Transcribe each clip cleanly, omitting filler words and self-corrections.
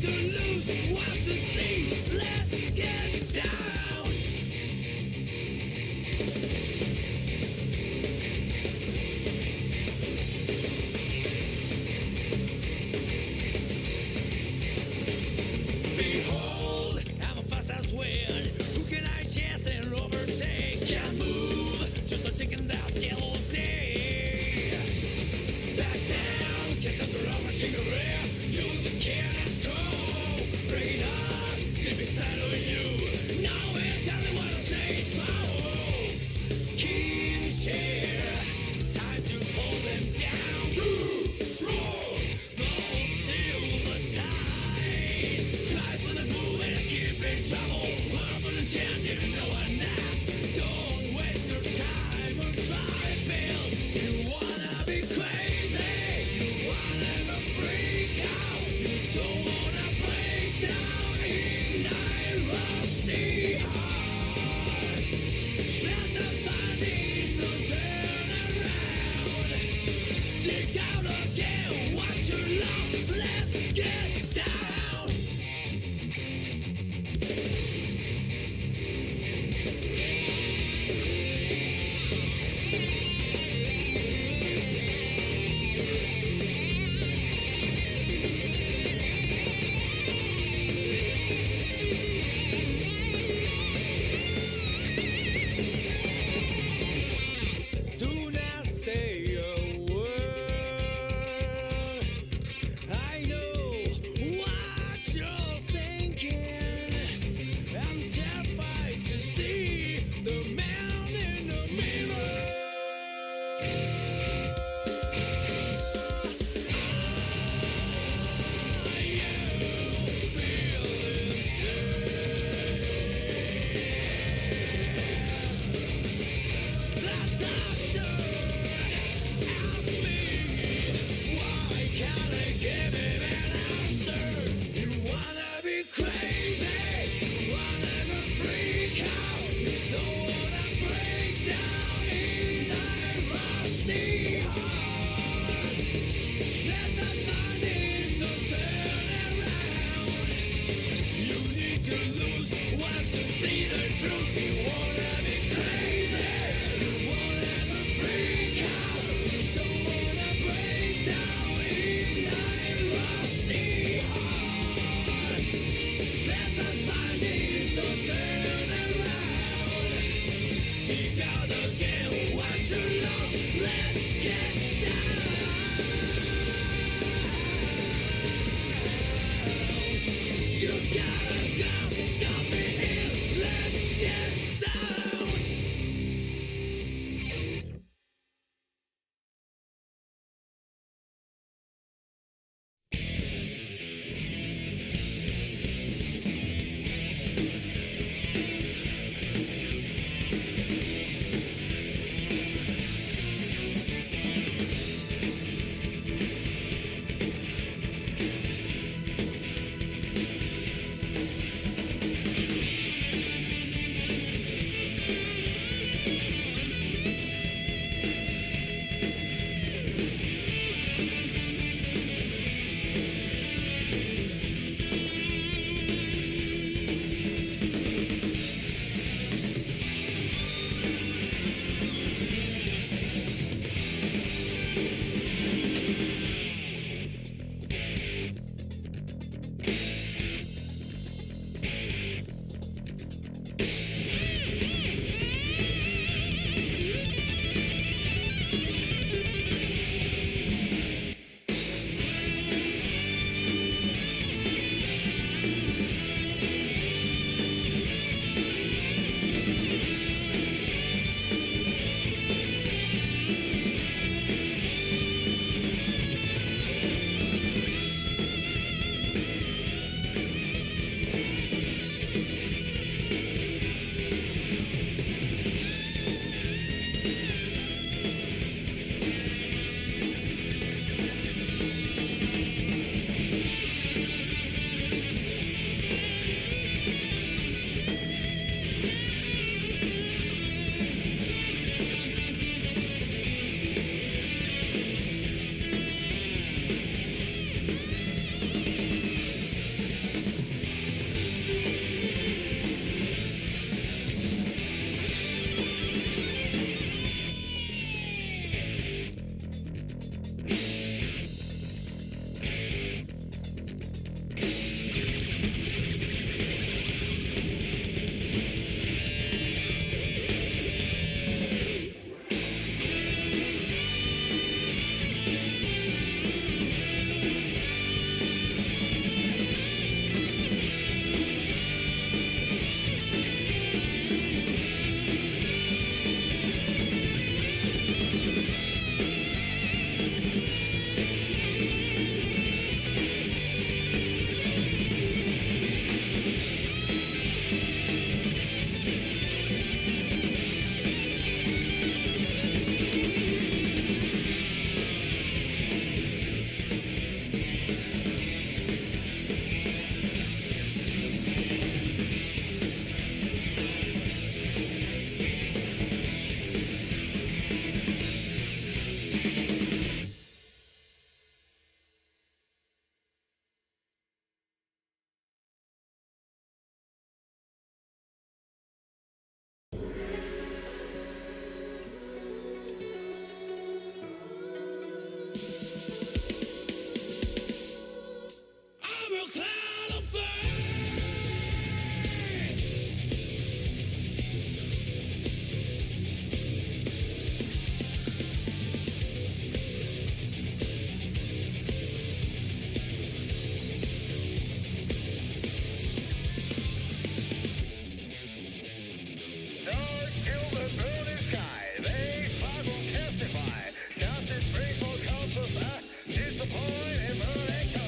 to lose, wants to see. Let's get down. Behold, I'm a fast as wind. Who can I chase and overtake? Can't move, just a chicken that's yellow day. Back down, kiss up the rubber cigarette. You're the careless toe. Bring it on, deep inside of you. Now it's tell me what to say, so King's chair, time to pull them down. Roll, till the tide. Fly for the move and keep in trouble. Run for the chance, even no one asked. Don't waste your time on trying pills. You wanna be crazy, you wanna freak out. You don't wanna break down in a rusty heart. Let the bodies to turn around. Dig out again what you lost. Let's get down. Do not say a word. I know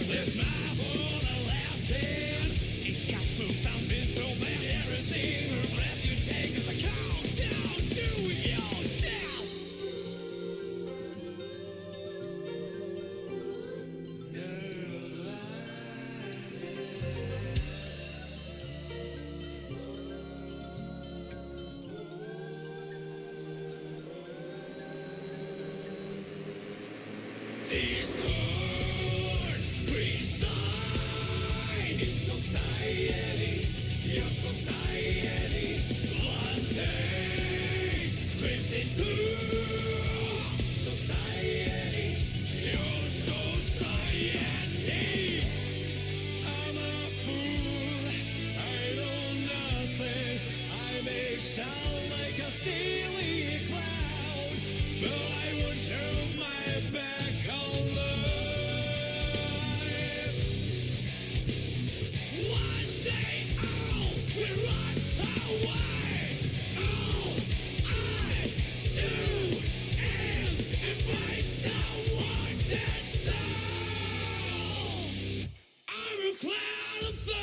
It's not for the lasting. It got so something so bad. Everything her breath you take is a countdown to your death. Discord preside in society, your society. One day drifts into society, your society. I'm a fool, I know nothing. I may sound like a silly clown, but I won't turn my back on life. One day all will run away. All I do is embrace the one that's down. I'm a cloud of fame.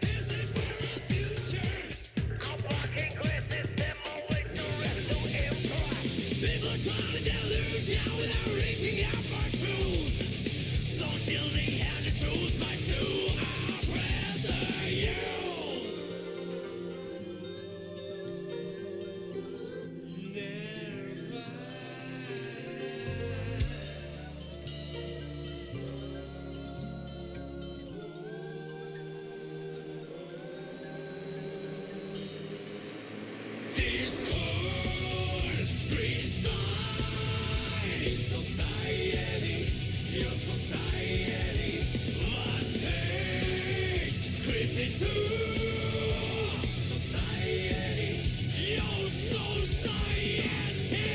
This is for the future. People trying to delude you without reaching out for truth. So still they have the truth, but to oppress the youth. Discord preside in society, your society. One day creeps into society, your society.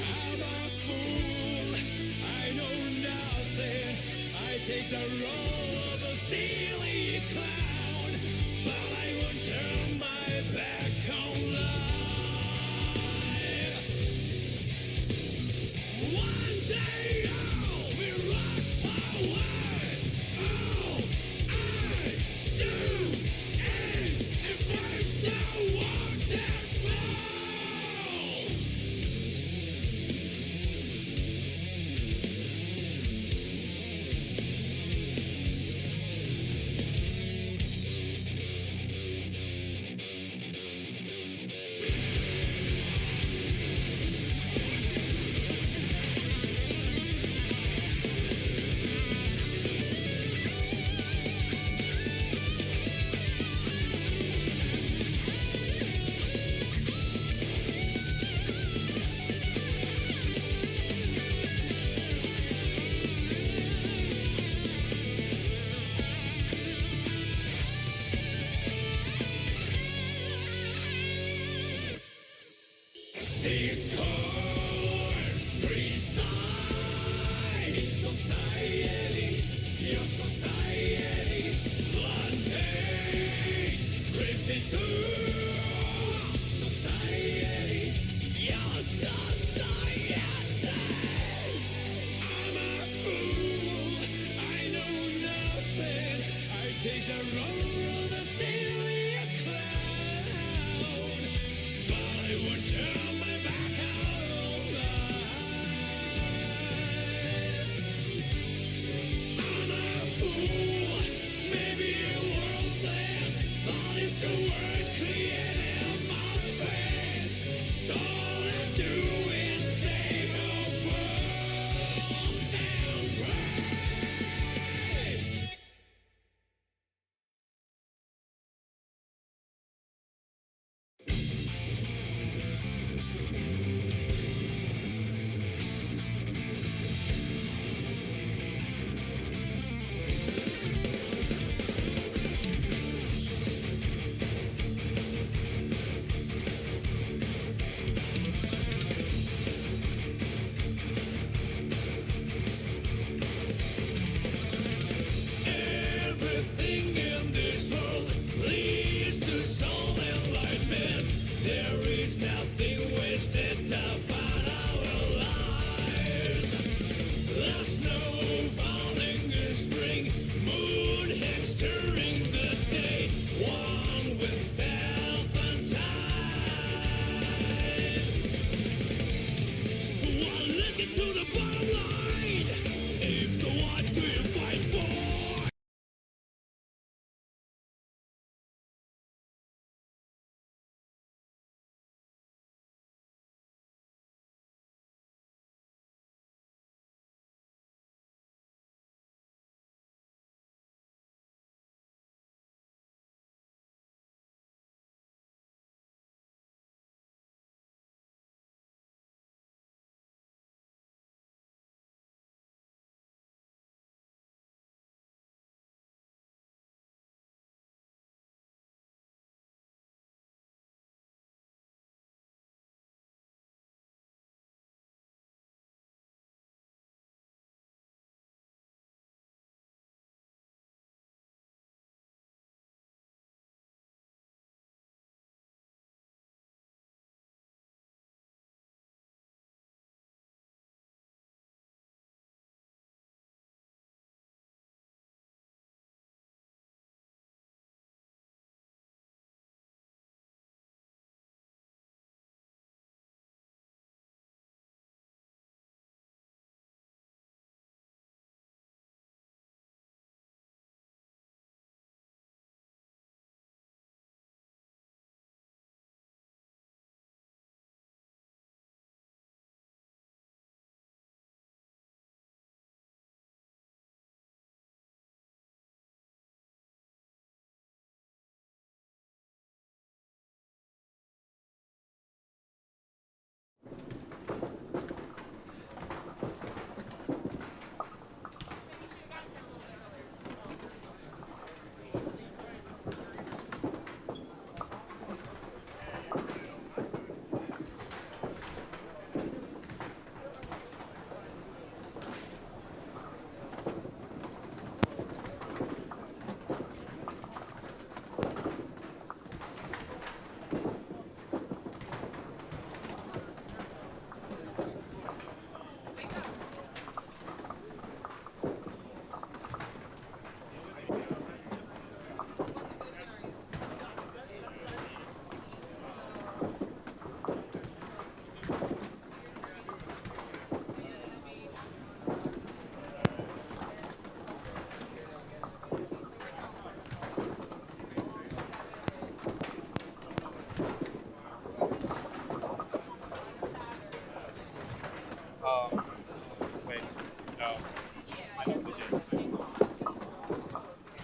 I'm a fool, I know nothing. I take the role of a silly clown, but I won't turn my back on life. One day all will run away. All I do is embrace the one that's found.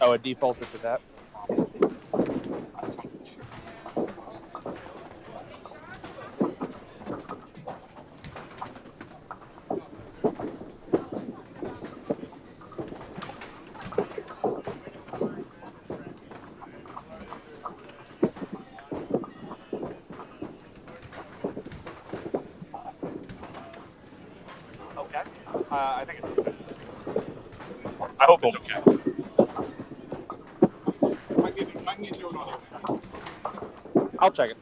Oh, it defaulted to that. Okay. I think it's. I hope it's okay. I can get you an audio. I'll check it.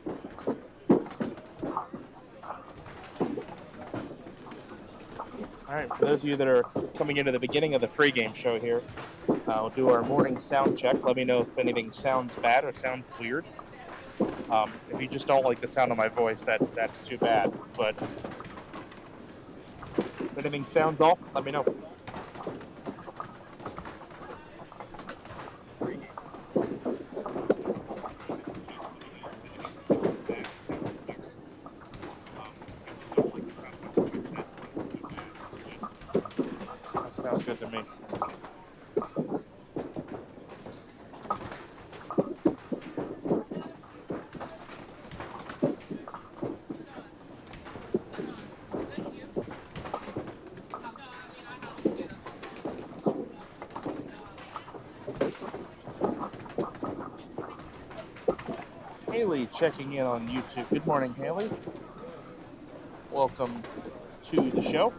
All right. For those of you that are coming into the beginning of the pregame show here, we'll do our morning sound check. Let me know if anything sounds bad or sounds weird. If you just don't like the sound of my voice, that's too bad. But if anything sounds off, let me know. That sounds good to me. Haley checking in on YouTube. Good morning, Haley. Welcome to the show.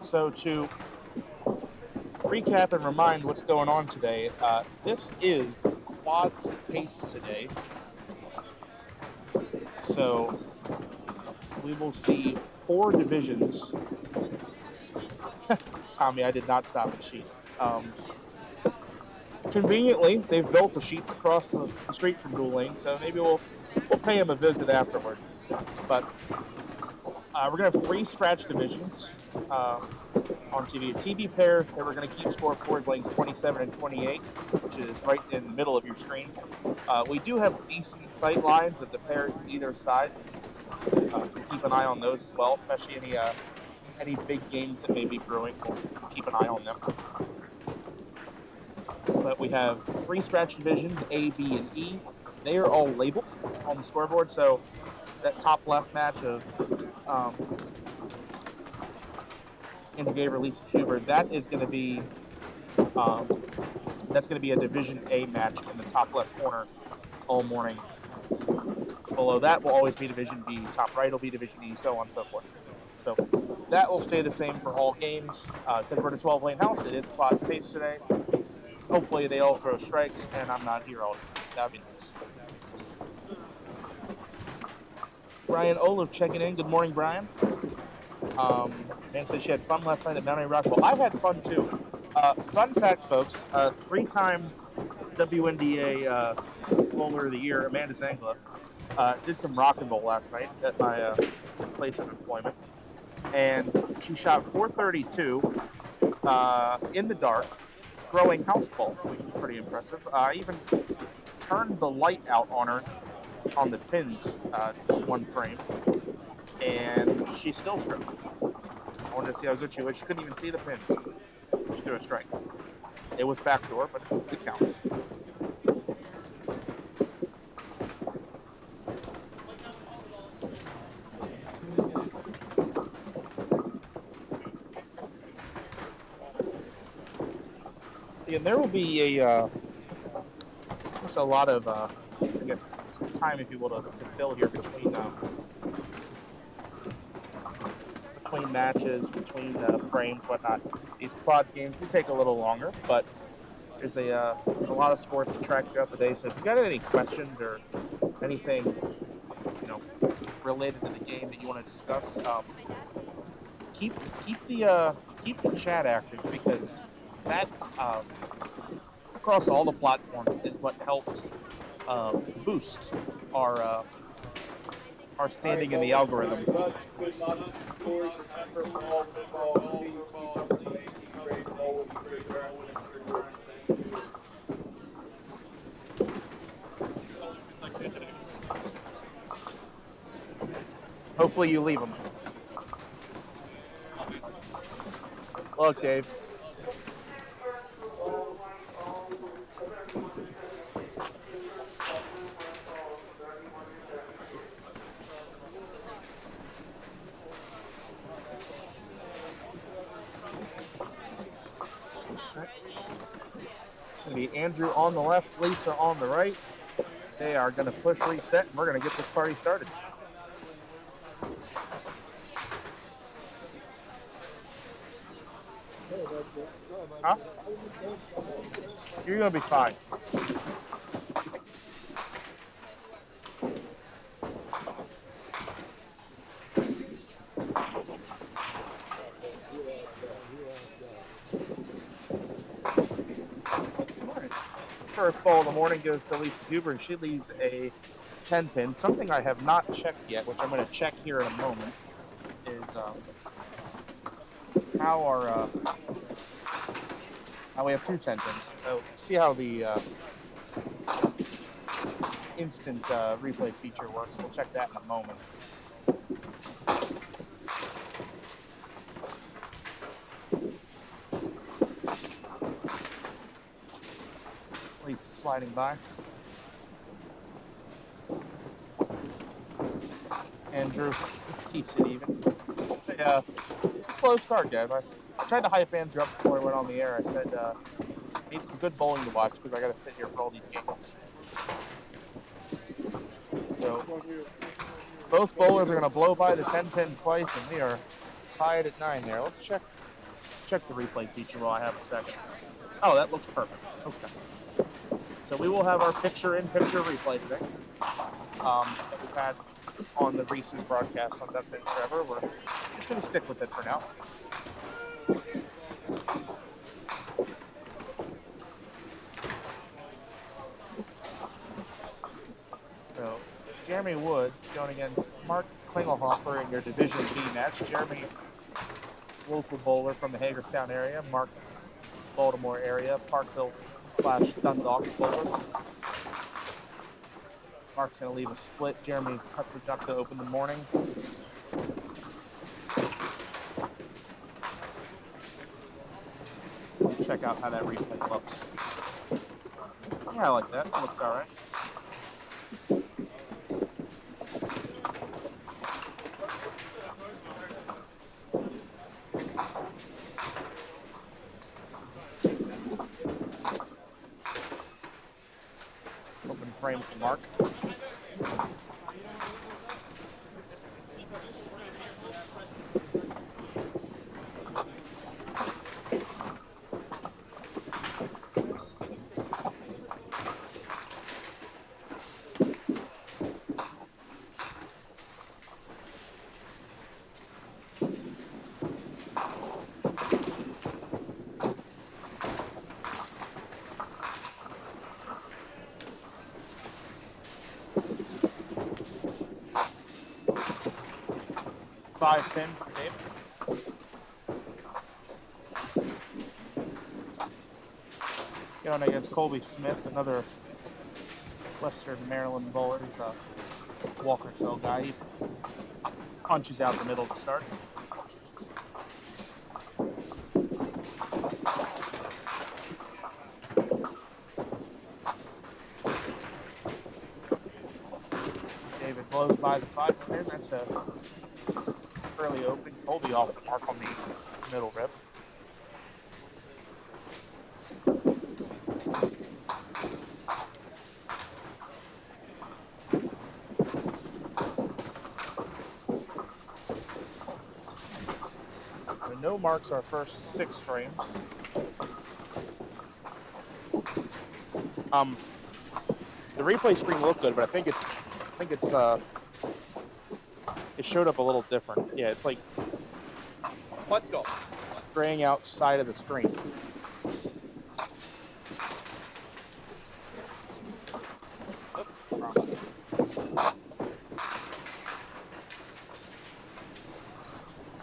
So to recap and remind what's going on today, this is Quads Pace today. So we will see 4 divisions. Tommy, I did not stop at Sheets. Conveniently, they've built a Sheets across the street from Dual Lane, so maybe we'll pay him a visit afterward. But we're going to have 3 scratch divisions on TV. TV pair that we're going to keep score for is lanes 27 and 28, which is right in the middle of your screen. We do have decent sight lines of the pairs either side, so we'll keep an eye on those as well, especially any big games that may be brewing. We'll keep an eye on them. But we have 3 scratch divisions, A, B, and E. They are all labeled on the scoreboard, so that top left match of Andrew Gabriel, Lisa Huber, that is going to be that's going to be a Division A match in the top left corner all morning. Below that will always be Division B. Top right will be Division E, so on and so forth. So that will stay the same for all games. Because we're in a 12-lane house, it is Quads Pace today. Hopefully they all throw strikes, and I'm not here all day. That would be nice. Brian Olive checking in. Good morning, Brian. Man said she had fun last night at Mount Airy Rockville. I've had fun, too. Fun fact, folks, 3-time WNDA Bowler of the Year, Amanda Zangla, did some rock and roll last night at my place of employment. And she shot 432 in the dark, throwing house balls, which was pretty impressive. I even turned the light out on her on the pins one frame, and she still struck. I wanted to see how good she was. She couldn't even see the pins. She threw a strike. It was backdoor, but it counts. And there will be just a lot of, I guess, time, if you will, to fill here between matches, between frames, whatnot. These quads games do take a little longer, but there's a lot of sports to track throughout the day. So if you got any questions or anything, related to the game that you want to discuss, keep the chat active, because that across all the platforms is what helps boost our standing in the algorithm. Hopefully you leave them. Look, Dave. It's going to be Andrew on the left, Lisa on the right. They are going to push reset, and we're going to get this party started. Huh? You're going to be fine. First ball of the morning goes to Lisa Huber, and she leaves a 10 pin. Something I have not checked yet, which I'm going to check here in a moment, is how we have two 10 pins. So see how the instant replay feature works. We'll check that in a moment. Lisa sliding by. Andrew keeps it even. It's a slow start, guys. I tried to hype Andrew up before I went on the air. I said, need some good bowling to watch because I got to sit here for all these games. So both bowlers are going to blow by the 10 pin twice, and we are tied at 9 there. Let's check the replay feature while I have a second. Oh, that looks perfect. Okay. So we will have our picture-in-picture replay today that we've had on the recent broadcasts on Duck Pins Forever. We're just going to stick with it for now. So Jeremy Wood going against Mark Klingelhofer in your Division B match. Jeremy, local bowler from the Hagerstown area. Mark, Baltimore area, Parkville/Dundalk bowler. Mark's going to leave a split. Jeremy cuts the duck to open the morning. Let's check out how that replay looks. Yeah, I like that. It looks all right. Open frame for Mark. Five pin for David. Going against Colby Smith, another Western Maryland bowler. He's a Walker Cell guy. He punches out the middle to start. David blows by the 5 pin. That's a early open. Colby off the mark on the middle rib. No marks our first 6 frames. The replay screen looked good, but I think it's it showed up a little different. Yeah, it's like Let's go. graying outside of the screen.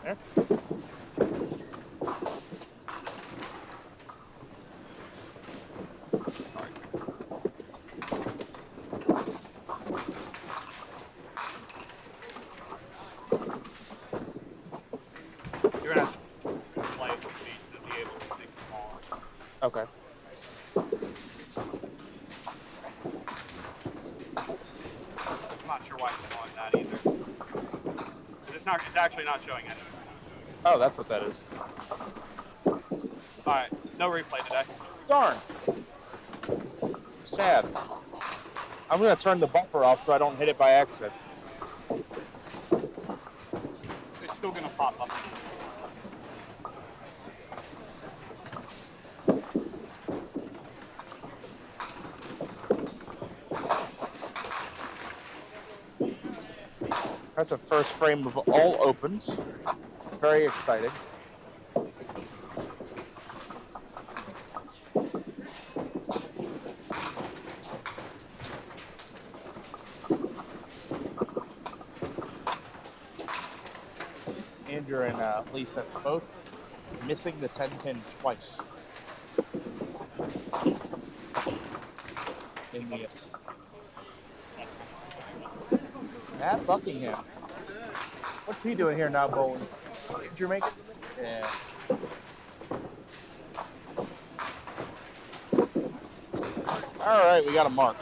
There. You're gonna have to play with me. sure why it's showing that either. But it's not. It's actually not showing it. Oh, that's what that is. All right, no replay today. Darn. Sad. I'm gonna turn the bumper off so I don't hit it by accident. It's still gonna pop up. That's a first frame of all opens. Very exciting. Andrew and Lisa both missing the 10 pin twice. In the Matt Buckingham. What's he doing here now, bowling? Did you make it? Yeah. All right, we got a mark.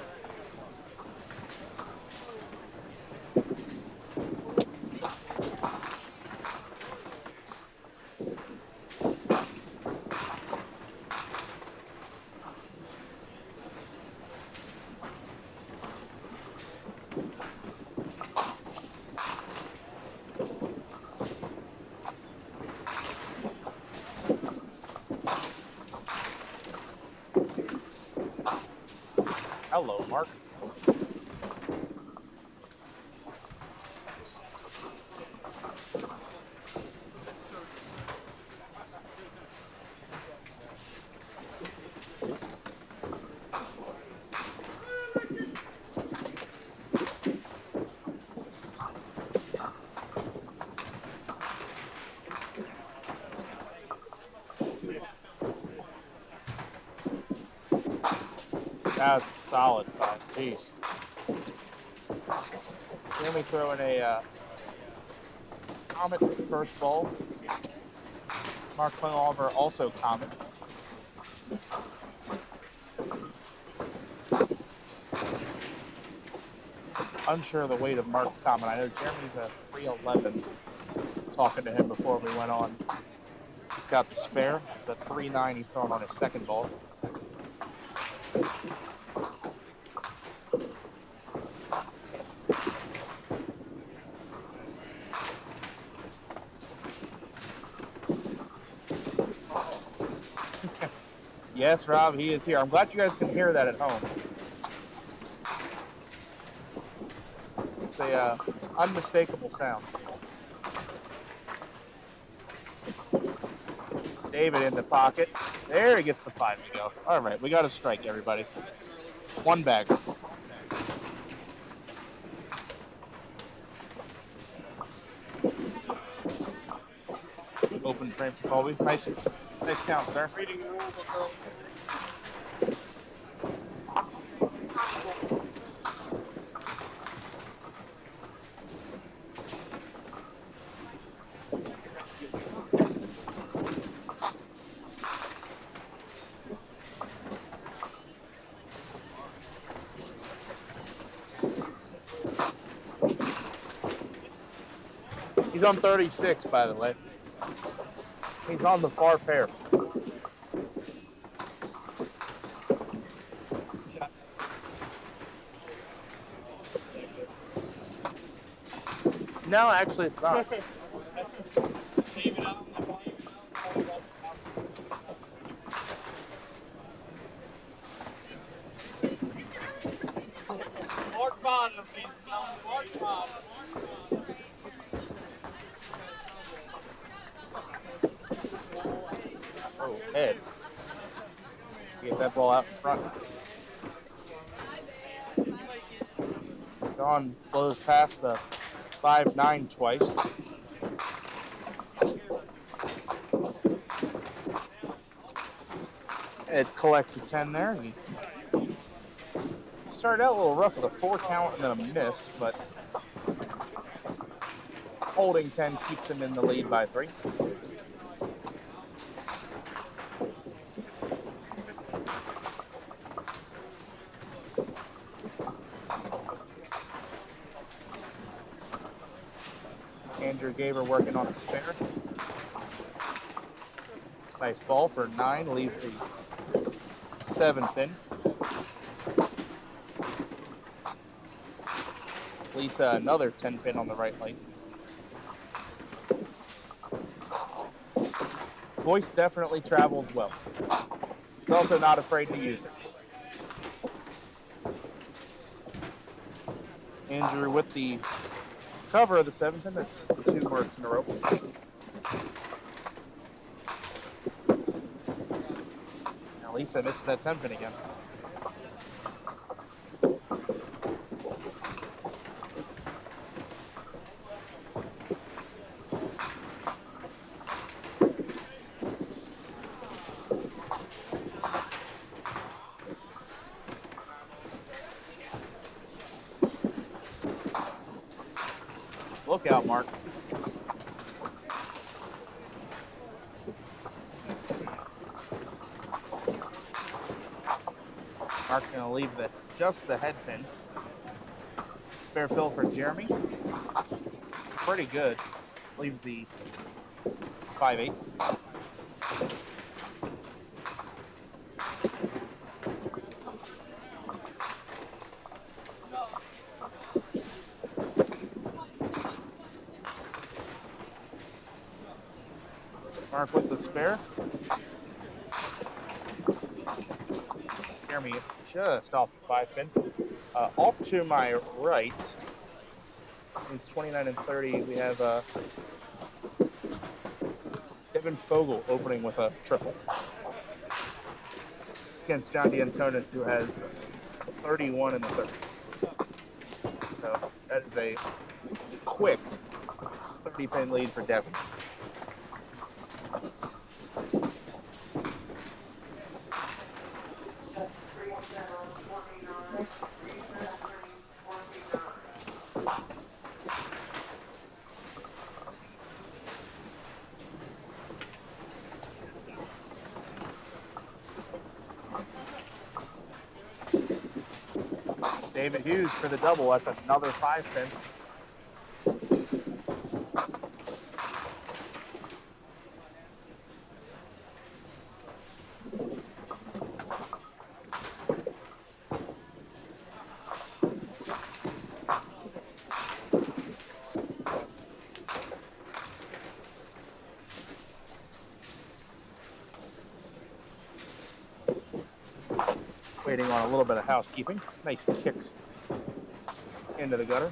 Hello, Mark. That's solid five. Jeez. Let me throw in a Comet first ball. Mark Oliver also Comets. Unsure of the weight of Mark's Comet. I know Jeremy's a 311. Talking to him before we went on. He's got the spare. It's a 3.9 he's throwing on his second ball. Yes, Rob, he is here. I'm glad you guys can hear that at home. It's a unmistakable sound. David in the pocket. There he gets the 5 to go. All right, we got a strike, everybody. One bag. Open frame for Colby. Nice count, sir. Reading the rules of He's on 36, by the way. He's on the far pair. No, actually, it's not. Mark bottom, please. Mark bottom. Oh, head. Get that ball out in front. Don blows past the 5.9 twice. It collects a 10 there. He started out a little rough with a 4 count and then a miss, but holding 10 keeps him in the lead by 3. Andrew Gaber working on a spare. Nice ball for 9, leaves the 7 pin. Lisa, another 10 pin on the right lane. Voice definitely travels well. He's also not afraid to use it. Andrew with the cover of the 7 pin. That's 2 marks in a row. Now Lisa misses that 10 pin again. Look out, Mark. Mark's going to leave just the head pin. Spare fill for Jeremy. Pretty good. Leaves the 5-8. Mark with the spare. Jeremy just off the 5 pin. Off to my right, it's 29 and 30. We have Kevin Fogel opening with a triple against John D'Antonis, who has 31 in the 30. So that is a quick 30 pin lead for Devin. David Hughes for the double. That's another 5 pin. Waiting on a little bit of housekeeping. Nice kick into the gutter.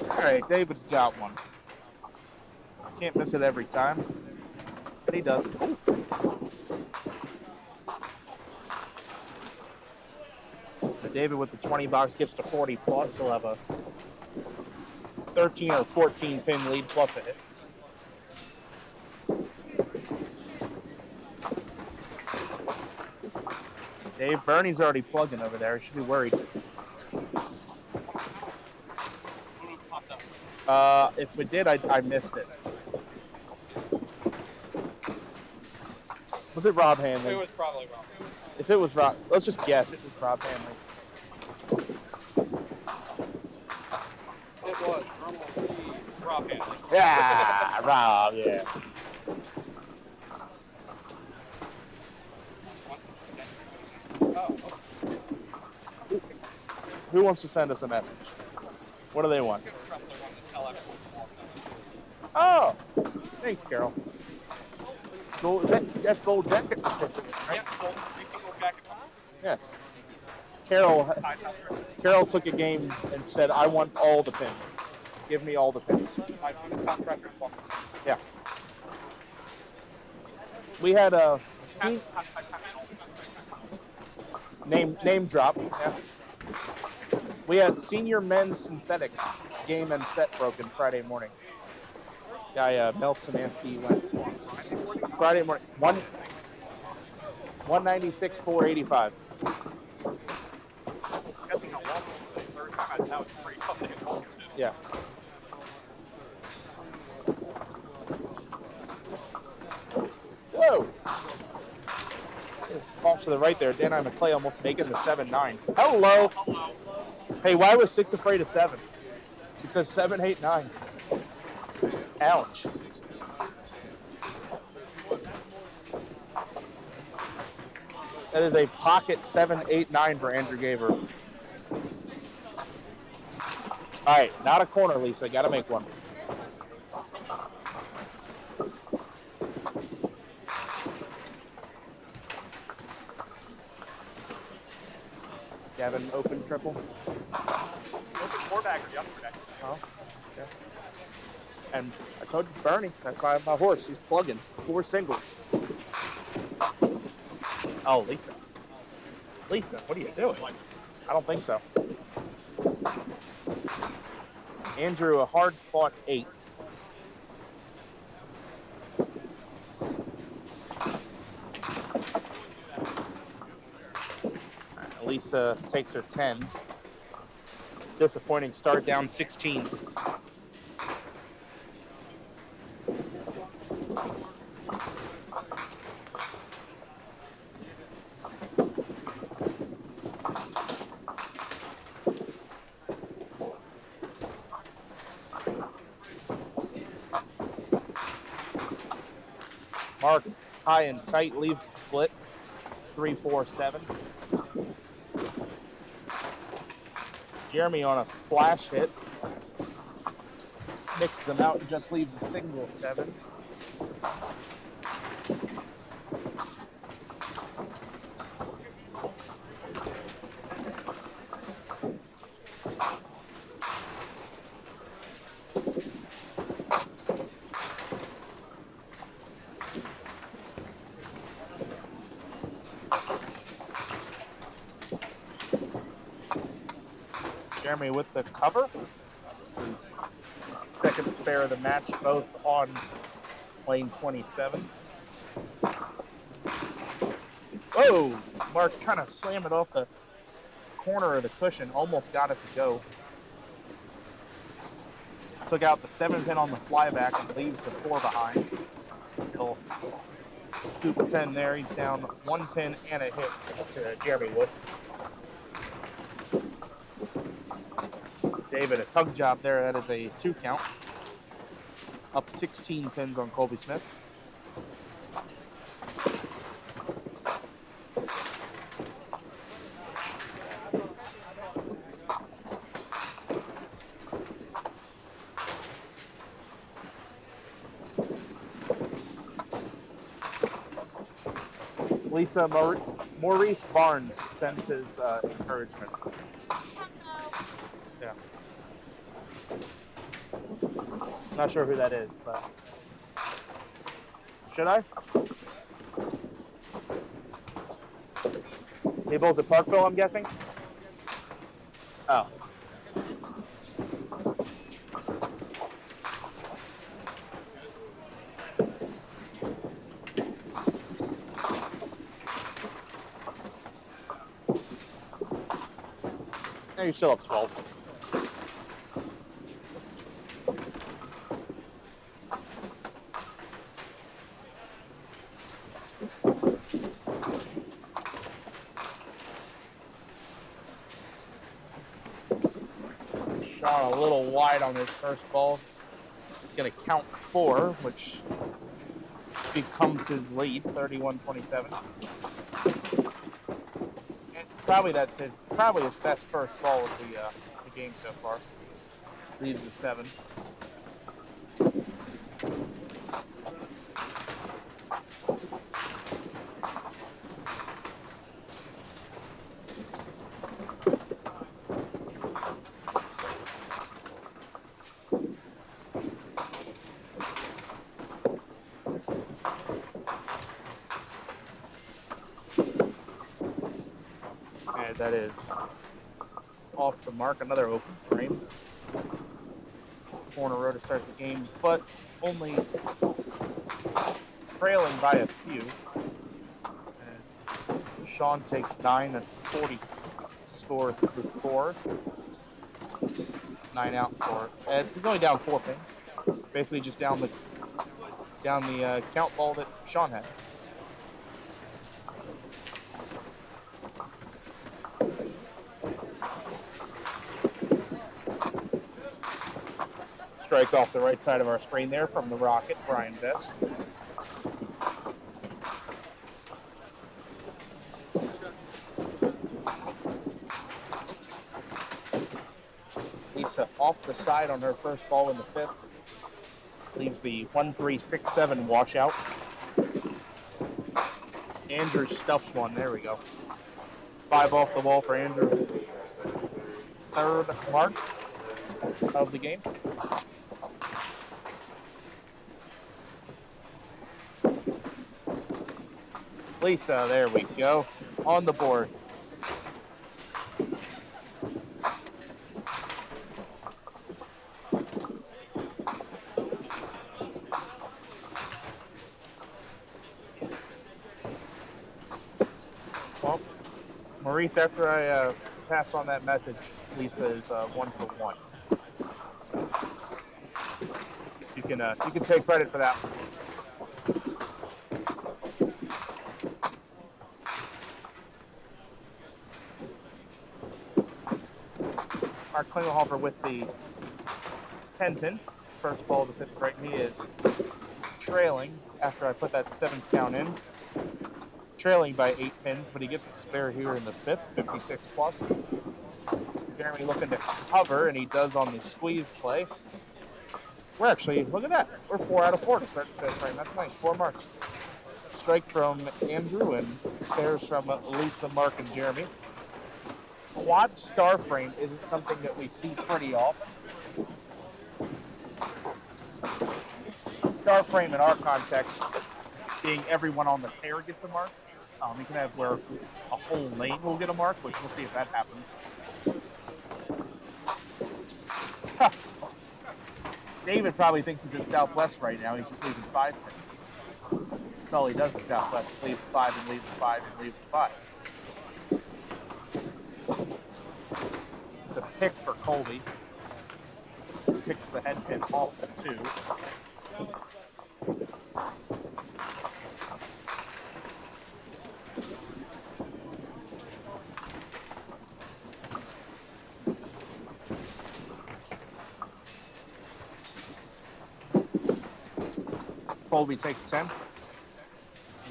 All right, David's got one. Can't miss it every time, but he does. David with the 20 box gets to 40 plus. He'll have a 13 or 14 pin lead plus a hit. Dave Bernie's already plugging over there. He should be worried. If we did, I missed it. Was it Rob Hanley? It was probably Rob. If it was Rob, let's just guess it was Rob Hanley. It was Rob Hanley. Yeah, Rob, yeah. Oh, Who wants to send us a message? What do they want? Oh, thanks, Carol. That's Gold Jacket, right? Yeah, Gold Jacket. Yes. Carol took a game and said, I want all the pins. Give me all the pins. Yeah. We had a name drop. Yeah. We had senior men's synthetic game and set broken Friday morning. Guy Mel Szymanski went Friday morning 196 485. that was pretty tough to hit culture too. Yeah. Whoa! Just off to the right there. Dan McClay almost making the 7-9. Hello! Hello. Hey, why was 6 afraid of 7? Because 7, 8, 9. Ouch. That is a pocket 7, 8, 9 for Andrew Gaver. All right, not a corner, Lisa. Got to make one. Gavin, open triple. Open four-bagger yesterday. Oh, okay. And I told you, Bernie, that's my horse. He's plugging 4 singles. Oh, Lisa. Lisa, what are you doing? I don't think so. Andrew, a hard-fought 8. Lisa takes her 10. Disappointing start, down 16. Mark, high and tight, leaves the split. 3, 4, 7. Jeremy on a splash hit. Mixes them out and just leaves a single 7. Jeremy with the cover. This is second spare of the match, both on lane 27. Whoa! Mark trying to slam it off the corner of the cushion. Almost got it to go. Took out the 7-pin on the flyback and leaves the 4 behind. He'll scoop a 10 there. He's down 1 pin and a hit to Jeremy Wood. David, a tug job there. That is a 2 count. Up 16 pins on Colby Smith. Lisa, Maurice Barnes sends his encouragement. Yeah. Not sure who that is, but should I? Mabel's at Parkville, I'm guessing. Oh. No, you're still up 12. Shot a little wide on his first ball. He's going to count 4, which becomes his lead, 31-27. Probably that's his best first ball of the game so far. Leads the 7. That is off the mark. Another open frame. Corner row to start the game, but only trailing by a few. As Sean takes 9, that's 40 score through 4. 9 out for Eds. He's only down 4 pins. Basically just down the count ball that Sean had. Strike off the right side of our screen there from the Rocket, Brian Best. Lisa off the side on her first ball in the 5th. Leaves the 1-3-6-7 washout. Andrew stuffs one. There we go. 5 off the wall for Andrew. 3rd mark of the game. Lisa, there we go. On the board. Well, Maurice, after I passed on that message, Lisa is 1 for 1. You can take credit for that. Mark Klingelhofer with the 10 pin. First ball of the 5th frame. He is trailing after I put that 7th count in. Trailing by 8 pins, but he gets the spare here in the 5th, 56 plus. Jeremy looking to cover, and he does on the squeeze play. We're actually, look at that. We're 4 out of 4 to start the 5th frame. That's nice, 4 marks. Strike from Andrew and spares from Lisa, Mark, and Jeremy. Quad star frame isn't something that we see pretty often. Star frame in our context being everyone on the pair gets a mark. You can have where a whole lane will get a mark, which we'll see if that happens. Huh. David probably thinks he's in Southwest right now. He's just leaving 5 pins. That's all he does in Southwest. Leave 5 and leave 5 and leave 5. It's a pick for Colby. Picks the head pin off the 2. Colby takes 10. And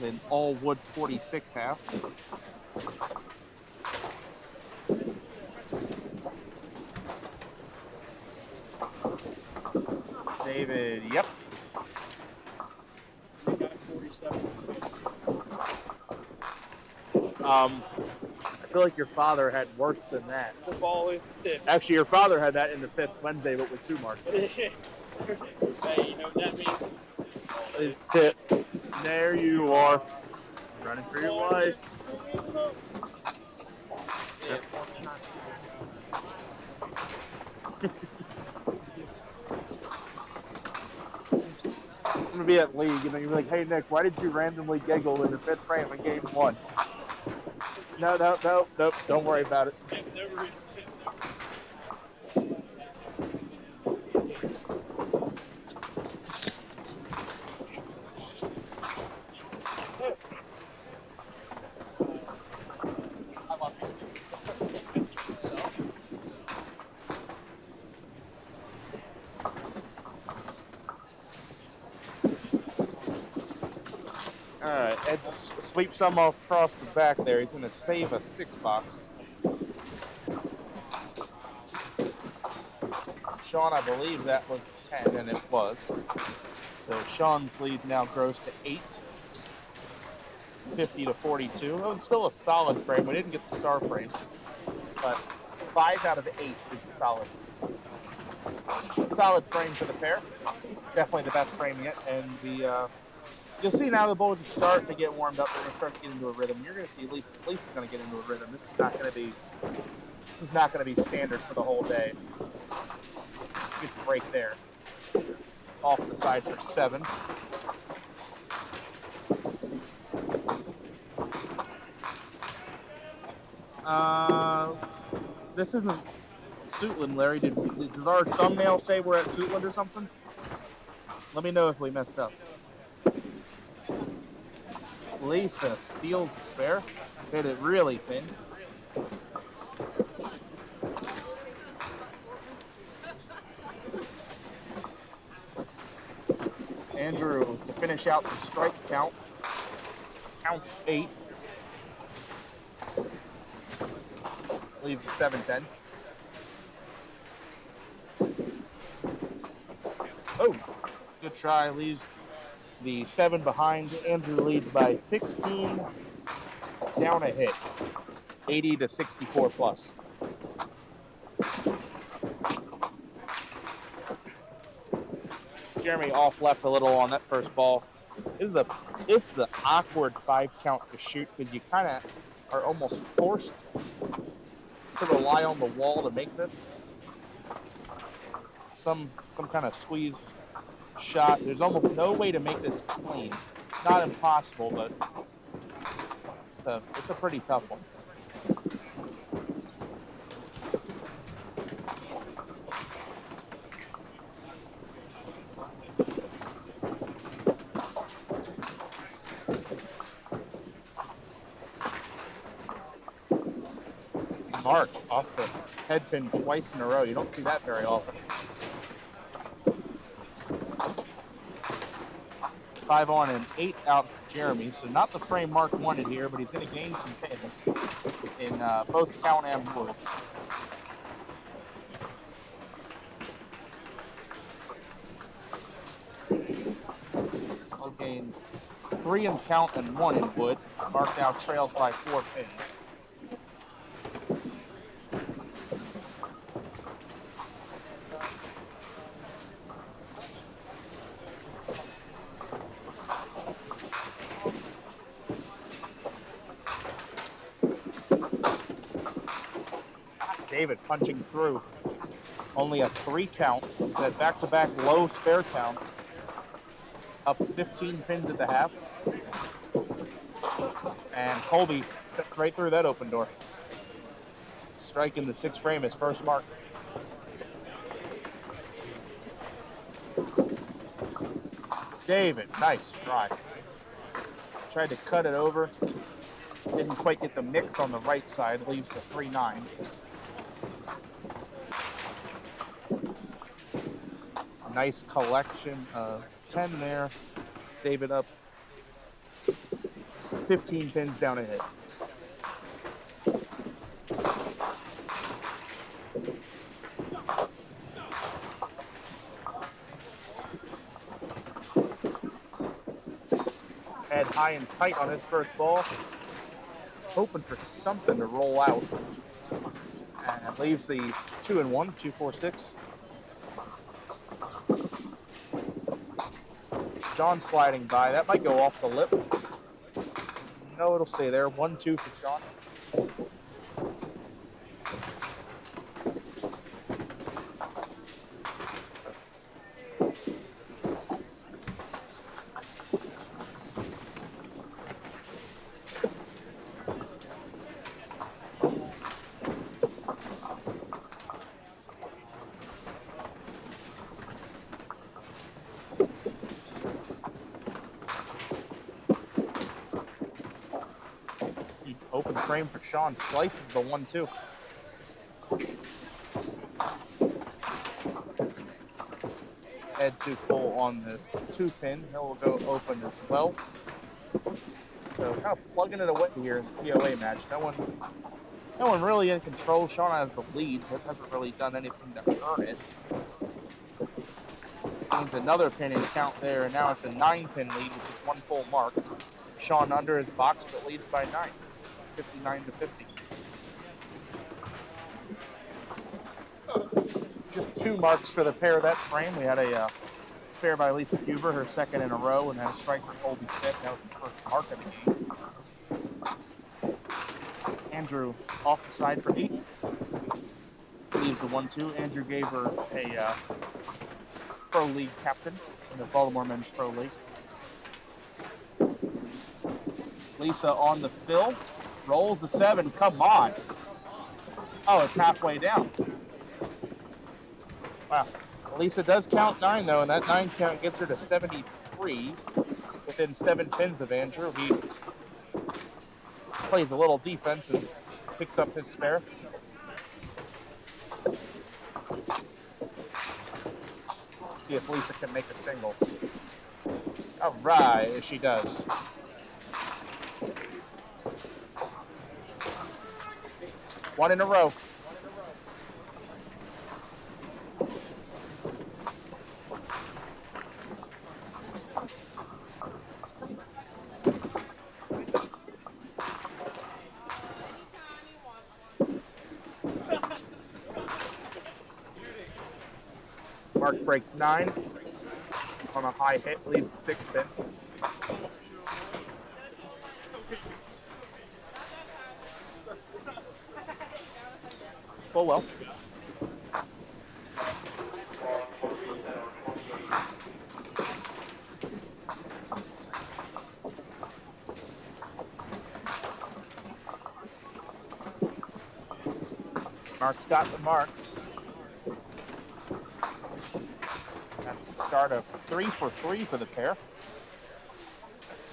then all wood 46 half. David, yep. I feel like your father had worse than that. The ball is stiff. Actually, your father had that in the 5th Wednesday, but with 2 marks. Hey, you know what that means? It's tip. There you are. Running for your life. Yeah. I'm gonna be at league, and then you're like, "Hey Nick, why did you randomly giggle in the 5th frame in game 1?" No, don't worry about it. No reason. Alright, Ed sweeps some across the back there. He's going to save a 6 box. Sean, I believe that was 10, and it was. So Sean's lead now grows to 8. 50 to 42. It was still a solid frame. We didn't get the star frame, but 5 out of 8 is a solid frame for the pair. Definitely the best frame yet, and the you'll see now the boys are starting to get warmed up. They're going to start to get into a rhythm. You're going to see Lisa's going to get into a rhythm. This is not going to be standard for the whole day. Gets a break there. Off the side for 7. This isn't Suitland, Larry. Does our thumbnail say we're at Suitland or something? Let me know if we messed up. Lisa steals the spare. Hit it really thin. Andrew to finish out the strike count. Counts 8. Leaves a 7-10. Oh, good try. Leaves the 7 behind. Andrew leads by 16. Down a hit. 80 to 64 plus. Jeremy off left a little on that first ball. This is an awkward 5 count to shoot because you kind of are almost forced to rely on the wall to make this. Some kind of squeeze shot. There's almost no way to make this clean. Not impossible, but it's a pretty tough one. Mark off the head pin twice in a row. You don't see that very often. 5 on and 8 out for Jeremy. So not the frame Mark wanted here, but he's going to gain some pins in both count and wood. He'll gain 3 in count and 1 in wood. Mark now trails by 4 pins. David punching through. Only a 3 count. He's at back-to-back low spare counts. Up 15 pins at the half. And Colby steps right through that open door. Striking the 6th frame, his first mark. David, nice try. Tried to cut it over. Didn't quite get the mix on the right side. Leaves the 3-9. Nice collection of 10 there. David up 15 pins down a hit. Head high and tight on his first ball. Hoping for something to roll out. And leaves the 2-1, 2-4-6. Sean sliding by. That might go off the lip. No, it'll stay there. 1-2 for Sean. Open frame for Sean. Slices the 1-2. Head too full on the 2 pin. He'll go open as well. So kind of plugging it away here in the POA match. No one really in control. Sean has the lead, but hasn't really done anything to earn it. Gains another pin in count there, and now it's a 9-pin lead, which is 1 full mark. Sean under his box, but leads by 9. 59 to 50. Just 2 marks for the pair of that frame. We had a spare by Lisa Huber, her 2nd in a row, and then a strike for Colby Smith. That was his first mark of the game. Andrew off the side for 8. Leaves the 1-2. Andrew gave her a Pro League captain in the Baltimore Men's Pro League. Lisa on the fill. Rolls the 7. Come on. Oh, it's halfway down. Wow. Lisa does count 9, though, and that 9 count gets her to 73 within 7 pins of Andrew. He plays a little defense and picks up his spare. See if Lisa can make a single. All right, she does. One in a row. Mark breaks 9 on a high hit, leaves a 6 pin. Oh well. Mark's got the mark. That's a start of 3 for 3 for the pair.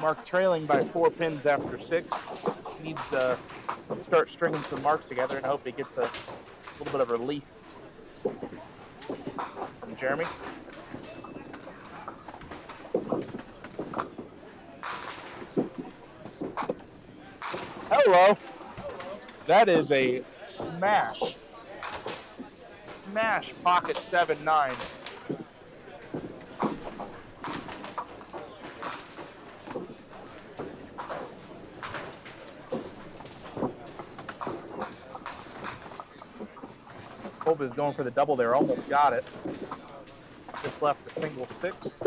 Mark trailing by 4 pins after 6. Needs to start stringing some marks together and hope he gets a little bit of relief from Jeremy. Hello. That is a smash. Smash pocket 7-9. Colby is going for the double there, almost got it. Just left the single 6.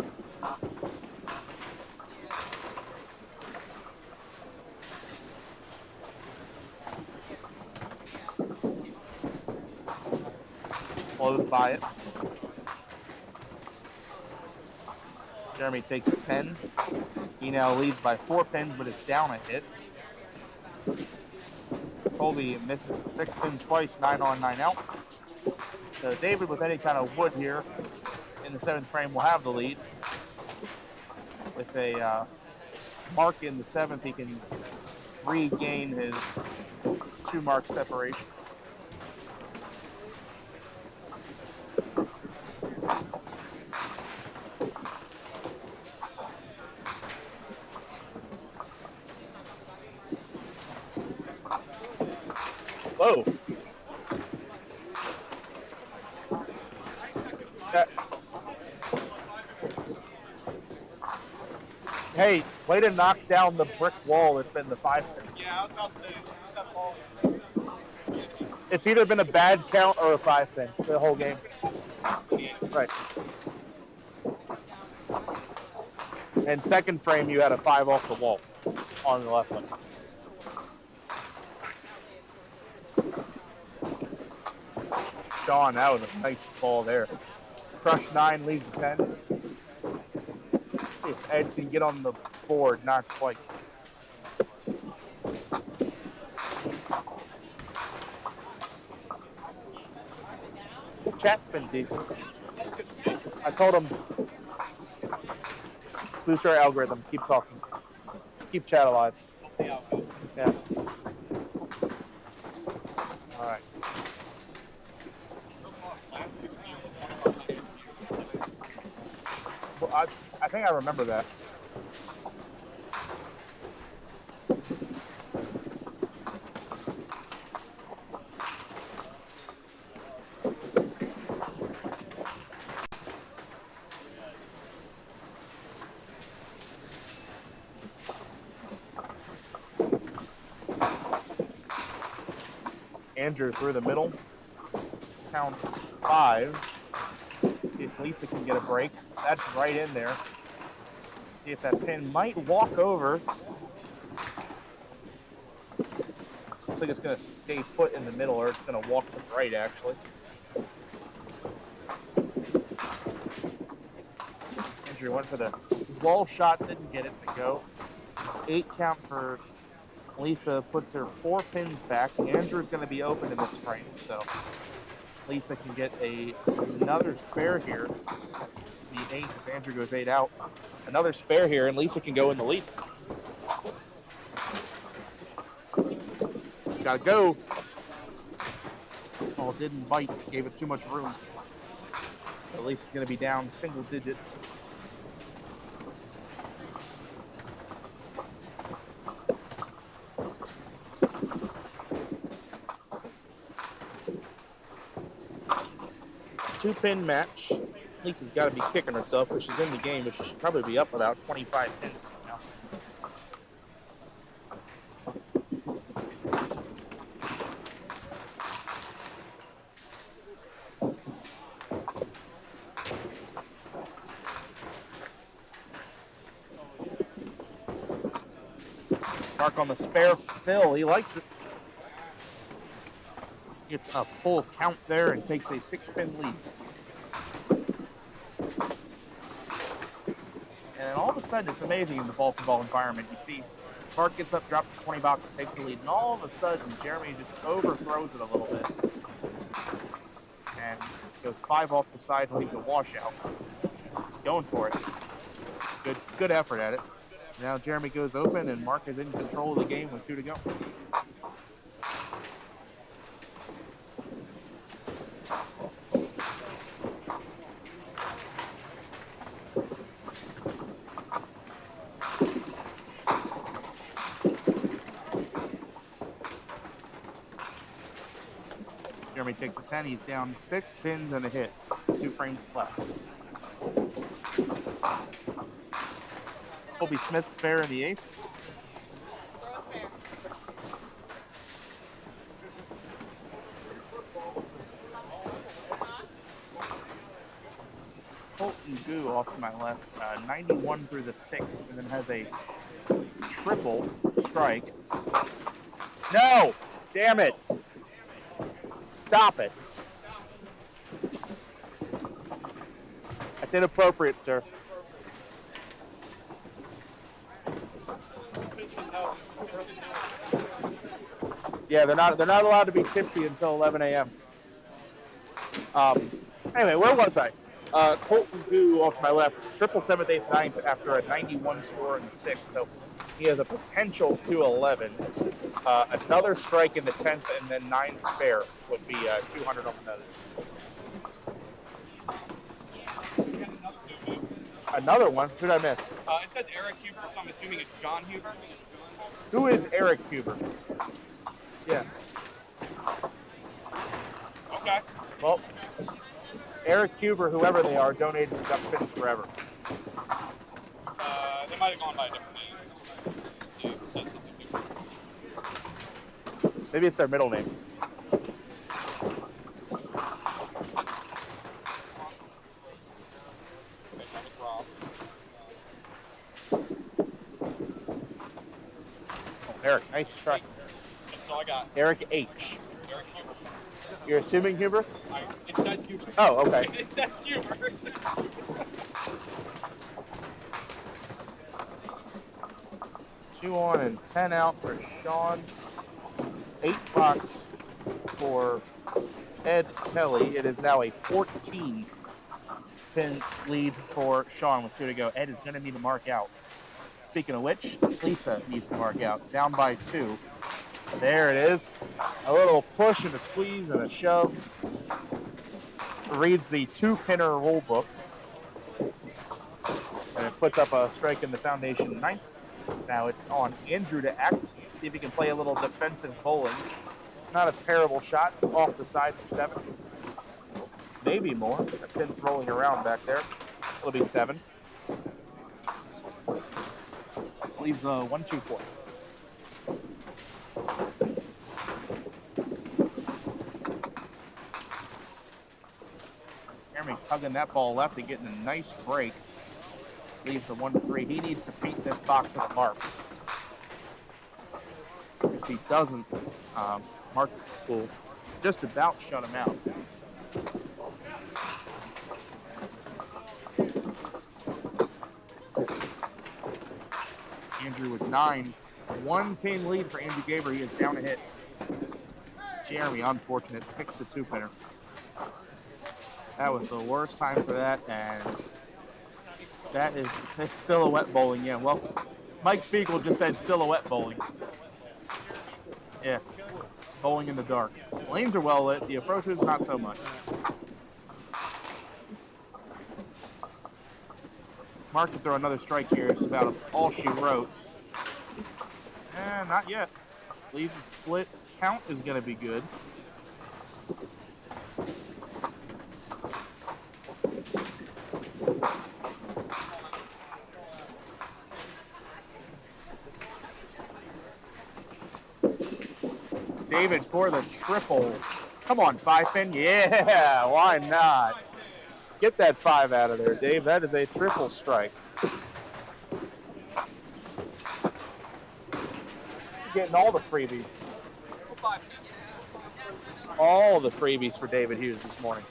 Blows by it. Jeremy takes a 10. He now leads by 4 pins, but is down a hit. Colby misses the 6 pin twice, 9 on, 9 out. So David, with any kind of wood here in the 7th frame, will have the lead. With a mark in the 7th, he can regain his 2-mark separation. Whoa. Hey, way to knock down the brick wall that's been the 5 pin. Yeah, I was about to say, that ball. It's either been a bad count or a 5 pin the whole game. Right. And 2nd frame, you had a 5 off the wall on the left one. Sean, that was a nice ball there. Crush 9, leaves a 10. Let's see if Ed can get on the board, not quite. Chat's been decent. I told him, boost our algorithm, keep talking. Keep chat alive. Yeah. All right. Well, I think I remember that. Andrew through the middle. Counts 5. See if Lisa can get a break. That's right in there. See if that pin might walk over. Looks like it's going to stay put in the middle, or it's going to walk to the right, actually. Andrew went for the wall shot, didn't get it to go. 8 count for Lisa, puts her 4 pins back. Andrew's going to be open in this frame, so Lisa can get another spare here. The 8 as Andrew goes 8 out. Another spare here, and Lisa can go in the lead. Gotta go. Oh, didn't bite. Gave it too much room. So Lisa's going to be down single digits. Two-pin match. Lisa's got to be kicking herself because she's in the game, but she should probably be up about 25 pins now. Mark on the spare fill. He likes it. Gets a full count there and takes a 6-pin lead. And all of a sudden, it's amazing in the ball-for-ball environment. You see, Mark gets up, drops the 20 box, and takes the lead. And all of a sudden, Jeremy just overthrows it a little bit. And goes 5 off the side and leaves a washout. Going for it. Good effort at it. Now Jeremy goes open, and Mark is in control of the game with 2 to go. Jeremy takes a 10. He's down 6 pins and a hit. 2 frames left. Colby Smith's spare in the 8th. Colton Goo off to my left, 91 through the 6th, and then has a triple strike. No! Damn it! Stop it. That's inappropriate, sir. Yeah, they're not allowed to be tipsy until 11 a.m. Anyway, where was I? Colton Goo off to my left, triple 7th, 8th, 9th after a 91 score in the 6th, so he has a potential to 11. Another strike in the 10th and then 9 spare would be 200 on the nose. Another one? Who did I miss? It says Eric Huber, so I'm assuming it's John Huber. Who is Eric Huber? Yeah. Okay. Well, Eric Huber, whoever they are, donated to Duck Pins Forever. They might have gone by a different name. Maybe it's their middle name. Eric, nice try. That's all I got. Eric H. Eric Huber. You're assuming Huber? It says Huber. Oh, okay. It says Huber. 2 on and 10 out for Sean. 8 box for Ed Kelly. It is now a 14 pin lead for Sean with 2 to go. Ed is going to need to mark out. Speaking of which, Lisa needs to mark out. Down by 2. There it is. A little push and a squeeze and a shove. Reads the 2-pinner rule book. And it puts up a strike in the foundation 9th. Now it's on Andrew to act. See if he can play a little defensive bowling. Not a terrible shot. Off the side for 7. Maybe more. The pin's rolling around back there. It'll be 7. Leaves 1, 2, 4. Jeremy tugging that ball left and getting a nice break. Leaves the 1, 3. He needs to paint this box with a mark. If he doesn't, Mark will just about shut him out. Andrew with 9. 1 pin lead for Andrew Gaber. He is down a hit. Jeremy, unfortunate, picks the 2-pinner. That was the worst time for that, and that is silhouette bowling. Yeah, well, Mike Spiegel just said silhouette bowling. Yeah, bowling in the dark. Lanes are well lit. The approaches, not so much. Mark can throw another strike here. It's about all she wrote. Not yet. Leaves a split. Count is going to be good. David for the triple. Come on, 5-pin. Yeah, why not? Get that 5 out of there, Dave. That is a triple strike. Getting all the freebies. All the freebies for David Hughes this morning.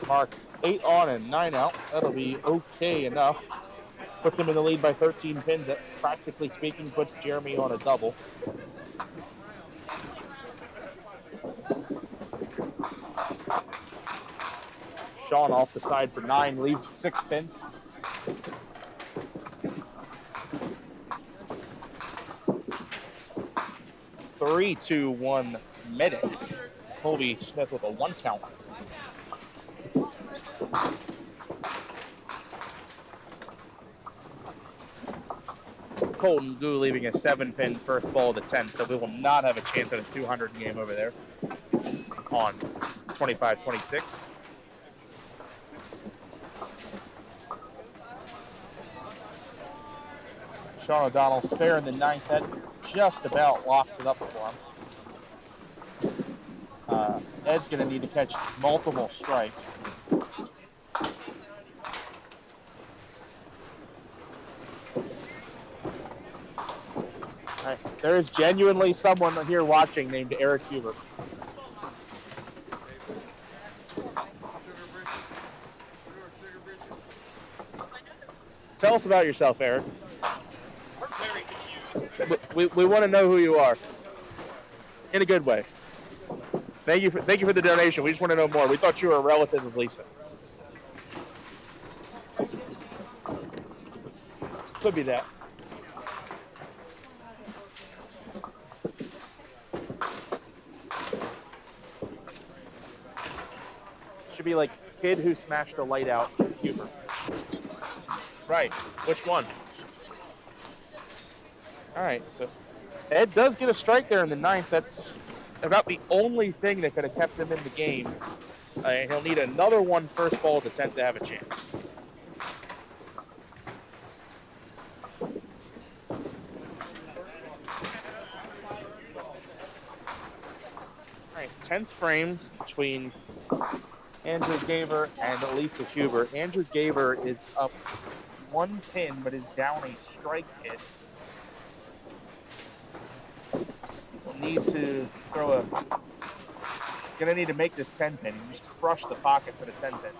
Mark 8 on and 9 out. That'll be okay enough. Puts him in the lead by 13 pins. That, practically speaking, puts Jeremy on a double. Sean off the side for 9, leaves 6 pin. Three, 2, 1 medic. Colby Smith with a 1 count. Colton Gu leaving a 7-pin first ball of the 10, so we will not have a chance at a 200 game over there on 25-26. Sean O'Donnell spare in the 9th. That just about locks it up for him. Ed's going to need to catch multiple strikes. Right. There is genuinely someone here watching named Eric Hubert. Tell us about yourself, Eric. We're very confused. We want to know who you are, in a good way. Thank you for the donation. We just want to know more. We thought you were a relative of Lisa. Could be that. Should be like kid who smashed a light out, Hubert. Right. Which one? All right. So Ed does get a strike there in the 9th. That's about the only thing that could have kept him in the game. He'll need another one first ball of the 10th to have a chance. All right. 10th frame between Andrew Gaver and Lisa Huber. Andrew Gaver is up 1 pin, but is down a strike hit. We'll need to gonna need to make this 10 pin. Just crush the pocket for the 10 pin.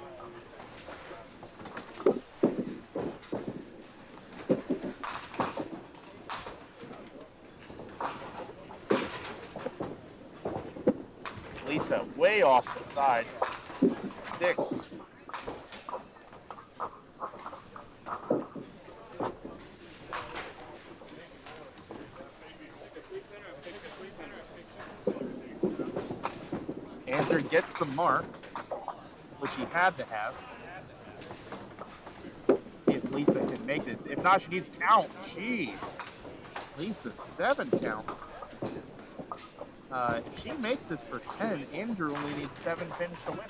Lisa way off the side. 6. Andrew gets the mark, which he had to have. See if Lisa can make this. If not, she needs count. Jeez. Lisa, 7 count. If she makes this for 10, Andrew only needs 7 pins to win.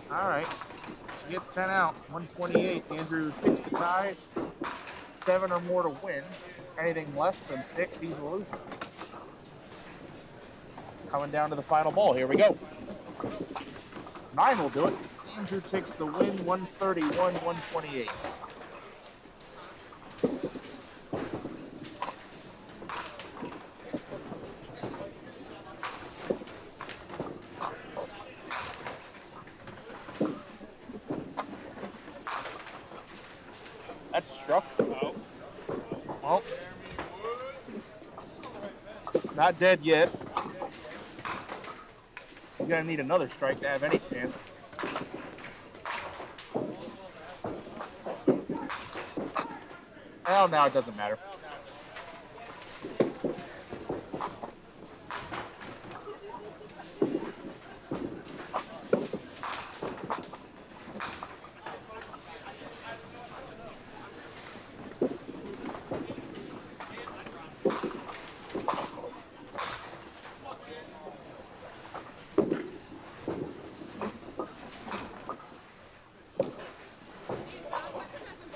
All right. She gets 10 out. 128. Andrew 6 to tie. 7 or more to win. Anything less than 6, he's a loser. Coming down to the final ball. Here we go. 9 will do it. Andrew takes the win. 131, 128. Oh. Not dead yet. He's going to need another strike to have any chance. Well, now it doesn't matter.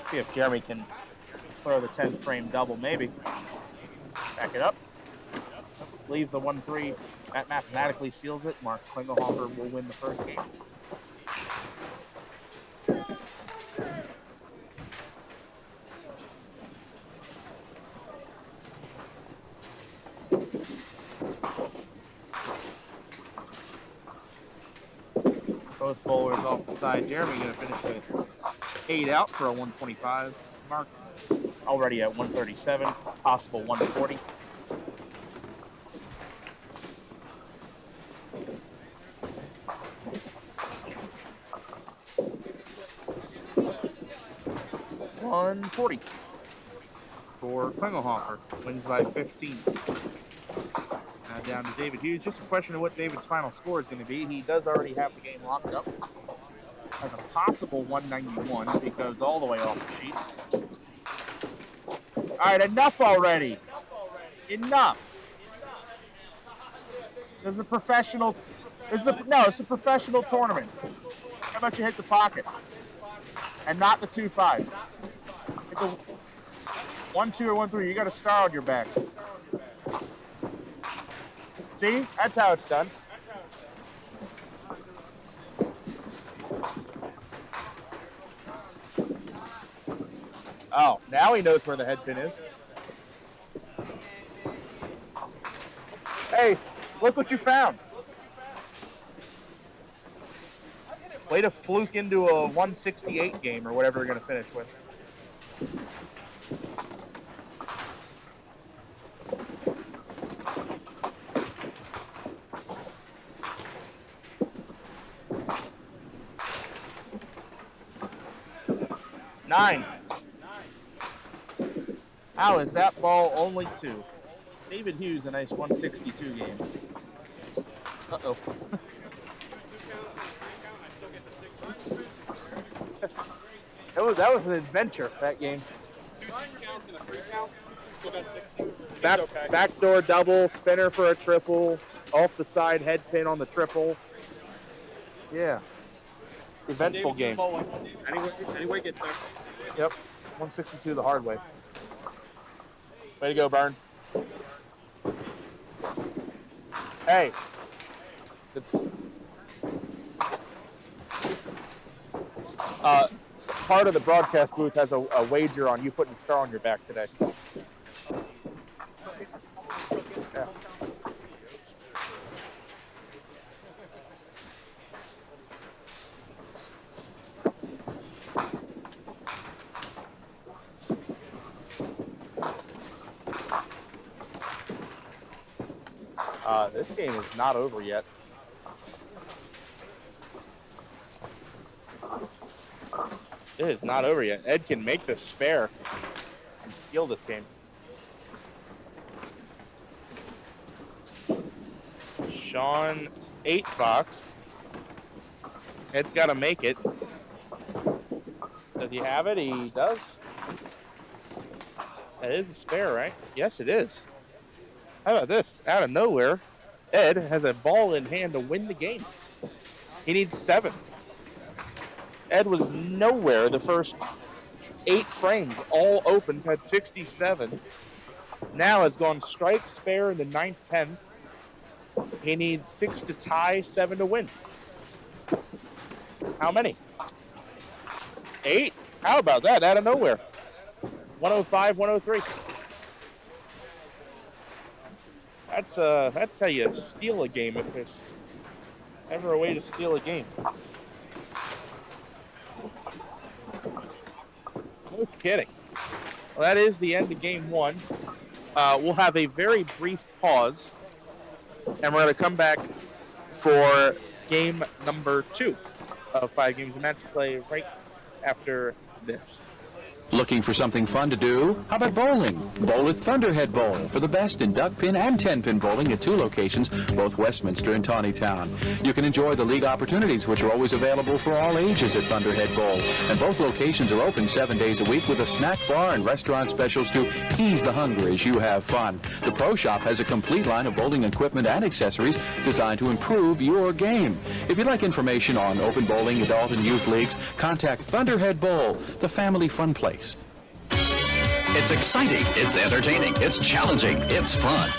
See if Jeremy can throw the 10 frame double, maybe. Back it up. Leaves the 1-3. That mathematically seals it. Mark Klingelhofer will win the first game. Both bowlers off the side. Jeremy going to finish it 8 out for a 125 mark. Already at 137, possible 140. $140 for Klingelhofer. Wins by 15. Now down to David Hughes. Just a question of what David's final score is going to be. He does already have the game locked up. Has a possible 191 because all the way off the sheet. All right, enough already. Enough. This is a professional. It's a professional tournament. How about you hit the pocket and not the 2-5? Hit the 1-2 or 1-3. You got a star on your back. See, that's how it's done. Oh, now he knows where the head pin is. Hey, look what you found. Way to fluke into a 168 game or whatever they're going to finish with. Nine. How is that ball only 2? David Hughes, a nice 162 game. Uh-oh. that was an adventure, that game. Backdoor double, spinner for a triple, off the side head pin on the triple. Yeah. Eventful game. Anyway, gets there. Yep. 162 the hard way. Way to go, Byrne. Hey. Part of the broadcast booth has a wager on you putting a star on your back today. Yeah. This game is not over yet. It is not over yet. Ed can make this spare and seal this game. Sean's 8 box. Ed's got to make it. Does he have it? He does. That is a spare, right? Yes, it is. How about this? Out of nowhere, Ed has a ball in hand to win the game. He needs 7. Ed was nowhere the first 8 frames. All opens had 67. Now has gone strike, spare in the 9th, 10th. He needs 6 to tie, 7 to win. How many? 8? How about that? Out of nowhere. 105, 103. That's how you steal a game if there's ever a way to steal a game. No kidding. Well, that is the end of game one. We'll have a very brief pause, and we're going to come back for game number 2 of 5 games of match play right after this. Looking for something fun to do? How about bowling? Bowl at Thunderhead Bowling for the best in duck pin and 10-pin bowling at 2 locations, both Westminster and Tawnytown. You can enjoy the league opportunities, which are always available for all ages at Thunderhead Bowl. And both locations are open 7 days a week with a snack bar and restaurant specials to ease the hunger as you have fun. The Pro Shop has a complete line of bowling equipment and accessories designed to improve your game. If you'd like information on open bowling, adult and youth leagues, contact Thunderhead Bowl, the family fun place. It's exciting, it's entertaining, it's challenging, it's fun.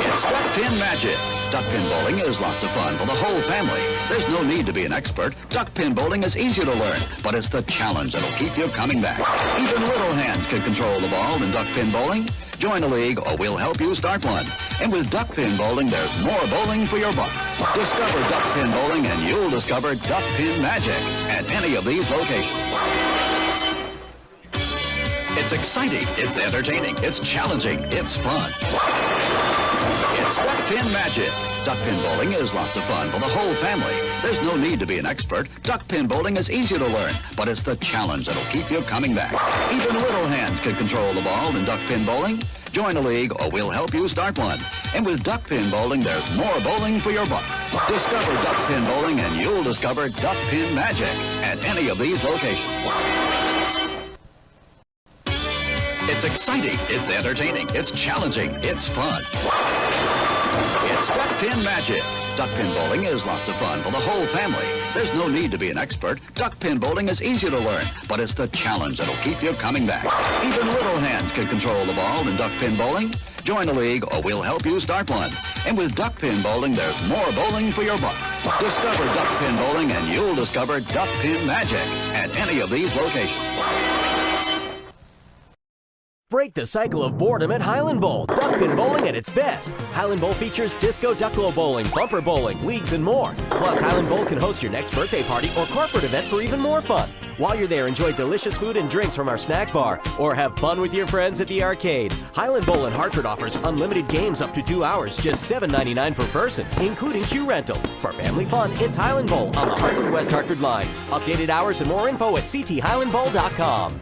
It's Duck Pin Magic. Duck pin bowling is lots of fun for the whole family. There's no need to be an expert. Duck pin bowling is easy to learn, but it's the challenge that'll keep you coming back. Even little hands can control the ball in duck pin bowling. Join a league or we'll help you start one. And with duck pin bowling, there's more bowling for your buck. Discover duck pin bowling and you'll discover duck pin magic at any of these locations. It's exciting, it's entertaining, it's challenging, it's fun. It's Duck Pin Magic. Duck pin bowling is lots of fun for the whole family. There's no need to be an expert. Duck pin bowling is easy to learn, but it's the challenge that'll keep you coming back. Even little hands can control the ball in duck pin bowling. Join a league or we'll help you start one. And with duck pin bowling, there's more bowling for your buck. Discover duck pin bowling and you'll discover duck pin magic at any of these locations. It's exciting, it's entertaining, it's challenging, it's fun. It's Duck Pin Magic. Duck pin bowling is lots of fun for the whole family. There's no need to be an expert. Duck pin bowling is easy to learn, but it's the challenge that'll keep you coming back. Even little hands can control the ball in duck pin bowling. Join a league or we'll help you start one. And with duck pin bowling, there's more bowling for your buck. Discover duck pin bowling and you'll discover duck pin magic at any of these locations. Break the cycle of boredom at Highland Bowl. Duck pin bowling at its best. Highland Bowl features disco ducklo bowling, bumper bowling, leagues, and more. Plus, Highland Bowl can host your next birthday party or corporate event for even more fun. While you're there, enjoy delicious food and drinks from our snack bar, or have fun with your friends at the arcade. Highland Bowl in Hartford offers unlimited games up to 2 hours, just $7.99 per person, including shoe rental. For family fun, it's Highland Bowl on the Hartford-West Hartford line. Updated hours and more info at cthighlandbowl.com.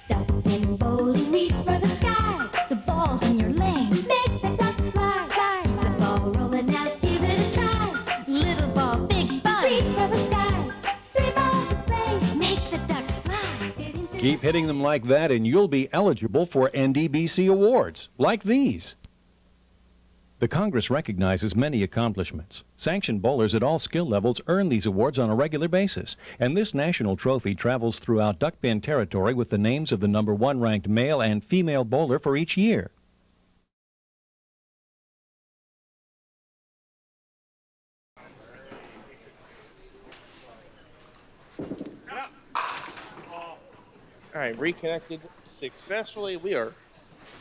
Duck pin bowling, reach for the sky. The ball's in your lane, make the ducks fly. Keep the ball rolling out, give it a try. Little ball, big ball, reach for the sky. 3 balls to play, make the ducks fly. Keep hitting them like that and you'll be eligible for NDBC awards, like these. The Congress recognizes many accomplishments. Sanctioned bowlers at all skill levels earn these awards on a regular basis, and this national trophy travels throughout duck pin territory with the names of the #1 ranked male and female bowler for each year. All right, reconnected successfully. We are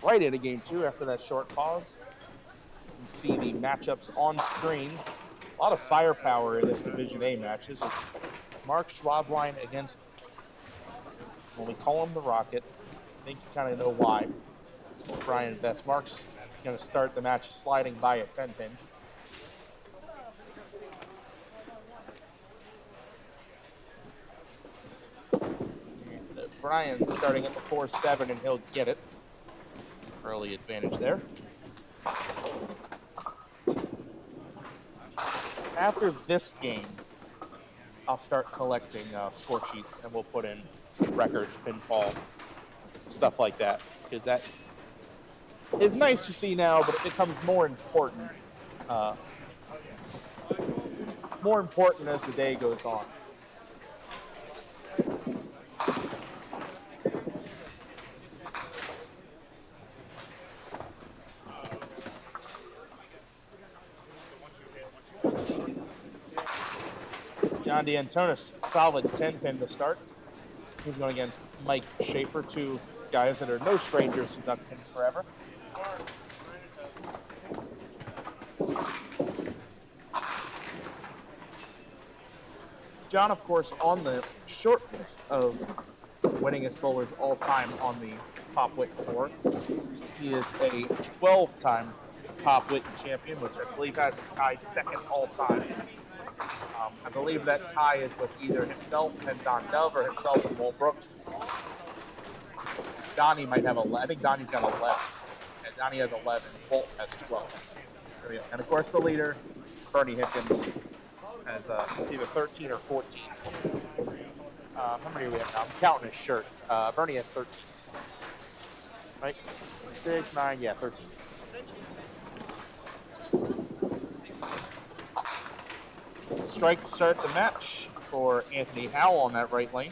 right into game 2 after that short pause. You can see the matchups on screen. A lot of firepower in this Division A matches. It's Mark Schwabline against, well, we call him the Rocket. I think you kind of know why. Brian Best. Mark's going to start the match sliding by a 10-pin. Brian starting at the 4-7, and he'll get it. Early advantage there. After this game, I'll start collecting score sheets, and we'll put in records, pinfall, stuff like that, because that is nice to see now, but it becomes more important as the day goes on. John DeAntonis, solid 10-pin to start. He's going against Mike Schaefer, 2 guys that are no strangers to duck pins forever. John, of course, on the short list of winningest bowlers all time on the Pop Whitten Tour. He is a 12-time Pop Whitten champion, which I believe has him tied second all time. I believe that tie is with either himself and Don Dove or himself and Will Brooks. Donnie might have 11. I think Donnie's got 11. And Donnie has 11. Bolt has 12. And of course, the leader, Bernie Hickens, has it's either 13 or 14. How many do we have now? I'm counting his shirt. Bernie has 13. Right? 6, 9, yeah, 13. Strike to start the match for Anthony Howell on that right lane.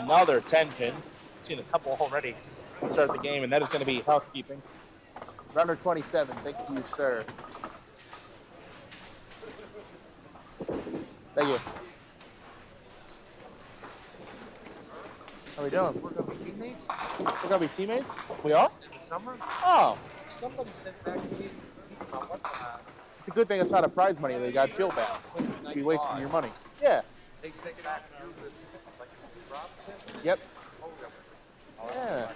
Another 10-pin. Seen a couple already to start the game, and that is going to be housekeeping. Runner 27, thank you, sir. Thank you. How we doing? We're going to be teammates? We're going to be teammates? We are? In the summer, Oh, somebody sent back to me about what it's a good thing it's not a prize money league. I'd feel bad. You'd be wasting your money. Yeah. they sent it back through the, like a drop sent. Yep. Oh, Yeah.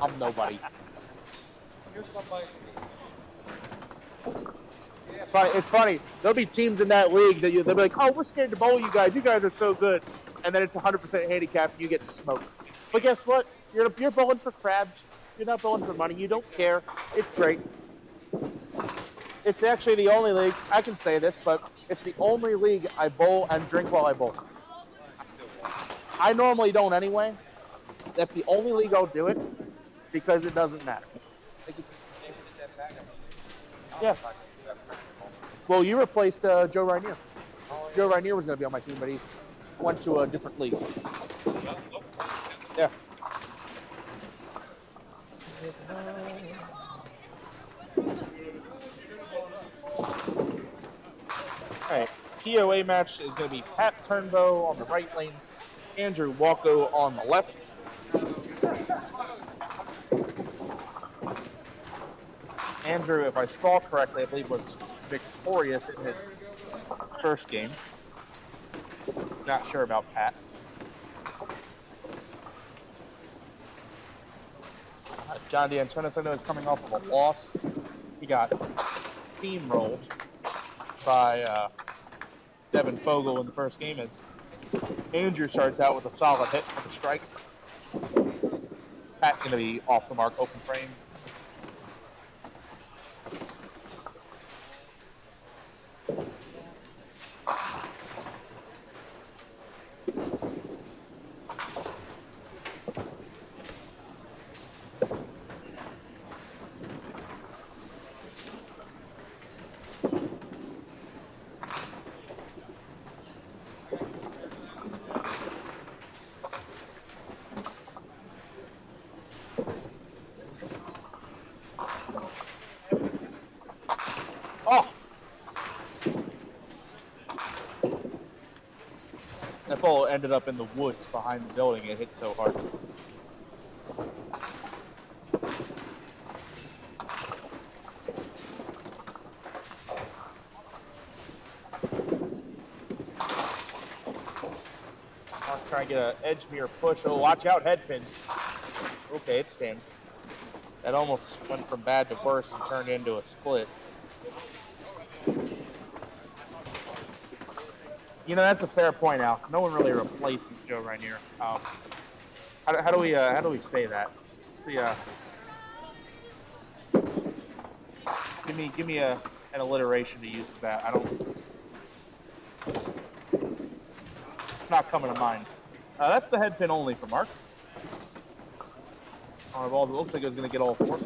I'm nobody. Here's somebody. It's funny. There'll be teams in that league that they'll be like, oh, we're scared to bowl you guys. You guys are so good. And then it's 100% handicap and you get smoked. But guess what? You're bowling for crabs. You're not bowling for money. You don't care. It's great. It's actually the only league, I can say this, but it's the only league I bowl and drink while I bowl. I normally don't anyway. That's the only league I'll do it because it doesn't matter. Yeah. Well, you replaced Joe Rainier. Joe Rainier was going to be on my team, but he went to a different league. Yeah. All right. POA match is going to be Pat Turnbow on the right lane, Andrew Walko on the left. Andrew, if I saw correctly, I believe was victorious in his first game. Not sure about Pat. John DeAntonis, I know, is coming off of a loss. He got steamrolled by Devin Fogel in the first game as Andrew starts out with a solid hit for the strike. Pat going to be off the mark, open frame. Oh! That ball ended up in the woods behind the building. It hit so hard. I'll try and get an Edgemere push. Oh, watch out, head pin. Okay, it stands. That almost went from bad to worse and turned into a split. You know, that's a fair point, Al. No one really replaces Joe Rainier. How do we say that? What's the, give me an alliteration to use for that. I don't. It's not coming to mind. That's the head pin only for Mark. It looks like it was going to get all four.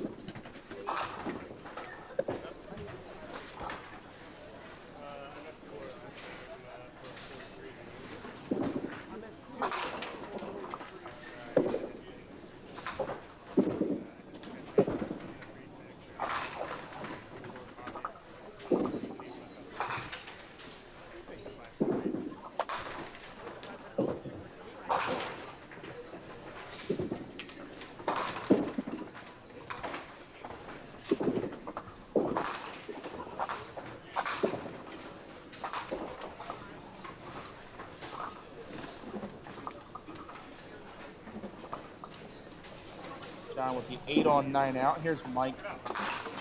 John with the 8 on 9 out. Here's Mike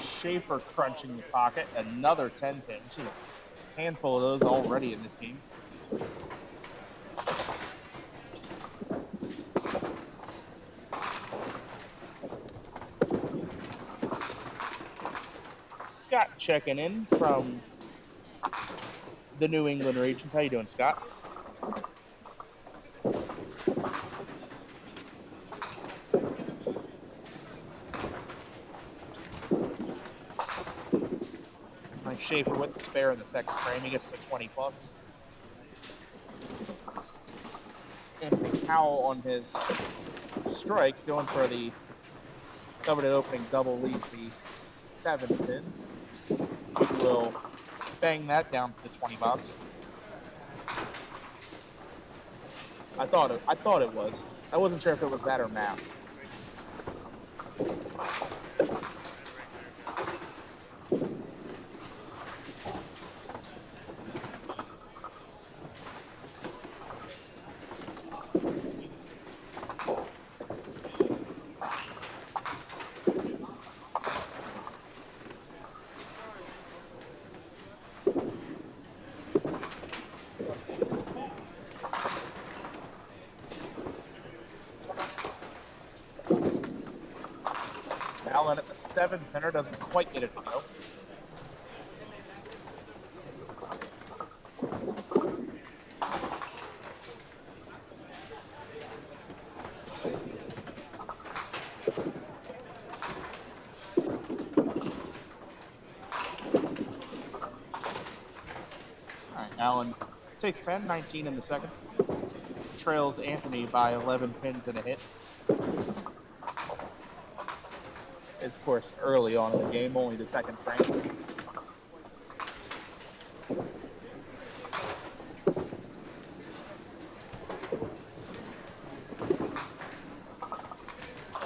Schaefer crunching the pocket. Another 10 pin. She's a handful of those already in this game. Scott checking in from the New England regions. How you doing, Scott? Mike Schaefer with the spare in the second frame. He gets to 20 plus. Anthony Powell on his strike, going for the coveted opening double lead, the 7 pin. He will bang that down to the 20 bucks. I thought it was. I wasn't sure if it was that or mass. Allen at the 7th pinner doesn't quite get it to go. All right, Allen takes 10, 19 in the second. Trails Anthony by 11 pins and a hit. It's, of course, early on in the game, only the second frame.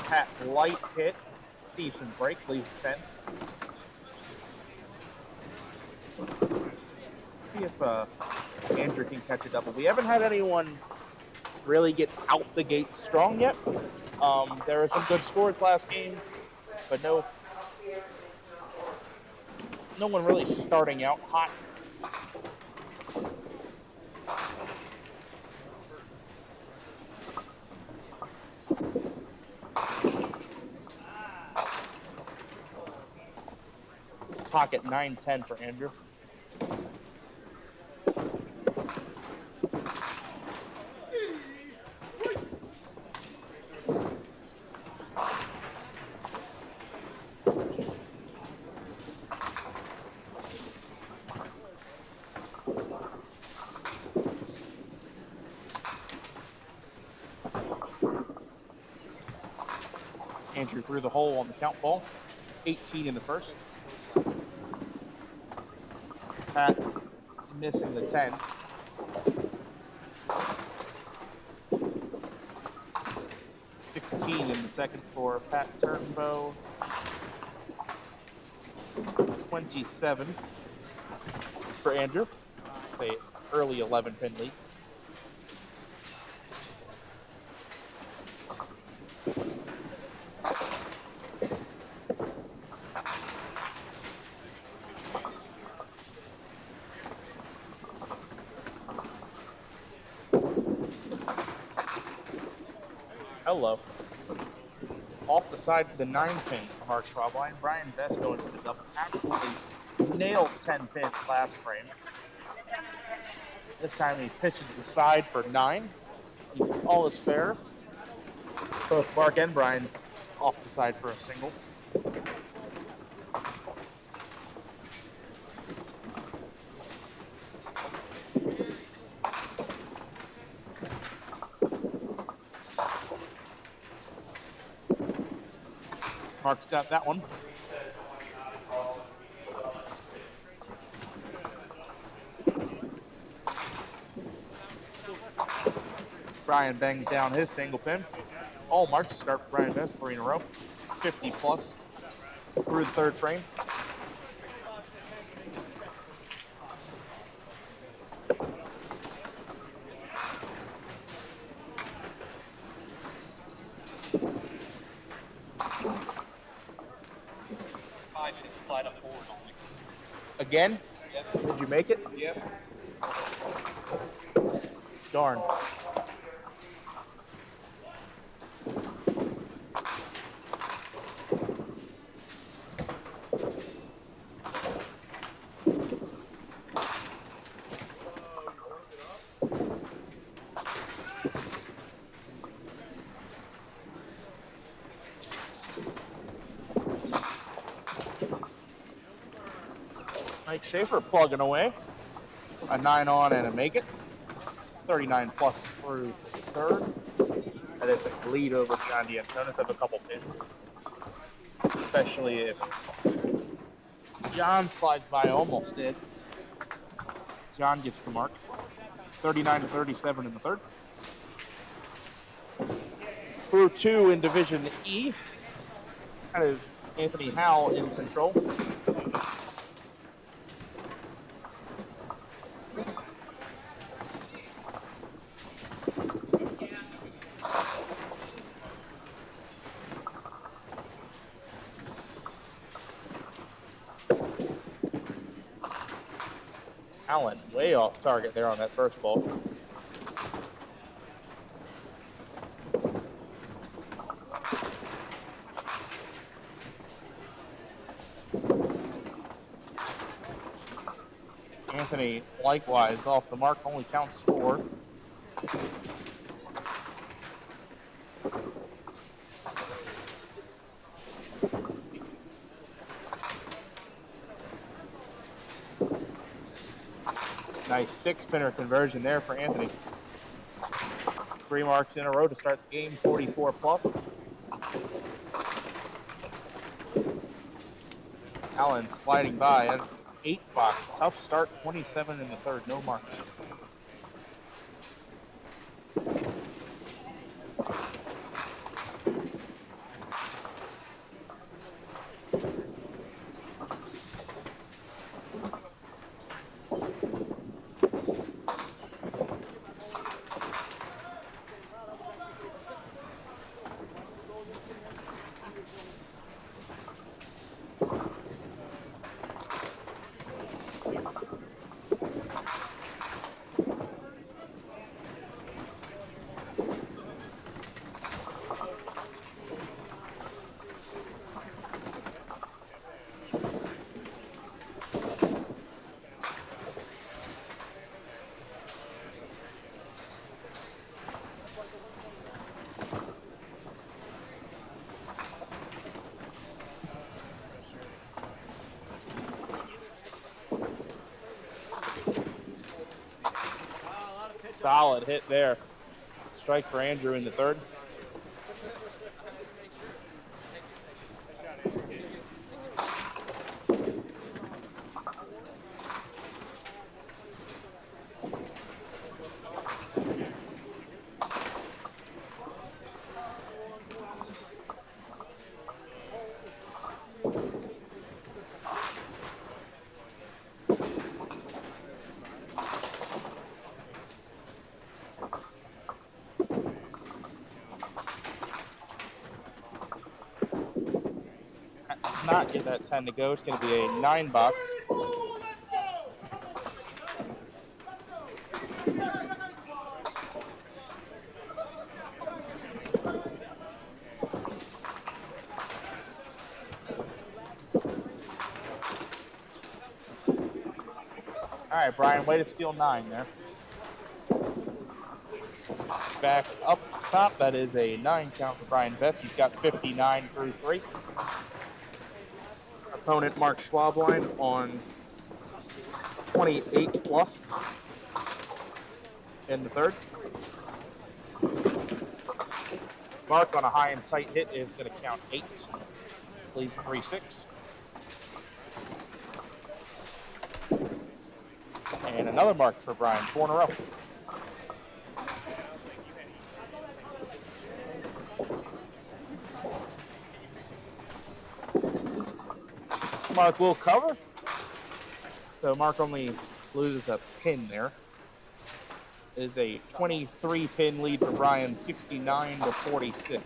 Pat light hit, decent break, leaves 10. See if Andrew can catch a double. We haven't had anyone really get out the gate strong yet. There were some good scores last game, but no one really starting out hot. Pocket 9-10 for Andrew. Andrew through the hole on the count ball. 18 in the first. Pat missing the 10. $16 in the second for Pat Turnbow. 27 for Andrew. Say early 11 pin lead. Hello. Off the side for the 9 pin from our Schwab line. Brian Best going for the double. Absolutely nailed 10 pins last frame. This time he pitches the side for 9. All is fair. Both Mark and Brian off the side for a single. Mark's got that one. Brian bangs down his single pin. All marks start for Brian Best, 3 in a row. 50 plus through the third frame. Again? Did you make it? Yep. Darn. Mike Schaefer plugging away. A 9 on and a make it. 39 plus through third. That is a lead over John D'Antonis of a couple pins. Especially if John slides by, almost did. John gets the mark. 39 to 37 in the third. Through 2 in Division E. That is Anthony Howell in control. Allen way off target there on that first ball. Anthony likewise off the mark, only counts 4. Nice 6-spinner conversion there for Anthony. 3 marks in a row to start the game, 44 plus. Allen sliding by, that's 8 box. Tough start, 27 in the third, no marks. Solid hit there. Strike for Andrew in the third. Not get that 10 to go. It's going to be a 9 box. All right, Brian, way to steal 9 there. Back up top, that is a 9 count for Brian Best. He's got 59 through 3. Opponent Mark Schwabline on 28 plus in the third. Mark on a high and tight hit is going to count 8. Leaves 3-6. And another mark for Brian, 4 in a row. Mark will cover. So Mark only loses a pin there. It is a 23 pin lead for Brian, 69 to 46.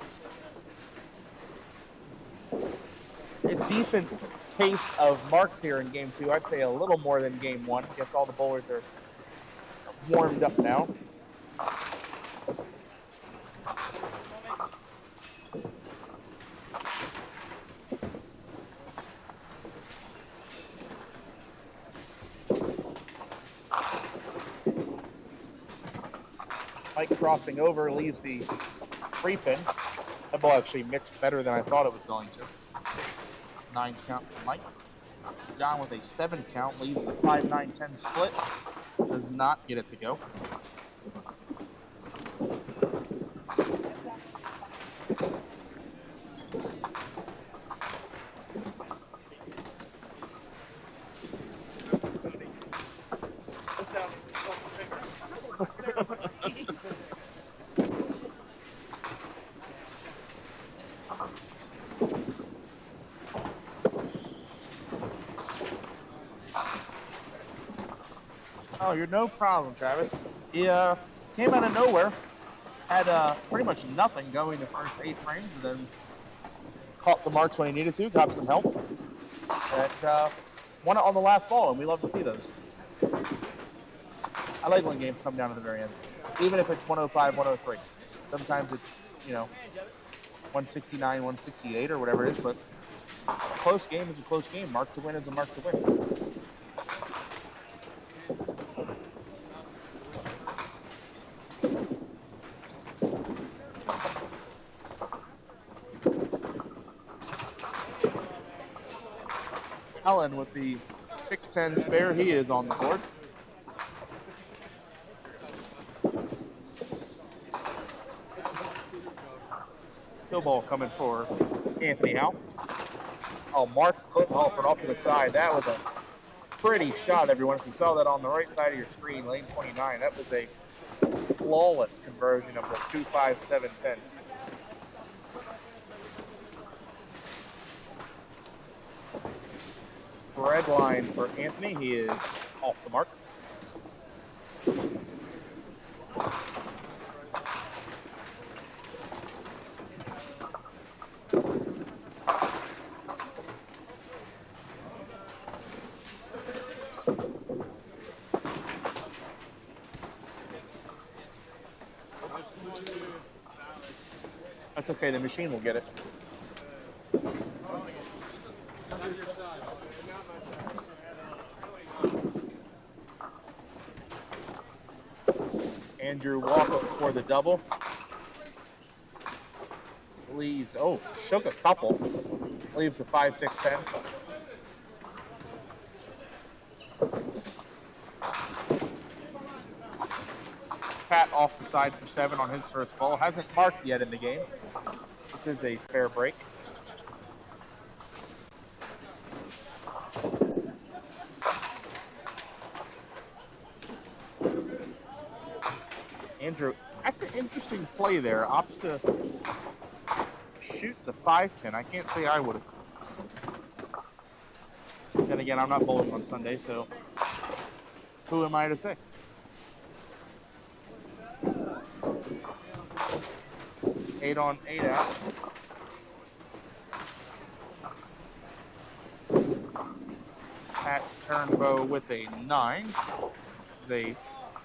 A decent pace of marks here in game 2. I'd say a little more than game 1. Guess all the bowlers are warmed up now. Mike crossing over leaves the 3-pin. That ball actually mixed better than I thought it was going to. 9 count for Mike. John with a 7 count leaves the 5-9-10 split. Does not get it to go. Oh, you're no problem, Travis. He came out of nowhere, had pretty much nothing going the first 8 frames, and then caught the marks when he needed to, got some help, and won it on the last ball, and we love to see those. I like when games come down to the very end, even if it's 105, 103. Sometimes it's, 169, 168, or whatever it is, but a close game is a close game. Mark to win is a mark to win. Allen with the 6-10 spare, he is on the board. Kill ball coming for Anthony Howe. Oh, Mark Halford off to the side. That was a pretty shot, everyone. If you saw that on the right side of your screen, lane 29, that was a flawless conversion of the 2-5-7-10. Red line for Anthony. He is off the mark. That's okay, the machine will get it. Andrew Walker for the double. Leaves, shook a couple. Leaves the 5-6-10. Pat off the side for 7 on his first ball. Hasn't marked yet in the game. This is a spare break. Andrew, that's an interesting play there. Opts to shoot the 5-pin. I can't say I would have. Then again, I'm not bowling on Sunday, so who am I to say? Eight on, 8 out. Pat Turnbow with a 9. The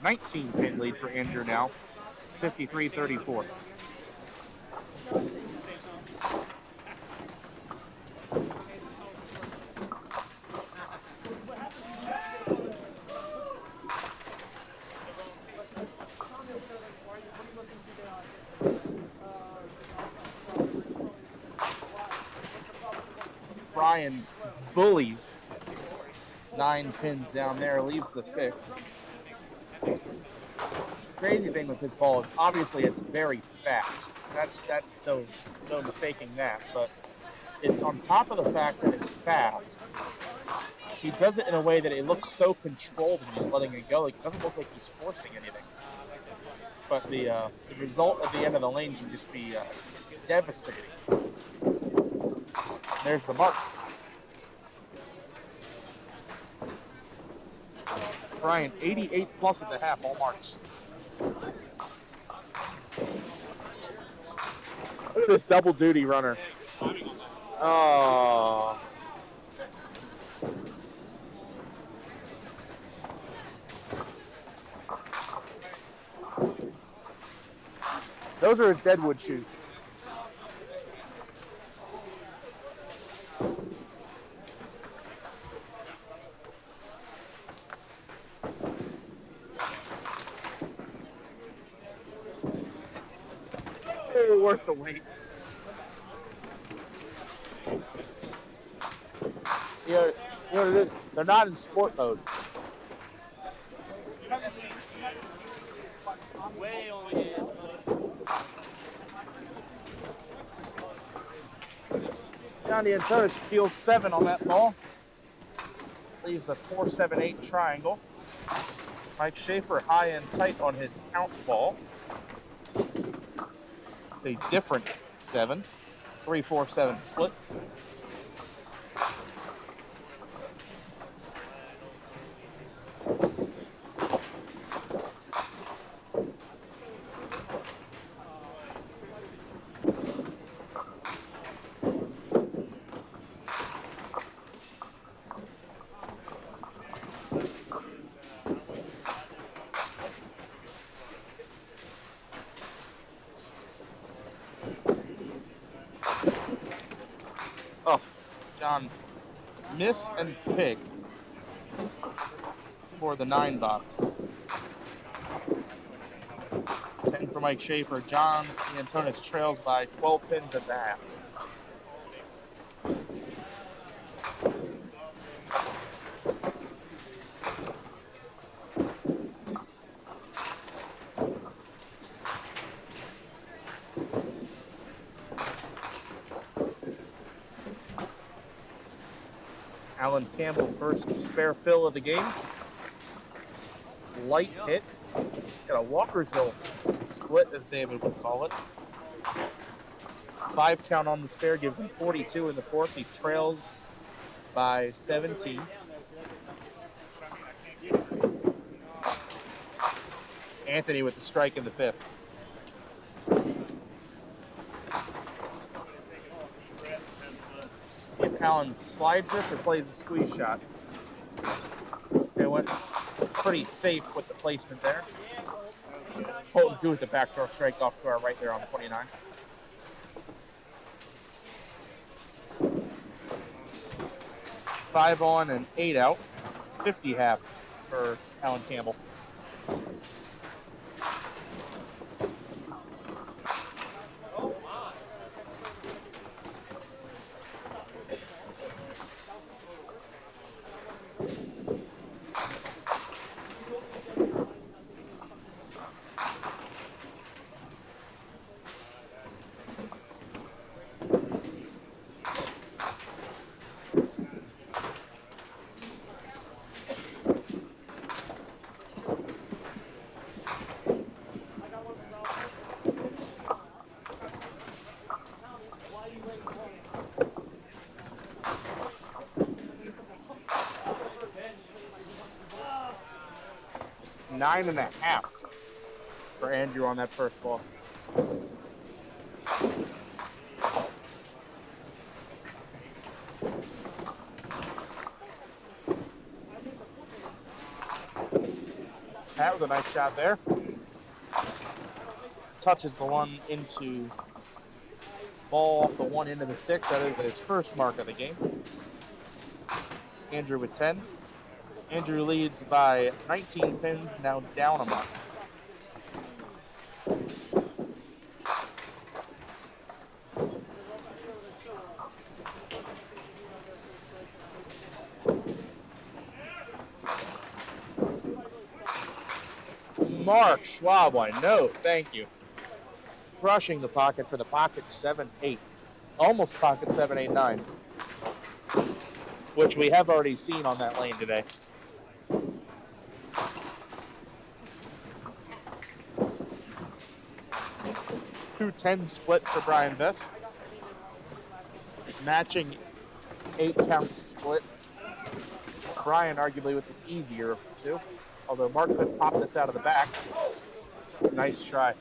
19-pin lead for Andrew now, 53-34. Brian bullies 9 pins down there, leaves the 6. Crazy thing with his ball is obviously it's very fast. That's no mistaking that, but it's on top of the fact that it's fast. He does it in a way that it looks so controlled when he's letting it go. Like, it doesn't look like he's forcing anything. But the result at the end of the lane can just be devastating. There's the mark. Brian, 88 plus at the half, all marks. Look at this double duty runner. Oh. Those are his Deadwood shoes. Oh, worth the wait. You know what it is? They're not in sport mode. Way over here. Johnny Antonis steals 7 on that ball. Leaves a 4-7-8 triangle. Mike Schaefer high and tight on his count ball. It's a different 7. 3-4-7 split. Oh, John, miss and pick for the 9 box. 10 for Mike Schaefer. John Antonis trails by 12 pins at the half. Alan Campbell, first spare fill of the game. Light hit. Got a Walkersville split, as David would call it. 5 count on the spare gives him 42 in the 4th. He trails by 17. Anthony with the strike in the 5th. See if Allen slides this or plays a squeeze shot. It went pretty safe with the placement there. Colton Gu with the backdoor strike off to our right there on 29. Five on and 8 out. 50 halves for Alan Campbell. Nine and a half for Andrew on that first ball. Pat with a nice shot there. Touches the one into ball off the one into the 6. That is his first mark of the game. Andrew with 10. Andrew leads by 19 pins, now down a mark. Mark Schwab, I know, thank you. Crushing the pocket for the pocket 7-8. Almost pocket 7-8-9. Which we have already seen on that lane today. Two 10 split for Brian Vess. Matching 8 count splits. Brian arguably with the easier of the two. Although Mark could pop this out of the back. Nice try.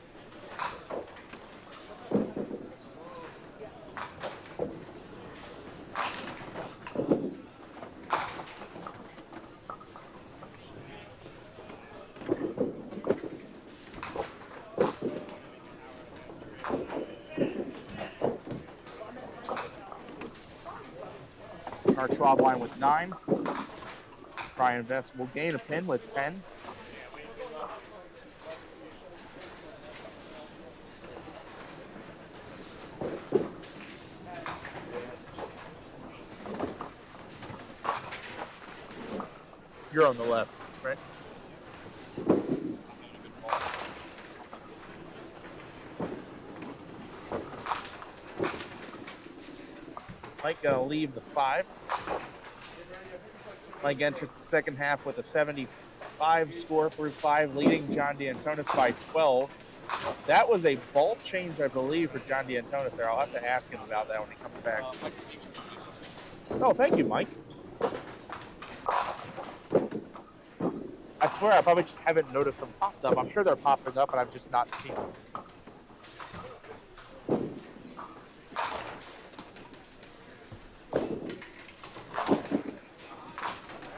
Mark Schwab line with 9. Brian Vest will gain a pin with 10. You're on the left, right? Mike gonna leave the 5. Mike enters the second half with a 75 score through 5, leading John D'Antonis by 12. That was a ball change, I believe, for John D'Antonis there. I'll have to ask him about that when he comes back. Oh, thank you, Mike. I swear, I probably just haven't noticed them popped up. I'm sure they're popping up, and I've just not seen them.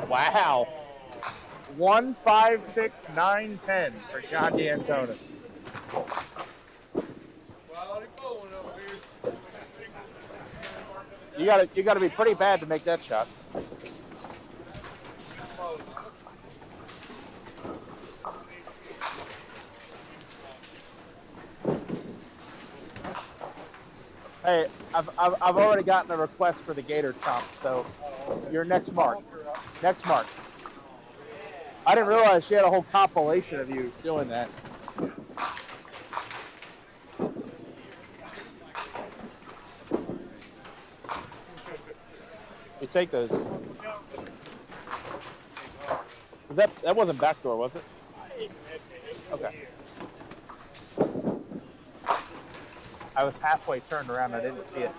Wow. 1, 5, 6, 9, 10 for John D'Antonis. You gotta be pretty bad to make that shot. Hey, I've already gotten a request for the Gator Chomp, so you're next mark. Next mark. I didn't realize she had a whole compilation of you doing that. You take those. Was that wasn't backdoor, was it? Okay. I was halfway turned around. I didn't see it.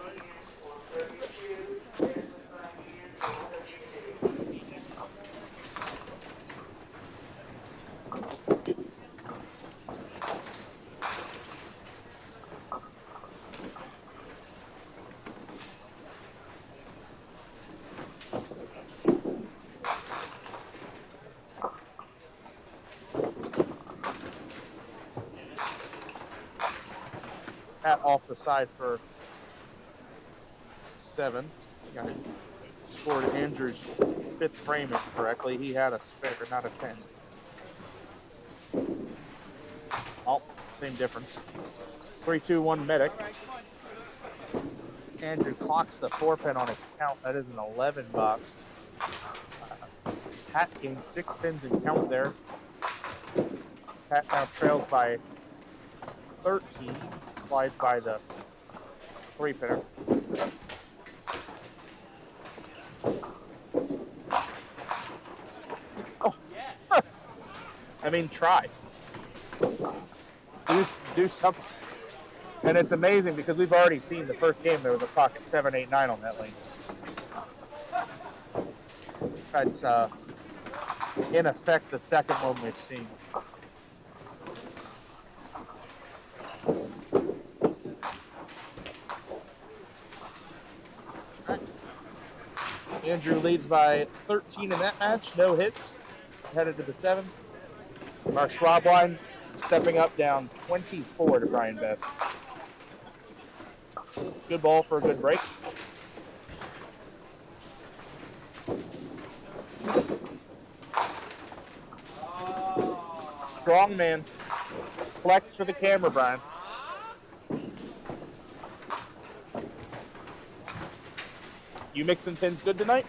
Pat off the side for 7. Got it. Scored Andrew's 5th frame incorrectly. He had a spare, not a 10. Oh, same difference. 3-2-1 Medic. Andrew clocks the 4-pin on his count. That is an 11 box. Pat gained 6 pins in count there. Pat now trails by 13. Slides by the 3-pinner. Oh, I mean, try. Do something. And it's amazing because we've already seen the first game there was a pocket 7, 8, 9 on that lane. That's in effect the second one we've seen. Andrew leads by 13 in that match. No hits. Headed to the 7. Mark Schwab line stepping up, down 24 to Brian Best. Good ball for a good break. Strong man. Flex for the camera, Brian. You mixing pins good tonight?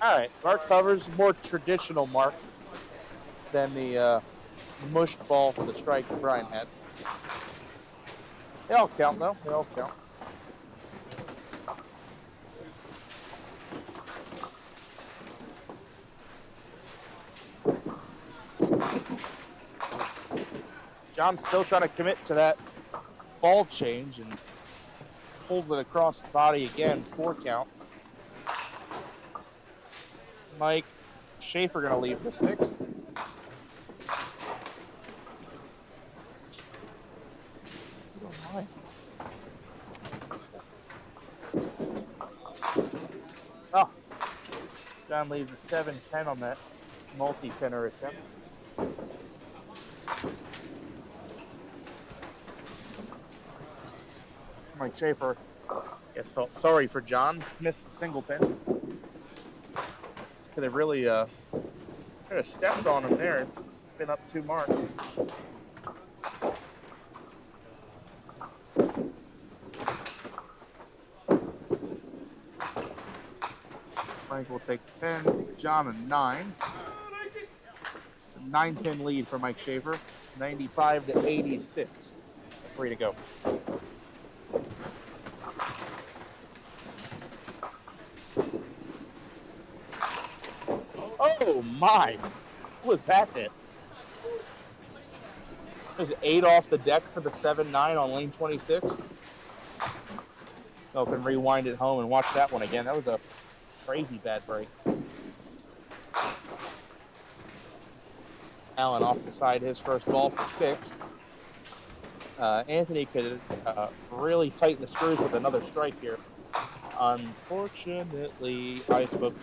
All right, Mark covers more traditional Mark than the mushed ball for the strike that Brian had. They all count, though. They all count. John's still trying to commit to that ball change and pulls it across the body again, 4 count. Mike Schaefer going to leave the 6. Oh, John leaves a 7-10 on that multi-pinner attempt. Mike Schaefer. Yes, felt sorry for John. Missed a single pin. Could have really could have stepped on him there. Been up 2 marks. Mike will take 10, John a 9. 9-pin lead for Mike Schaefer, 95 to 86. 3 to go. Oh my! What was that hit? There's 8 off the deck for the 7-9 on lane 26. So can rewind it home and watch that one again. That was a crazy bad break. Allen off the side, his first ball for 6. Anthony could really tighten the screws with another strike here. Unfortunately, I spoke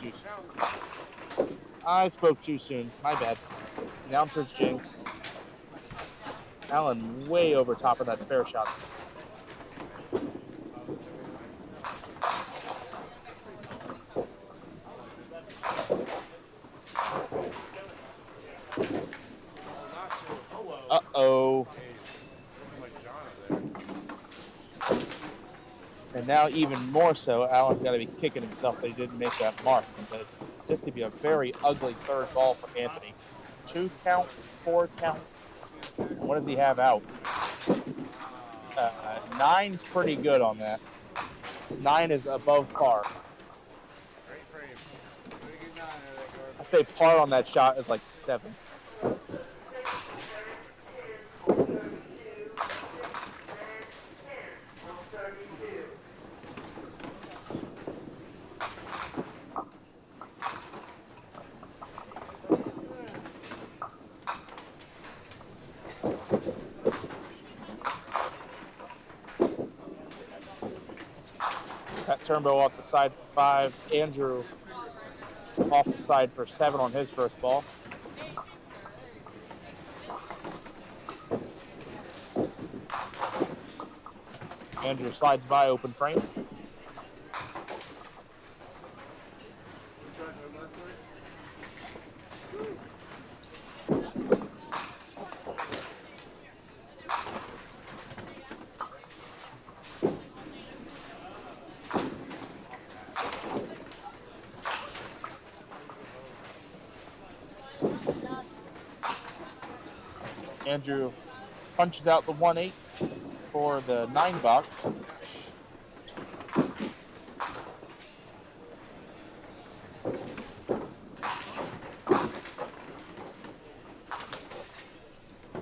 too soon. My bad. Announcer's jinx. Allen way over top of that spare shot. Uh-oh. And now even more so, Allen's got to be kicking himself that he didn't make that mark, because this could be a very ugly third ball for Anthony. 2 count, 4 count. What does he have out? 9's pretty good on that. 9 is above par. I'd say par on that shot is like 7. Pat Turnbow off the side for 5. Andrew off the side for 7 on his first ball. Andrew slides by open frame. Andrew punches out the 1-8 for the 9 box.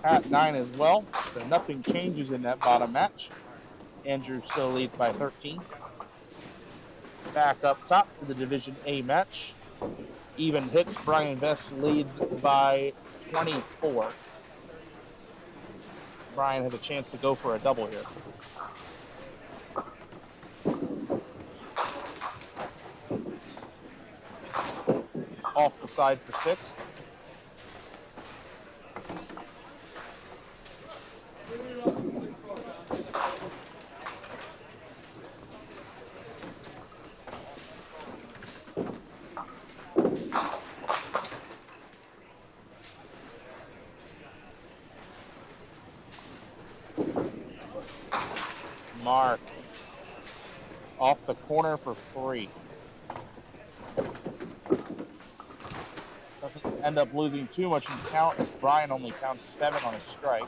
At 9 as well, so nothing changes in that bottom match. Andrew still leads by 13. Back up top to the Division A match. Even hits, Brian Best leads by 24. Brian has a chance to go for a double here. Off the side for 6. Mark off the corner for 3. Doesn't end up losing too much in count, as Brian only counts 7 on his strike.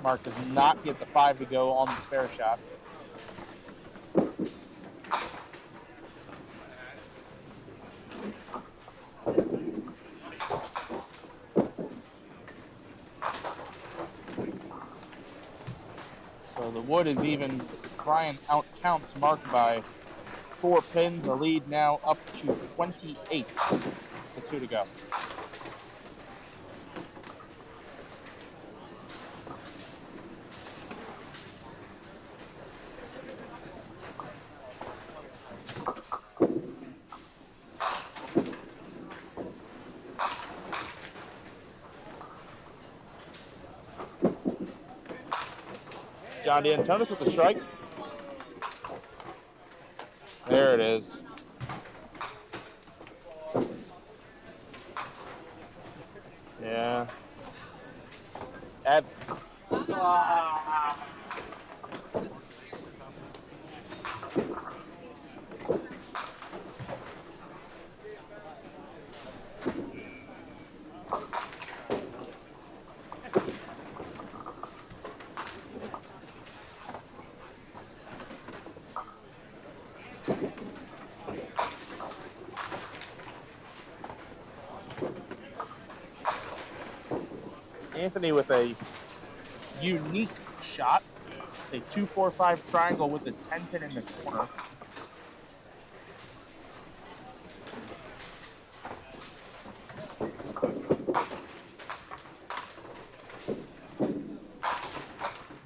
Mark does not get the 5 to go on the spare shot. So the wood is even. Brian outcounts Mark by 4 pins. The lead now up to 28 with 2 to go. John D'Antonis with the strike. There it is. Yeah. Anthony with a unique shot, a 2-4-5 triangle with the 10 pin in the corner.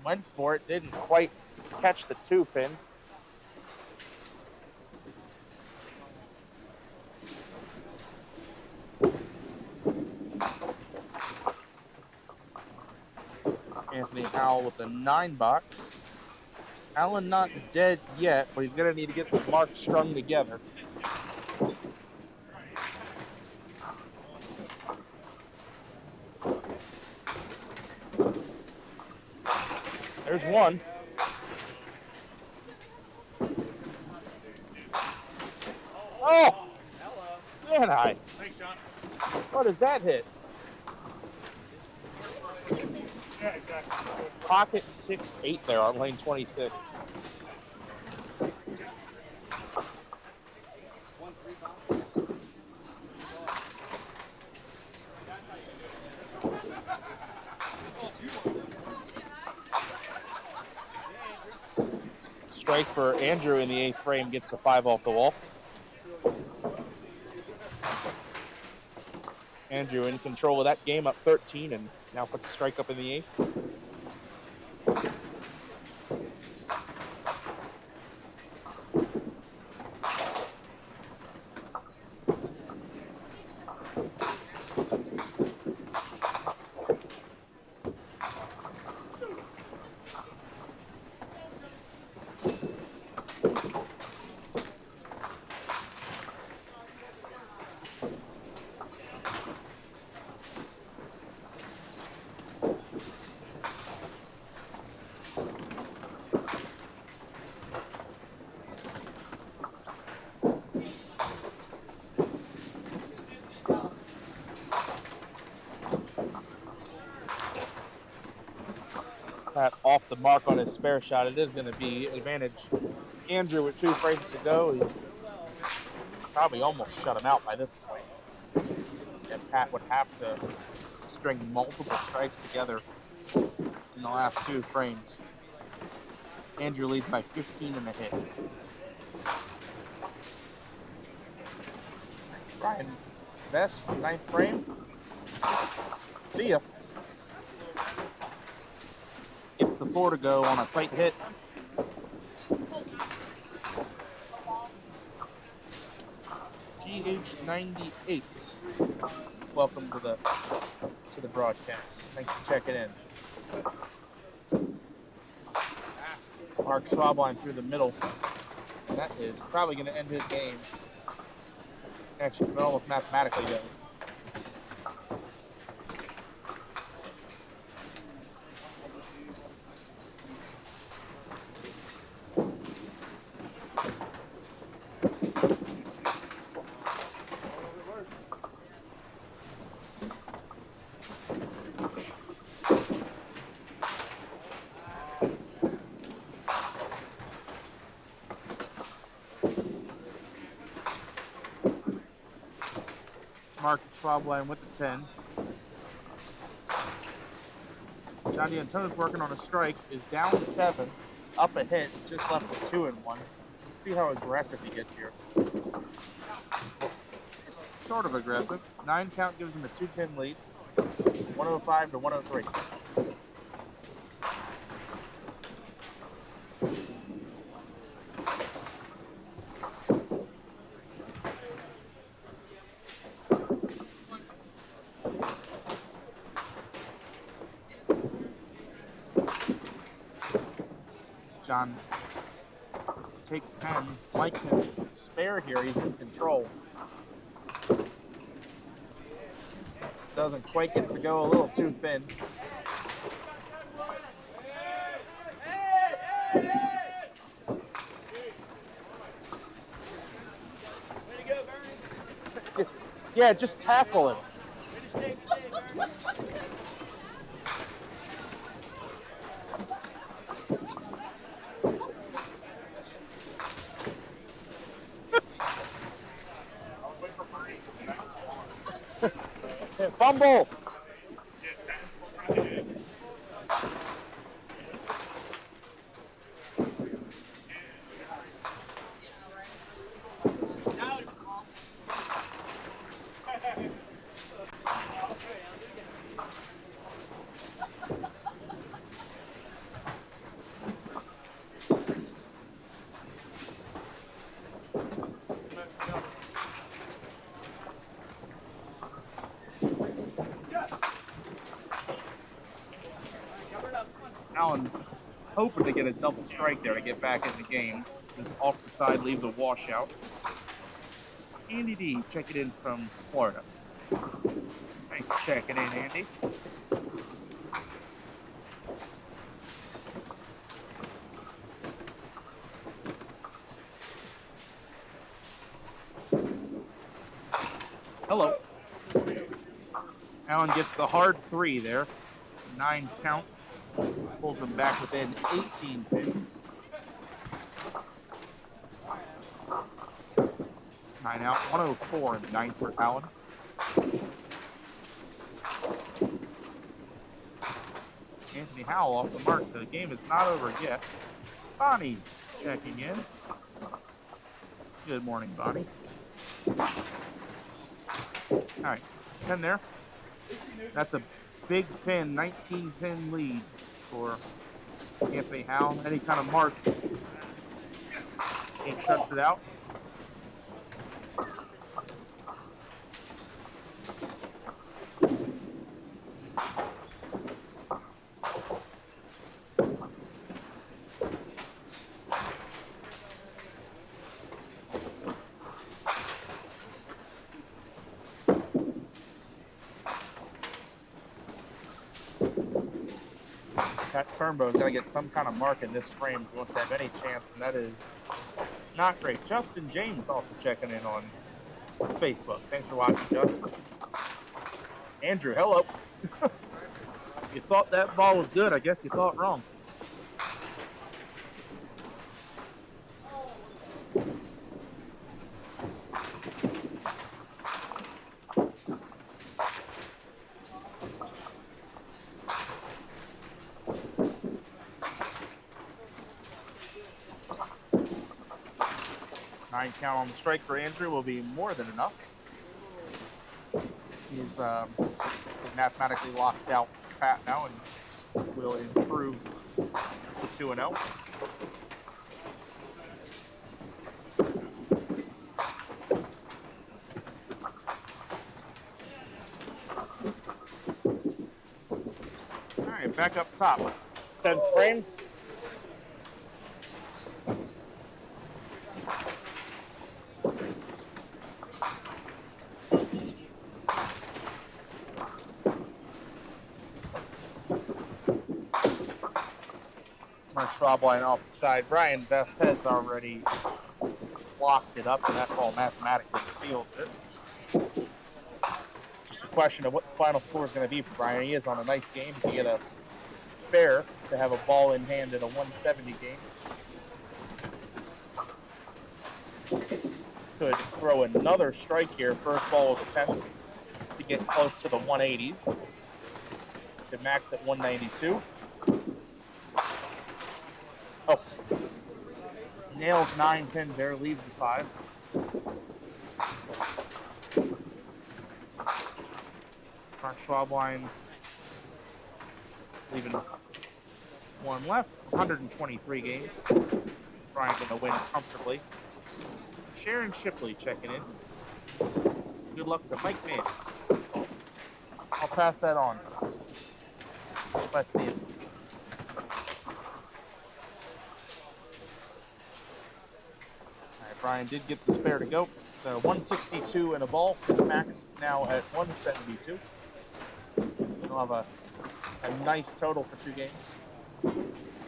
Went for it, didn't quite catch the 2 pin. Anthony Howell with the 9 box. Allen not dead yet, but he's going to need to get some marks strung together. There's one. Oh! Man, Thanks, John. what does that hit? Yeah, exactly. Pocket 6-8 there on lane 26. Strike for Andrew in the 8th frame, gets the 5 off the wall. Andrew in control of that game, up 13, and now puts a strike up in the 8th. Pat off the mark on his spare shot. It is going to be advantage Andrew with 2 frames to go. He's probably almost shut him out by this point. And Pat would have to string multiple strikes together in the last 2 frames. Andrew leads by 15 and a hit. Brian Vest, 9th frame. See ya. Gets the 4 to go on a tight hit. GH98. Welcome to the broadcast. Thanks for checking in. Mark Schwabline through the middle. And that is probably going to end his game. Actually, it almost mathematically does. Mark Schwabline with the 10. John D'Antonis working on a strike, is down 7, up a hit, just left with 2 and 1. See how aggressive he gets here. It's sort of aggressive. 9 count gives him a 2-pin lead. 105 to 103. John takes 10. Mike can spare here. He's in control. Doesn't quite get to go, a little too thin. Yeah, just tackle him. Fumble. Allen hoping to get a double strike there to get back in the game. Just off the side leaves a washout. Andy D checking in from Florida. Thanks for checking in, Andy. Hello. Allen gets the hard 3 there. 9 count. Pulls him back within 18 pins. 9 out, 104 in the 9th for Allen. Anthony Howell off the mark, so the game is not over yet. Bonnie checking in. Good morning, Bonnie. All right, 10 there. That's a big pin, 19 pin lead for Anthony Howell. Any kind of mark, he shuts it out. That Turnbow's got to get some kind of mark in this frame if he wants to have any chance, and that is not great. Justin James also checking in on Facebook. Thanks for watching, Justin. Andrew, hello. You thought that ball was good. I guess you thought wrong. Count on the strike for Andrew will be more than enough. He's mathematically locked out Pat now and will improve to 2-0. All right, back up top. 10th frame. Schwab line off the side. Brian Best has already locked it up, and that ball mathematically seals it. Just a question of what the final score is going to be for Brian. He is on a nice game to get a spare to have a ball in hand in a 170 game. Could throw another strike here, first ball of the 10th, to get close to the 180s. To max at 192. Oh, nails 9 pins there, leaves the 5. Mark Schwab line leaving 1 left, 123 games. Brian going to win comfortably. Sharon Shipley checking in. Good luck to Mike Mance. I'll pass that on. Let's see it. Brian did get the spare to go. So 162 and a ball. Max now at 172. We'll have a nice total for 2 games.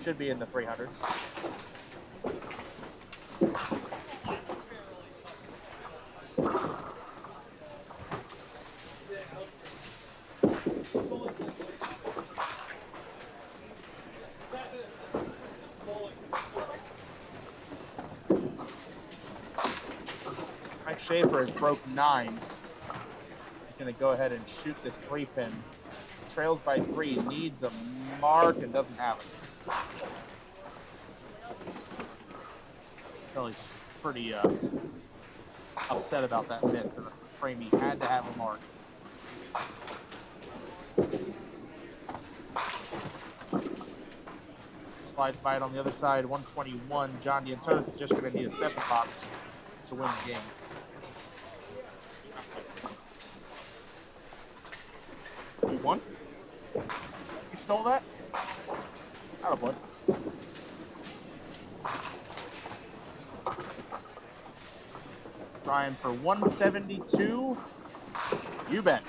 Should be in the 300s. Mike Schaefer has broke 9. He's going to go ahead and shoot this 3-pin. Trails by 3, needs a mark and doesn't have it. Charlie's pretty upset about that miss in the frame. He had to have a mark. Slides by it on the other side, 121. John D'Antonis is just going to need a 7-box to win the game. You won? You stole that? Out of blood. Brian for 172. You bet.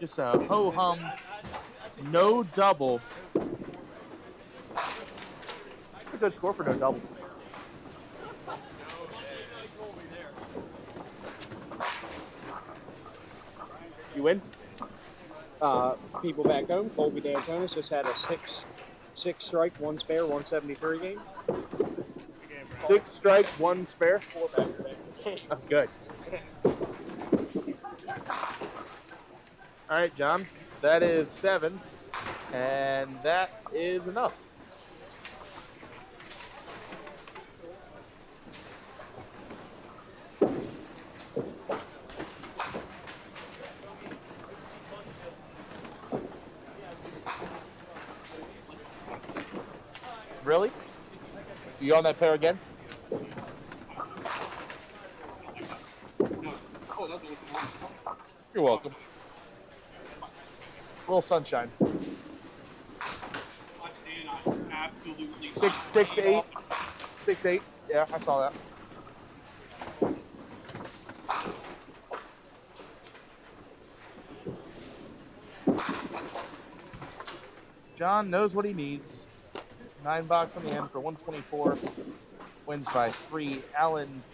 Just a ho-hum, no double. It's a good score for no double. You win? People back home, Colby D'Antonis just had a six strike, 1 spare, 173 game. 6 strike, 1 spare. 4 back-to-back. That's good. All right, John. That is 7, and that is enough. Really? You on that pair again? You're welcome. A little sunshine. Absolutely. 6'8". 6'8". Yeah, I saw that. John knows what he needs. 9 box on the end for 124. Wins by 3. Allen,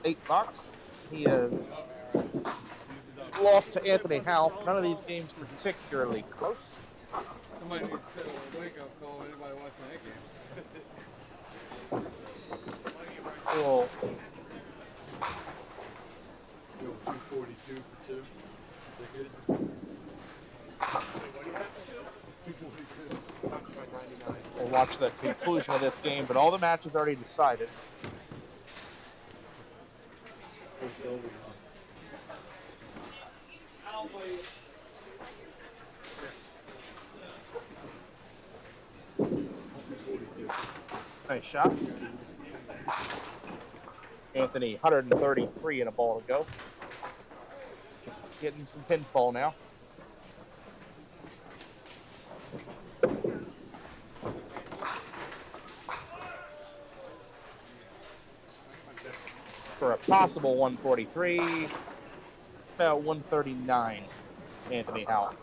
8 box. He has lost to Anthony House. None of these games particularly close. Somebody needs to set a wake-up call if anybody watching that game. Cool. 242 for 2. Is that good? 242. We'll watch the conclusion of this game, but all the matches already decided. Nice shot. Anthony, 133 and a ball to go. Just getting some pinfall now. For a possible 143, about 139, Anthony Howell.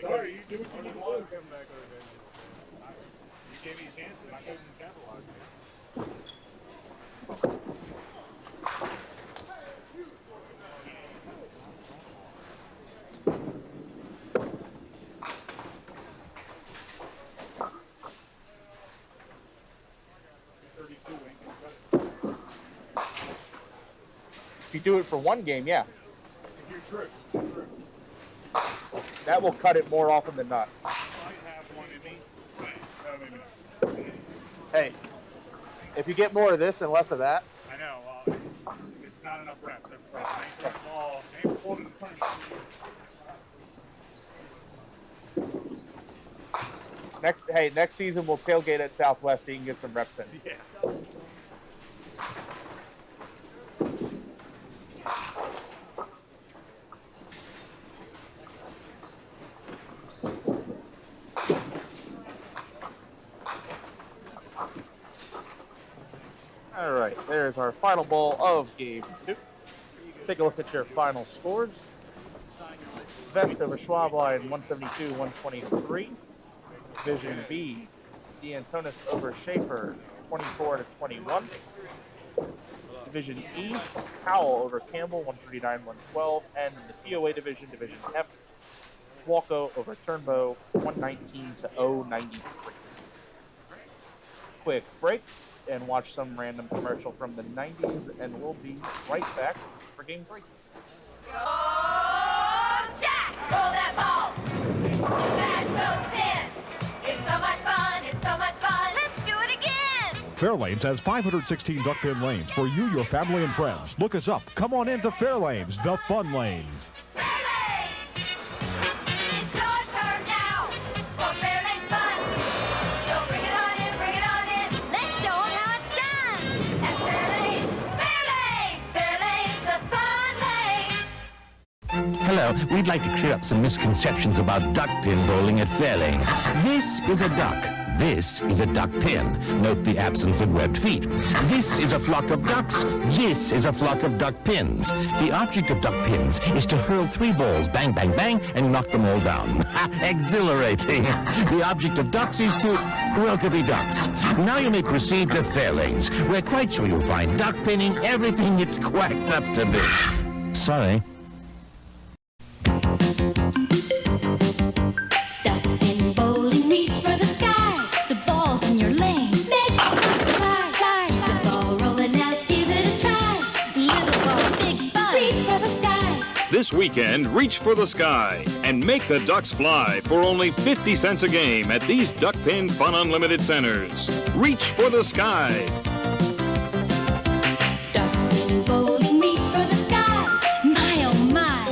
Sorry, you do what you need to do. Come back over there. You gave me a chance and I couldn't capitalize. If you do it for one game, yeah. If you're true. That will cut it more often than not. I have one in me. Maybe not. Hey, if you get more of this and less of that, I know. It's not enough reps. That's the problem. I ain't first of all, I ain't performing the tournament. next season we'll tailgate at Southwest so you can get some reps in. Yeah. there's our final bowl of Game 2. Take a look at your final scores. Vest over Schwab line 172-123. Division B, D'Antonis over Schaefer 24-21. Division E, Howell over Campbell 139-112. And the POA division, Division F, Walco over Turnbow 119-093. Quick break and watch some random commercial from the 90s, and we'll be right back for Game 3. Oh, Jack! Roll that ball! Smash those pins! It's so much fun! It's so much fun! Let's do it again! Fairlanes has 516 duck pin lanes for you, your family, and friends. Look us up. Come on into Fairlanes, the fun lanes. Fairlanes! It's your turn now for Fairlanes fun! So bring it on in, bring it on in! Let's show 'em how it's done! At Fairlanes! Fairlanes! Fairlanes, the fun lane! Hello, we'd like to clear up some misconceptions about duck pin bowling at Fairlanes. This is a duck. This is a duck pin. Note the absence of webbed feet. This is a flock of ducks. This is a flock of duck pins. The object of duck pins is to hurl 3 balls, bang, bang, bang, and knock them all down. Exhilarating. The object of ducks is to, well, to be ducks. Now you may proceed to Fairlanes. We're quite sure you'll find duck pinning everything it's quacked up to be. Sorry. Duck pin bowling, reach for the sky. The ball's in your lane. Make the ducks fly, fly. The ball rolling out, give it a try. Little ball, big fun. Reach for the sky. This weekend, reach for the sky and make the ducks fly for only 50 cents a game at these Duck Pin Fun Unlimited centers. Reach for the sky. Duck pin bowling, reach for the sky. My oh my.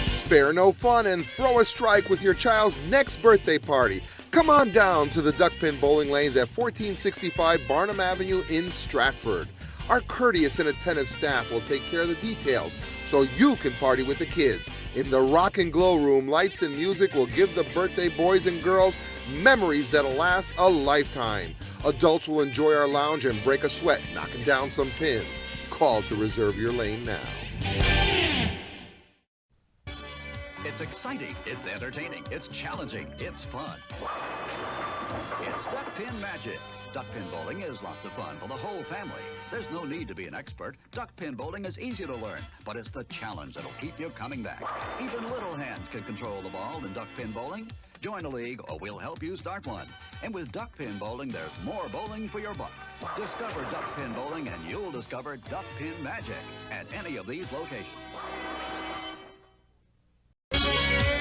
Spare no fun and throw a strike with your child's next birthday party. Come on down to the Duck Pin Bowling Lanes at 1465 Barnum Avenue in Stratford. Our courteous and attentive staff will take care of the details so you can party with the kids. In the Rock and Glow Room, lights and music will give the birthday boys and girls memories that'll last a lifetime. Adults will enjoy our lounge and break a sweat knocking down some pins. Call to reserve your lane now. It's exciting, it's entertaining, it's challenging, it's fun. It's Duck Pin Magic. Duck pin bowling is lots of fun for the whole family. There's no need to be an expert. Duck pin bowling is easy to learn, but it's the challenge that'll keep you coming back. Even little hands can control the ball in duck pin bowling. Join a league or we'll help you start one. And with duck pin bowling, there's more bowling for your buck. Discover duck pin bowling and you'll discover duck pin magic at any of these locations.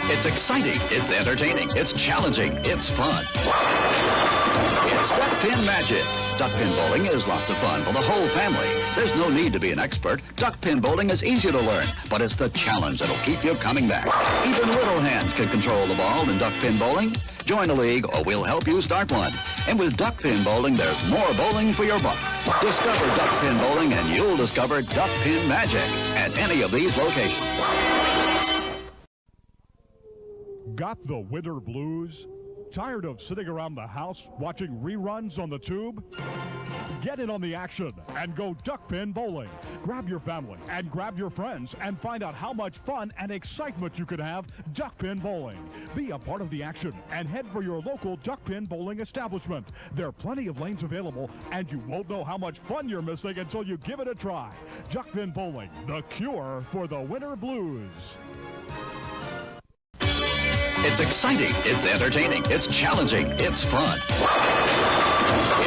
It's exciting, it's entertaining, it's challenging, it's fun. It's Duck Pin Magic. Duck pin bowling is lots of fun for the whole family. There's no need to be an expert. Duck pin bowling is easy to learn, but it's the challenge that'll keep you coming back. Even little hands can control the ball in duck pin bowling. Join a league or we'll help you start one. And with duck pin bowling, there's more bowling for your buck. Discover duck pin bowling and you'll discover duck pin magic at any of these locations. Got the winter blues? Tired of sitting around the house watching reruns on the tube? Get in on the action and go duck pin bowling. Grab your family and grab your friends and find out how much fun and excitement you could have duck pin bowling. Be a part of the action and head for your local duck pin bowling establishment. There are plenty of lanes available and you won't know how much fun you're missing until you give it a try. Duck pin bowling, the cure for the winter blues. It's exciting, it's entertaining, it's challenging, it's fun.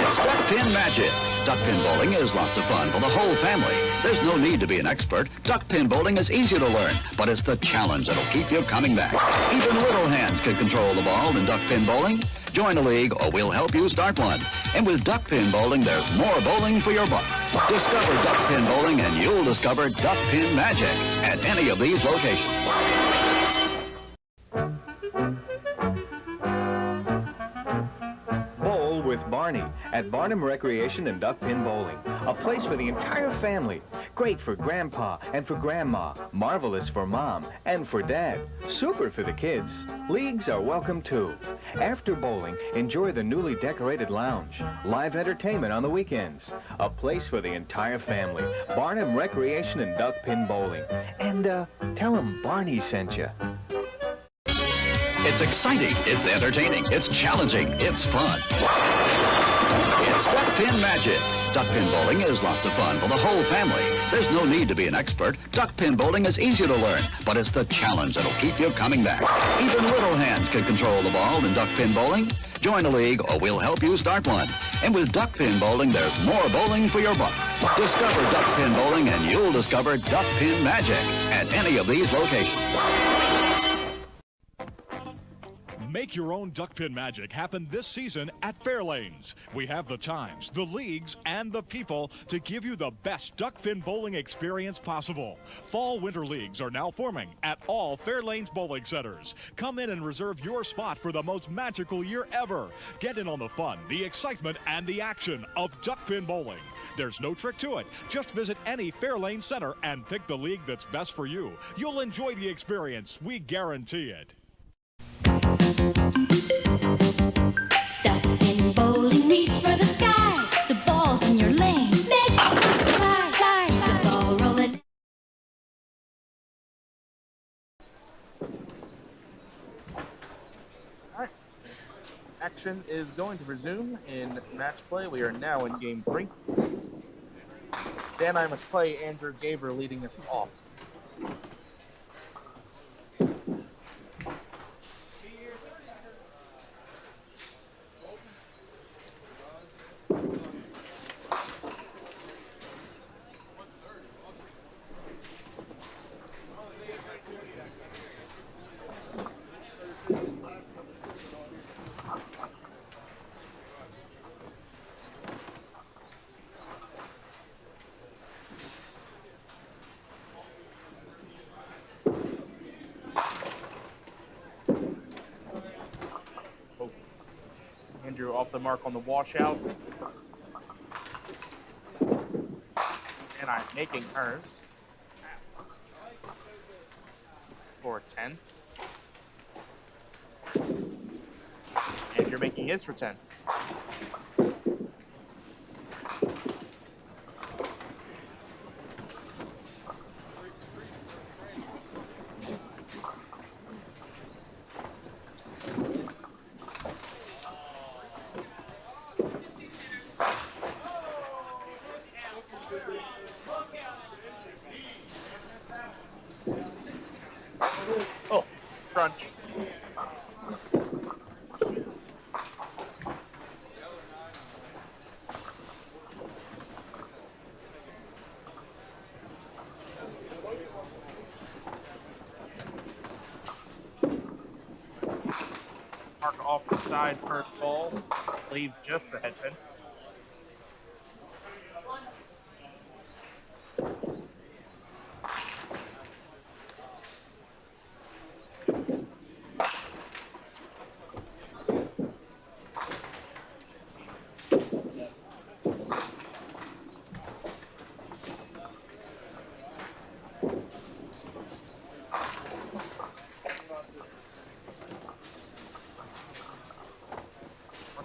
It's Duck Pin Magic. Duck pin bowling is lots of fun for the whole family. There's no need to be an expert. Duck pin bowling is easy to learn, but it's the challenge that'll keep you coming back. Even little hands can control the ball in duck pin bowling. Join a league or we'll help you start one. And with duck pin bowling, there's more bowling for your buck. Discover duck pin bowling and you'll discover duck pin magic at any of these locations. Bowl with Barney at Barnum Recreation and Duck Pin Bowling. A place for the entire family. Great for Grandpa and for Grandma. Marvelous for Mom and for Dad. Super for the kids. Leagues are welcome too. After bowling, enjoy the newly decorated lounge. Live entertainment on the weekends. A place for the entire family. Barnum Recreation and Duck Pin Bowling. And tell them Barney sent you. It's exciting, it's entertaining, it's challenging, it's fun. It's Duck Pin Magic. Duck pin bowling is lots of fun for the whole family. There's no need to be an expert. Duck pin bowling is easy to learn, but it's the challenge that'll keep you coming back. Even little hands can control the ball in duck pin bowling. Join a league or we'll help you start one. And with duck pin bowling, there's more bowling for your buck. Discover duck pin bowling and you'll discover duck pin magic at any of these locations. Make your own duck pin magic happen this season at Fairlanes. We have the times, the leagues, and the people to give you the best duck pin bowling experience possible. Fall-winter leagues are now forming at all Fairlanes bowling centers. Come in and reserve your spot for the most magical year ever. Get in on the fun, the excitement, and the action of duck pin bowling. There's no trick to it. Just visit any Fairlane center and pick the league that's best for you. You'll enjoy the experience. We guarantee it. Duck pin bowling, reach for the sky. The ball's in your lane. Make it fly, fly. The ball rolling. Alright. Action is going to resume in match play. We are now in game 3. Dan I. McClay, Andrew Gaber leading us off. Andrew off the mark on the washout. And I'm making hers for 10. And you're making his for 10. Oh, crunch. Mark off the side, first ball, leaves just the head pin.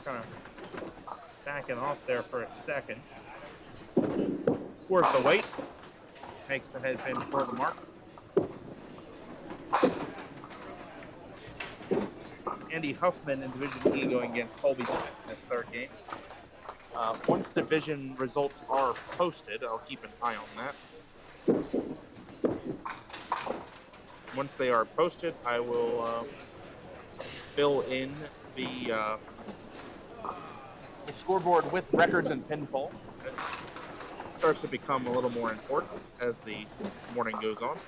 Kind of backing off there for a second. Worth the wait. Makes the head pin for the mark. Andy Huffman in Division E going against Colby Smith in his third game. Once division results are posted, I'll keep an eye on that. Once they are posted, I will fill in the scoreboard with records and pinfall. It starts to become a little more important as the morning goes on.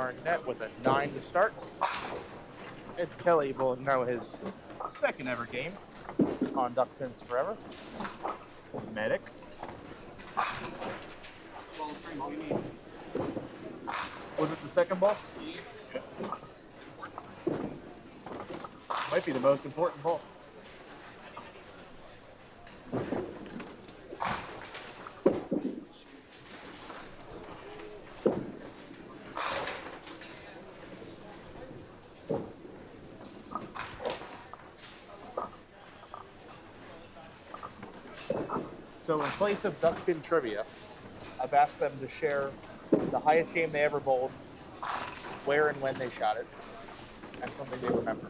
Arnett with a 9 to start. Ed Kelly will know his second ever game on Duck Pins Forever. Medic. Was it the second ball? Yeah. Might be the most important ball. So in place of Duck Pin Trivia, I've asked them to share the highest game they ever bowled, where and when they shot it, and something they remember.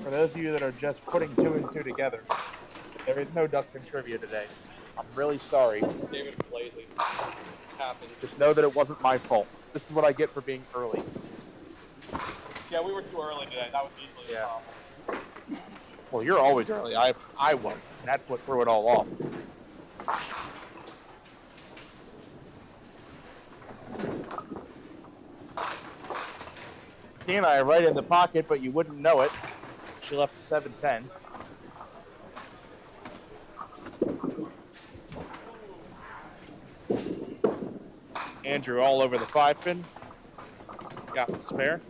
For those of you that are just putting 2 and 2 together, there is no Duck Pin Trivia today. I'm really sorry. David Blazing. Happened. Just know that it wasn't my fault. This is what I get for being early. Yeah, we were too early today. That was easily the problem. Well, you're always early. I was. And that's what threw it all off. Dee and I are right in the pocket, but you wouldn't know it. She left 7-10. Andrew all over the 5-pin. Got the spare.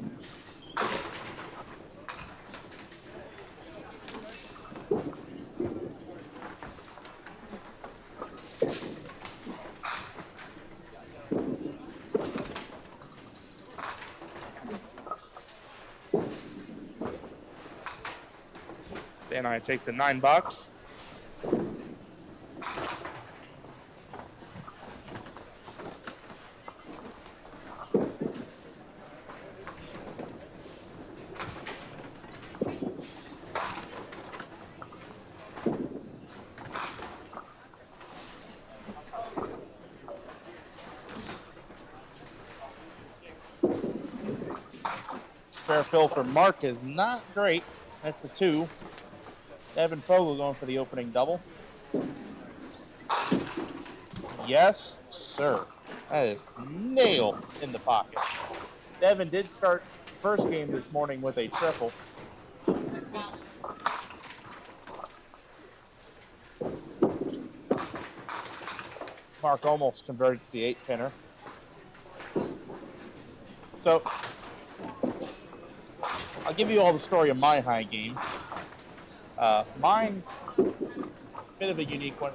Dan I takes a 9 box. Spare fill for Mark is not great. That's a 2. Evan Fogel going for the opening double. Yes, sir. That is nailed in the pocket. Devin did start first game this morning with a triple. Mark almost converted to the 8-pinner. So, I'll give you all the story of my high game. Mine, bit of a unique one.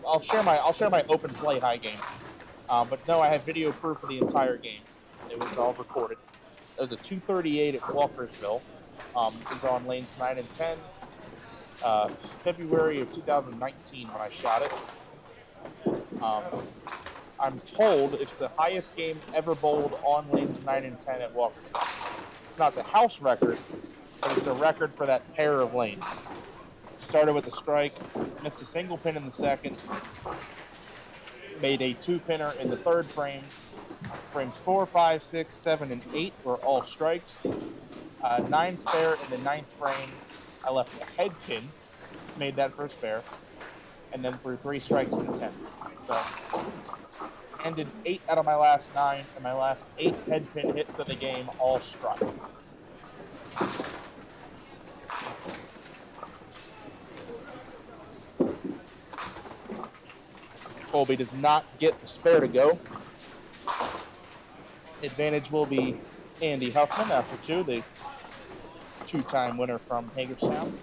I'll share my open play high game, but no, I have video proof of the entire game. It was all recorded. It was a 238 at Walkersville. It was on lanes 9 and 10. February of 2019 when I shot it. I'm told it's the highest game ever bowled on lanes 9 and 10 at Walkersville. It's not the house record, but it's the record for that pair of lanes. Started with a strike, missed a single pin in the second, made a 2-pinner in the third frame. Frames 4, 5, 6, 7, and 8 were all strikes. 9 spare in the 9th frame. I left a head pin, made that first spare, and then threw 3 strikes in the 10th. So, ended 8 out of my last 9, and my last 8 head pin hits of the game all struck. Colby does not get the spare to go. Advantage will be Andy Huffman after 2, the 2-time winner from Hagerstown.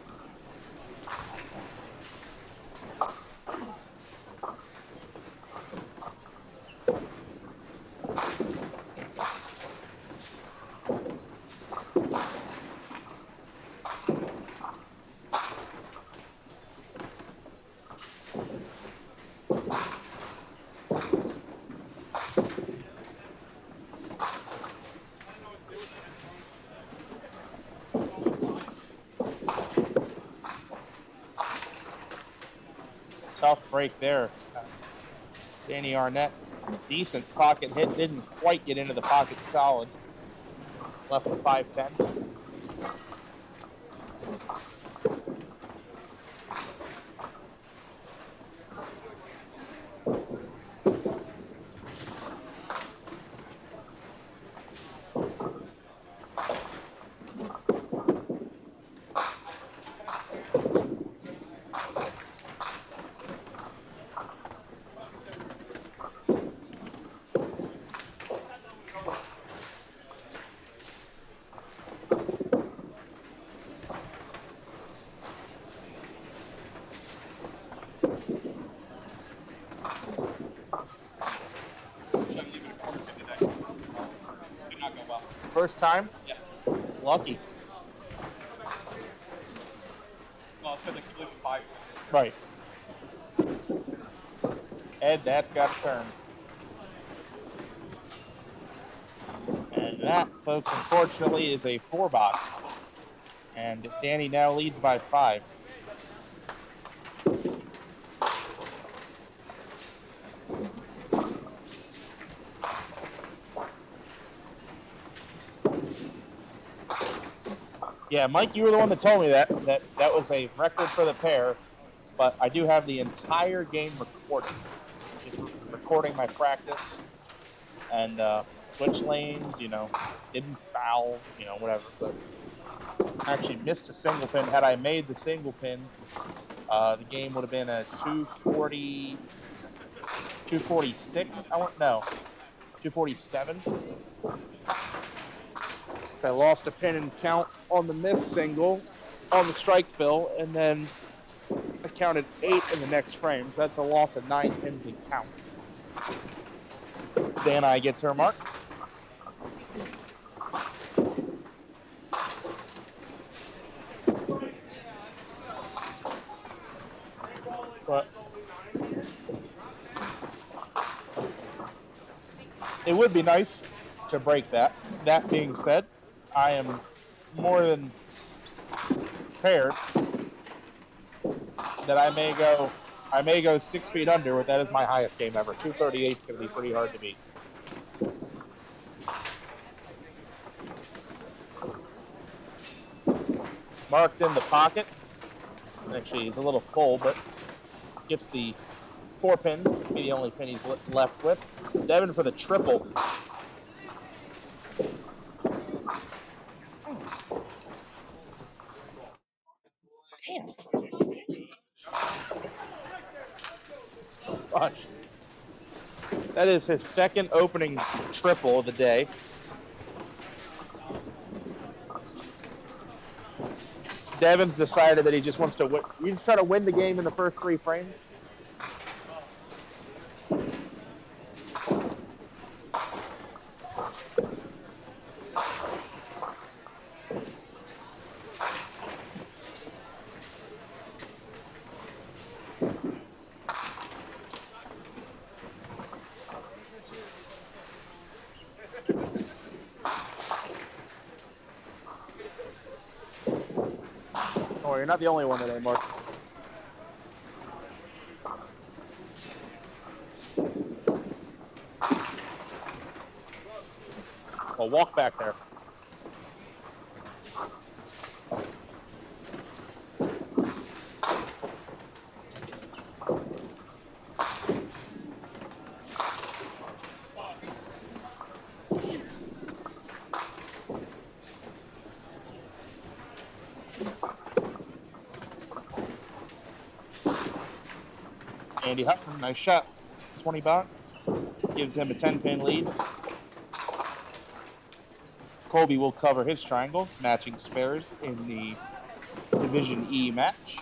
Tough break there. Danny Arnett, decent pocket hit, didn't quite get into the pocket solid. Left the 5-10. First time? Yeah. Lucky. Well, it's because they keep leaving 5. Right. Ed, that's got to turn. And that, folks, unfortunately, is a 4-box. And Danny now leads by 5. Yeah, Mike, you were the one that told me that was a record for the pair, but I do have the entire game recorded. Just recording my practice and switch lanes, didn't foul, whatever. But I actually missed a single pin. Had I made the single pin, the game would have been a 246. 247. I lost a pin and count on the miss single on the strike fill, and then I counted 8 in the next frame. So that's a loss of 9 pins in count. Dan I gets her mark. But it would be nice to break that. That being said, I am more than prepared that I may go 6 feet under, but that is my highest game ever. 238 is going to be pretty hard to beat. Mark's in the pocket. Actually, he's a little full, but gets the 4 pin. Be the only pin he's left with. Devin for the triple. Damn. Gosh. That is his second opening triple of the day. Devin's decided that he just wants to win. You just try to win the game in the first 3 frames. Oh, you're not the only one today, Mark. Well, walk back there. Andy Huffman, nice shot. It's 20 bucks. Gives him a 10-pin lead. Colby will cover his triangle, matching spares in the Division E match.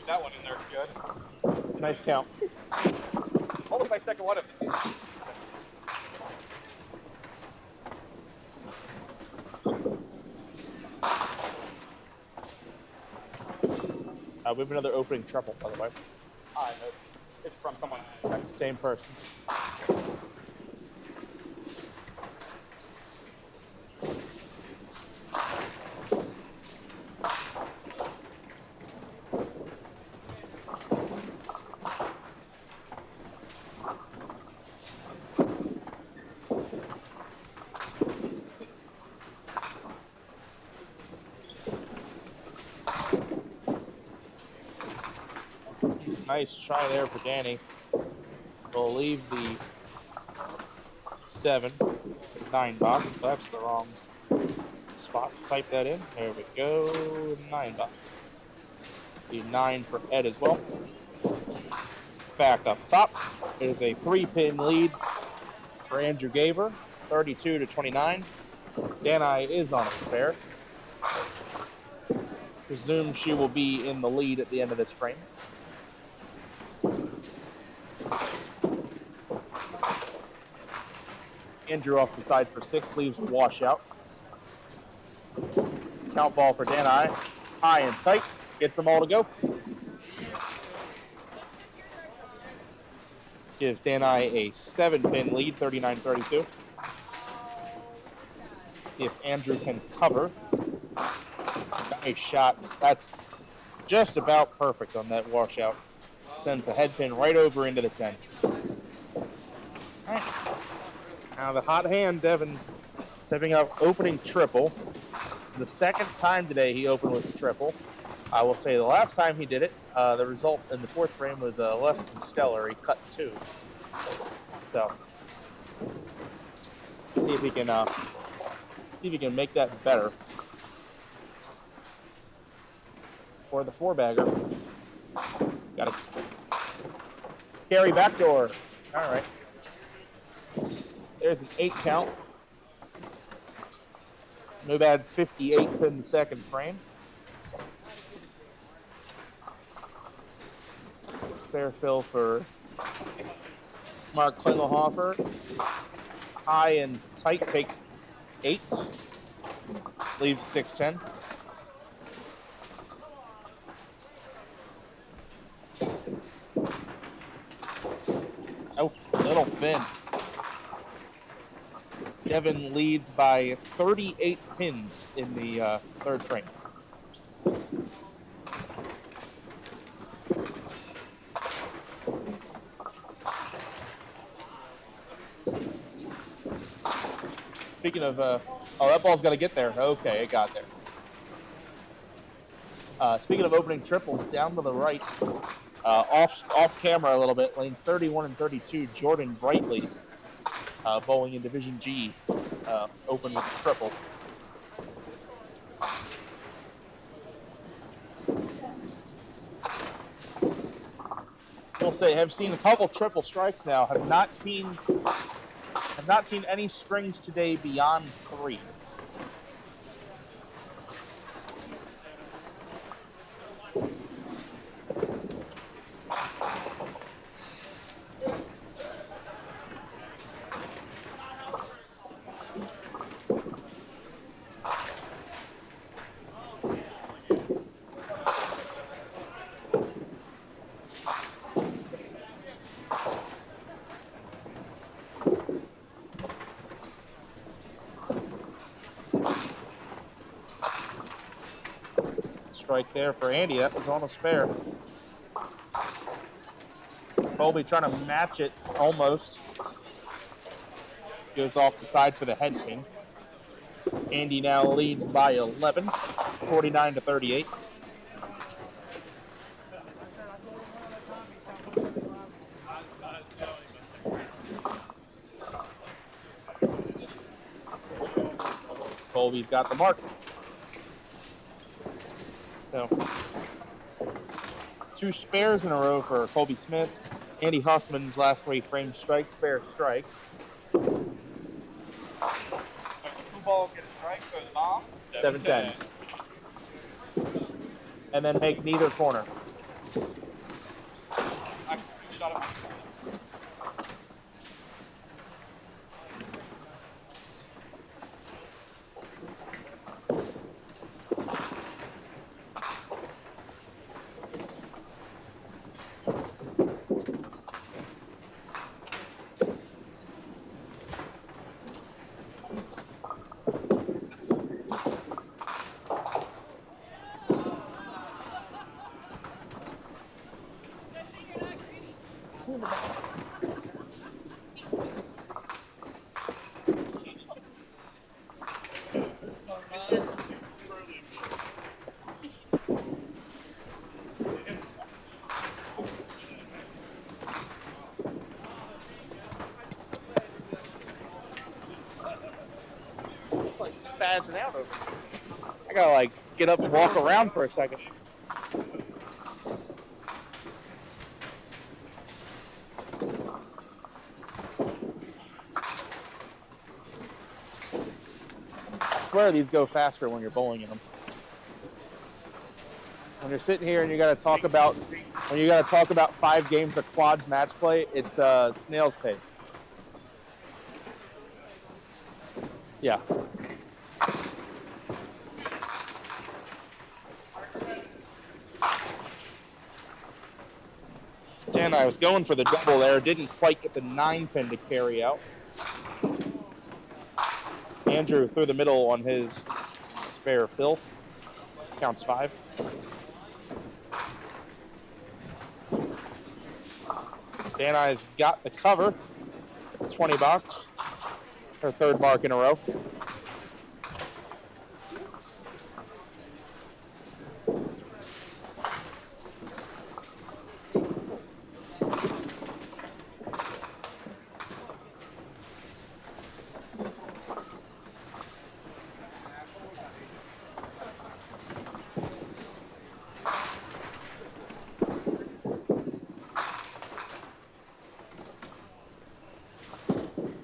That one in there is good. Nice count. Almost my second one of it. We have another opening triple, by the way. I know. It's from someone. Same person. Nice try there for Danny. We'll leave the 7, 9 box. That's the wrong spot to type that in. There we go. 9 box. The 9 for Ed as well. Back up top. It is a 3-pin lead for Andrew Gaver, 32-29. Danai is on a spare. Presume she will be in the lead at the end of this frame. Andrew off the side for 6, leaves a washout. Count ball for Danai. High and tight. Gets them all to go. Gives Danai a 7-pin lead, 39-32. See if Andrew can cover. Nice shot. That's just about perfect on that washout. Sends the head pin right over into the 10. All right. Now the hot hand, Devin, stepping up, opening triple. It's the second time today he opened with a triple. I will say the last time he did it, the result in the 4th frame was less than stellar. He cut 2. So, see if he can make that better for the 4-bagger. Got to carry backdoor. All right. There's an 8 count. No bad 58s in the 2nd frame. Spare fill for Mark Klingelhofer. High and tight takes 8. Leaves 6-10. Oh, little thin. Devin leads by 38 pins in the 3rd frame. Speaking of, oh, that ball's got to get there. Okay, it got there. Speaking of opening triples, down to the right, off camera a little bit, lanes 31 and 32, Jordan Brightly, bowling in Division G, open with a triple. I'll say, have seen a couple triple strikes now. Have not seen any springs today beyond 3. Strike there for Andy. That was on a spare. Colby trying to match it almost. Goes off the side for the head pin. Andy now leads by 11, 49-38. Colby's got the mark. So, 2 spares in a row for Colby Smith. Andy Huffman's last 3 frame strike, spare strike. Ball get a strike for the bomb. 7-10. And then make neither corner. Shot him. I gotta like get up and walk around for a second. I swear these go faster when you're bowling in them. When you're sitting here and you gotta talk about 5 games of quads match play, it's snail's pace. Yeah. Dan, I was going for the double there, didn't quite get the 9-pin to carry out. Andrew through the middle on his spare fill. Counts 5. Dan I's got the cover. 20 bucks. Her 3rd mark in a row.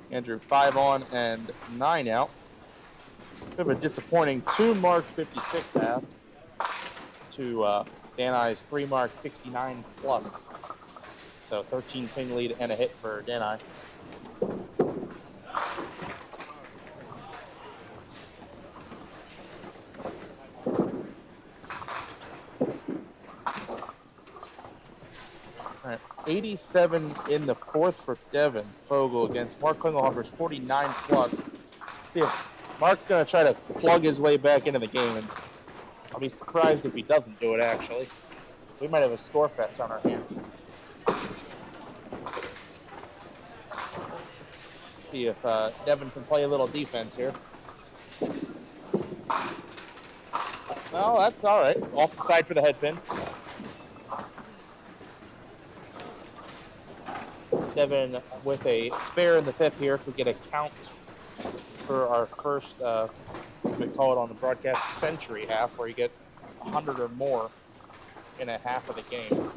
Andrew 5 on and 9 out. Bit of a disappointing 2 mark 56 half to Dan I's 3 mark 69 plus. So 13 ping lead and a hit for Dan I. All right, 87 in the 4th for Devin Fogel against Mark Klingelhofer's 49 plus. See if Mark's going to try to plug his way back into the game, and I'll be surprised if he doesn't do it, actually. We might have a score fest on our hands. See if Devin can play a little defense here. Oh, that's all right. Off the side for the head pin. Devin with a spare in the 5th here to get a count for our first, we call it on the broadcast, century half, where you get 100 or more in a half of the game.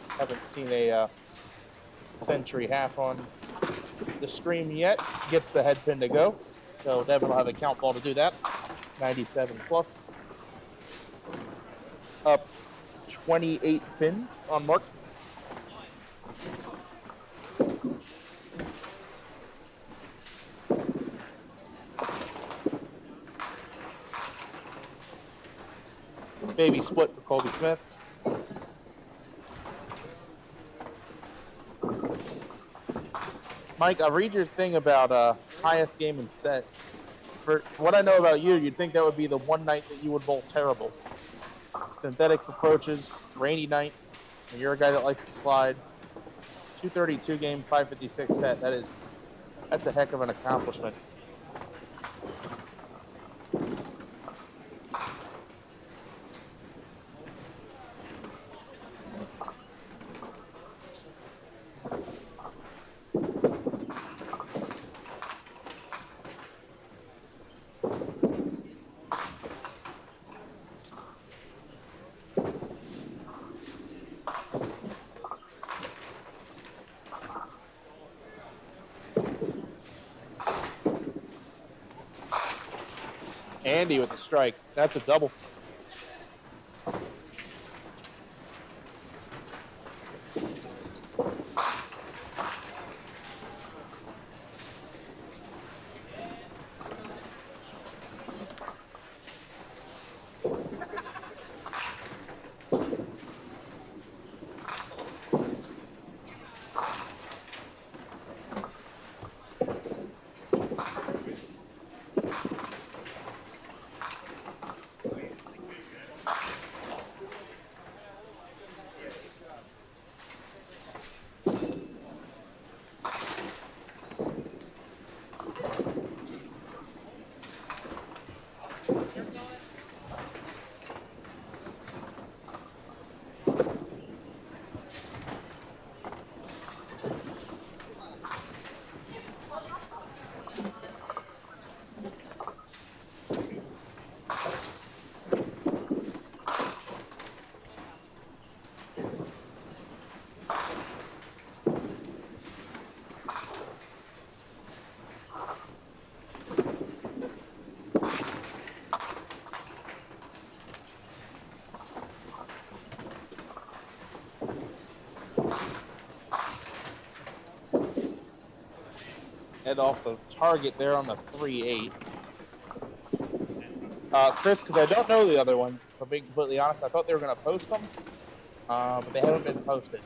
Haven't seen a century half on the stream yet. Gets the head pin to go. So Devin will have a count ball to do that. 97 plus. Up 28 pins on Mark. Baby split for Colby Smith. Mike, I'll read your thing about highest game and set. For what I know about you, you'd think that would be the one night that you would bowl terrible. Synthetic approaches, rainy night, and you're a guy that likes to slide. 232 game, 556 set. That's a heck of an accomplishment. Andy with the strike. That's a double. head off the target there on the 3-8. Chris, because I don't know the other ones, if I'm being completely honest, I thought they were going to post them, but they haven't been posted.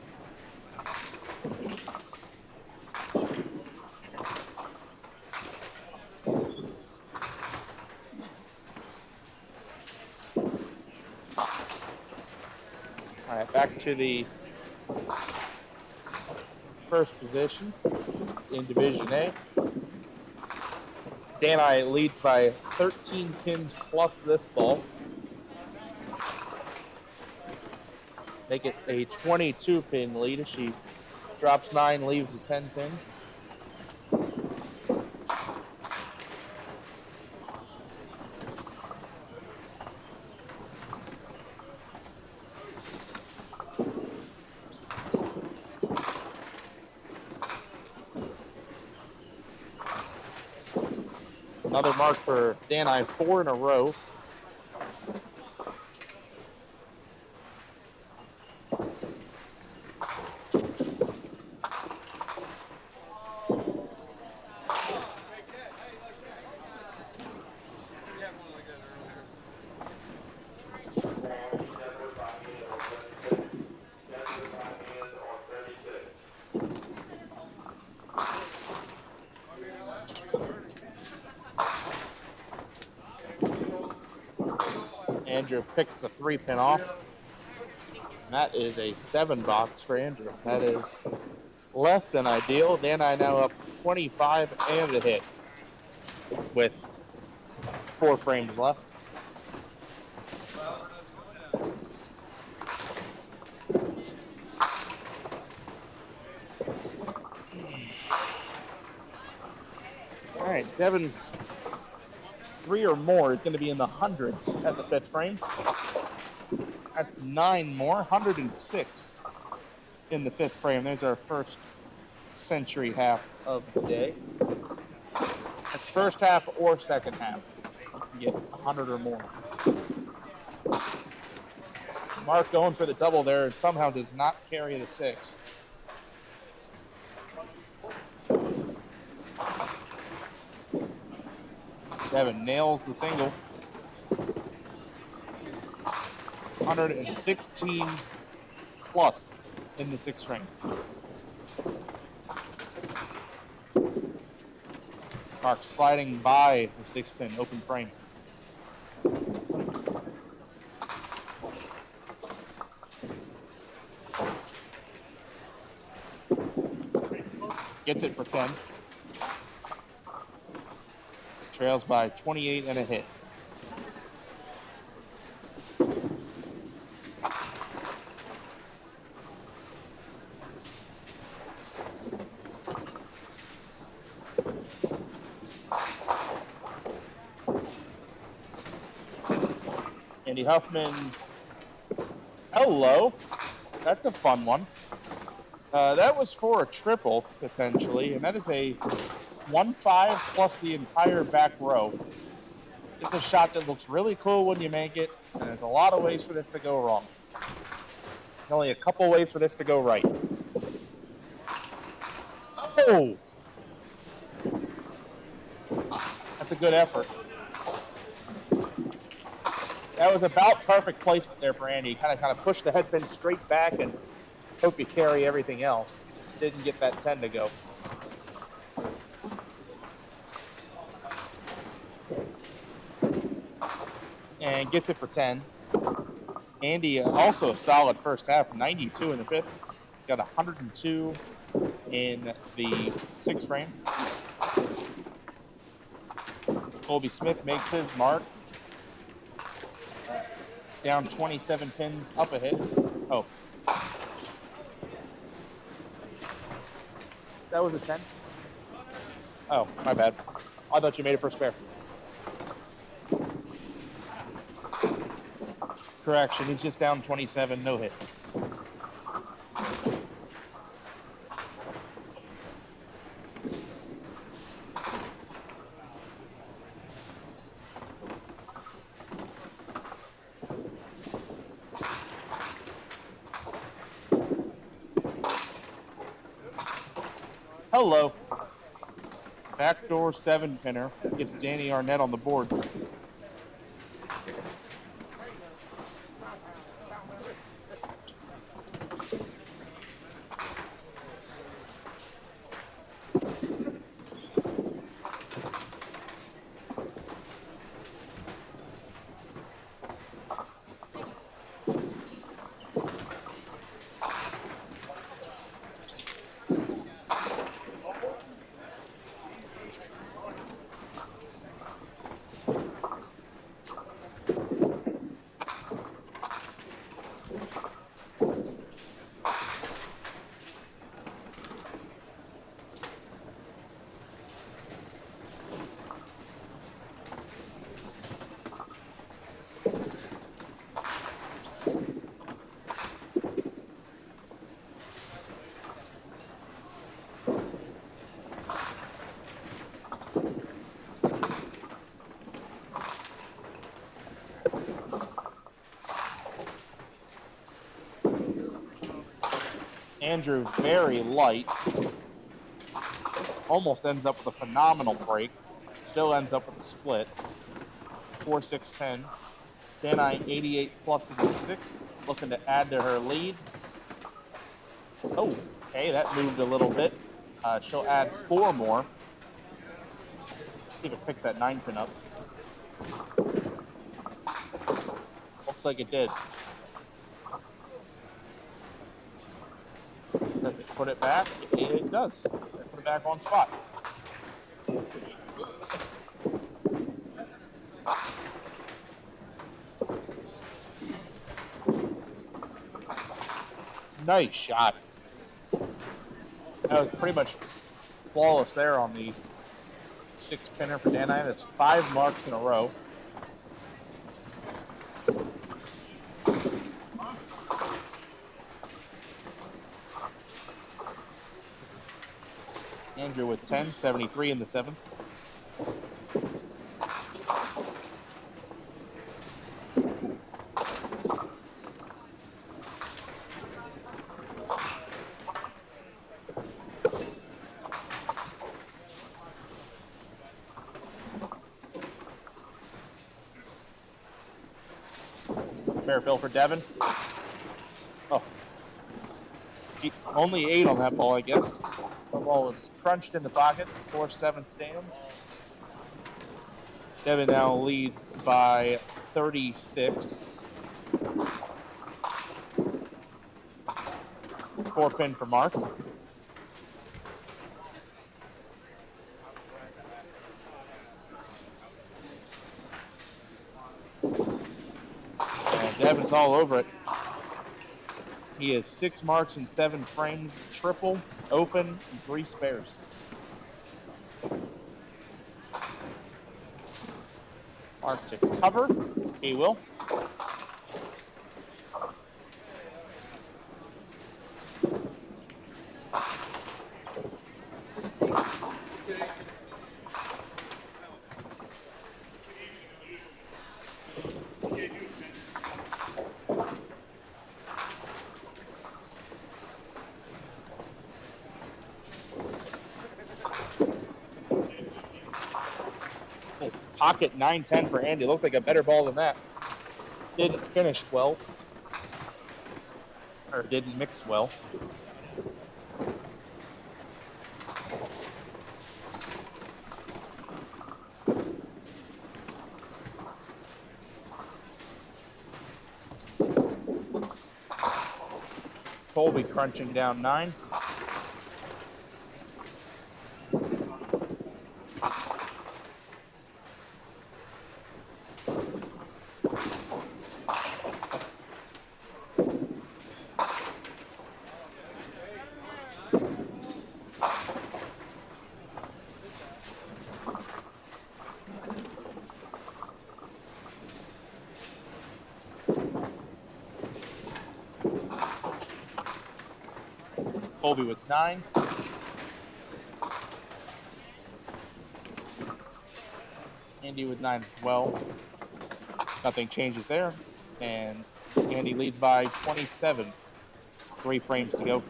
All right, back to the first position in Division A. Dani leads by 13 pins plus this ball. Make it a 22-pin lead as she drops 9, leaves a 10-pin. Another mark for Dani, 4 in a row. Andrew picks a 3-pin off. And that is a 7-box for Andrew. That is less than ideal. Dani now up 25 and a hit with 4 frames left. All right, Devin, 3 or more is going to be in the hundreds at the 5th frame. That's 9 more, 106 in the 5th frame. There's our first century half of the day. That's first half or second half. You can get 100 or more. Mark going for the double there and somehow does not carry the 6. Devin nails the single. 116 plus in the 6th frame. Mark sliding by the 6-pin open frame. Gets it for 10. Trails by 28 and a hit. Andy Huffman. Hello. That's a fun one. That was for a triple, potentially, and that is a 1-5 plus the entire back row. It's a shot that looks really cool when you make it, and there's a lot of ways for this to go wrong. Only a couple ways for this to go right. Oh! That's a good effort. That was about perfect placement there for Andy. Kind of pushed the headpin straight back and hope you carry everything else. Just didn't get that 10 to go. And gets it for 10. Andy also a solid first half, 92 in the 5th. Got 102 in the 6th frame. Colby Smith makes his mark. Down 27 pins, up a hit. Oh. That was a 10? Oh, my bad. I thought you made it for spare. Correction, he's just down 27, no hits. Hello. Backdoor 7-pinner gets Danny Arnett on the board. Andrew very light. Almost ends up with a phenomenal break. Still ends up with a split. 4-6-10. Danai 88 plus in the sixth. Looking to add to her lead. Oh, okay, that moved a little bit. She'll add 4 more. See if it picks that 9-pin up. Looks like it did. Does it put it back? It does. Put it back on spot. Nice shot. That was pretty much flawless there on the 6-pinner for Danai. That's 5 marks in a row. Andrew with 10, 73 in the 7th. Spare bill for Devin. Oh. Only 8 on that ball, I guess. The ball was crunched in the pocket. 4-7 stands. Devin now leads by 36. 4-pin for Mark. And Devin's all over it. He has 6 marks and 7 frames, triple, open, and 3 spares. Mark to cover. He will. Pocket 9-10 for Andy. Looked like a better ball than that. Didn't finish well. Or didn't mix well. Colby crunching down 9. Colby with 9. Andy with 9 as well. Nothing changes there. And Andy leads by 27. 3 frames to go.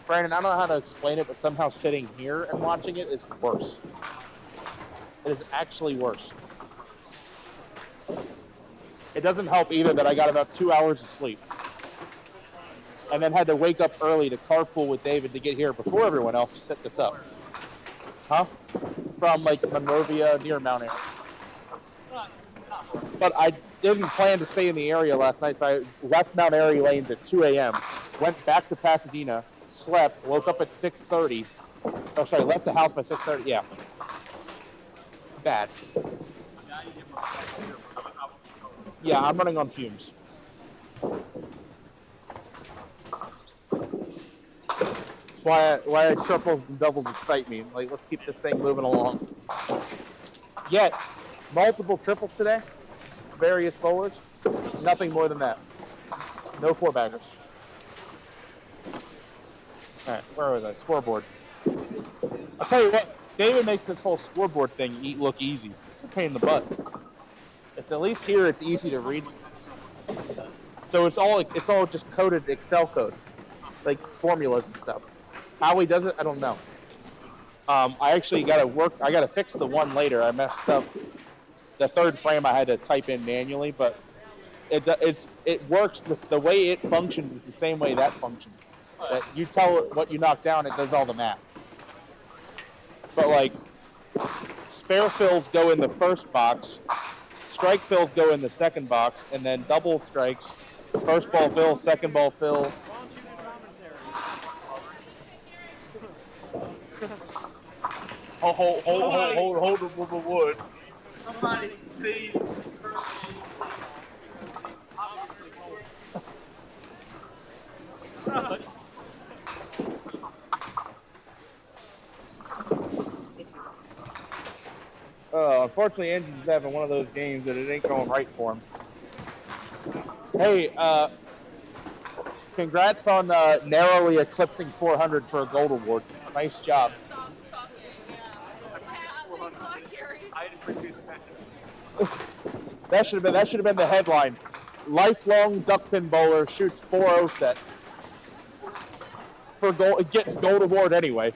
Brandon, I don't know how to explain it, but somehow sitting here and watching it is worse. It is actually worse. It doesn't help either that I got about 2 hours of sleep. And then had to wake up early to carpool with David to get here before everyone else to set this up. Huh? From like Monrovia near Mount Airy. But I didn't plan to stay in the area last night, so I left Mount Airy Lanes at 2 a.m., went back to Pasadena, slept, woke up at 6:30. Oh, sorry, left the house by 6:30. Yeah. Bad. Yeah, I'm running on fumes. Why triples and doubles excite me. Like, let's keep this thing moving along. Yet, multiple triples today, various bowlers, nothing more than that. No four-baggers. All right, where was I? Scoreboard. I'll tell you what, David makes this whole scoreboard thing look easy. It's a pain in the butt. It's at least here it's easy to read. So it's all just coded Excel code, like formulas and stuff. How he does it, I don't know. I actually got to fix the one later. I messed up the third frame. I had to type in manually, but it works. The way it functions is the same way that functions. That you tell it what you knock down, it does all the math. But like, spare fills go in the first box, strike fills go in the second box, and then double strikes, first ball fill, second ball fill. Hold the wood. Somebody, please. Unfortunately, Angie's having one of those games that it ain't going right for him. Hey, congrats on narrowly eclipsing 400 for a gold award. Nice job. That should have been the headline. Lifelong duckpin bowler shoots 4-0 set. For gold, it gets gold award anyway.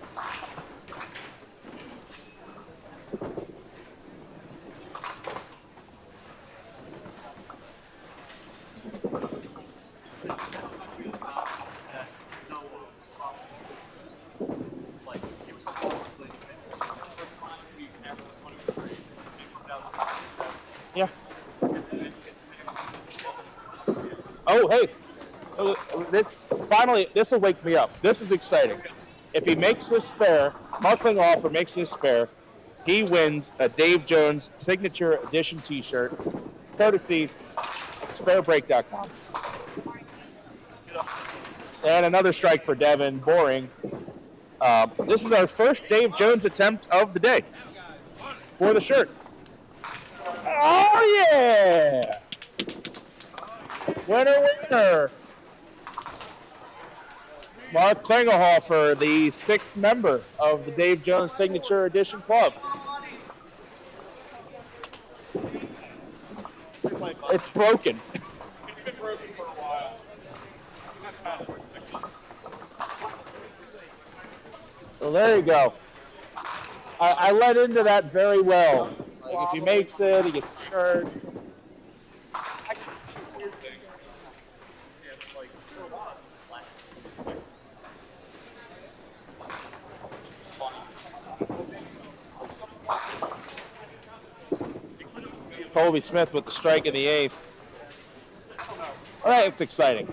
Yeah. Oh, hey. This will wake me up. This is exciting. If he makes this spare, Mark Klingelhofer makes this spare, he wins a Dave Jones Signature Edition t-shirt, courtesy sparebreak.com. And another strike for Devin. Boring. This is our first Dave Jones attempt of the day for the shirt. Oh, yeah! Winner, winner! Mark Klingelhofer, the 6th member of the Dave Jones Signature Edition Club. It's broken. It's been broken for a while. So there you go. I led into that very well. Like if he makes it, he gets the shirt. Colby Smith with the strike in the 8th. All right, it's exciting.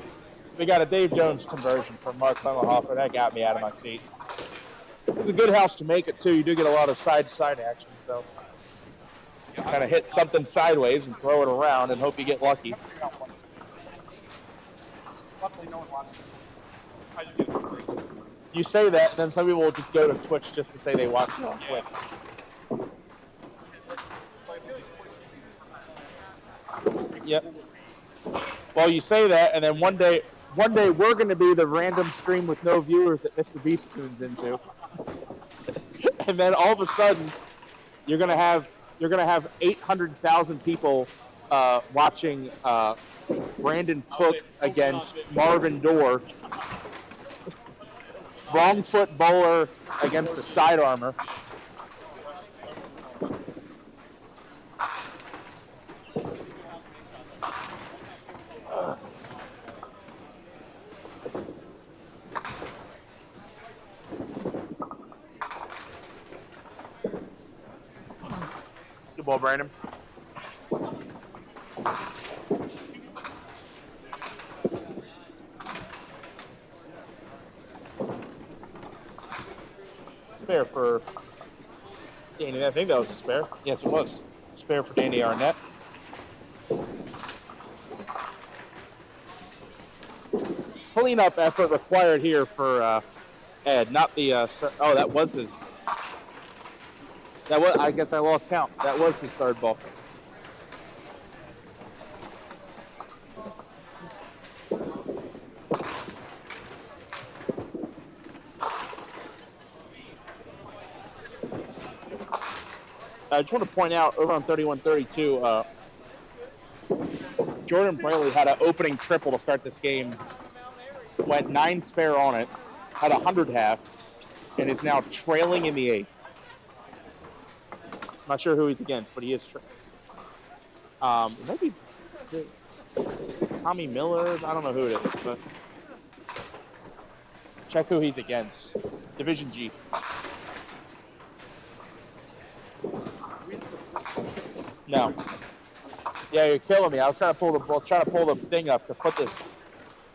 We got a Dave Jones conversion from Mark Klingelhofer. That got me out of my seat. It's a good house to make it, too. You do get a lot of side-to-side action, so kind of hit something sideways and throw it around and hope you get lucky. You say that, and then some people will just go to Twitch just to say they watch it on Twitch. Yep. Well, you say that, and then one day we're going to be the random stream with no viewers that Mr. Beast tunes into, and then all of a sudden, you're going to have 800,000 people watching Brandon Cook against Marvin Dorr. wrong foot bowler against a side armor. Good ball, Brandon. Spare for Danny. I think that was a spare. Yes, it was. Spare for Danny Arnett. Cleanup effort required here for Ed, not the. Oh, that was his. That was. I guess I lost count. That was his third ball. I just want to point out over on 31-32, Jordan Braley had an opening triple to start this game. Went 9 spare on it, had 100 half, and is now trailing in the 8th. I'm not sure who he's against, but he is. Maybe Tommy Miller. I don't know who it is, but check who he's against. Division G. No. Yeah, you're killing me. I was trying to pull the thing up to put this.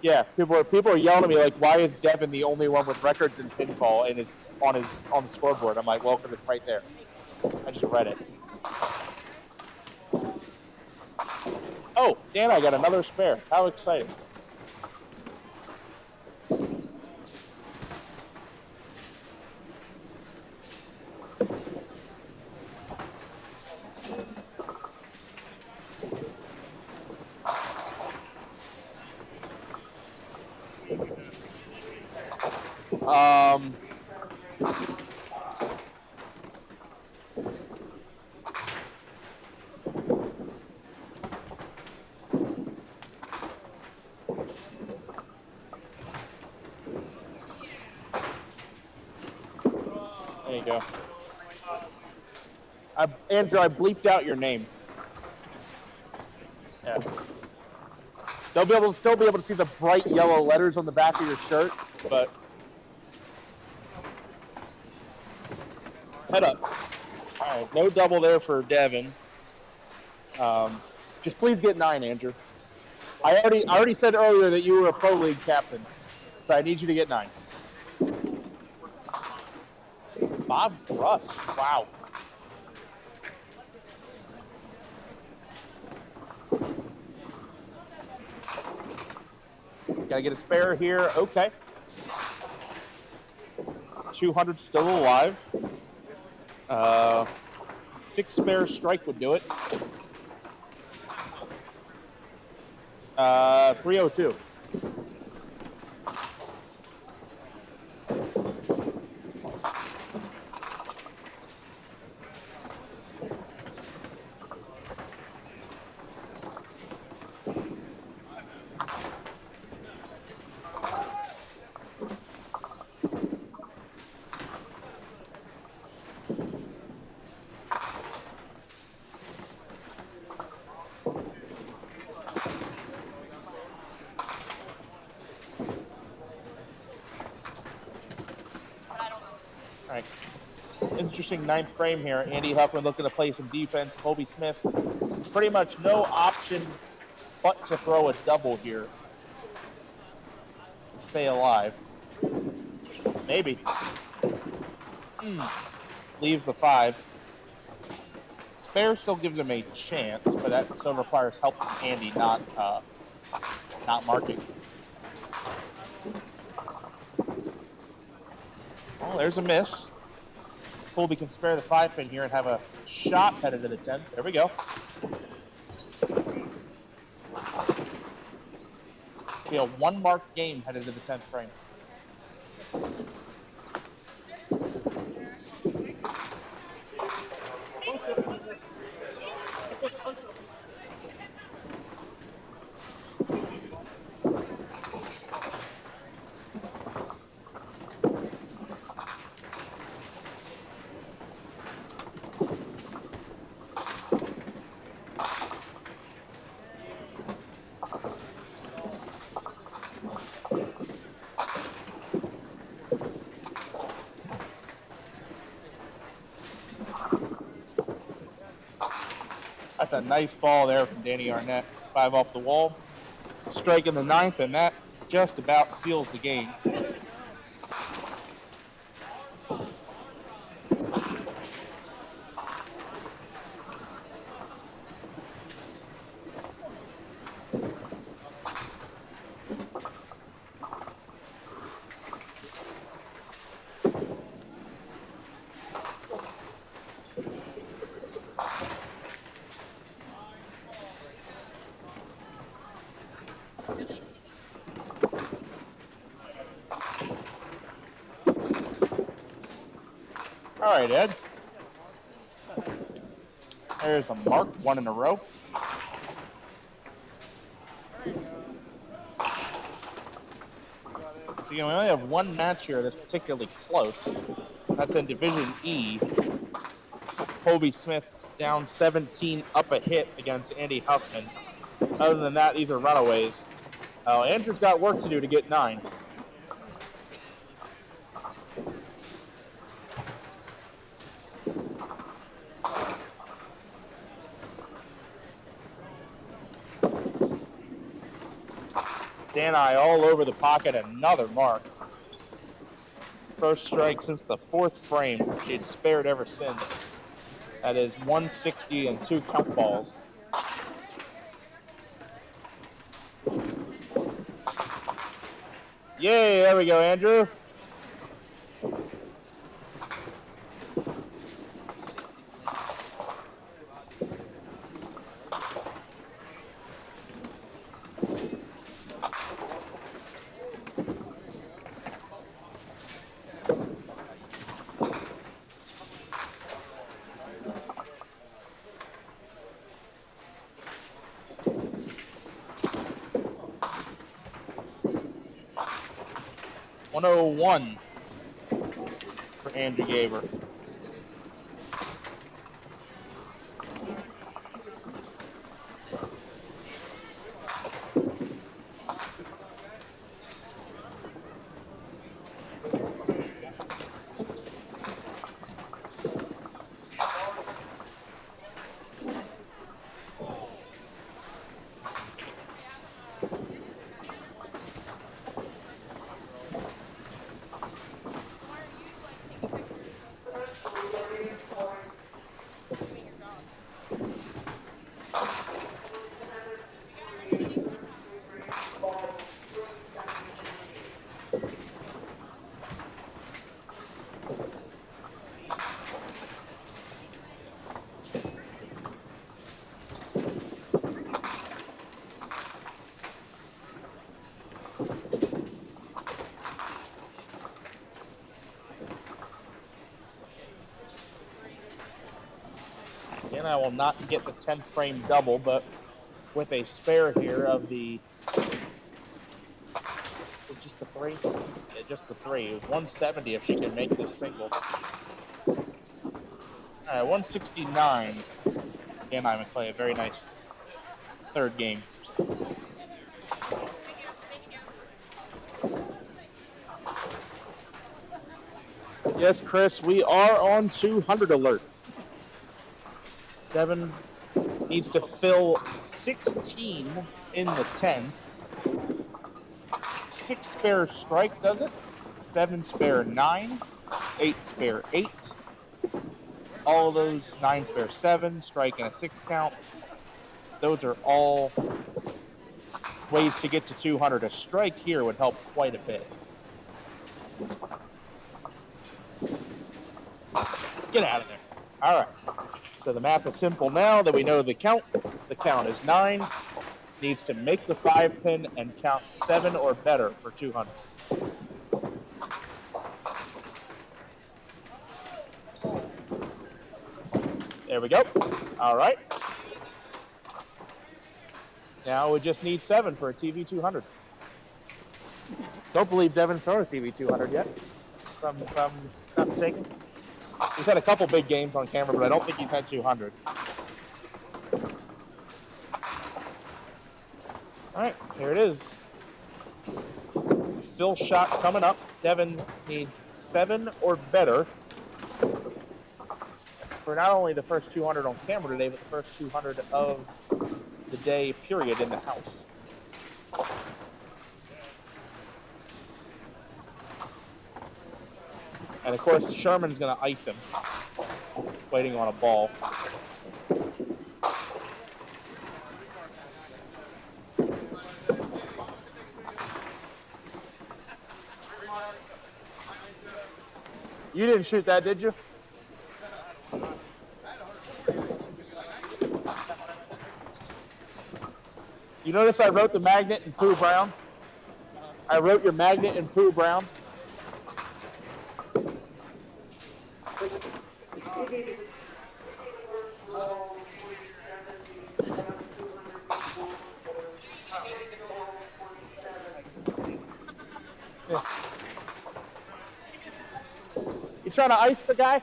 Yeah, people are yelling at me like, why is Devin the only one with records in pinfall and it's on the scoreboard? I'm like, well, because it's right there. I just read it. Oh, Dan, I got another spare. How exciting. There you go. Andrew, I bleeped out your name. Yeah. They'll still be able to see the bright yellow letters on the back of your shirt, but head up. All right, no double there for Devin. Just please get 9, Andrew. I already said earlier that you were a pro league captain, so I need you to get 9. Bob Russ, wow. Gotta get a spare here. Okay. 200 still alive. 6 spare strike would do it. 302. Interesting 9th frame here. Andy Huffman looking to play some defense. Colby Smith, pretty much no option but to throw a double here to stay alive. Maybe. Leaves the 5. Spare still gives him a chance, but that still requires help from Andy, not marking. Oh, there's a miss. Colby can spare the 5-pin here and have a shot headed to the 10th. There we go. Be a 1-mark game headed to the 10th frame. That's a nice ball there from Danny Arnett. 5 off the wall. Strike in the 9th, and that just about seals the game. All right, Ed. There's a mark, 1 in a row. So we only have one match here that's particularly close. That's in Division E. Kobe Smith down 17 up a hit against Andy Huffman. Other than that, these are runaways. Andrew's got work to do to get 9. Danai all over the pocket, another mark. First strike since the 4th frame. She had spared ever since. That is 160 and 2 count balls. Yay, there we go, Andrew. .101 for Andrew Gaber. And I will not get the 10 frame double, but with a spare here of the, just the 3? Yeah, just the 3. 170 if she can make this single. All right, 169. Again, I'm going to play a very nice 3rd game. Yes, Chris, we are on 200 alert. Devin needs to fill 16 in the 10th. 6 spare strike does it. 7 spare 9. 8 spare 8. All of those 9 spare 7, strike and a 6 count. Those are all ways to get to 200. A strike here would help quite a bit. Get out of there. All right. So the math is simple now that we know the count. The count is 9. Needs to make the 5 pin and count 7 or better for 200. There we go. All right. Now we just need 7 for a TV 200. Don't believe Devin thrown a TV 200 yet, if I'm not mistaken. He's had a couple big games on camera, but I don't think he's had 200. All right, here it is. Fill shot coming up. Devin needs 7 or better. for not only the first 200 on camera today, but the first 200 of the day period in the house. And of course, Sherman's going to ice him, waiting on a ball. You didn't shoot that, did you? You notice I wrote the magnet in Pooh Brown? I wrote your magnet in Pooh Brown. You trying to ice the guy?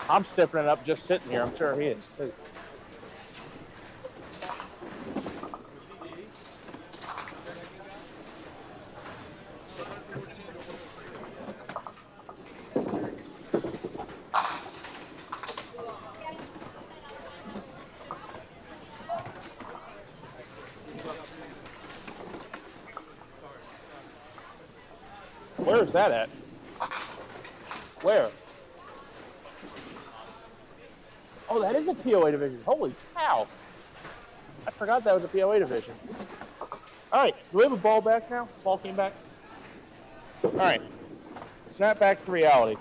I'm stiffening up just sitting here. I'm sure he is too. Where's that at? Where? Oh, that is a POA division. Holy cow. I forgot that was a POA division. All right, do we have a ball back now? Ball came back? All right, snap back to reality.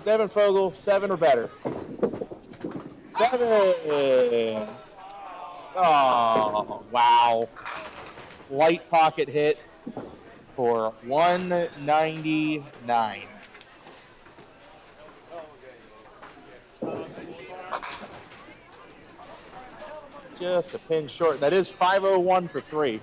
Devin Fogel, 7 or better. 7. Oh, wow. Light pocket hit for 199. Just a pin short. That is 501 for 3.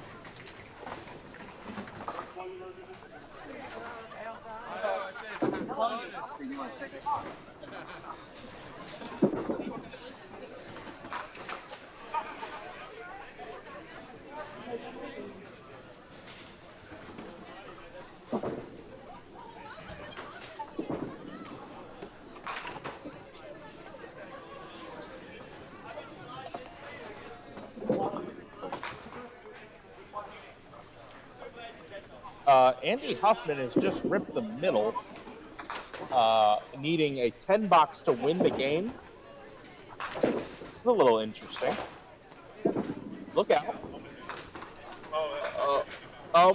Andy Huffman has just ripped the middle, needing a 10 box to win the game. This is a little interesting. Look out.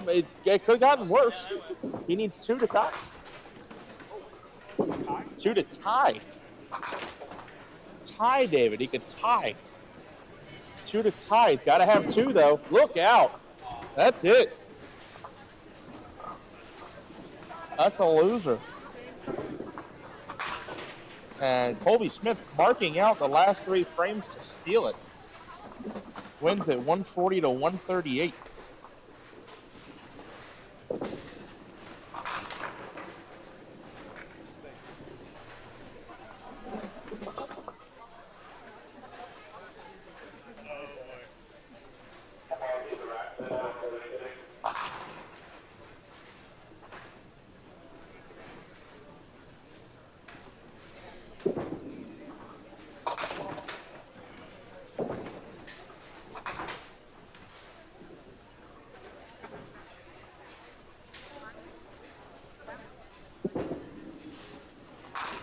It could have gotten worse. He needs 2 to tie. 2 to tie. Tie, David. He could tie. 2 to tie. He's got to have 2, though. Look out. That's it. That's a loser. And Colby Smith marking out the last 3 frames to steal it. Wins at 140 to 138.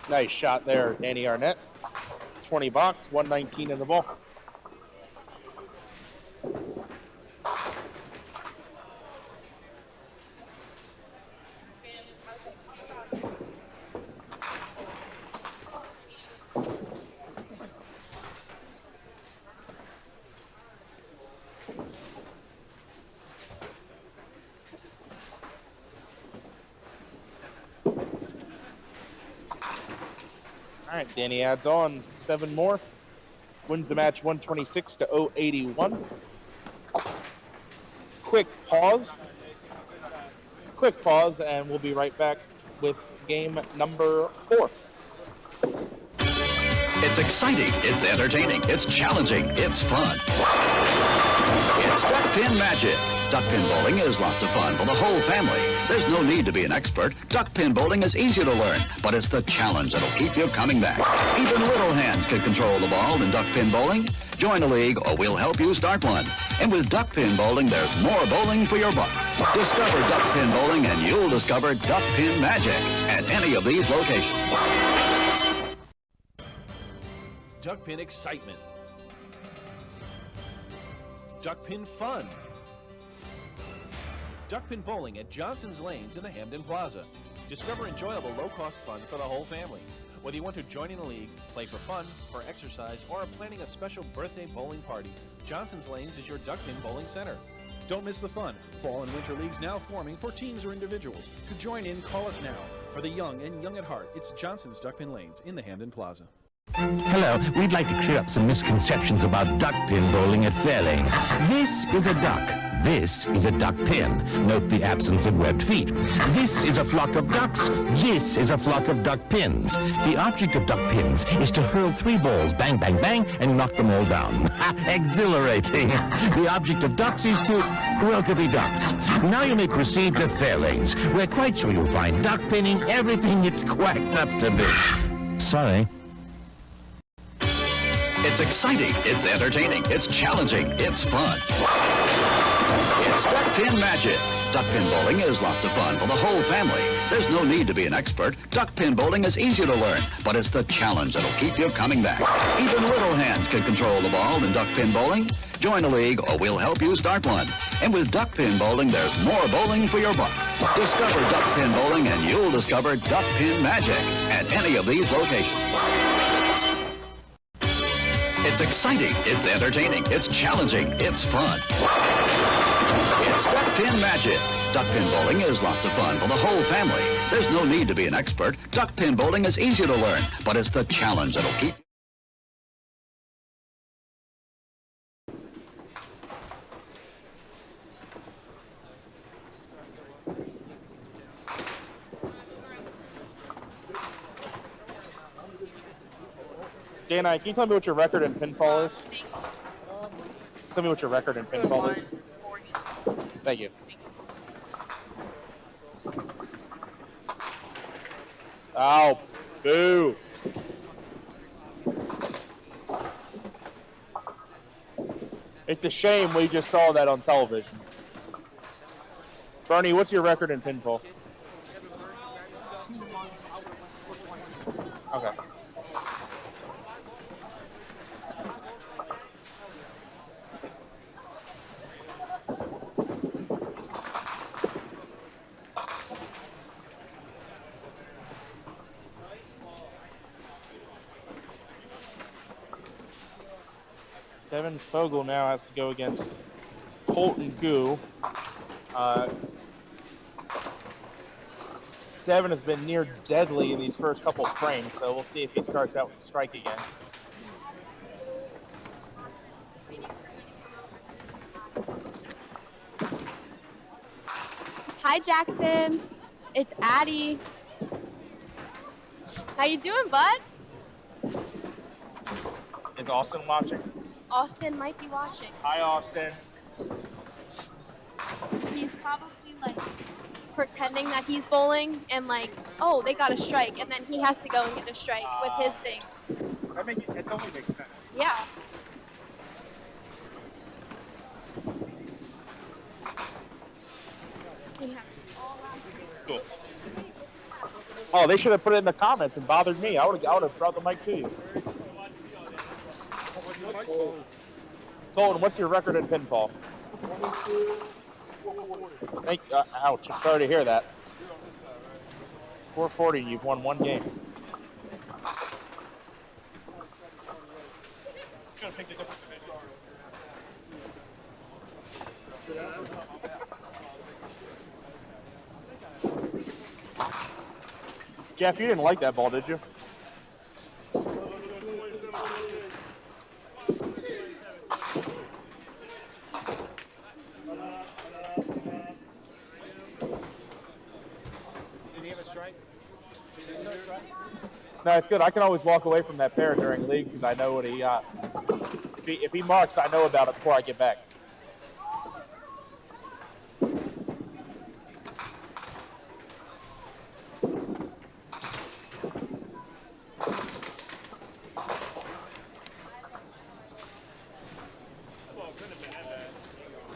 Nice shot there, Danny Arnett. 20 box, 119 in the ball. All right, Danny adds on 7 more. Wins the match 126 to 081. Quick pause. quick pause, and we'll be right back with game number 4. It's exciting, it's entertaining, it's challenging, it's fun. It's Duck Pin Magic. Duck pin bowling is lots of fun for the whole family. There's no need to be an expert. Duck pin bowling is easy to learn, but it's the challenge that'll keep you coming back. Even little hands can control the ball in duck pin bowling. Join a league or we'll help you start one. And with duck pin bowling, there's more bowling for your buck. Discover duck pin bowling and you'll discover duck pin magic at any of these locations. Duck pin excitement. Duck pin fun. Duck pin bowling at Johnson's Lanes in the Hamden Plaza. Discover enjoyable low-cost fun for the whole family. Whether you want to join in a league, play for fun, for exercise, or are planning a special birthday bowling party, Johnson's Lanes is your duck pin bowling center. Don't miss the fun. Fall and winter leagues now forming for teams or individuals. To join in, call us now. For the young and young at heart, it's Johnson's Duck Pin Lanes in the Hamden Plaza. Hello, we'd like to clear up some misconceptions about duck pin bowling at Fairlanes. This is a duck. This is a duck pin. Note the absence of webbed feet. This is a flock of ducks. This is a flock of duck pins. The object of duck pins is to hurl 3 balls, bang, bang, bang, and knock them all down. Exhilarating. The object of ducks is to, well, to be ducks. Now you may proceed to Fairlanes. We're quite sure you'll find duck pinning everything it's quacked up to be. Sorry. It's exciting, it's entertaining, it's challenging, it's fun. It's Duck Pin Magic. Duck pin bowling is lots of fun for the whole family. There's no need to be an expert. Duck pin bowling is easy to learn, but it's the challenge that'll keep you coming back. Even little hands can control the ball in duck pin bowling. Join a league or we'll help you start one. And with duck pin bowling, there's more bowling for your buck. Discover duck pin bowling and you'll discover duck pin magic at any of these locations. It's exciting, it's entertaining, it's challenging, it's fun. It's Duck Pin Magic. Duck pin bowling is lots of fun for the whole family. There's no need to be an expert. Duck pin bowling is easy to learn, but it's the challenge that'll keep. Dana, can you tell me what your record in pinfall is? Tell me what your record in pinfall is. Thank you. Ow. Boo. It's a shame we just saw that on television. Bernie, what's your record in pinfall? Okay. Kevin Fogel now has to go against Colton Goo. Devin has been near deadly in these first couple frames, so we'll see if he starts out with a strike again. Hi, Jackson. It's Addie. How you doing, bud? Is Austin watching? Austin might be watching. Hi, Austin. He's probably like pretending that he's bowling and like, oh, they got a strike, and then he has to go and get a strike with his things. It totally makes sense. Yeah. Cool. Oh, they should have put it in the comments and bothered me. I would have brought the mic to you. Colton, what's your record in pinfall? Ouch, I'm sorry to hear that. 440, you've won one game. Jeff, you didn't like that ball, did you? No, it's good. I can always walk away from that pair during league because I know what he if he marks, I know about it before I get back.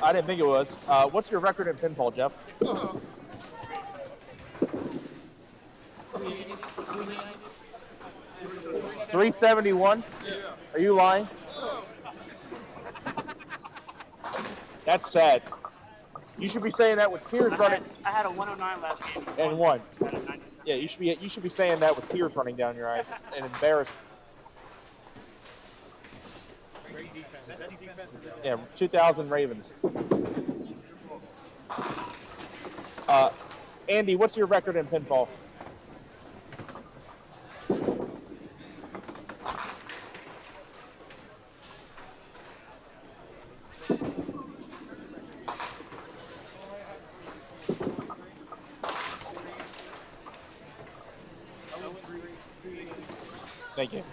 I didn't think it was. What's your record in pinball, Jeff? 371? Yeah. Are you lying? That's sad. You should be saying that with tears running. I had a 109 last game. And one. I had a 97. Yeah, you should be saying that with tears running down your eyes and embarrassed. Great defense. Best defense of the day. Yeah, 2,000 Ravens. Andy, what's your record in pinball? Thank you.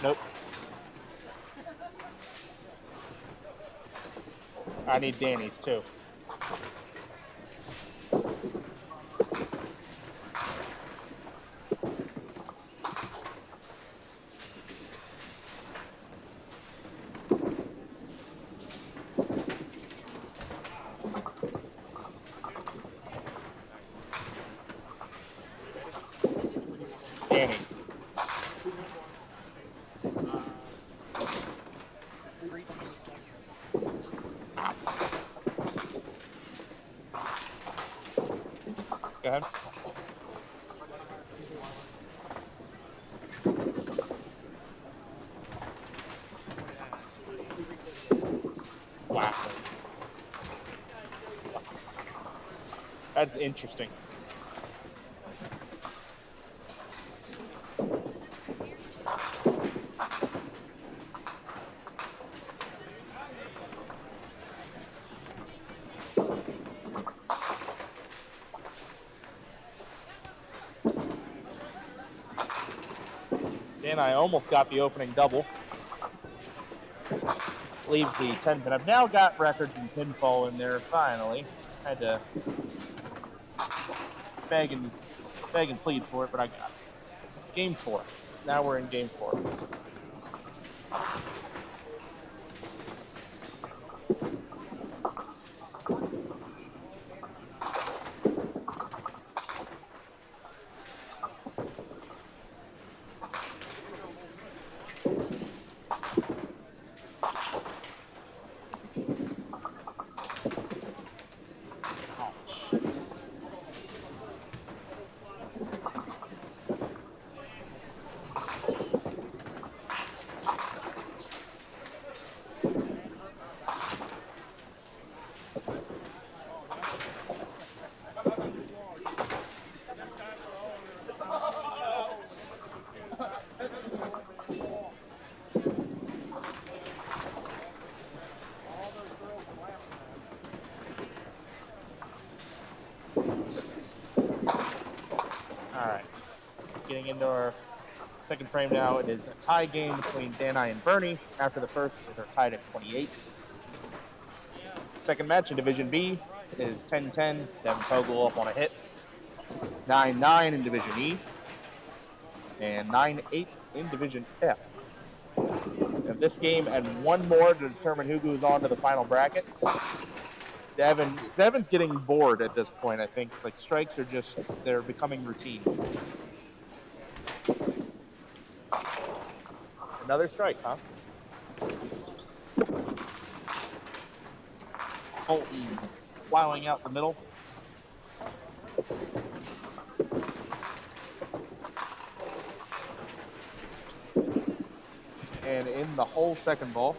Nope. I need Danny's too. Danny. Go ahead. Wow. That's interesting. Dan, I almost got the opening double. Leaves the 10 pin. I've now got records in pinfall in there finally. Had to beg and plead for it, but I got it. Game 4. Now we're in game 4. Getting into our second frame now. It is a tie game between Danai and Bernie. After the first, they're tied at 28. Second match in Division B is 10-10. Devin Togel up on a hit. 9-9 in Division E. And 9-8 in Division F. And this game and one more to determine who goes on to the final bracket. Devin's getting bored at this point, I think. Like, strikes are just, they're becoming routine. Another strike, huh? Colton plowing out the middle. And in the whole second ball.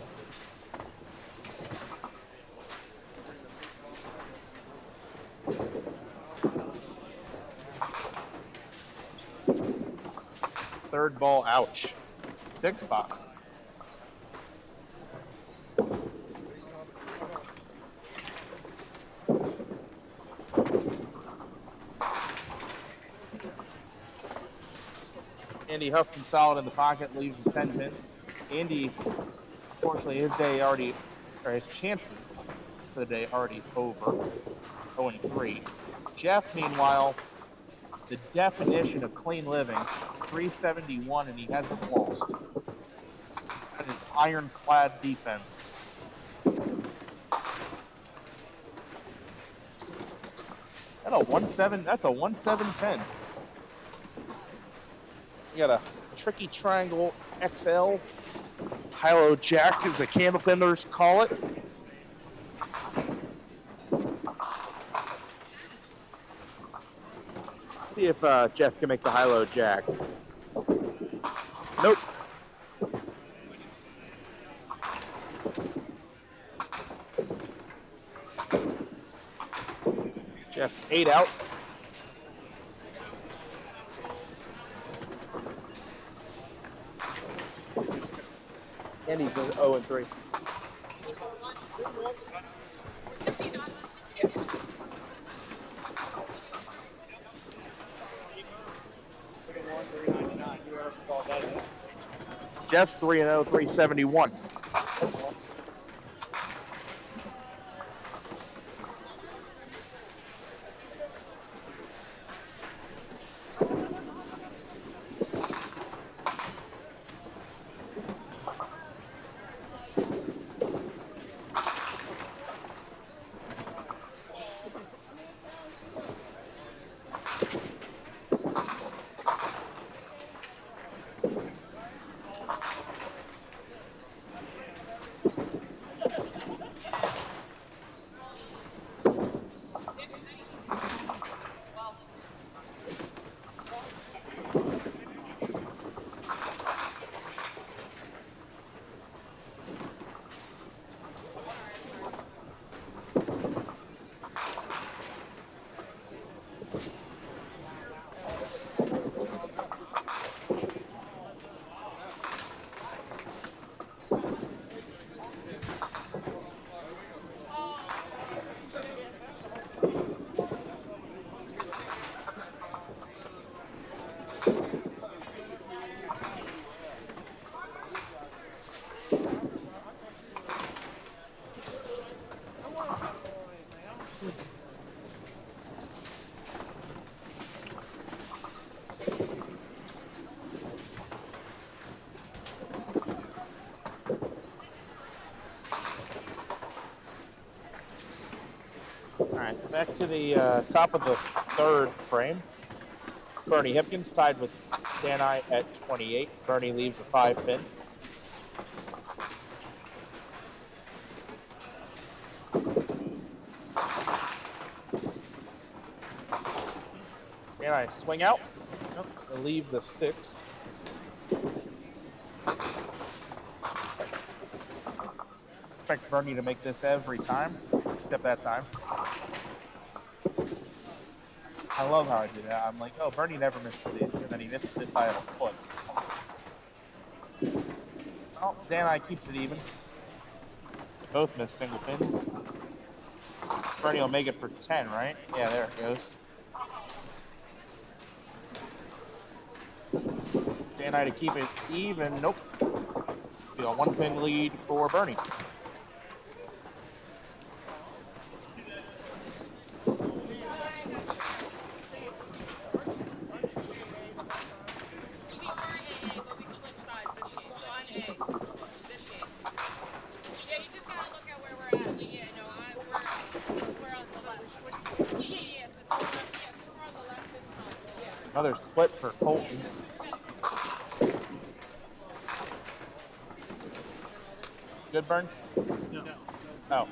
Third ball, ouch. 6 box. Andy Huffman solid in the pocket, leaves a 10 pin. Andy, unfortunately, his day already, or his chances for the day already over. It's 0-3. Jeff, meanwhile, the definition of clean living, 371, and he hasn't lost. That is ironclad defense. That's a 1-7-10. You got a tricky triangle XL. Hilo Jack, as the candle benders call it. See if Jeff can make the Hilo Jack. Nope. Jeff 8 out. And he's 0-3. Jeff's 3-0, 371. Back to the top of the third frame. Bernie Hipkins tied with Danai at 28. Bernie leaves a 5 pin. Danai swing out. Nope, they'll leave the 6. Expect Bernie to make this every time, except that time. I love how I do that. I'm like, oh, Bernie never misses these, and then he misses it by a foot. Oh, Danai keeps it even. They both miss single pins. Bernie will make it for 10, right? Yeah, there it goes. Danai to keep it even. Nope. Be a 1-pin lead for Bernie. Another split for Colton. Good burn? No. Oh.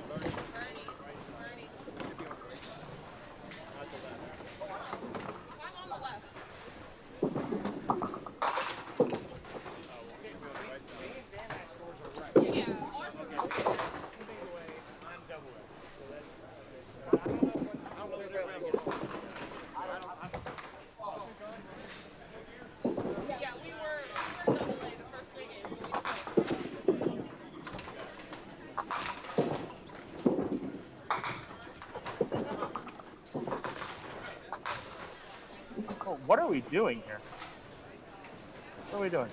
What are we doing here? What are we doing?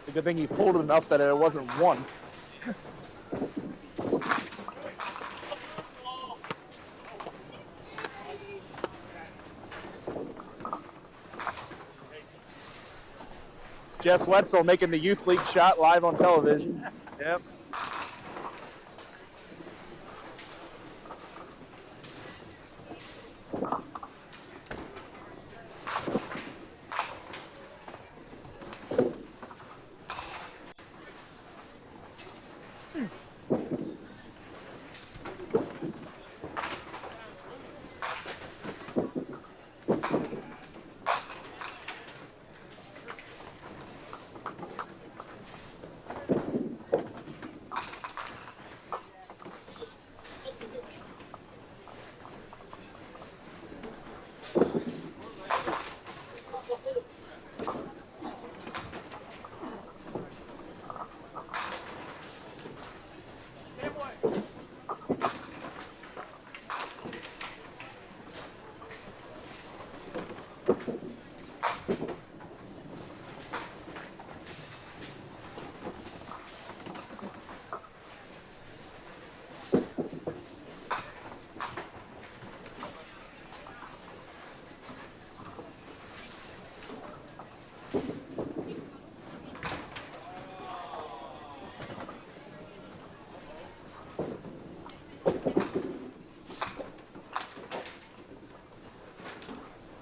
It's a good thing you pulled it enough that it wasn't one. Jeff Wetzel making the Youth League shot live on television. Yep.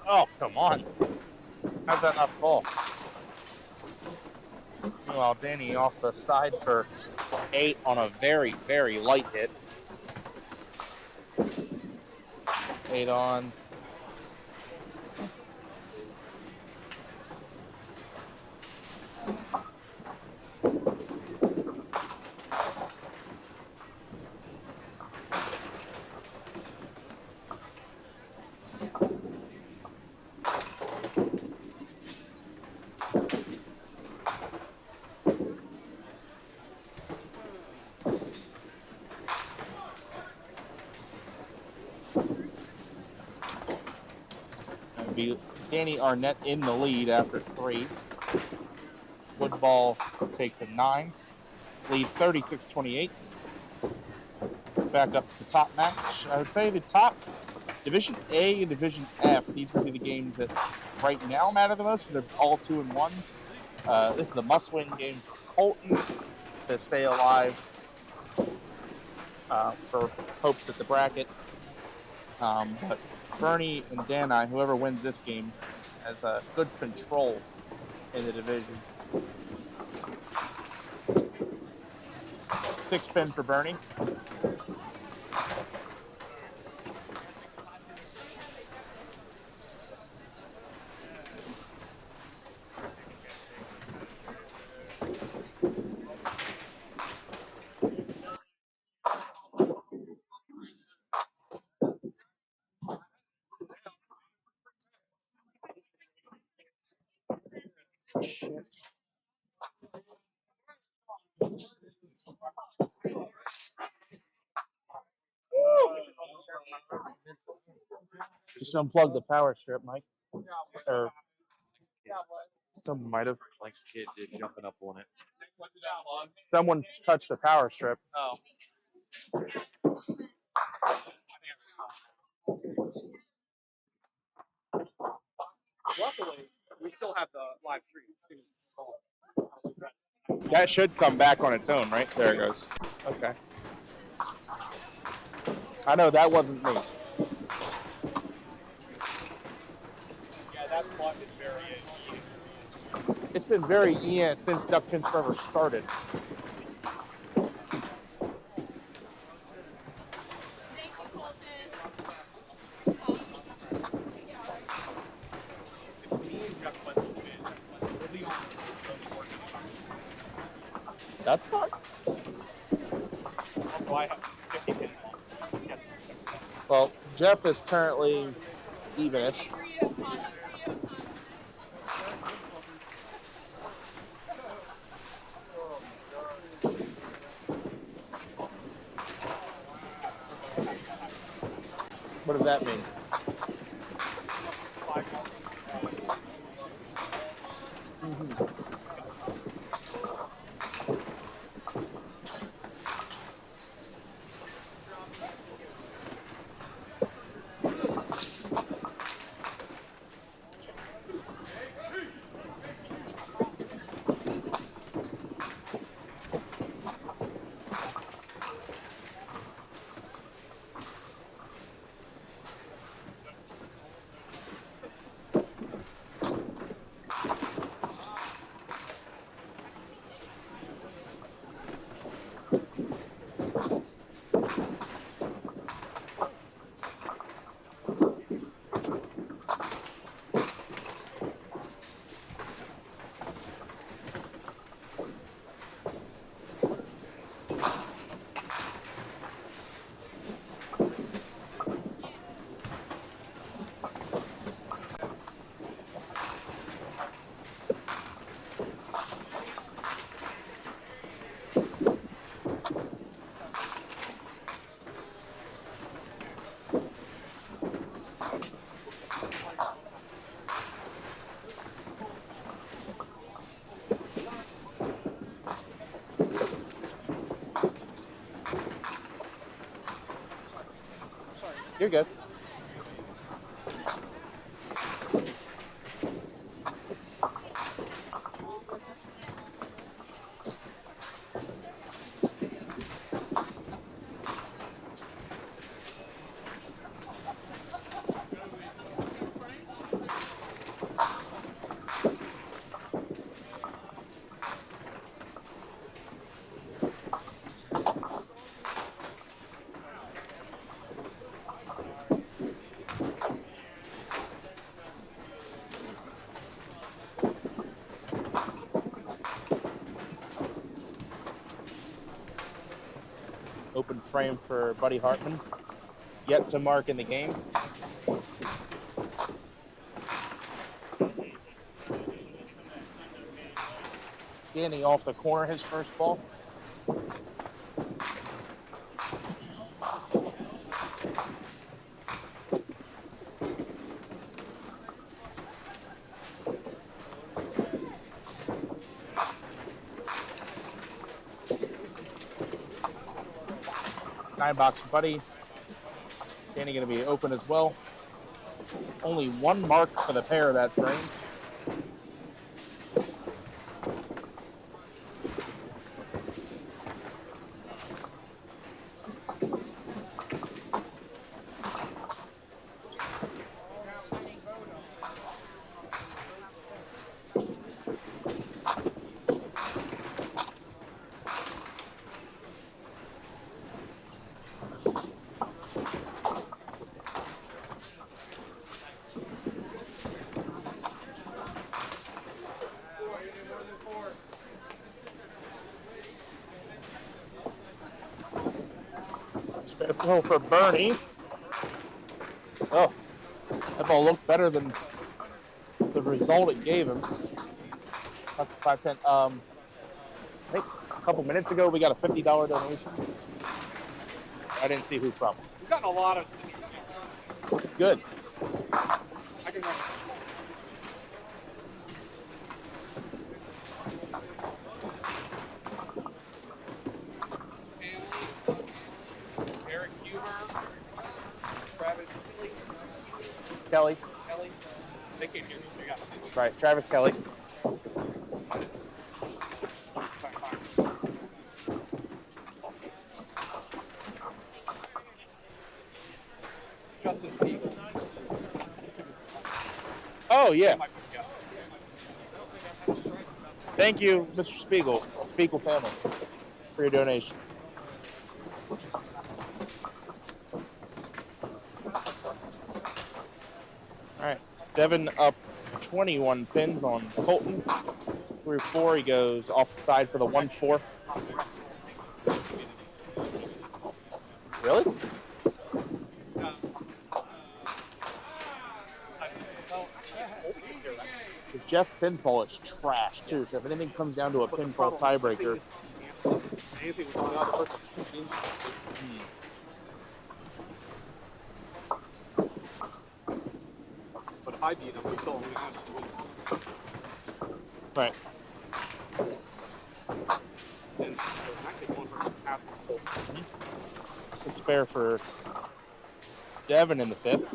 Oh, come on. How's that not fall? Meanwhile, Danny off the side for 8 on a very, very light hit. 8 on. Be Danny Arnett in the lead after 3. Woodball takes a 9. Leads 36-28. Back up to the top match. I would say the top Division A and Division F. These would be the games that right now matter the most. They're all 2-1s. This is a must-win game for Colton to stay alive for hopes at the bracket. But Bernie and Danai, whoever wins this game, has a good control in the division. 6 pin for Bernie. Shit. Just unplug the power strip, Mike. Or someone might have. Like a kid did jumping up on it. Someone touched the power strip. Oh. Luckily, we still have the live stream. That should come back on its own, right? There it goes. Okay. I know that wasn't me. It's been very since Duck Pins Forever started. That's fun. Well, Jeff is currently evenish. What does that mean? You're good. Open frame for Buddy Hartman. Yet to mark in the game. Standing off the corner, his first ball. Nine box for Buddy. Danny going to be open as well. Only one mark for the pair of that frame. Throw for Bernie. Oh, that ball looked better than the result it gave him. 5-10. I think a couple minutes ago we got a $50 donation. I didn't see who from. We've gotten a lot of. This is good. I can. Kelly. They can't hear me. They got me. Right, Travis Kelly. Justin Steve. Oh, yeah. I don't think I've had a strike. Thank you, Mr. Spiegel family, for your donation. All right, Devin up 21 pins on Colton. 3-4, he goes off the side for the 1-4. Really? Because Jeff's pinfall is trash, too. So if anything comes down to a pinfall tiebreaker. But if I beat him, we still only have to win. Right. And so in that case, one for half the full. It's a spare for Devin in the 5th.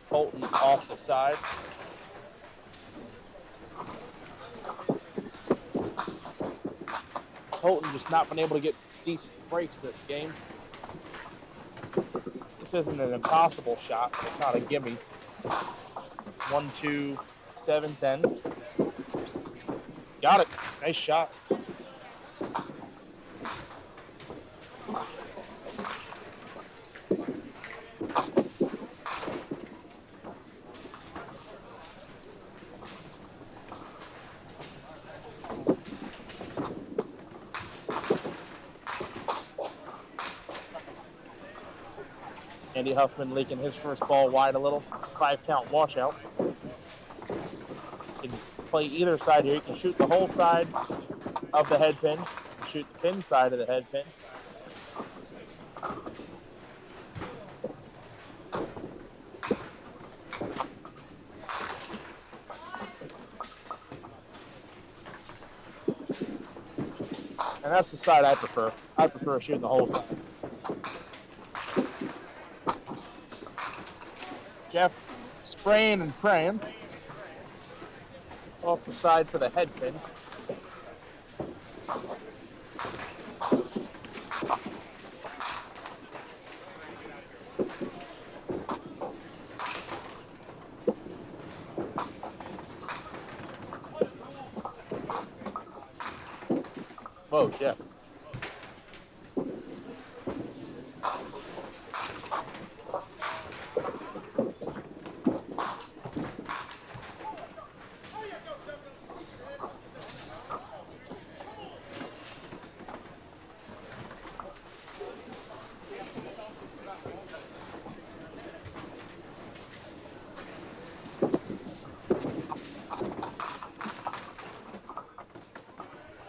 Colton off the side. Colton just not been able to get decent breaks this game. This isn't an impossible shot, but it's not a gimme. 1-2, 7-10. Got it. Nice shot. Andy Huffman leaking his first ball wide a little. 5-count washout. You can play either side here. You can shoot the whole side of the head pin. Shoot the pin side of the head pin. And that's the side I prefer. I prefer shooting the whole side. Jeff spraying and praying. Off the side for the head pin. Whoa, Jeff.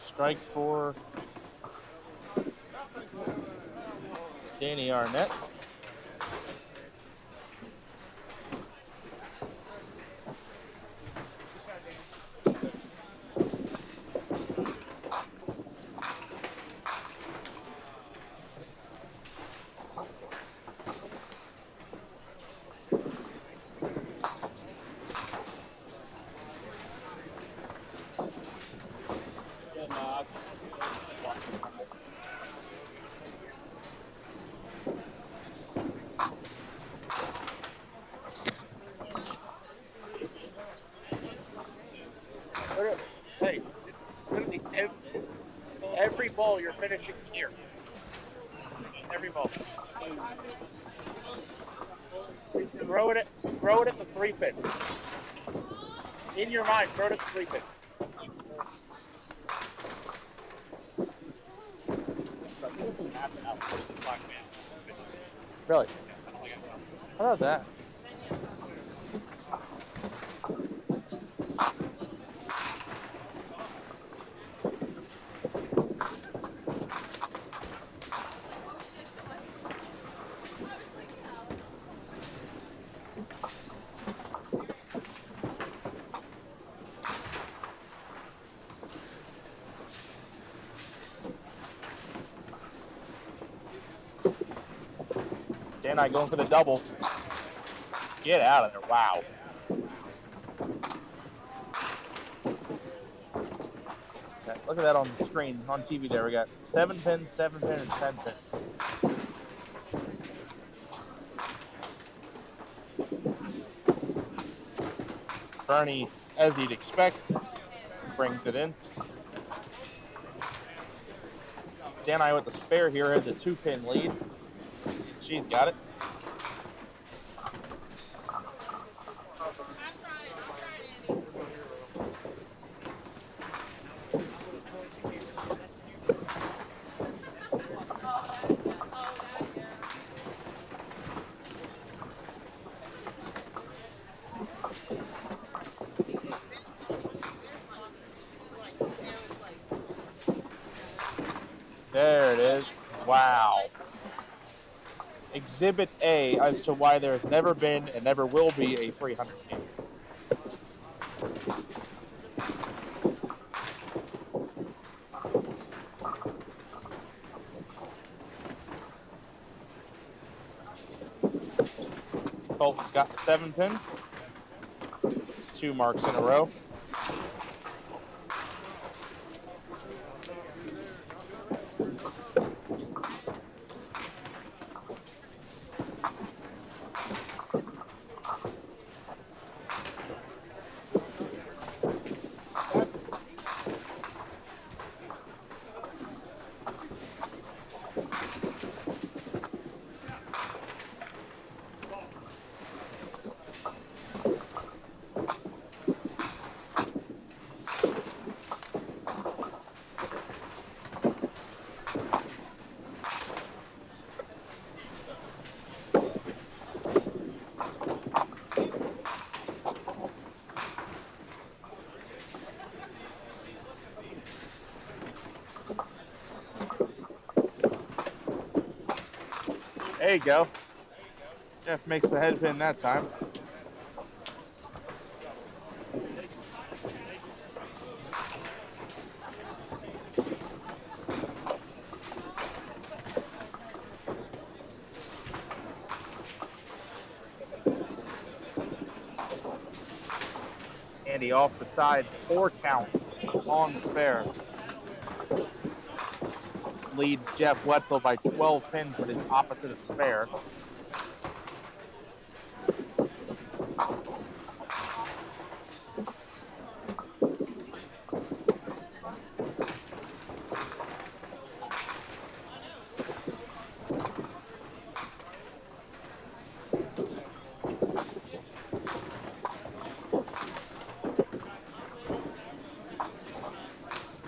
Strike for Danny Arnett. Hey, every ball you're finishing here. Every ball. Throw it at the 3-pin. In your mind, throw it at the 3-pin. Really? How about that? Dan I going for the double. Get out of there. Wow. Okay, look at that on the screen, on TV there. We got 7-pin, 7-pin, and 10-pin. Bernie, as you'd expect, brings it in. Danai with the spare here has a 2-pin lead. She's got it. There it is. Wow. Exhibit A as to why there has never been and never will be a 300 game. Colton's got the 7-pin. It's 2 marks in a row. There you go. Jeff makes the head pin that time. Andy off the side, 4 count on the spare. Leads Jeff Wetzel by 12 pins, but is opposite of spare.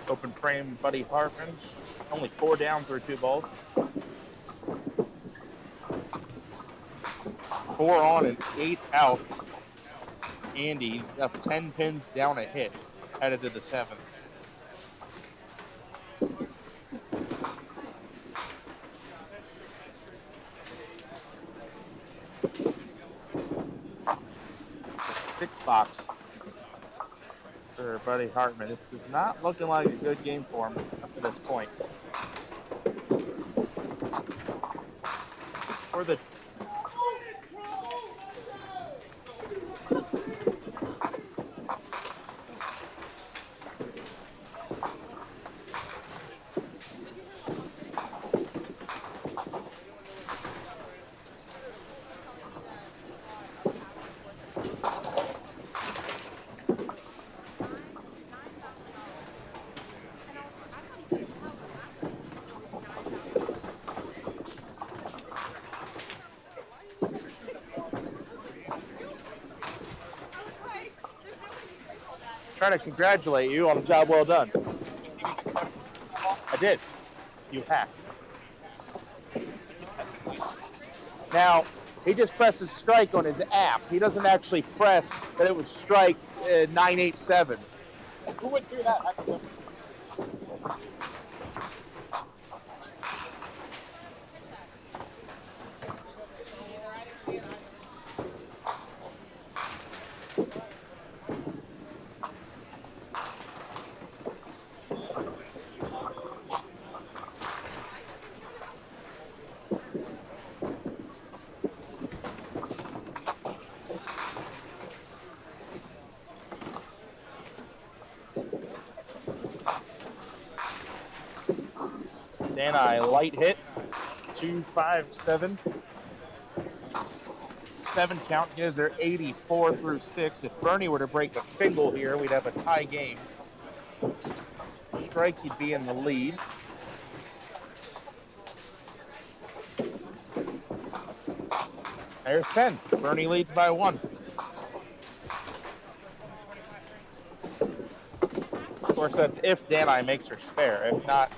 Open frame, Buddy Hartman. Only 4 down through 2 balls. 4 on and 8 out. Andy's up 10 pins down a hit, headed to the 7th. Six box for Buddy Hartman. This is not looking like a good game for him up to this point. For the trying to congratulate you on a job well done. I did. You hacked. Now, he just presses strike on his app. He doesn't actually press that it was strike 987. Who went through that? Danai light hit, 257. 7 count gives her 84 through 6. If Bernie were to break a single here, we'd have a tie game. strike, he'd be in the lead. There's 10. Bernie leads by 1. Of course, that's if Danai makes her spare. If not,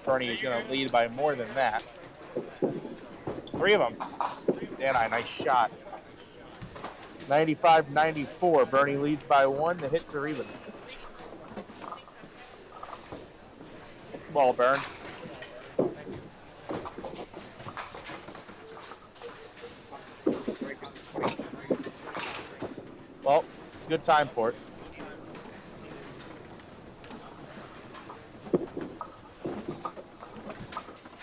Bernie is going to lead by more than that. 3 of them. Danai, nice shot. 95-94. Bernie leads by 1. The hits are even. Ball burn. Well, it's a good time for it.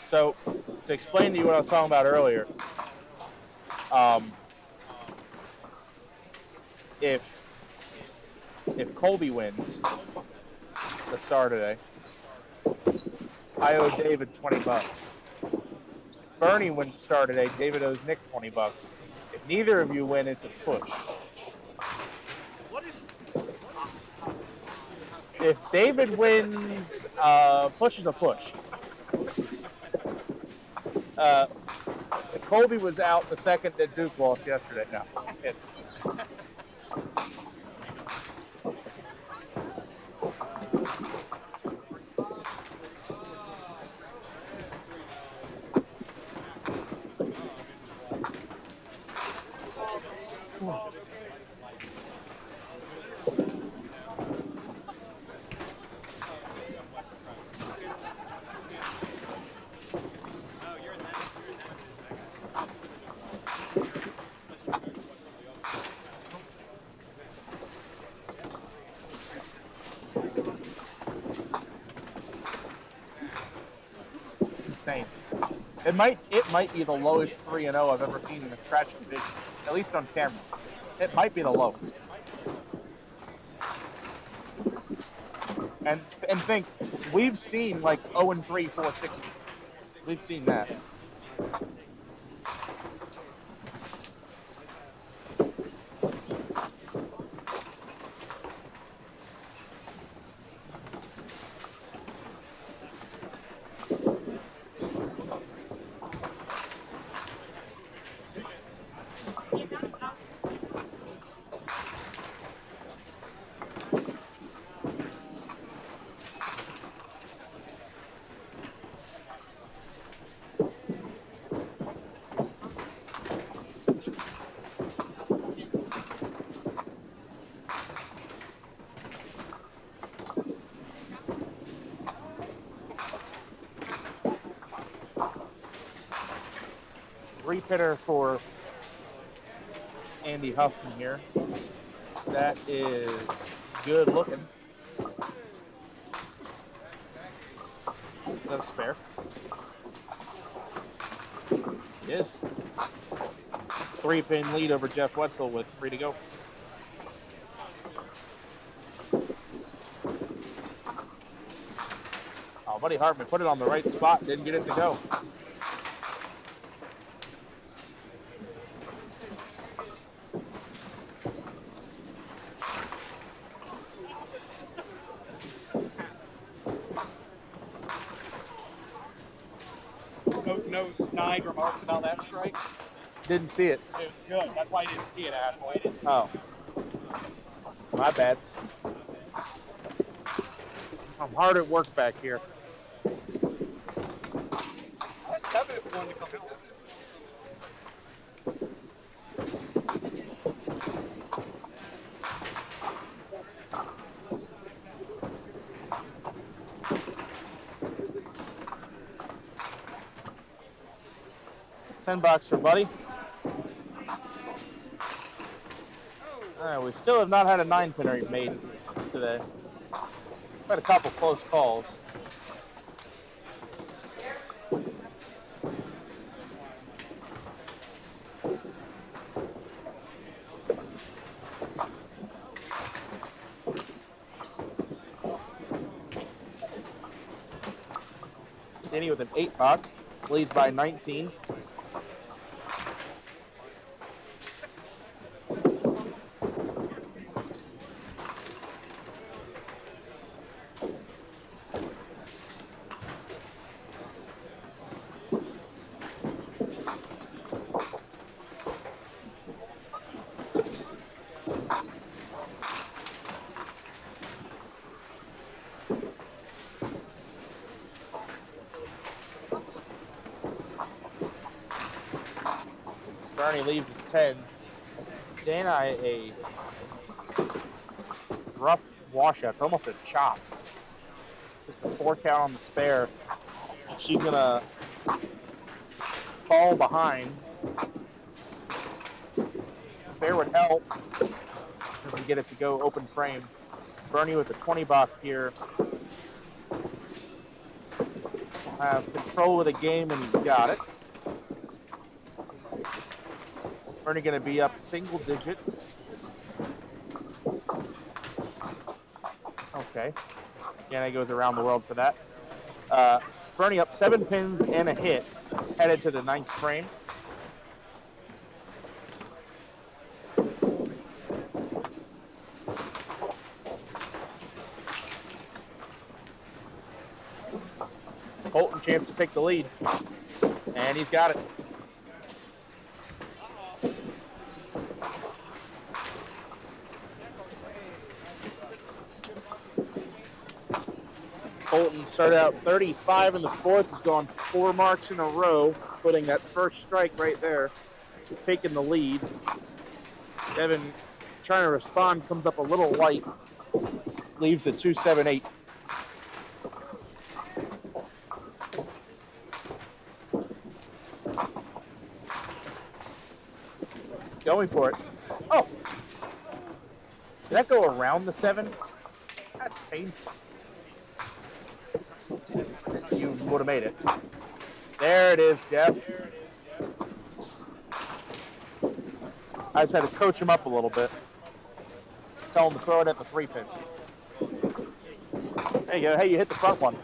So, to explain to you what I was talking about earlier, if Colby wins the star today, I owe David $20. Bernie wins the star today, David owes Nick $20. If neither of you win, it's a push. If David wins, push is a push. Colby was out the second that Duke lost yesterday. No. Insane. It might be the lowest 3-0 I've ever seen in a scratch division, at least on camera. It might be the lowest. And think, we've seen like 0-3, 4-60. We've seen that. Hitter for Andy Huffman here. That is good looking. Is that a spare? It is. 3-pin lead over Jeff Wetzel with 3 to go. Oh, Buddy Hartman put it on the right spot, didn't get it to go. No snide remarks about that strike? Didn't see it. It was good. That's why I didn't see it, asshole. Oh. My bad. I'm hard at work back here. That's Kevin if wanted to come out. $10 for Buddy. We still have not had a 9-pinner made today. Had a couple close calls. Danny with an 8-box, leads by 19. Bernie leaves at 10. Dana, a rough washout. It's almost a chop. Just a 4 count on the spare. She's going to fall behind. Spare would help as we get it to go open frame. Bernie with the 20 box here. Have control of the game, and he's got it. Bernie going to be up single digits. Okay. Yana goes around the world for that. Bernie up 7 pins and a hit, headed to the 9th frame. Colton chance to take the lead, and he's got it. Colton started out 35 in the 4th, has gone 4 marks in a row, putting that first strike right there. He's taking the lead. Devin trying to respond, comes up a little light, leaves at 278. Going for it. Oh! Did that go around the 7? That's painful. You would have made it. There it is, Jeff. I just had to coach him up a little bit. Tell him to throw it at the 3-pin. There you go. Hey, you hit the front one.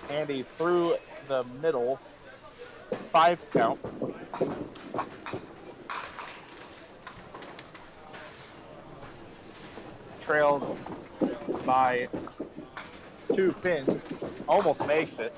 Andy through the middle, 5 count. Trails by 2 pins, almost makes it.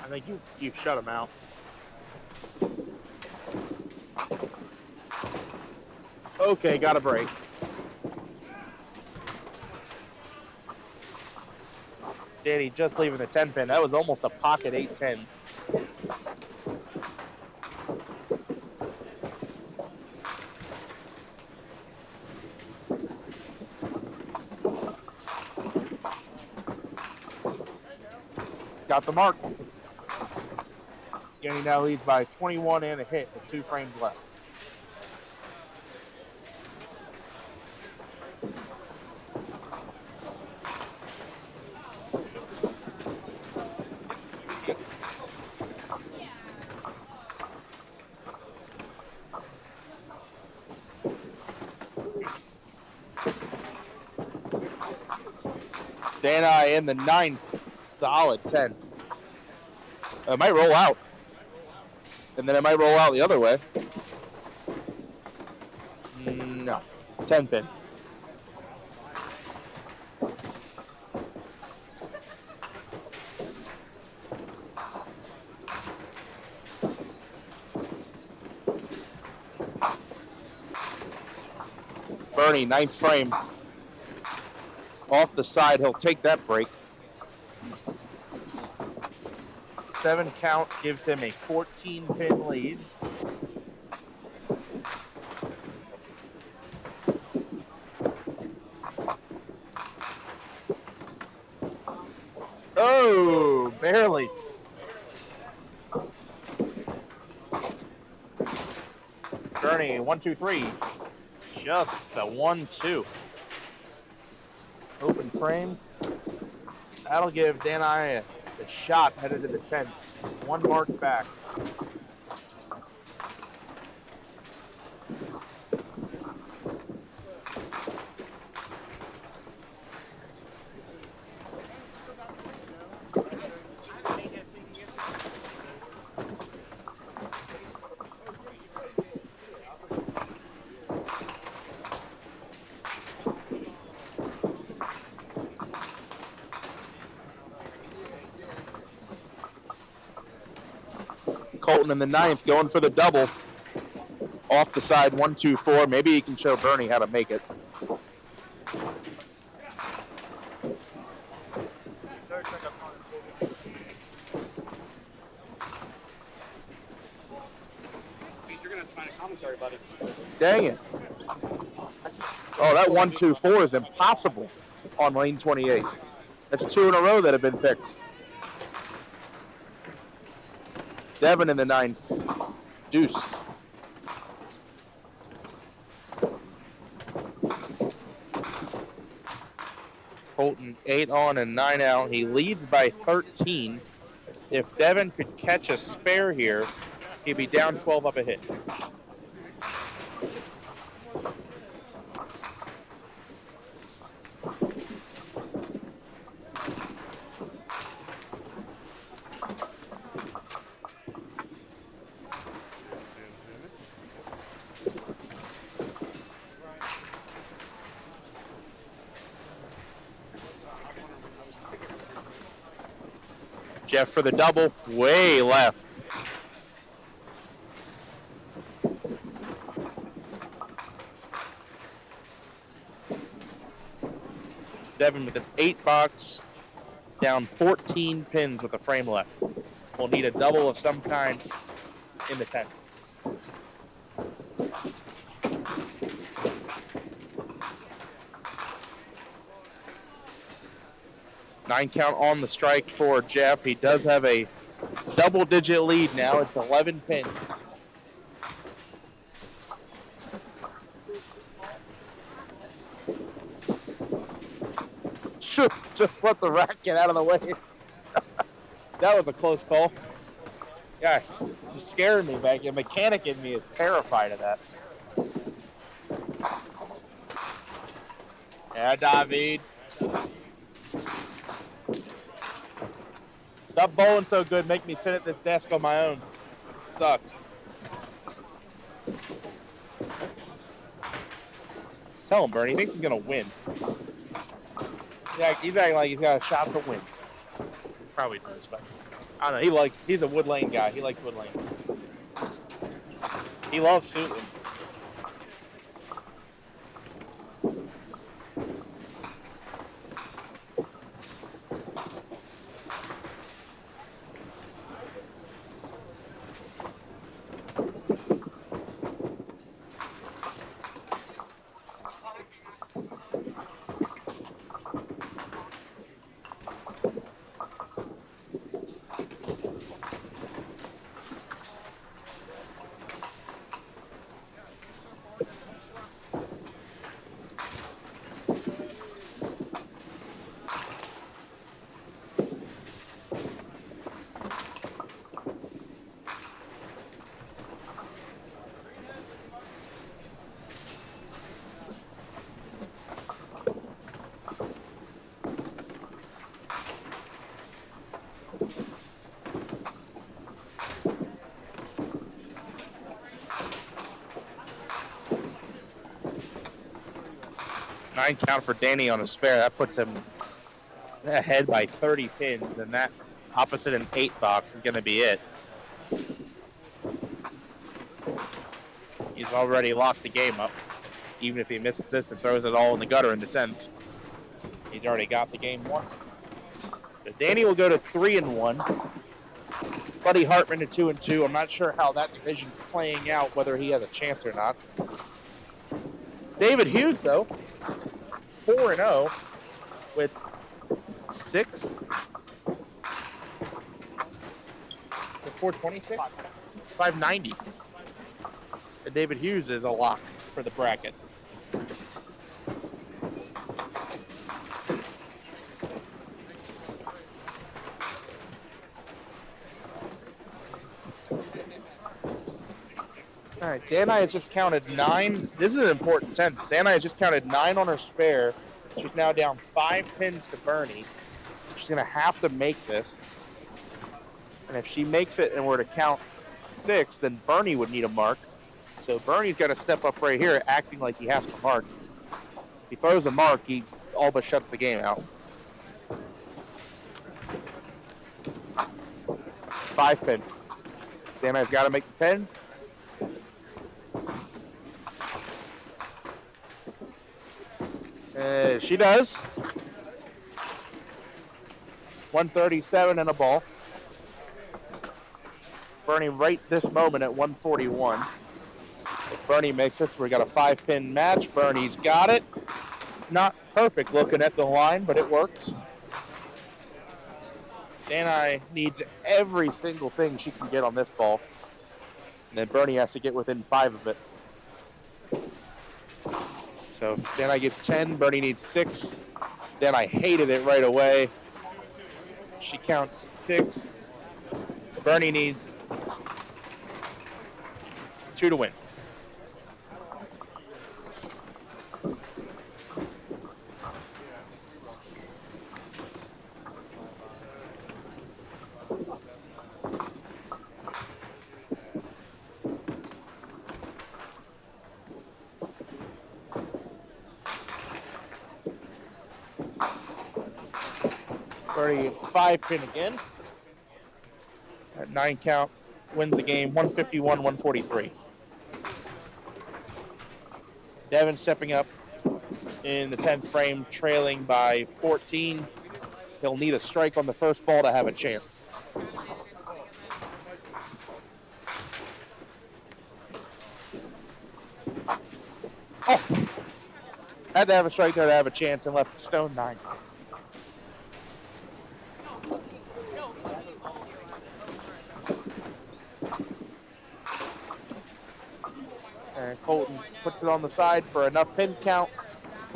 I think you've shut him out. Okay, got a break. Danny just leaving the 10 pin. That was almost a pocket 8-10. Got the mark. Danny now leads by 21 and a hit with 2 frames left. Dana in the 9th, solid 10. It might roll out. And then it might roll out the other way. No. 10 pin. Bernie, 9th frame. Off the side, he'll take that break. 7 count gives him a 14-pin lead. Oh, barely. Bernie, 1, 2, 3. Just a 1, 2. Open frame. That'll give Dan I the shot headed to the 10th. 1 mark back. Colton in the 9th going for the double. Off the side, 1, 2, 4. Maybe he can show Bernie how to make it. You're going to find a commentary about it. Dang it. Oh, that 1, 2, 4 is impossible on lane 28. That's 2 in a row that have been picked. Devin in the 9th. Deuce. Colton 8 on and 9 out. He leads by 13. If Devin could catch a spare here, he'd be down 12 up a hit. Jeff for the double, way left. Devin with an 8 box, down 14 pins with a frame left. We'll need a double of some kind in the 10th. Nine count on the strike for Jeff. He does have a double-digit lead now. It's 11 pins. Shoot, just let the rack get out of the way. That was a close call. Yeah, you scared me back. The mechanic in me is terrified of that. Yeah, David. Stop bowling so good, make me sit at this desk on my own. Sucks. Tell him, Bernie, he thinks he's gonna win. Yeah, he's acting like he's got a shot to win. Probably does, but I don't know, he's a wood lane guy. He likes wood lanes. He loves Suitland. 9 count for Danny on a spare. That puts him ahead by 30 pins, and that opposite an 8 box is going to be it. He's already locked the game up, even if he misses this and throws it all in the gutter in the 10th. He's already got the game won. So Danny will go to 3-1. Buddy Hartman to 2-2. I'm not sure how that division's playing out, whether he has a chance or not. David Hughes, though, 4-0 with 6. 426? 590. And David Hughes is a lock for the bracket. All right, Dana has just counted 9. This is an important 10. Dana has just counted 9 on her spare. She's now down 5 pins to Bernie. She's going to have to make this. And if she makes it and were to count 6, then Bernie would need a mark. So Bernie's got to step up right here, acting like he has to mark. If he throws a mark, he all but shuts the game out. 5 pin. Dana's got to make the 10. She does. 137 and a ball. Bernie right this moment at 141. If Bernie makes this, we got a 5-pin match. Bernie's got it. Not perfect looking at the line, but it worked. Dana needs every single thing she can get on this ball. And then Bernie has to get within 5 of it. So Dana gets 10, Bernie needs 6. Then I hated it right away. She counts 6. Bernie needs 2 to win. Bernie 5-pin again. At 9 count, wins the game, 151-143. Devin stepping up in the 10th frame, trailing by 14. He'll need a strike on the first ball to have a chance. Oh! Had to have a strike there to have a chance and left the stone 9. And Colton puts it on the side for enough pin count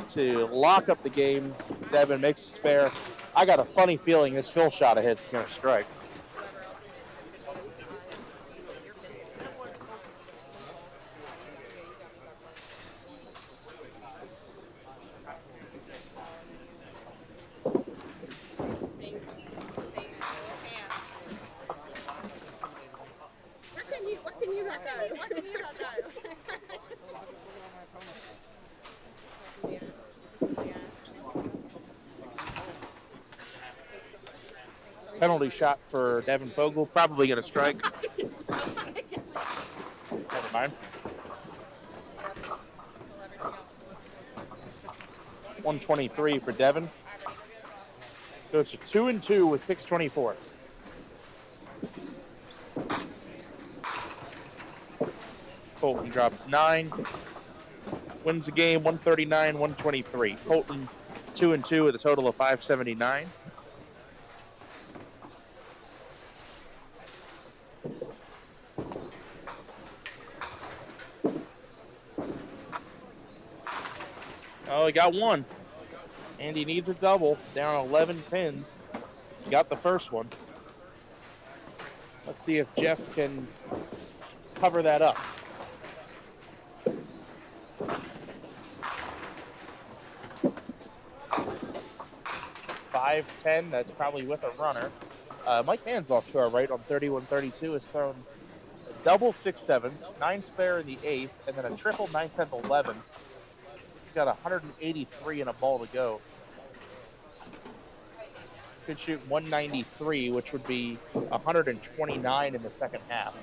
to lock up the game. Devin makes a spare. I got a funny feeling this fill shot of his is going to strike. Penalty shot for Devin Fogel. Probably going to strike. Never mind. 123 for Devin. Goes to 2-2 with 624. Colton drops 9. Wins the game 139-123. Colton 2-2 with a total of 579. Oh, he got 1. And he needs a double. Down 11 pins. He got the first one. Let's see if Jeff can cover that up. 5-10, that's probably with a runner. Mike Mann's off to our right on 31-32 has thrown a double 6-7, 9 spare in the 8th, and then a triple 9th, 10th, 11. He's got 183 and a ball to go. Could shoot 193, which would be 129 in the second half.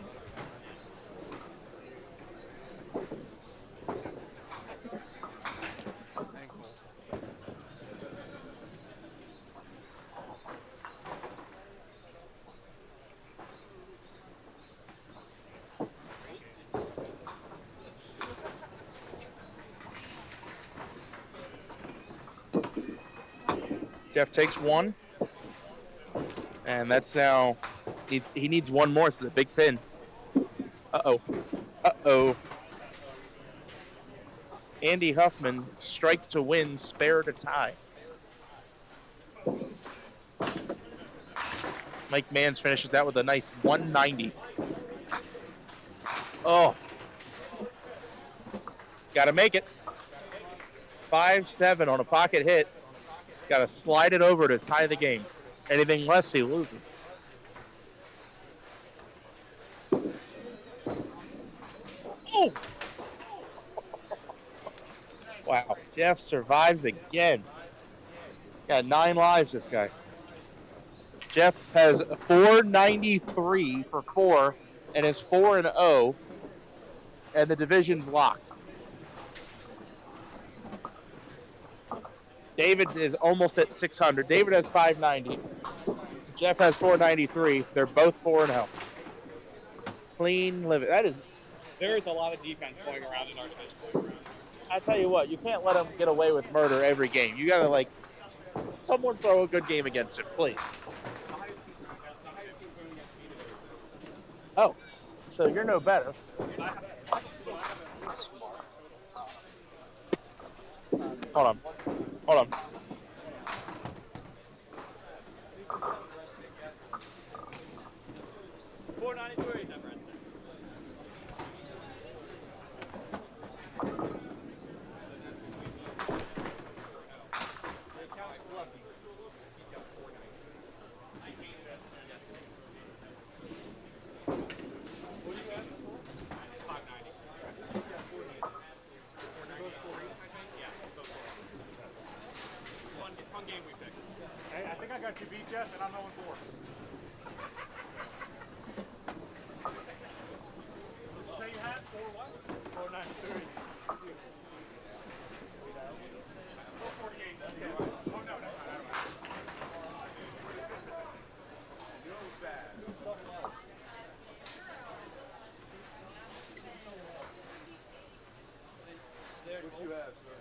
Jeff takes one. And that's now, he needs one more. This is a big pin. Uh-oh. Uh-oh. Andy Huffman, strike to win, spare to tie. Mike Mans finishes that with a nice 190. Oh. Got to make it. 5-7 on a pocket hit. Got to slide it over to tie the game. Anything less, he loses. Oh! Wow, Jeff survives again. Got 9 lives, this guy. Jeff has 493 for 4 and is 4-0, and the division's locked. David is almost at 600. David has 590. Jeff has 493. They're both 4-0. Clean living. That is. There is a lot of defense going around in our division. I tell you what, you can't let them get away with murder every game. You gotta someone throw a good game against him, please. Oh, so you're no better. Hold on. 493, that right I think I got you beat, Jeff, and I'm 0-4. So you had 4 what? 493. 448. Okay. Oh, no, that's not. What do you have, sir?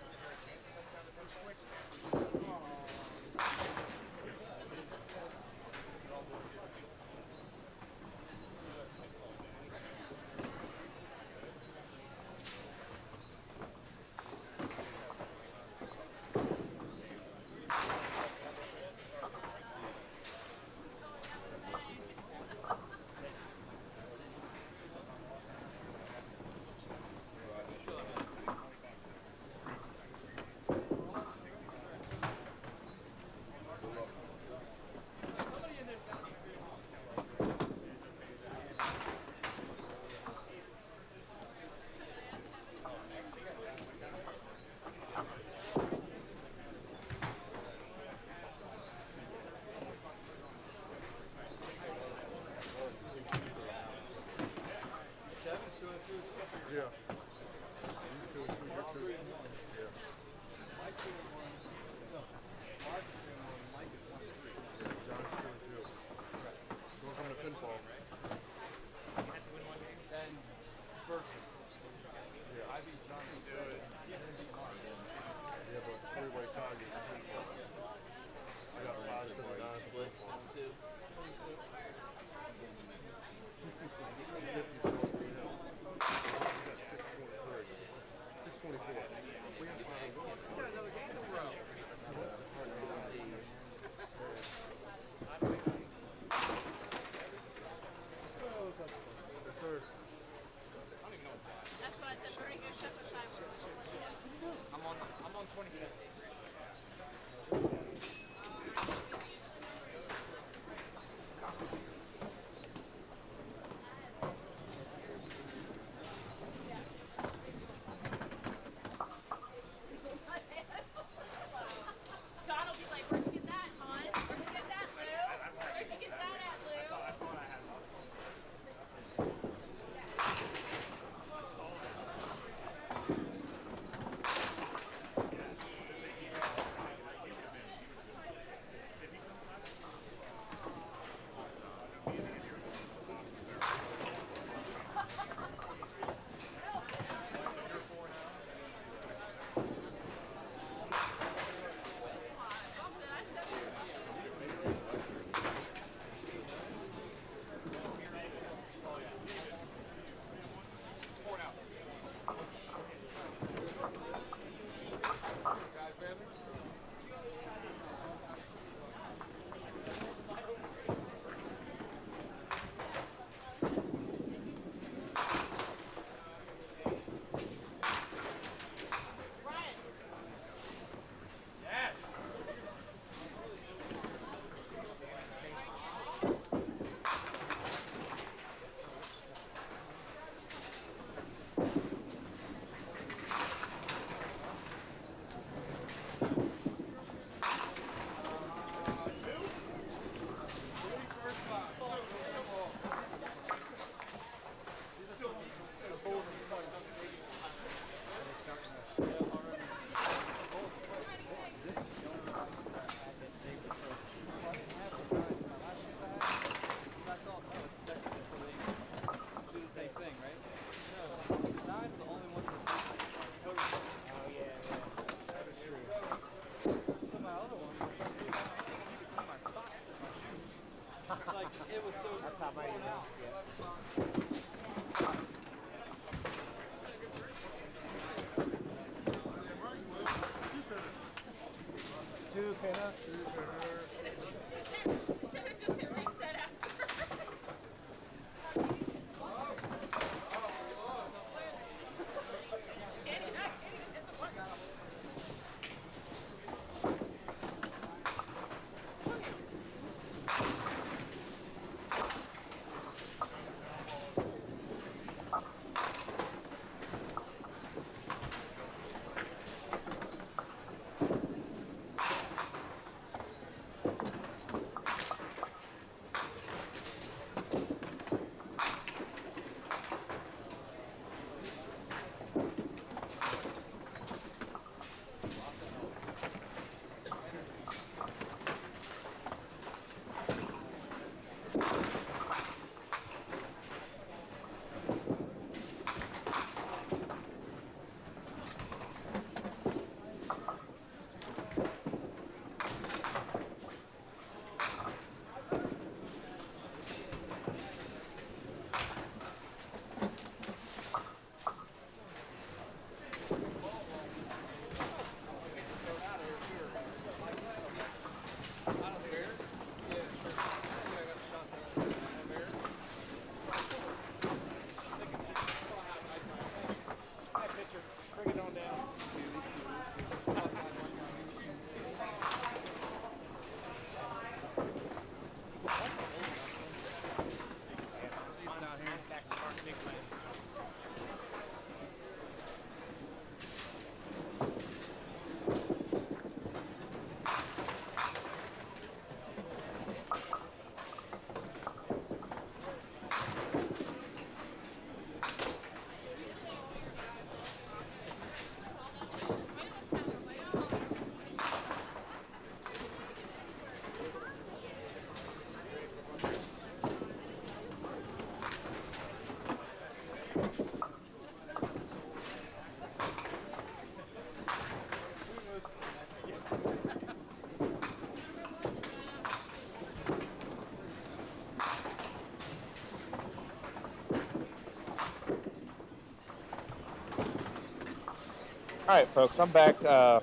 All right, folks, I'm back. Had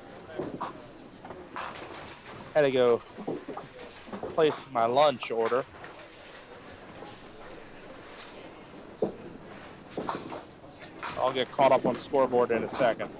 to go place my lunch order. I'll get caught up on scoreboard in a second.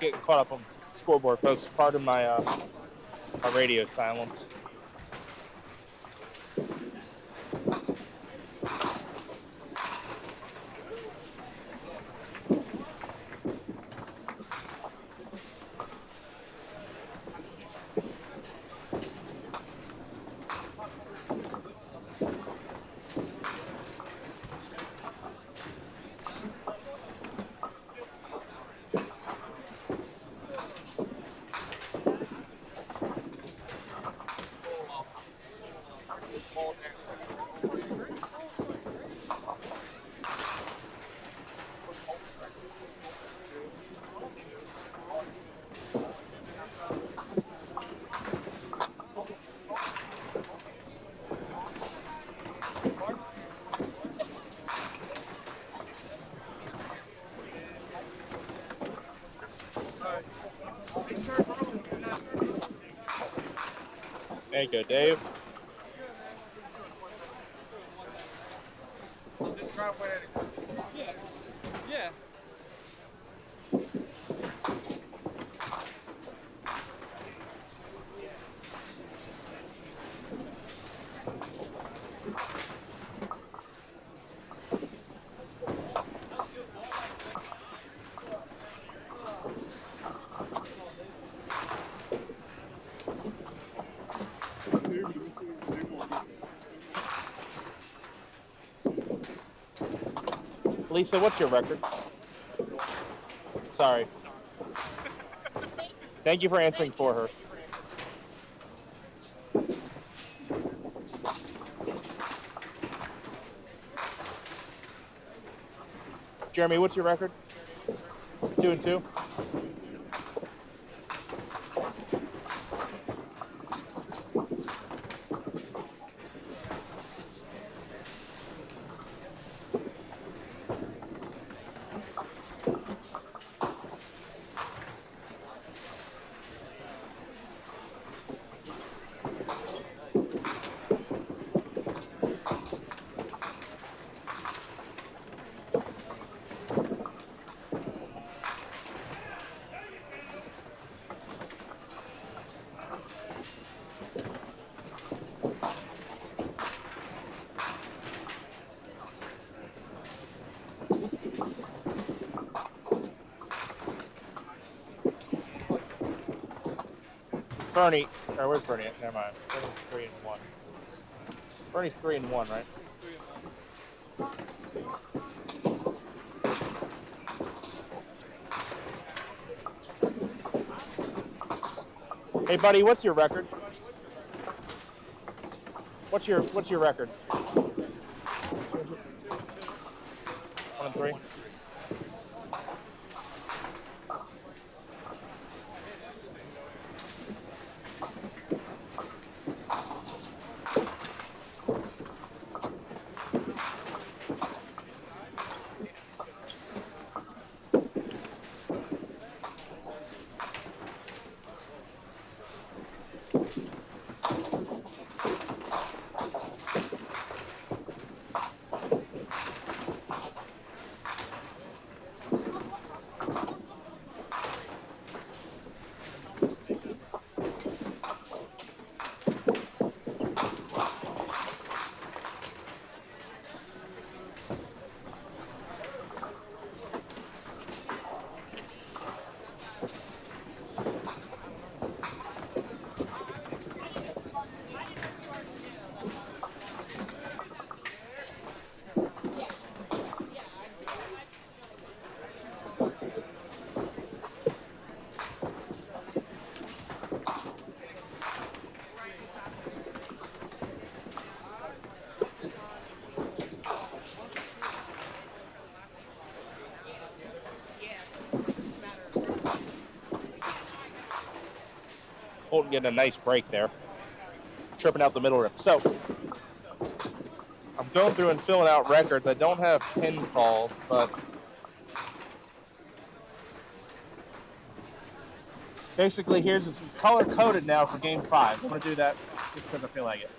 Getting caught up on scoreboard, folks. Pardon my my radio silence. There you go, Dave. Yeah. Yeah. Lisa, what's your record? Sorry. Thank you for answering for her. Jeremy, what's your record? 2-2? Bernie, or where's Bernie? Never mind. Bernie's 3-1. Bernie's 3-1, right? Hey, buddy, what's your record? What's your record? 1-3. Holton getting a nice break there. Tripping out the middle rip. So, I'm going through and filling out records. I don't have pinfalls, but basically it's color-coded now for Game 5. I'm going to do that just because I feel like it.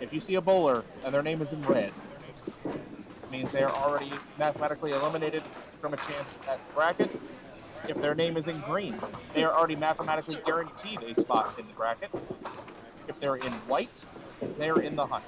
If you see a bowler and their name is in red, it means they are already mathematically eliminated from a chance at the bracket. If their name is in green, they are already mathematically guaranteed a spot in the bracket. If they're in white, they're in the hunt.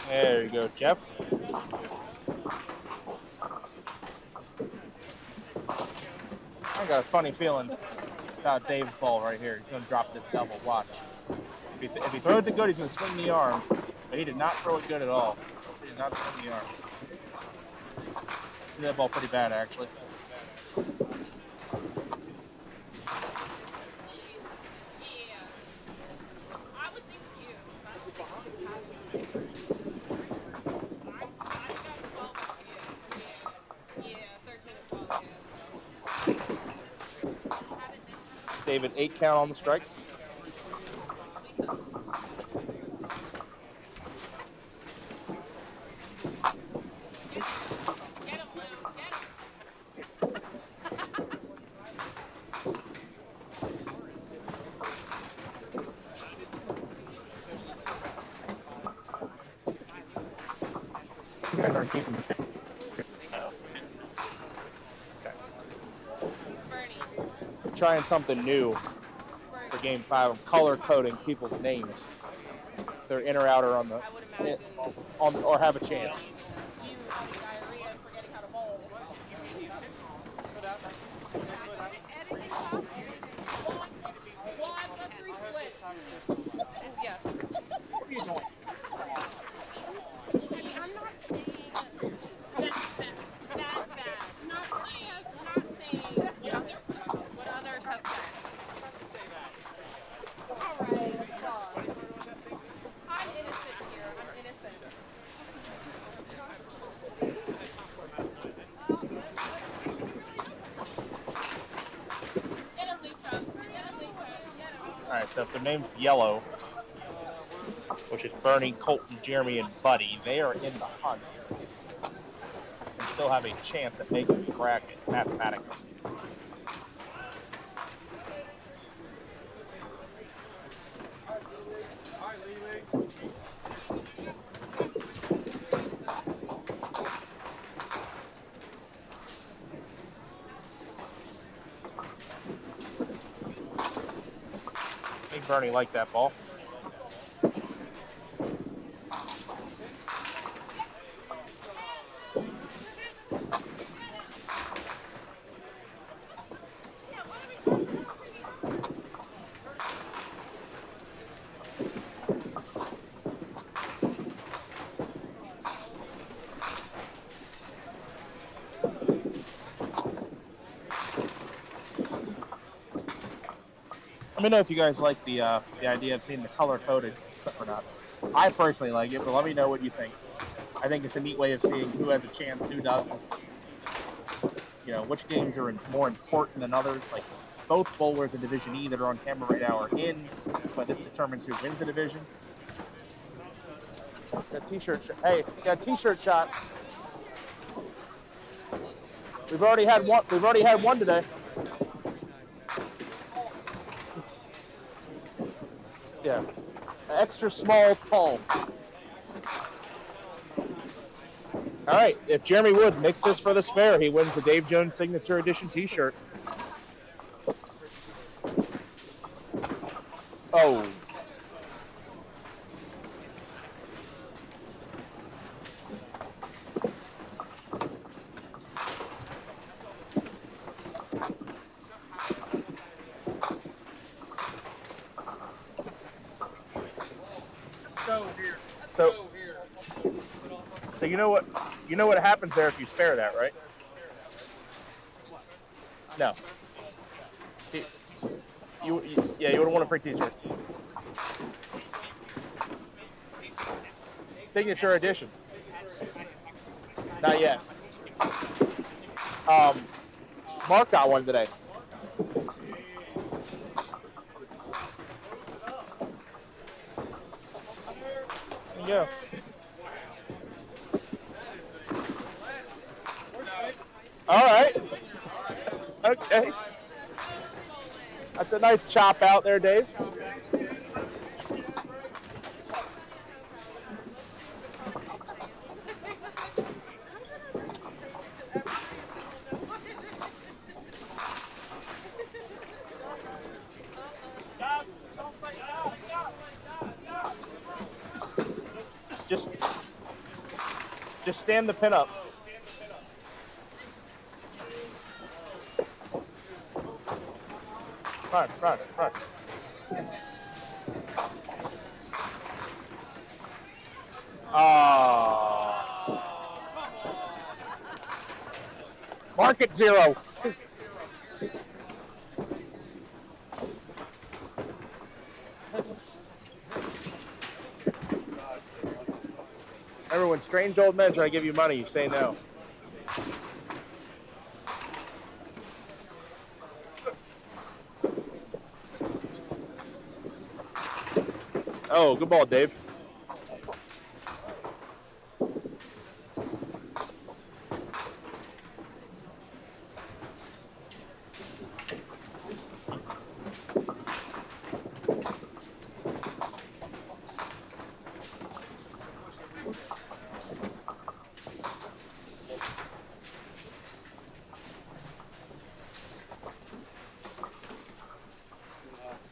There you go, Jeff. I got a funny feeling about Dave's ball right here. He's going to drop this double. Watch. If he throws it good, he's going to swing the arm. But he did not throw it good at all. He did not swing the arm. He did that ball pretty bad, actually. David, 8 count on the strike. Trying something new for Game 5. I'm color coding people's names. They're in or out or or have a chance. Alright, so if their name's Yellow, which is Bernie, Colton, Jeremy, and Buddy, they are in the hunt and still have a chance at making the bracket mathematically. Bernie liked that ball. Let me know if you guys like the idea of seeing the color-coded stuff or not. I personally like it, but let me know what you think. I think it's a neat way of seeing who has a chance, who doesn't. You know, which games are more important than others. Like, both bowlers in Division E that are on camera right now are in, but this determines who wins the division. Got a t-shirt shot. Hey, got a t-shirt shot. We've already had one. We've already had one today. Yeah, extra small, tall. All right, if Jeremy Wood makes this for this fair, he wins the Dave Jones Signature Edition T-shirt. Oh. So you know what happens there if you spare that, right? No. Yeah, you would want a free T-shirt. Signature edition. Not yet. Mark got one today. There you go. All right. Okay. That's a nice chop out there, Dave. Just stand the pin up. Run. Mark it 0. Everyone, strange old men try to give you money, you say no. Oh, good ball, Dave.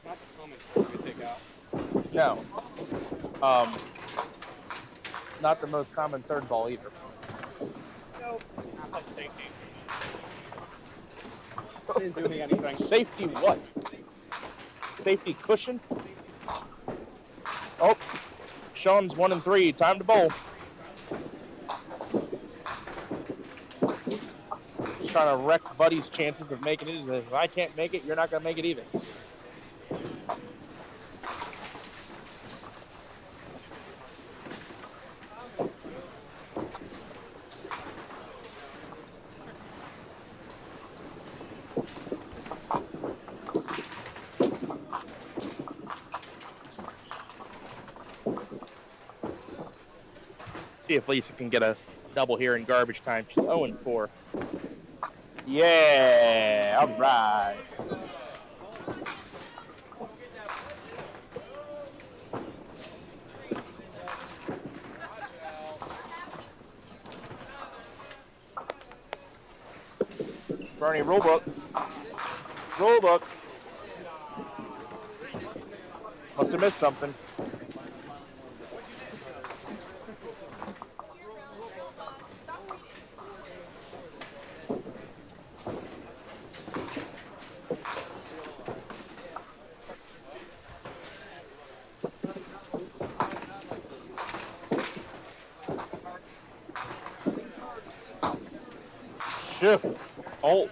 Not the common sort we take out. No. Not the most common third ball either. Nope. Not like safety. Didn't do me anything. Safety what? Safety cushion? Oh, Sean's 1 and 3. Time to bowl. Just trying to wreck Buddy's chances of making it. If I can't make it, you're not going to make it either. See if Lisa can get a double here in garbage time. She's 0 and 4. Yeah, all right. Bernie, rule book. Rule book. Must have missed something. Shift. Alt.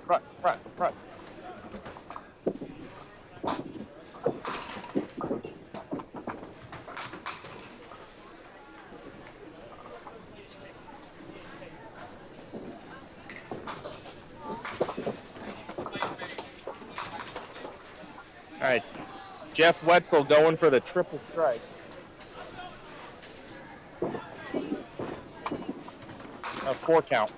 Front. All right, Jeff Wetzel going for the triple strike. A 4 count.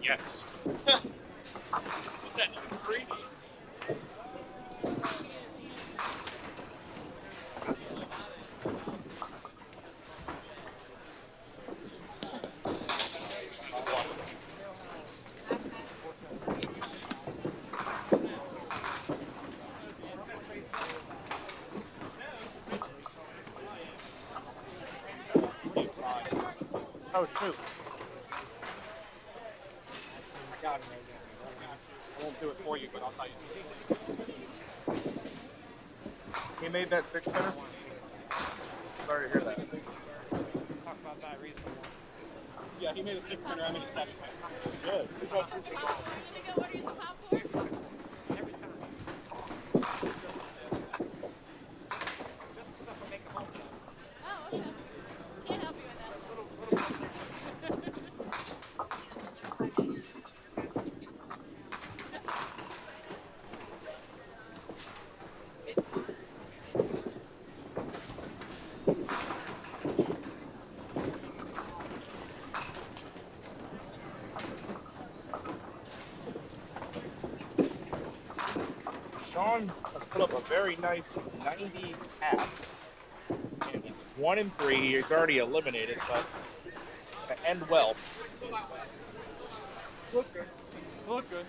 Yes. What's that, number 3? Oh, shoot. I got him right now. I won't do it for you, but I'll tell you. He made that 6-spinner? Sorry to hear that. Talk about that recently. Yeah, he made a 6-spinner. I made a 7-spinner. Good. Every time. Just the stuff I make at home. Oh, okay. Can't help you with that. Sean has put up a very nice 90 half. And he's 1 and 3. He's already eliminated, but to end well. Look good. Look good.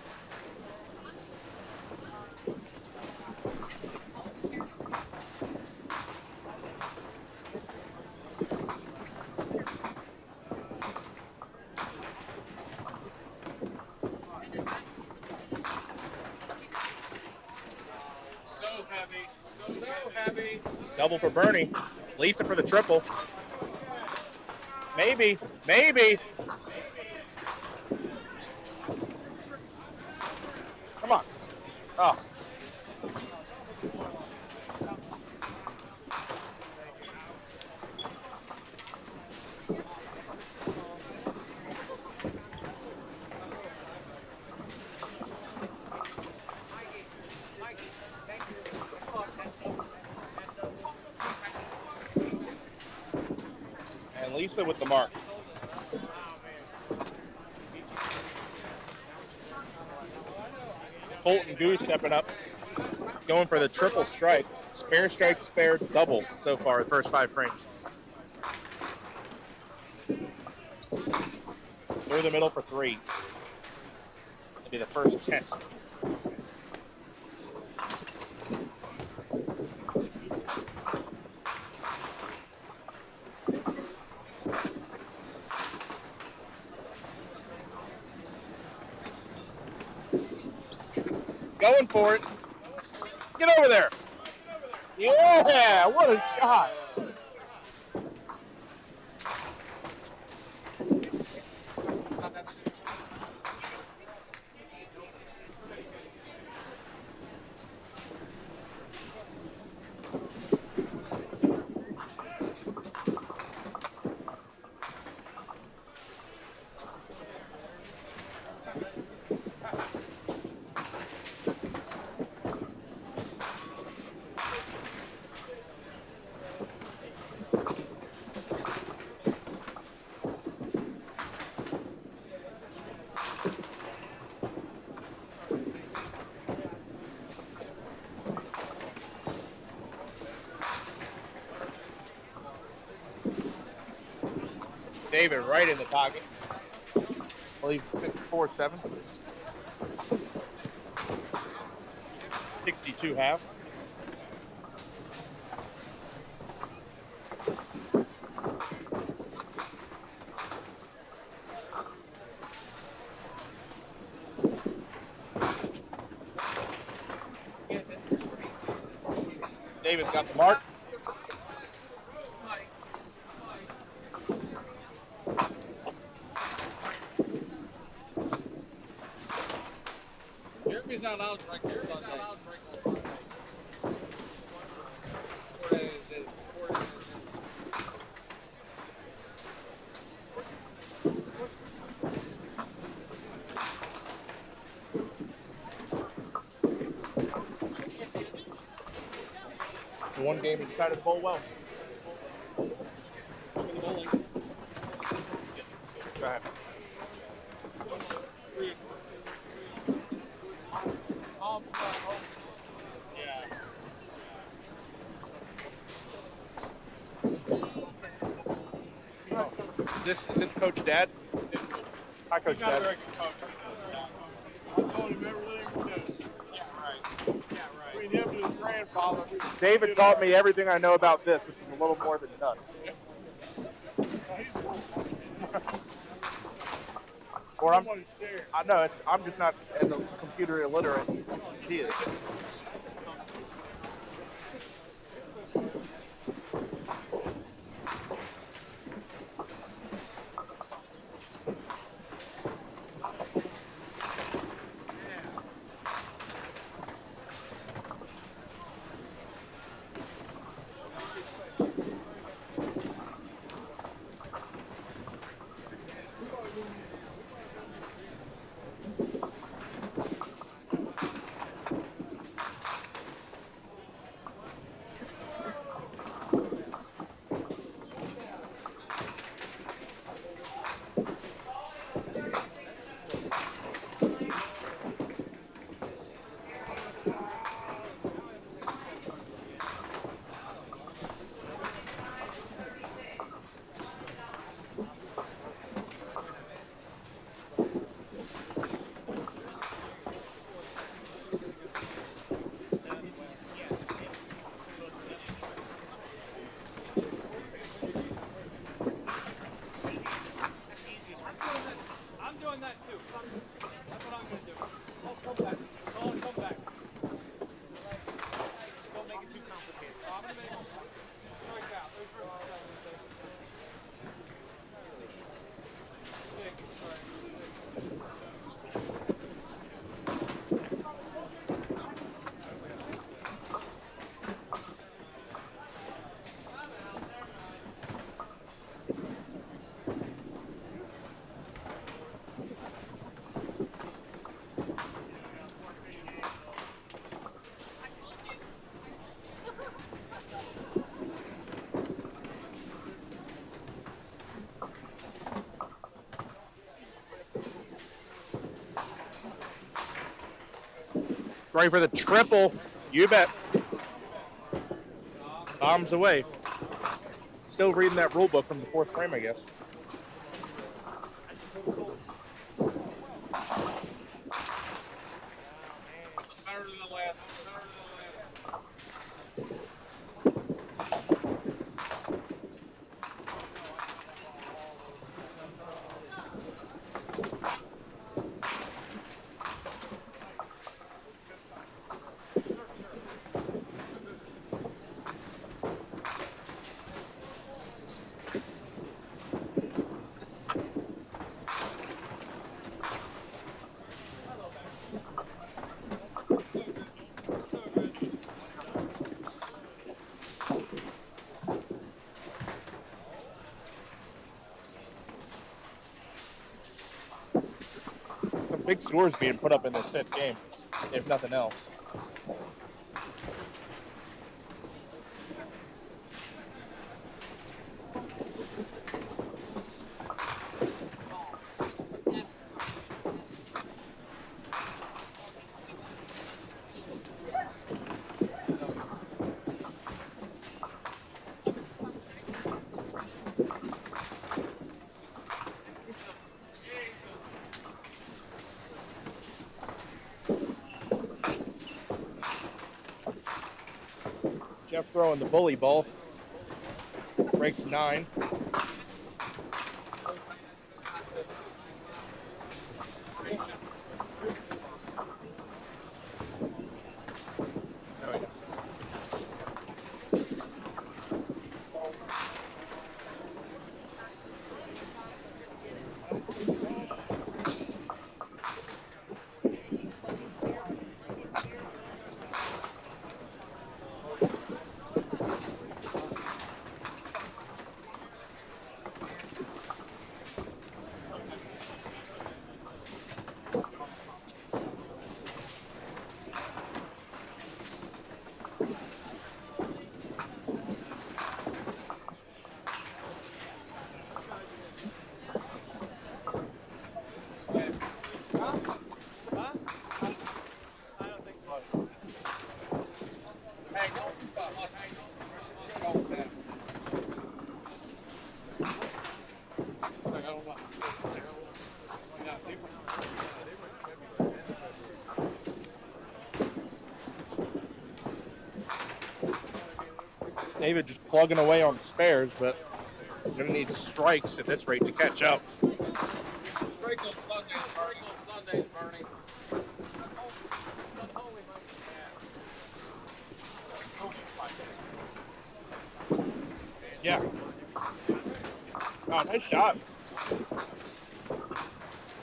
Double for Bernie. Lisa for the triple. Maybe. Maybe. Come on. Oh. And Lisa with the mark. Colton Goose stepping up, going for the triple strike. Spare strike, spare double so far, the first 5 frames. Through the middle for 3. It'll be the first test. Going for it. Get over there. Yeah, what a shot. David right in the pocket. I believe 4-7. 62 half. David's got the mark. Jeremy's not allowed to drink on Sunday. What is it? One game he decided to bowl well. Go ahead. Is this Coach Dad? Hi, Coach Dad. I told him everything we do. Yeah, right. Yeah, right. Between him and his grandfather. David taught me everything I know about this, which is a little more than none. Or I know I'm just not as a computer illiterate as he is. Ready for the triple. You bet. Bombs away. Still reading that rule book from the fourth frame, I guess. Some big scores being put up in this fifth game, if nothing else. Jeff throwing the bully ball. Breaks 9. David just plugging away on spares, but going to need strikes at this rate to catch up. Strike on Sunday, Bernie. Yeah. Oh, nice shot.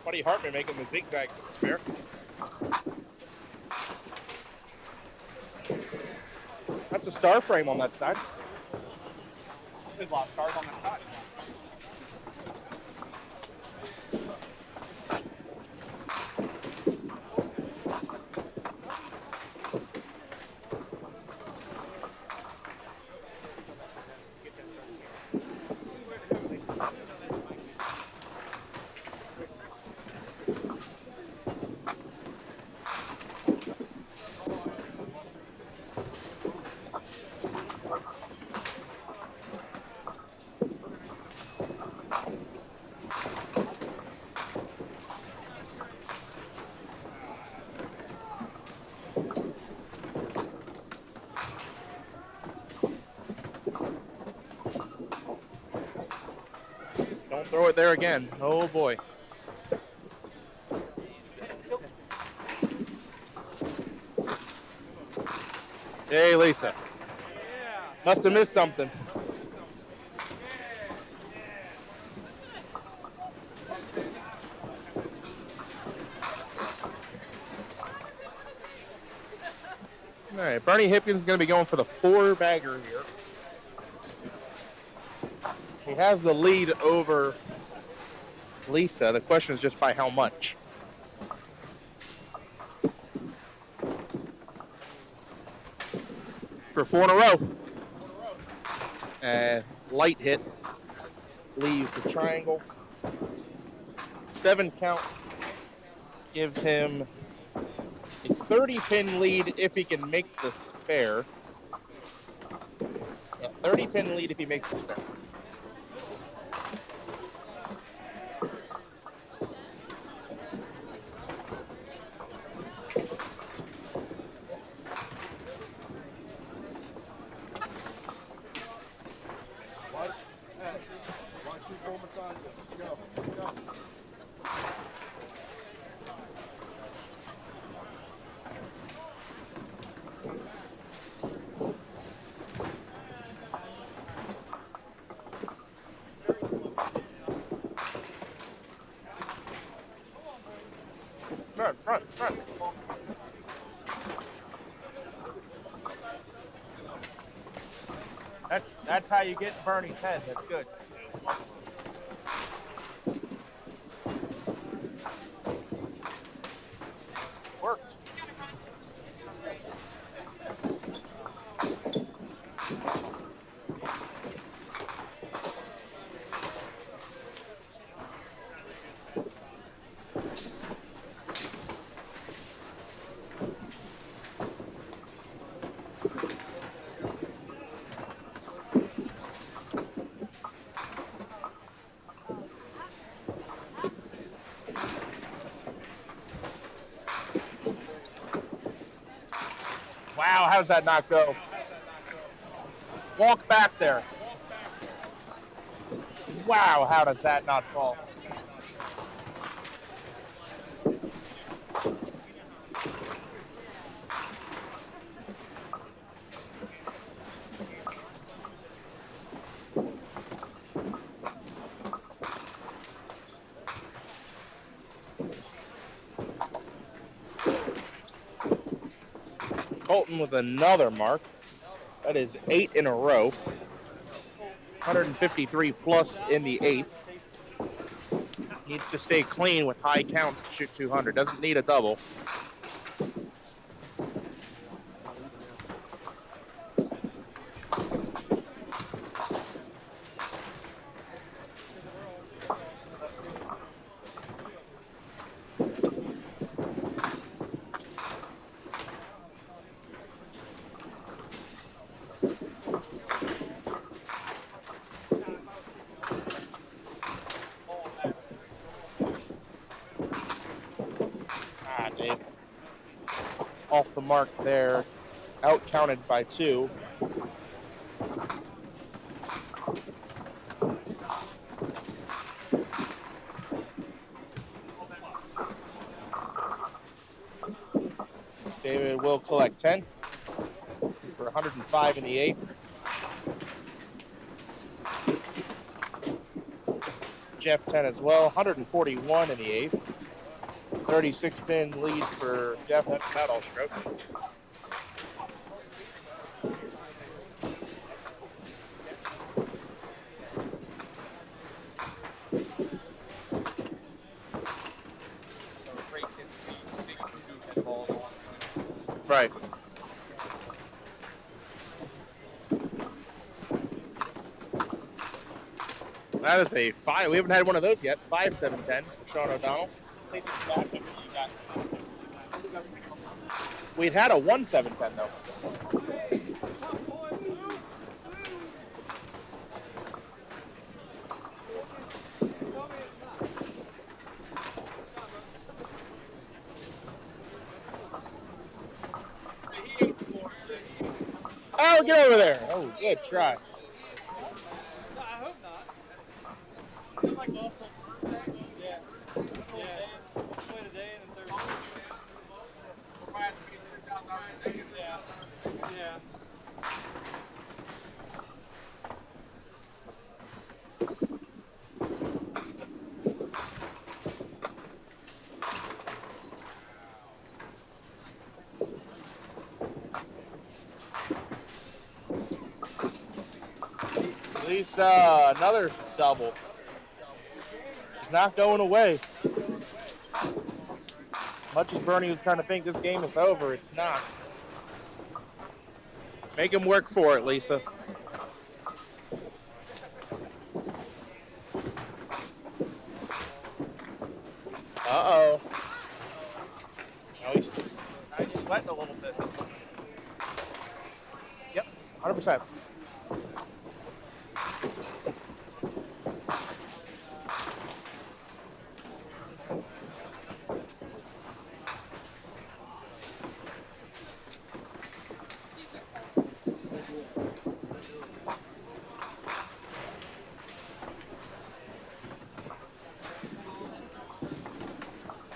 Buddy Hartman making the zigzag spare. That's a star frame on that side. There's a lot of stars on that side. Don't throw it there again. Oh boy. Hey, Lisa. Must have missed something. All right, Bernie Hipkins is going to be going for the 4-bagger here. He has the lead over Lisa. The question is just by how much. For 4 in a row. Light hit leaves the triangle. 7 count gives him a 30-pin lead if he can make the spare. Yeah, 30-pin lead if he makes the spare. Front. That's how you get Bernie's head. That's good. Worked. Wow, how's that not go? Walk back there. Wow, how does that not fall? Colton with another mark. That is 8 in a row. 153 plus in the 8th. Needs to stay clean with high counts to shoot 200. Doesn't need a double. Off the mark there, out counted by 2. David will collect 10 for 105 in the 8th. Jeff 10 as well, 141 in the 8th. 36-pin lead for Jeff. That's about all stroke. Right. That is a 5. We haven't had one of those yet. 5-7-10 for Sean O'Donnell. We'd had a 1-7-10 though. Oh, get over there. Oh, good try. I hope not. It's like off the Thursday. Yeah. Play today and the Thursday. Yeah. Lisa, another double. She's not going away. Much as Bernie was trying to think this game is over, it's not. Make him work for it, Lisa. Uh-oh. No, he's sweating a little bit. Yep, 100%.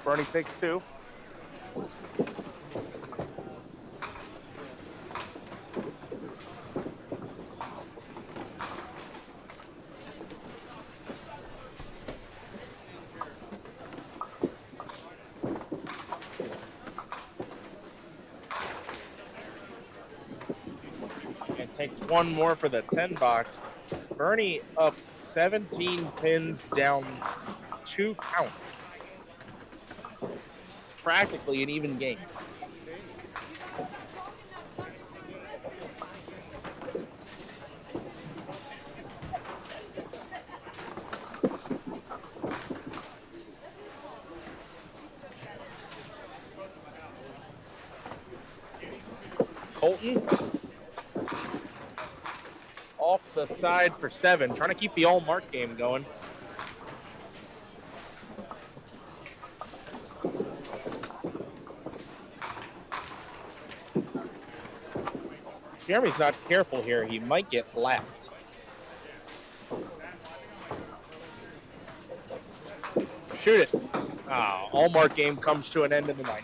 Bernie takes 2. And takes 1 more for the 10 box. Bernie up 17 pins, down 2 counts. Practically an even game. Colton off the side for 7, trying to keep the all-mark game going. Jeremy's not careful here. He might get lapped. Shoot it. All-mark game comes to an end in the 9th.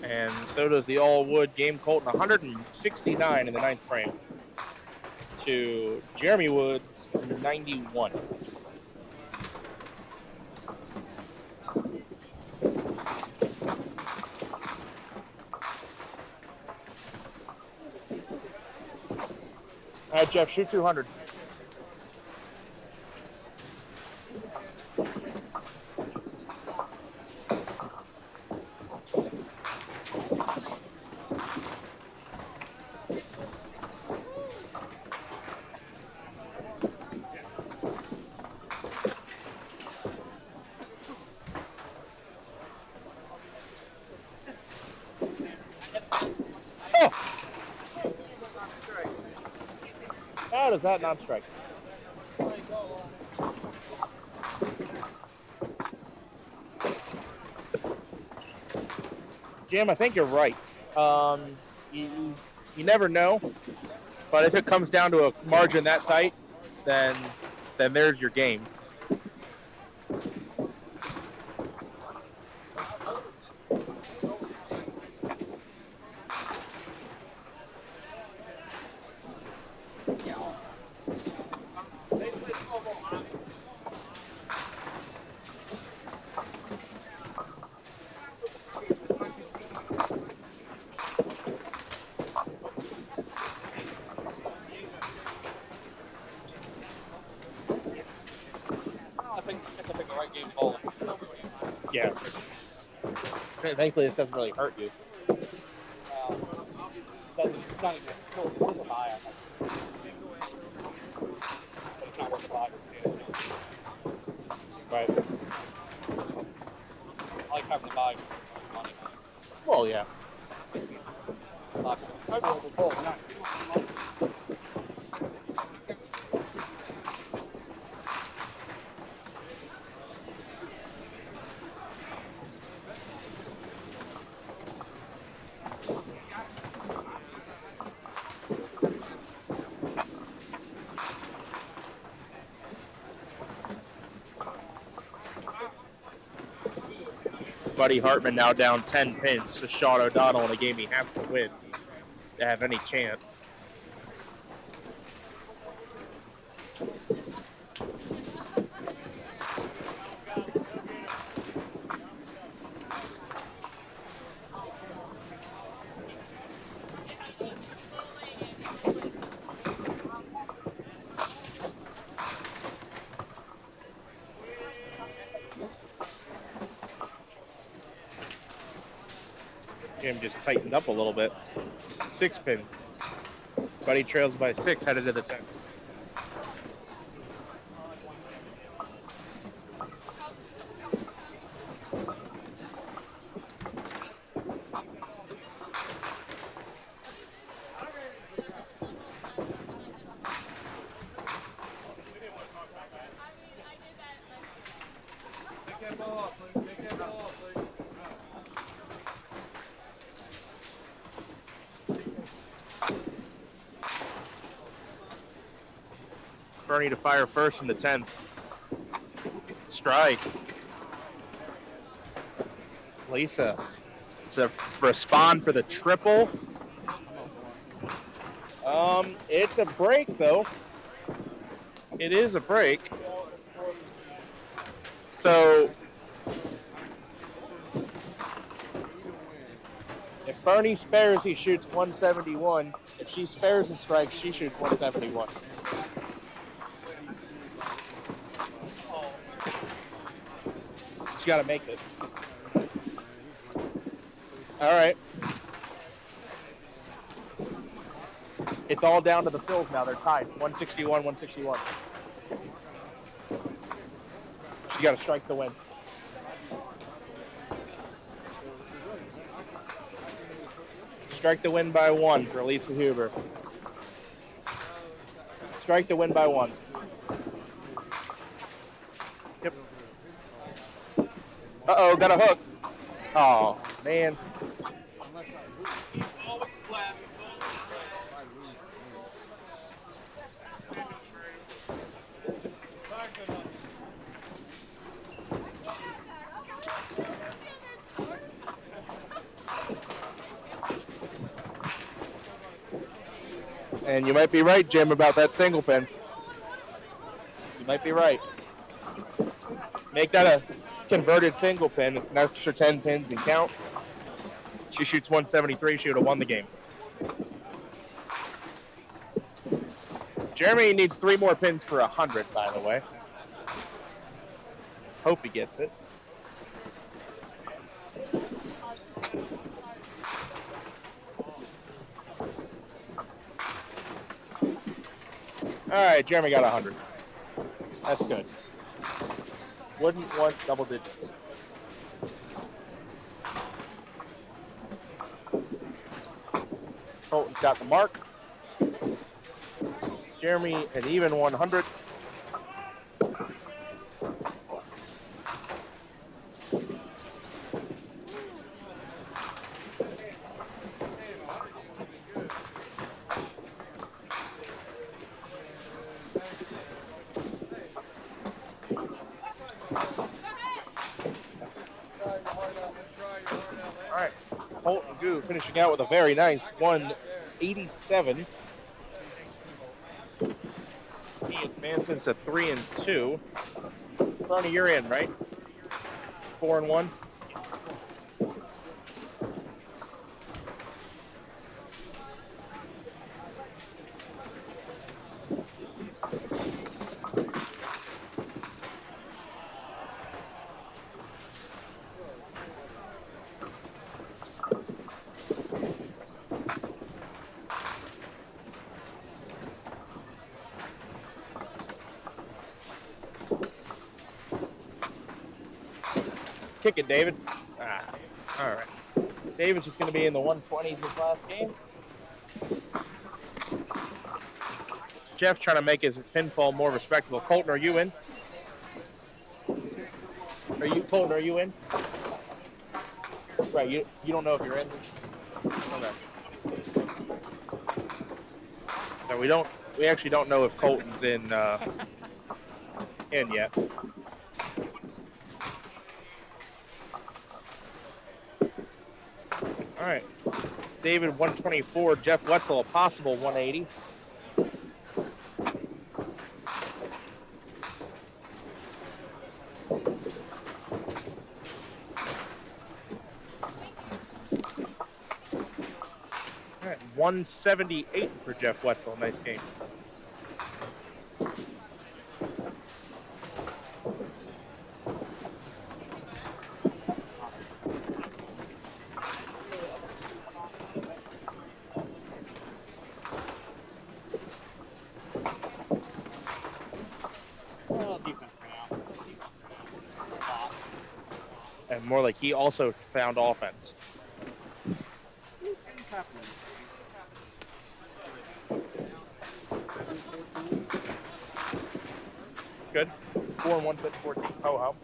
And so does the all-wood game. Colton 169 in the 9th frame to Jeremy Woods 91. All right, Jeff, shoot 200. How does that not strike? Jim, I think you're right. You never know, but if it comes down to a margin that tight, then there's your game. Yeah. Thankfully, this doesn't really hurt you. Right. I like having the bag. Well, yeah. Buddy Hartman now down 10 pins to Sean O'Donnell in a game he has to win to have any chance. Jim just tightened up a little bit. 6 pins. Buddy trails by 6, headed to the 10th. Bernie to fire first in the 10th. Strike. Lisa to respond for the triple. It's a break, though. It is a break. So if Bernie spares, he shoots 171. If she spares and strikes, she shoots 171. She's got to make it. All right. It's all down to the fills now. They're tied. 161, 161. She's got to strike the win. Strike the win by 1 for Lisa Huber. Strike the win by 1. Yep. Uh-oh, got a hook. Oh, man. And you might be right, Jim, about that single pin. You might be right. Make that a converted single pin. It's an extra 10 pins and count. She shoots 173. She would have won the game. Jeremy needs 3 more pins for 100, by the way. Hope he gets it. All right, Jeremy got 100. That's good. Wouldn't want double digits. Colton's got the mark. Jeremy an even 100. Finishing out with a very nice 187. He advances to 3-2. Ronnie, you're in, right? 4-1. Kick it, David. All right. David's just going to be in the 120s this last game. Jeff trying to make his pinfall more respectable. Colton, are you in? Colton, are you in? Right, you don't know if you're in? Okay. So we actually don't know if Colton's in yet. All right, David 124, Jeff Wetzel a possible 180. All right, 178 for Jeff Wetzel, nice game. and more like he also found offense. It's good. 4-1, 6-14. Ho ho.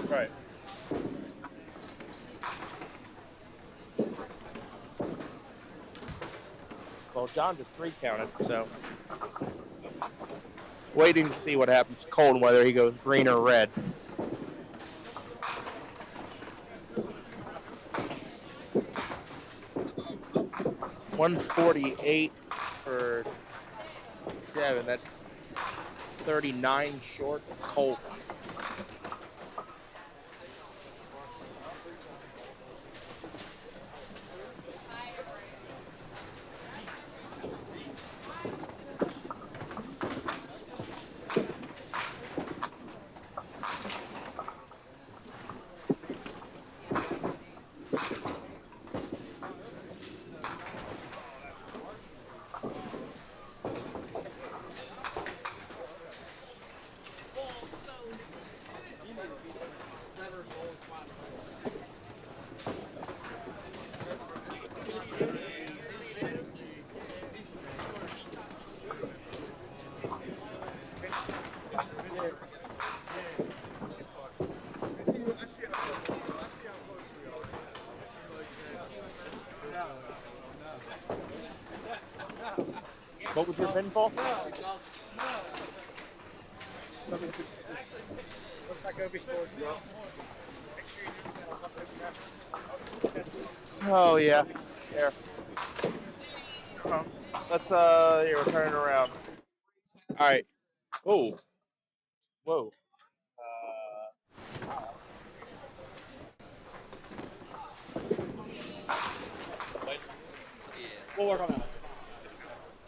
Right. Well, John just 3 counted, so waiting to see what happens to Colton, whether he goes green or red. $148 for Devin. That's 39 short of Colton. What was your pinfall? Looks like Obi scored. Oh yeah. There. Let's here, we're turning around. All right. Oh. Whoa. We'll work on that.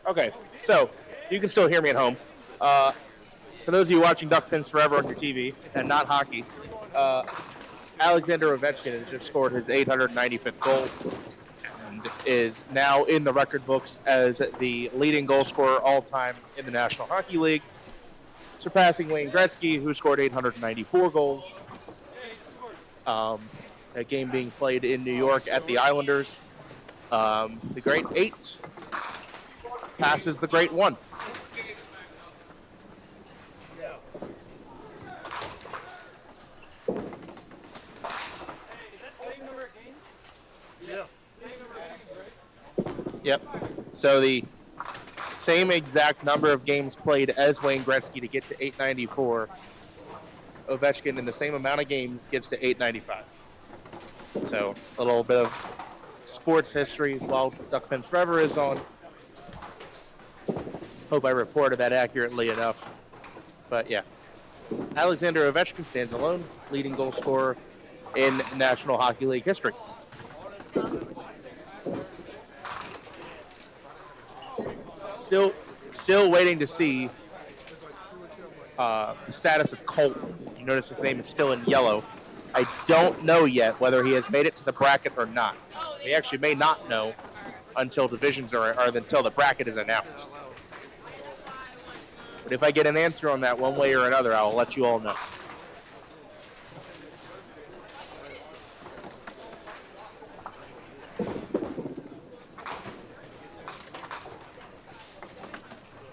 Okay, so you can still hear me at home. For those of you watching Duck Pins Forever on your TV and not hockey, Alexander Ovechkin has just scored his 895th goal and is now in the record books as the leading goal scorer all time in the National Hockey League, surpassing Wayne Gretzky, who scored 894 goals. A game being played in New York at the Islanders. The Great 8 passes the Great 1. Yep. So the same exact number of games played as Wayne Gretzky to get to 894. Ovechkin in the same amount of games gets to 895. So a little bit of sports history while Duck Pins Forever is on. Hope I reported that accurately enough. But yeah, Alexander Ovechkin stands alone, leading goal scorer in National Hockey League history. Still waiting to see the status of Colton. You notice his name is still in yellow. I don't know yet whether he has made it to the bracket or not. We actually may not know until divisions until the bracket is announced. But if I get an answer on that one way or another, I will let you all know.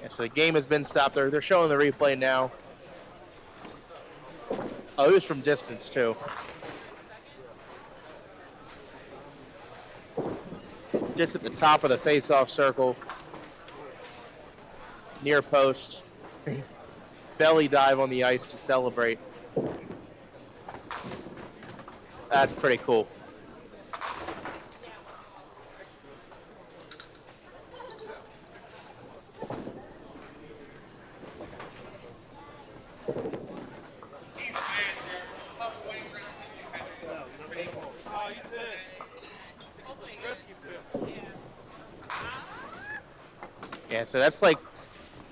Yeah, so the game has been stopped. They're showing the replay now. Oh, it was from distance too. Just at the top of the face-off circle, near post. Belly dive on the ice to celebrate. That's pretty cool. Yeah, so that's like,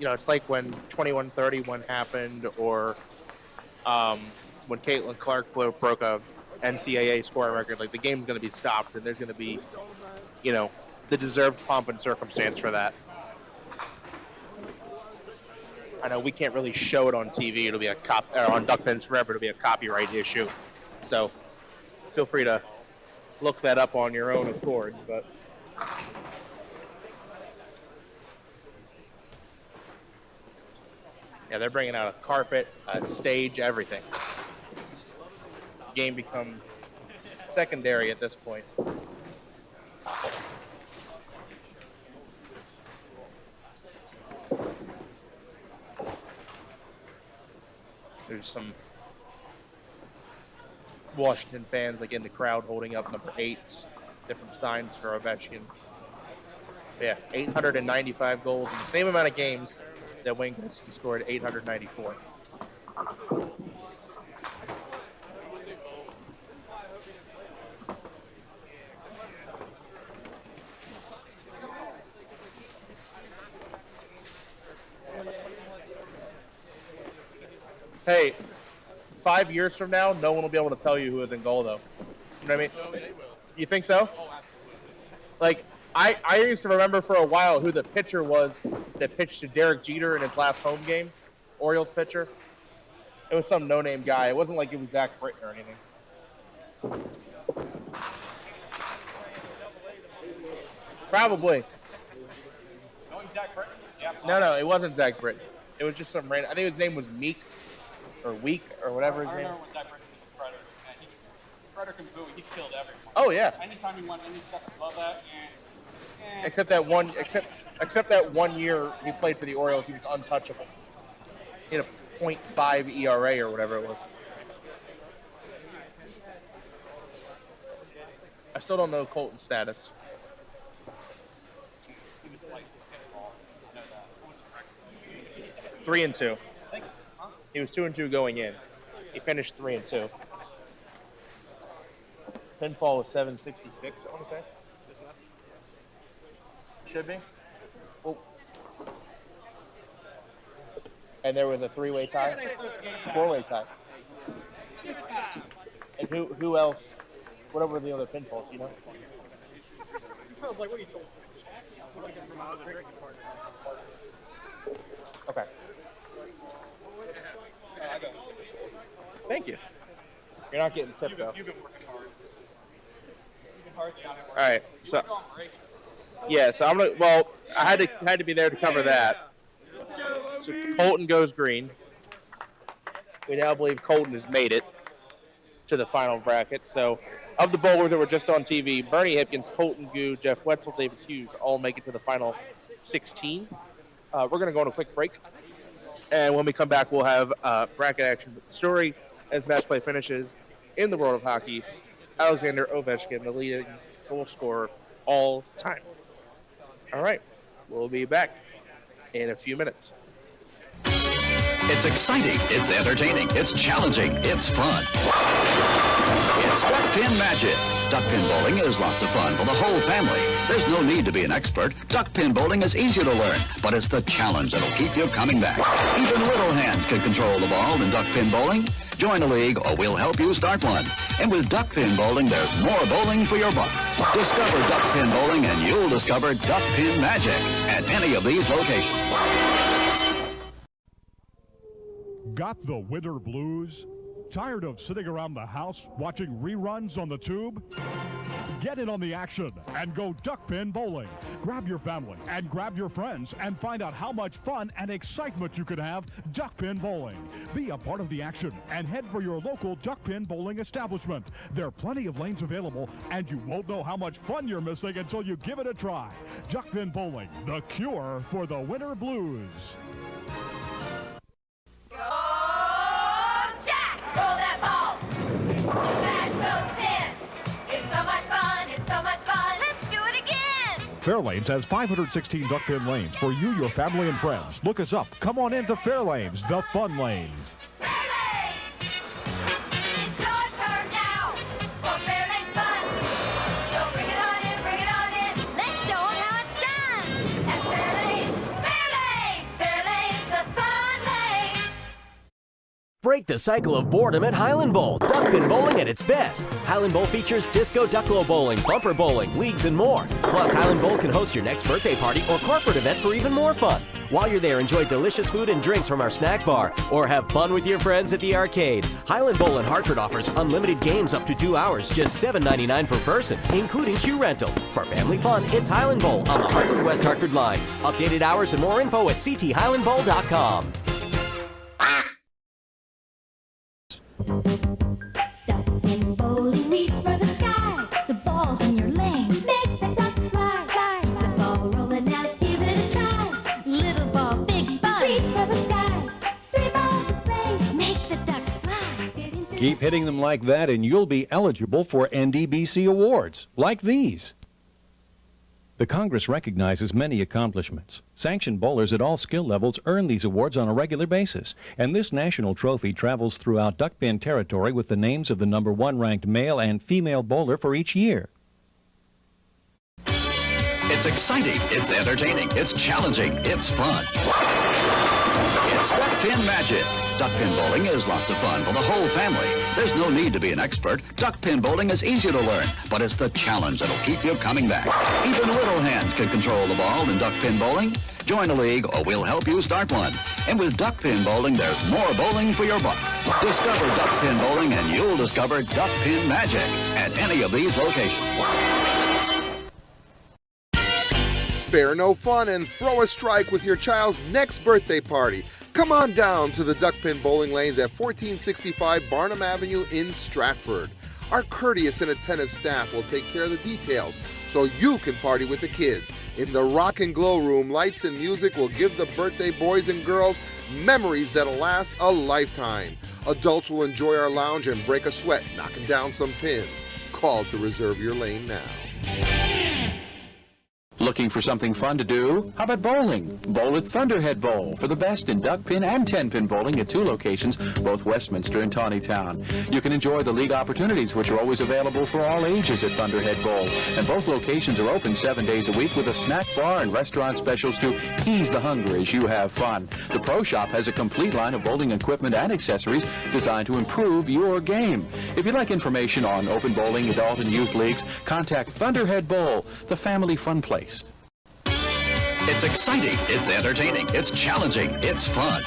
it's like when 2131 happened, or when Caitlin Clark broke a NCAA scoring record. Like, the game's going to be stopped, and there's going to be, the deserved pomp and circumstance for that. I know we can't really show it on TV. It'll be on Duck Pins Forever. It'll be a copyright issue. So feel free to look that up on your own accord. But yeah, they're bringing out a carpet, a stage, everything. The game becomes secondary at this point. There's some Washington fans like in the crowd holding up number 8s, different signs for Ovechkin. But yeah, 895 goals in the same amount of games that Wayne Gretzky scored, 894. Hey, 5 years from now, no one will be able to tell you who was in goal, though. You know what I mean? No, they will. You think so? Oh, absolutely. Like, I used to remember for a while who the pitcher was that pitched to Derek Jeter in his last home game, Orioles pitcher. It was some no-name guy. It wasn't like it was Zach Britton or anything. Probably. No, it wasn't Zach Britton. It was just some random. I think his name was Meek. Or Week, or whatever his name. I remember when Zach Britton was Predator. Predator can boo. He killed everyone. Oh yeah. Anytime he went any step above that, Except that one year he played for the Orioles, he was untouchable. He had a .5 ERA or whatever it was. I still don't know Colton's status. 3-2. He was 2-2 going in. He finished 3-2. Pinfall was 766, I want to say. Should be. Well, and there was a 3-way tie? 4-way tie. And who else? What were the other pinfalls, you know? I was like, what are you doing? Okay. Thank you. You're not getting tipped, though. You've been working hard. You've been hard down at work. All right, so yeah, so I'm gonna. Well, I had to be there to cover that. So Colton goes green. We now believe Colton has made it to the final bracket. So, of the bowlers that were just on TV, Bernie Hipkins, Colton Gu, Jeff Wetzel, David Hughes all make it to the final 16. We're gonna go on a quick break, and when we come back, we'll have bracket action with the story as match play finishes in the world of hockey. Alexander Ovechkin, the leading goal scorer all time. All right, we'll be back in a few minutes. It's exciting, it's entertaining, it's challenging, it's fun. It's Duck Pin Magic. Duck pin bowling is lots of fun for the whole family. There's no need to be an expert. Duck pin bowling is easy to learn, but it's the challenge that'll keep you coming back. Even little hands can control the ball in duck pin bowling. Join a league or we'll help you start one. And with duck pin bowling, there's more bowling for your buck. Discover duck pin bowling and you'll discover duck pin magic at any of these locations. Got the winter blues? Tired of sitting around the house watching reruns on the tube? Get in on the action and go duck pin bowling. Grab your family and grab your friends and find out how much fun and excitement you could have duck pin bowling. Be a part of the action and head for your local duck pin bowling establishment. There are plenty of lanes available and you won't know how much fun you're missing until you give it a try. Duck pin bowling, the cure for the winter blues. Roll that ball. Smash those pins. It's so much fun. It's so much fun. Let's do it again. Fairlanes has 516 duck pin lanes for you, your family, and friends. Look us up. Come on into Fairlanes, the fun lanes. Fairlanes. It's your turn now for Fairlanes fun. So bring it on in, bring it on in. Let's show them how it's done. At Fairlanes, Break the cycle of boredom at Highland Bowl. Duck pin bowling at its best. Highland Bowl features disco ducklo bowling, bumper bowling, leagues, and more. Plus, Highland Bowl can host your next birthday party or corporate event for even more fun. While you're there, enjoy delicious food and drinks from our snack bar, or have fun with your friends at the arcade. Highland Bowl in Hartford offers unlimited games up to 2 hours, just $7.99 per person, including shoe rental. For family fun, it's Highland Bowl on the Hartford West Hartford line. Updated hours and more info at cthighlandbowl.com. Duck-pin bowling, reach for the sky. The ball's in your lane, make the ducks fly. Guide the ball rolling out, give it a try. Little ball, big fun, reach for the sky. 3 balls to play, make the ducks fly. Keep hitting them like that and you'll be eligible for NDBC awards, like these. The Congress recognizes many accomplishments. Sanctioned bowlers at all skill levels earn these awards on a regular basis, and this national trophy travels throughout duckpin territory with the names of the #1 ranked male and female bowler for each year. It's exciting, it's entertaining, it's challenging, it's fun. It's Duck Pin Magic. Duck pin bowling is lots of fun for the whole family. There's no need to be an expert. Duck pin bowling is easy to learn, but it's the challenge that'll keep you coming back. Even little hands can control the ball in duck pin bowling. Join a league or we'll help you start one. And with duck pin bowling, there's more bowling for your buck. Discover duck pin bowling and you'll discover duck pin magic at any of these locations. Spare no fun and throw a strike with your child's next birthday party. Come on down to the Duckpin Bowling Lanes at 1465 Barnum Avenue in Stratford. Our courteous and attentive staff will take care of the details so you can party with the kids. In the Rock and Glow Room, lights and music will give the birthday boys and girls memories that'll last a lifetime. Adults will enjoy our lounge and break a sweat knocking down some pins. Call to reserve your lane now. Looking for something fun to do? How about bowling? Bowl at Thunderhead Bowl for the best in duck pin and 10-pin bowling at 2 locations, both Westminster and Tawnytown. You can enjoy the league opportunities, which are always available for all ages at Thunderhead Bowl. And both locations are open 7 days a week with a snack bar and restaurant specials to ease the hunger as you have fun. The Pro Shop has a complete line of bowling equipment and accessories designed to improve your game. If you'd like information on open bowling, adult and youth leagues, contact Thunderhead Bowl, the family fun place. It's exciting, it's entertaining, it's challenging, it's fun.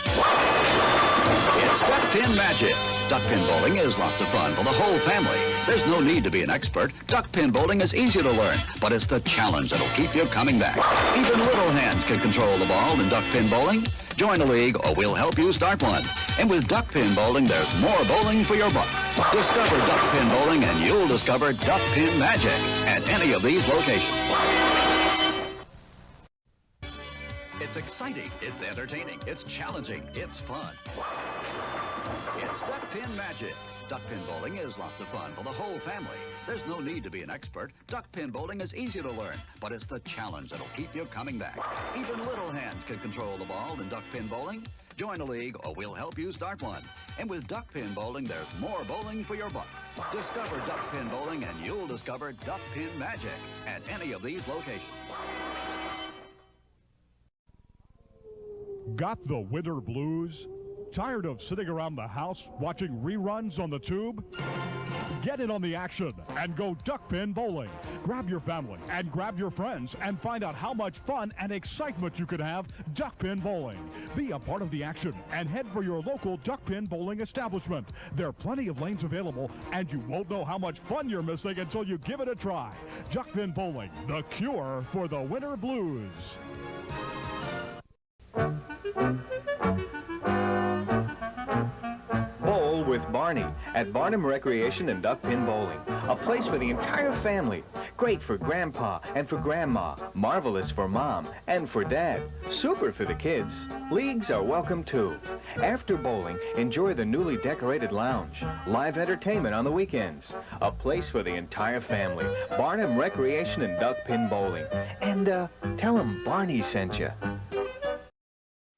It's Duck Pin Magic. Duck pin bowling is lots of fun for the whole family. There's no need to be an expert. Duck pin bowling is easy to learn, but it's the challenge that'll keep you coming back. Even little hands can control the ball in duck pin bowling. Join a league or we'll help you start one. And with duck pin bowling, there's more bowling for your buck. Discover duck pin bowling and you'll discover duck pin magic at any of these locations. It's exciting, it's entertaining, it's challenging, it's fun. It's Duck Pin Magic. Duck pin bowling is lots of fun for the whole family. There's no need to be an expert. Duck pin bowling is easy to learn, but it's the challenge that'll keep you coming back. Even little hands can control the ball in duck pin bowling. Join a league or we'll help you start one. And with duck pin bowling, there's more bowling for your buck. Discover duck pin bowling and you'll discover duck pin magic at any of these locations. Got the winter blues? Tired of sitting around the house watching reruns on the tube? Get in on the action and go duckpin bowling. Grab your family and grab your friends and find out how much fun and excitement you could have duckpin bowling. Be a part of the action and head for your local duckpin bowling establishment. There are plenty of lanes available and you won't know how much fun you're missing until you give it a try. Duckpin bowling, the cure for the winter blues. Bowl with Barney at Barnum Recreation and Duckpin Bowling. A place for the entire family. Great for Grandpa and for Grandma. Marvelous for Mom and for Dad. Super for the kids. Leagues are welcome too. After bowling, enjoy the newly decorated lounge. Live entertainment on the weekends. A place for the entire family. Barnum Recreation and Duckpin Bowling. And tell them Barney sent you.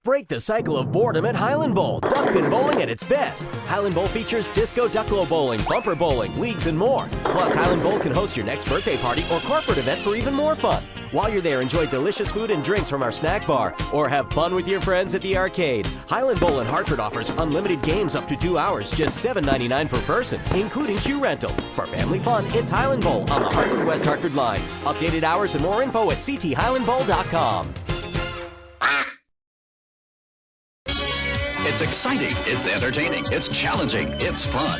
Break the cycle of boredom at Highland Bowl. Duck pin bowling at its best. Highland Bowl features disco ducklo bowling, bumper bowling, leagues, and more. Plus, Highland Bowl can host your next birthday party or corporate event for even more fun. While you're there, enjoy delicious food and drinks from our snack bar, or have fun with your friends at the arcade. Highland Bowl in Hartford offers unlimited games up to 2 hours, just $7.99 per person, including shoe rental. For family fun, it's Highland Bowl on the Hartford-West Hartford line. Updated hours and more info at cthighlandbowl.com. It's exciting, it's entertaining, it's challenging, it's fun.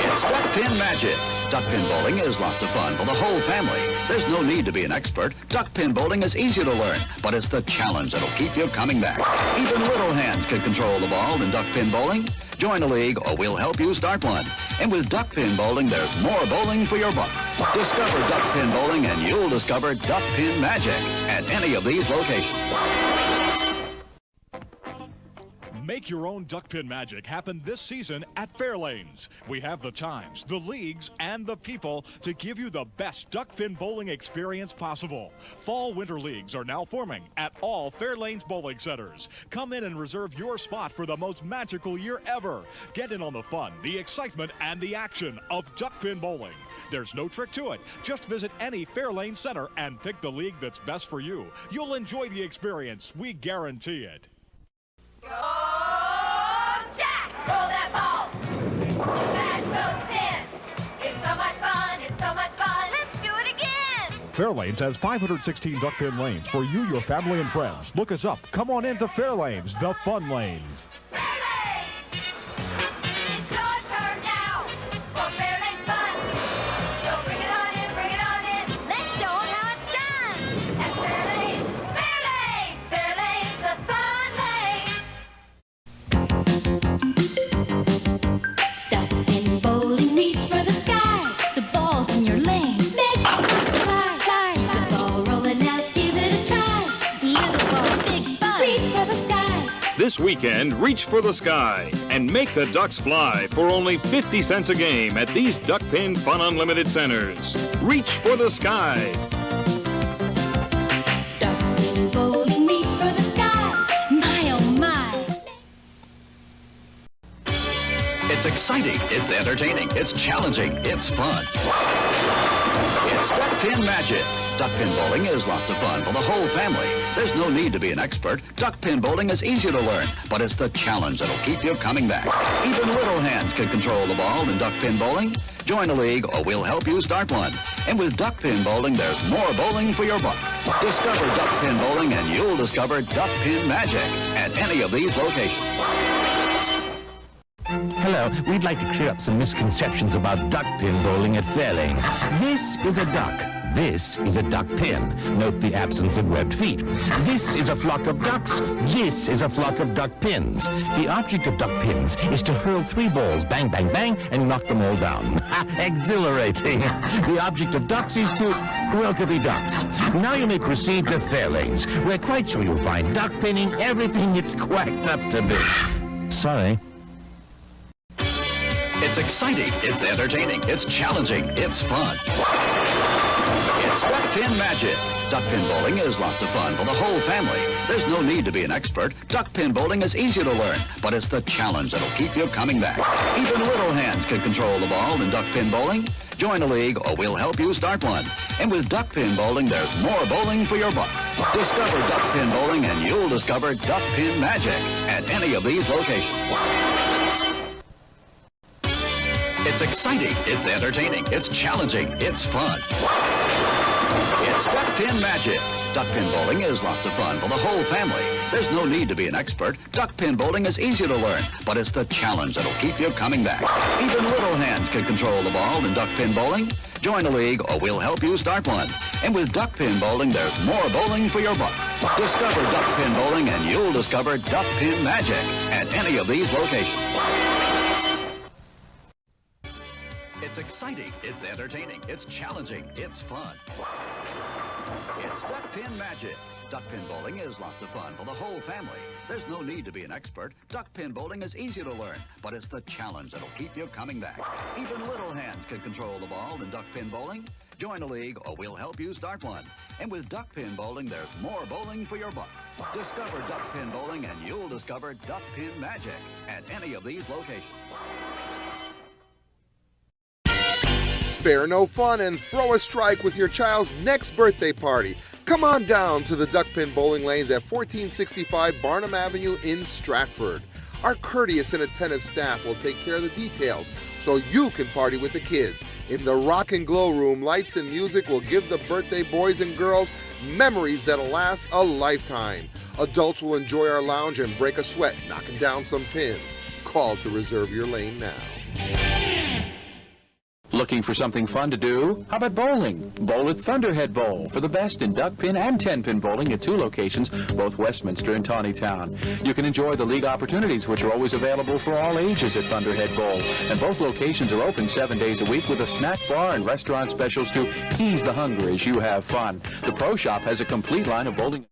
It's Duck Pin Magic. Duck pin bowling is lots of fun for the whole family. There's no need to be an expert. Duck pin bowling is easy to learn, but it's the challenge that'll keep you coming back. Even little hands can control the ball in duck pin bowling. Join a league or we'll help you start one. And with duck pin bowling, there's more bowling for your buck. Discover duck pin bowling and you'll discover duck pin magic at any of these locations. Make your own duck pin magic happen this season at Fairlanes. We have the times, the leagues, and the people to give you the best duck pin bowling experience possible. Fall-winter leagues are now forming at all Fairlanes bowling centers. Come in and reserve your spot for the most magical year ever. Get in on the fun, the excitement, and the action of duck pin bowling. There's no trick to it. Just visit any Fairlane center and pick the league that's best for you. You'll enjoy the experience. We guarantee it. Go, Jack! Roll that ball! Smash those pins! It's so much fun, it's so much fun! Let's do it again! Fairlanes has 516 duck pin lanes for you, your family, and friends. Look us up. Come on into Fairlanes, the fun lanes. Fairlanes! It's your turn now for Fairlanes fun! So bring it on in! Let's show 'em how it's done! At Fairlanes! Fairlanes! Fairlanes, the fun lane! Duck pin bowling, reach for the sky. The ball's in your lane. Make it fly, fly. Keep the ball rolling out, give it a try. Little ball, big ball, reach for the sky. This weekend, reach for the sky and make the Ducks fly for only 50 cents a game at these Duck Pin Fun Unlimited centers. Reach for the sky. Duck pin bowling, reach for the sky. My oh my. It's exciting, it's entertaining, it's challenging, it's fun. It's Duck Pin Magic. Duck pin bowling is lots of fun for the whole family. There's no need to be an expert. Duck pin bowling is easy to learn, but it's the challenge that'll keep you coming back. Even little hands can control the ball in duck pin bowling. Join a league or we'll help you start one. And with duck pin bowling, there's more bowling for your buck. Discover duck pin bowling and you'll discover duck pin magic at any of these locations. Hello, we'd like to clear up some misconceptions about duck pin bowling at Fairlanes. This is a duck. This is a duck pin. Note the absence of webbed feet. This is a flock of ducks. This is a flock of duck pins. The object of duck pins is to hurl 3 balls, bang, bang, bang, and knock them all down. Exhilarating. The object of ducks is to, well, to be ducks. Now you may proceed to Fairlanes. We're quite sure you'll find duck pinning everything it's quacked up to be. Sorry. It's exciting, it's entertaining, it's challenging, it's fun. It's Duck Pin Magic. Duck pin bowling is lots of fun for the whole family. There's no need to be an expert. Duck pin bowling is easy to learn, but it's the challenge that'll keep you coming back. Even little hands can control the ball in duck pin bowling. Join a league or we'll help you start one. And with duck pin bowling, there's more bowling for your buck. Discover duck pin bowling and you'll discover duck pin magic at any of these locations. It's exciting, it's entertaining, it's challenging, it's fun. It's Duck Pin Magic. Duck pin bowling is lots of fun for the whole family. There's no need to be an expert. Duck pin bowling is easy to learn, but it's the challenge that'll keep you coming back. Even little hands can control the ball in duck pin bowling. Join a league or we'll help you start one. And with duck pin bowling, there's more bowling for your buck. Discover duck pin bowling and you'll discover duck pin magic at any of these locations. It's exciting, it's entertaining, it's challenging, it's fun. It's Duck Pin Magic. Duck pin bowling is lots of fun for the whole family. There's no need to be an expert. Duck pin bowling is easy to learn, but it's the challenge that'll keep you coming back. Even little hands can control the ball in duck pin bowling. Join a league or we'll help you start one. And with duck pin bowling, there's more bowling for your buck. Discover duck pin bowling and you'll discover duck pin magic at any of these locations. Spare no fun and throw a strike with your child's next birthday party. Come on down to the duck pin bowling lanes at 1465 Barnum Avenue in Stratford. Our courteous and attentive staff will take care of the details so you can party with the kids. In the Rock and Glow Room, lights and music will give the birthday boys and girls memories that'll last a lifetime. Adults will enjoy our lounge and break a sweat knocking down some pins. Call to reserve your lane now. Looking for something fun to do? How about bowling? Bowl at Thunderhead Bowl for the best in duck pin and 10-pin bowling at 2 locations, both Westminster and Tawnytown. You can enjoy the league opportunities, which are always available for all ages at Thunderhead Bowl. And both locations are open 7 days a week with a snack bar and restaurant specials to ease the hunger as you have fun. The Pro Shop has a complete line of bowling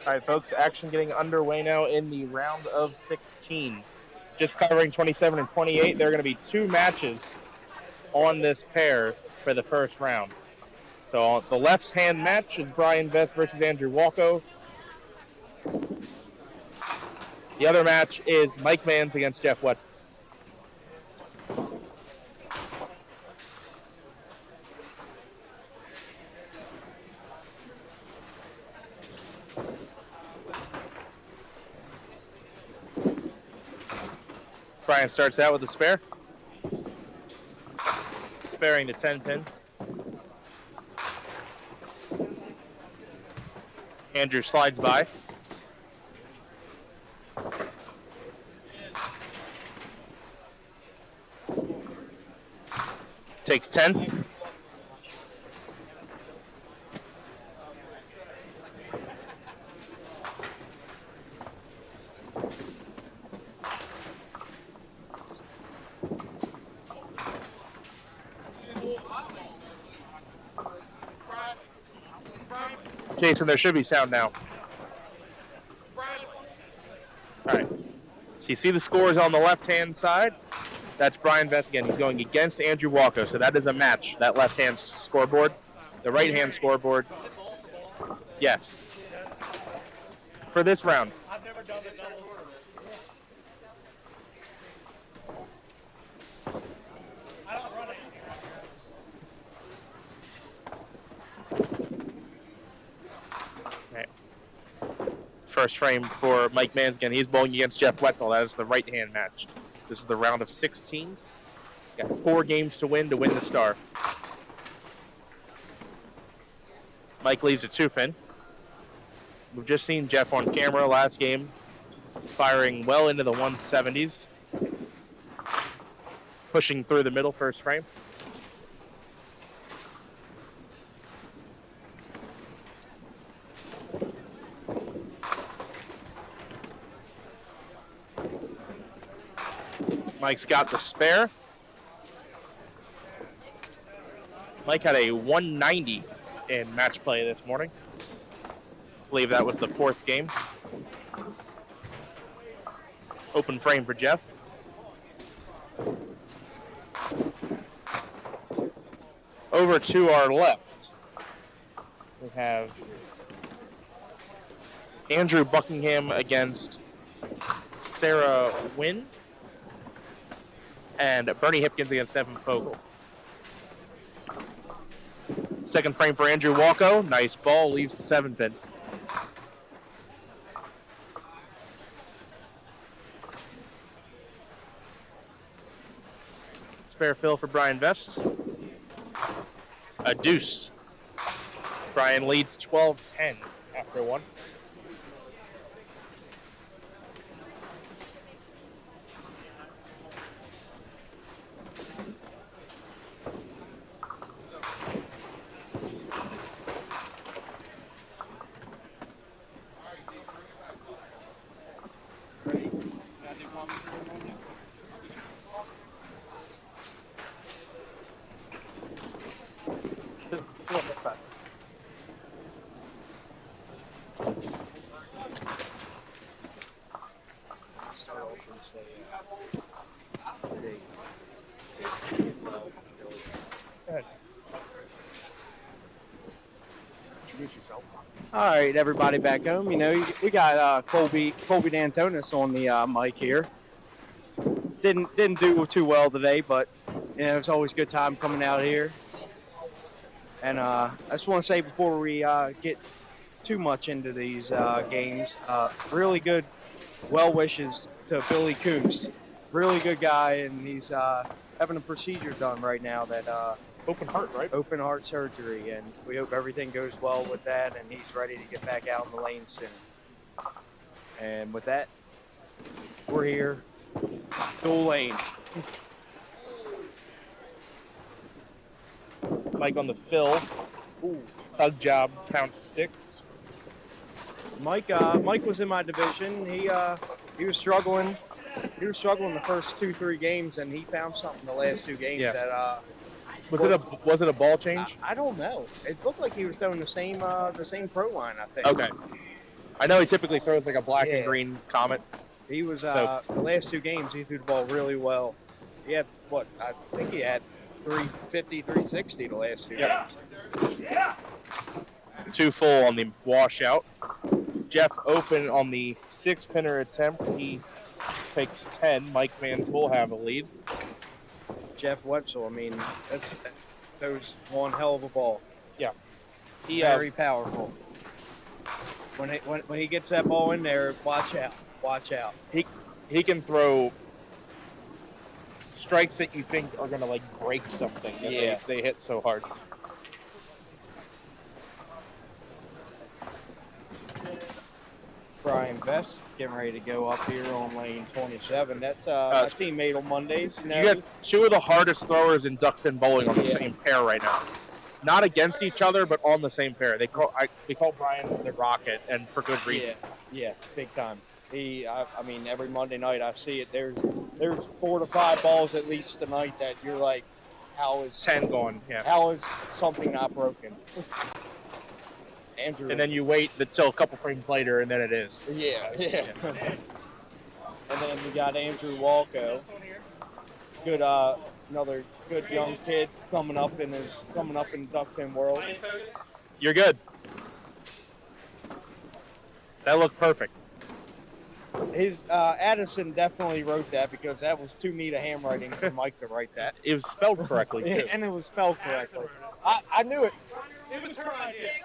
All right, folks, action getting underway now in the round of 16. Just covering 27 and 28. There are going to be 2 matches on this pair for the first round. So the left-hand match is Brian Vest versus Andrew Walko. The other match is Mike Mans against Jeff Whitten. Brian starts out with a spare. Sparing to 10 pin. Andrew slides by. Takes 10. Jason, there should be sound now. All right. So you see the scores on the left-hand side. That's Brian Vest again. He's going against Andrew Walko. So that is a match, that left-hand scoreboard. The right-hand scoreboard, yes. For this round. First frame for Mike Manskin. He's bowling against Jeff Wetzel. That is the right-hand match. This is the round of 16. Got 4 games to win the star. Mike leaves a 2-pin. We've just seen Jeff on camera last game, firing well into the 170s. Pushing through the middle first frame. Mike's got the spare. Mike had a 190 in match play this morning. I believe that was the 4th game. Open frame for Jeff. Over to our left, we have Andrew Buckingham against Sarah Wynn. And Bernie Hipkins against Devin Fogel. Second frame for Andrew Walko. Nice ball, leaves the 7-pin. Spare fill for Brian Vest. A deuce. Brian leads 12-10 after 1. Introduce yourself. All right, everybody back home. You know, we got Colby D'Antonis on the mic here. Didn't do too well today, but you know it's always a good time coming out here. And I just want to say before we get too much into these games, really good well wishes to Billy Coombs. Really good guy, and he's having a procedure done right now that open heart, right? Open heart surgery, and we hope everything goes well with that, and he's ready to get back out in the lane soon. And with that, we're here. Dual lanes. Mike on the fill. Ooh, tug job, count 6. Mike was in my division. He was struggling. He was struggling the first 2-3 games, and he found something the last 2 games that. Was it a ball change? I don't know. It looked like he was throwing the same pro line, I think. Okay. I know he typically throws like a black and green Comet. He was So- the last 2 games. He threw the ball really well. He had what? I think he had 350, 360 the last 2 games. 2 full on the washout. Jeff open on the 6-pinner attempt. He takes 10. Mike Mans will have a lead. Jeff Wetzel. I mean, that was one hell of a ball. Yeah. He Very powerful. When he gets that ball in there, watch out. Watch out. He can throw strikes that you think are going to like break something. Yeah. They hit so hard. Brian Best getting ready to go up here on lane 27. That's my teammate on Mondays. You got 2 of the hardest throwers in duck pin bowling on the same pair right now. Not against each other, but on the same pair. They call Brian the Rocket, and for good reason. Yeah, big time. I mean, every Monday night I see it. There's 4 to 5 balls at least tonight that you're like, how is 10 going? Yeah. How is something not broken? Andrew. And then you wait until a couple frames later, and then it is. Yeah. And then we got Andrew Walco. Good, another good young kid coming up in duck pin world. You're good. That looked perfect. His Addison definitely wrote that because that was too neat a handwriting for Mike to write that. It was spelled correctly too. And it was spelled correctly. I knew it. It was her idea.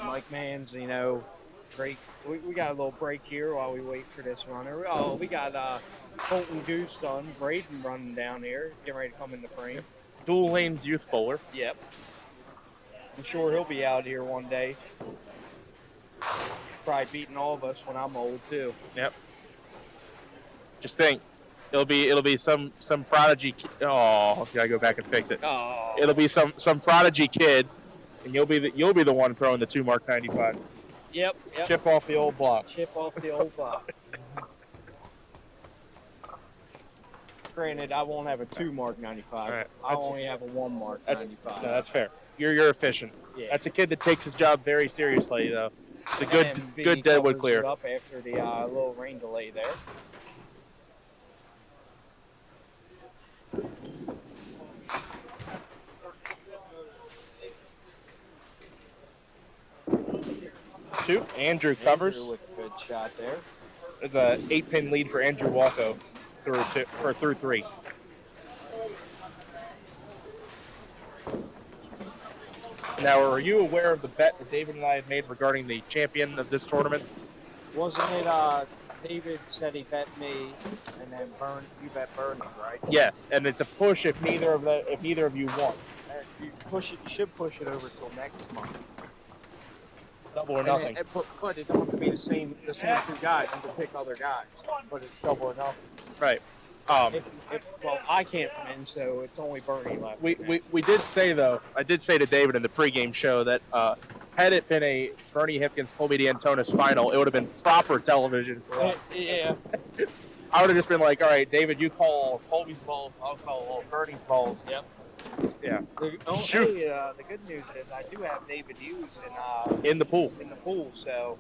Mike Mans, great. We got a little break here while we wait for this runner. Oh, we got Colton Goose's son, Braden, running down here, getting ready to come in the frame. Dual lanes youth bowler. Yep. I'm sure he'll be out here one day. Probably beating all of us when I'm old too. Yep. Just think, it'll be some prodigy. Oh, gotta go back and fix it. Oh. It'll be some prodigy kid, and you'll be the one throwing the 2 mark 95. Yep. Chip off the old block. Chip off the old block. Granted, I won't have a 2 mark 95. Right. I only have a 1 mark 95. No, that's fair. You're efficient. Yeah. That's a kid that takes his job very seriously, though. It's a And B good deadwood covers clear. it up after the little rain delay there. Two. Andrew covers. Andrew with a good shot there. There's a 8-pin lead for Andrew Walco through 3. Now, are you aware of the bet that David and I have made regarding the champion of this tournament? Wasn't it David said he bet me, and then you bet Bernie, right? Yes, and it's a push if neither of you won. You should push it over till next month. Double or nothing. But it don't have to be the same 2 guys. You can pick other guys, but it's double or nothing. Right. Well, I can't win, so it's only Bernie left. We did say, though, I did say to David in the pregame show that had it been a Bernie Hipkins Colby D'Antonis final, it would have been proper television for us. Yeah. I would have just been like, all right, David, you call Colby's balls, I'll call Bernie's balls. Yep. Yeah. The good news is I do have David Hughes in the pool. So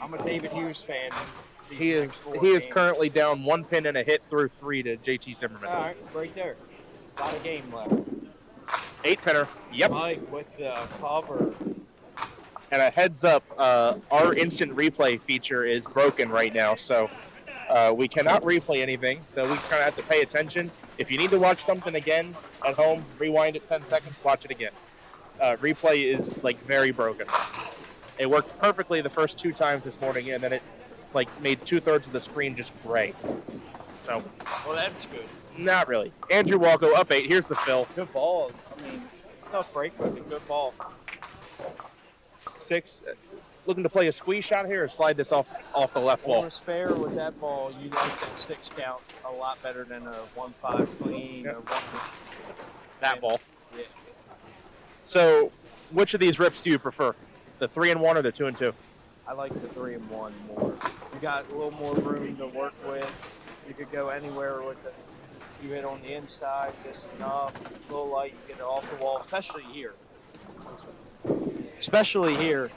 I'm a David Hughes fan. He is currently down 1 pin and a hit through 3 to JT Zimmerman. All right, right there. A lot of game left. 8-pinner. Yep. Mike with the cover. And a heads up, our instant replay feature is broken right now, so we cannot replay anything. So we kind of have to pay attention. If you need to watch something again at home, rewind it 10 seconds, watch it again. Replay is like very broken. It worked perfectly the first 2 times this morning, and then it made 2/3 of the screen just gray. So. Well, that's good. Not really. Andrew Walco up 8. Here's the fill. Good ball. I mean, tough break, but a good ball. 6. Looking to play a squeeze shot here or slide this off the left wall? On a spare with that ball, you like that 6 count a lot better than a 1-5 clean or 1. That ball. Yeah. So, which of these rips do you prefer? The 3-1 or the 2-2? I like the 3-1 more. You got a little more room to work with. You could go anywhere with it. You hit on the inside, just enough, a little light, you get it off the wall, especially here. Especially here,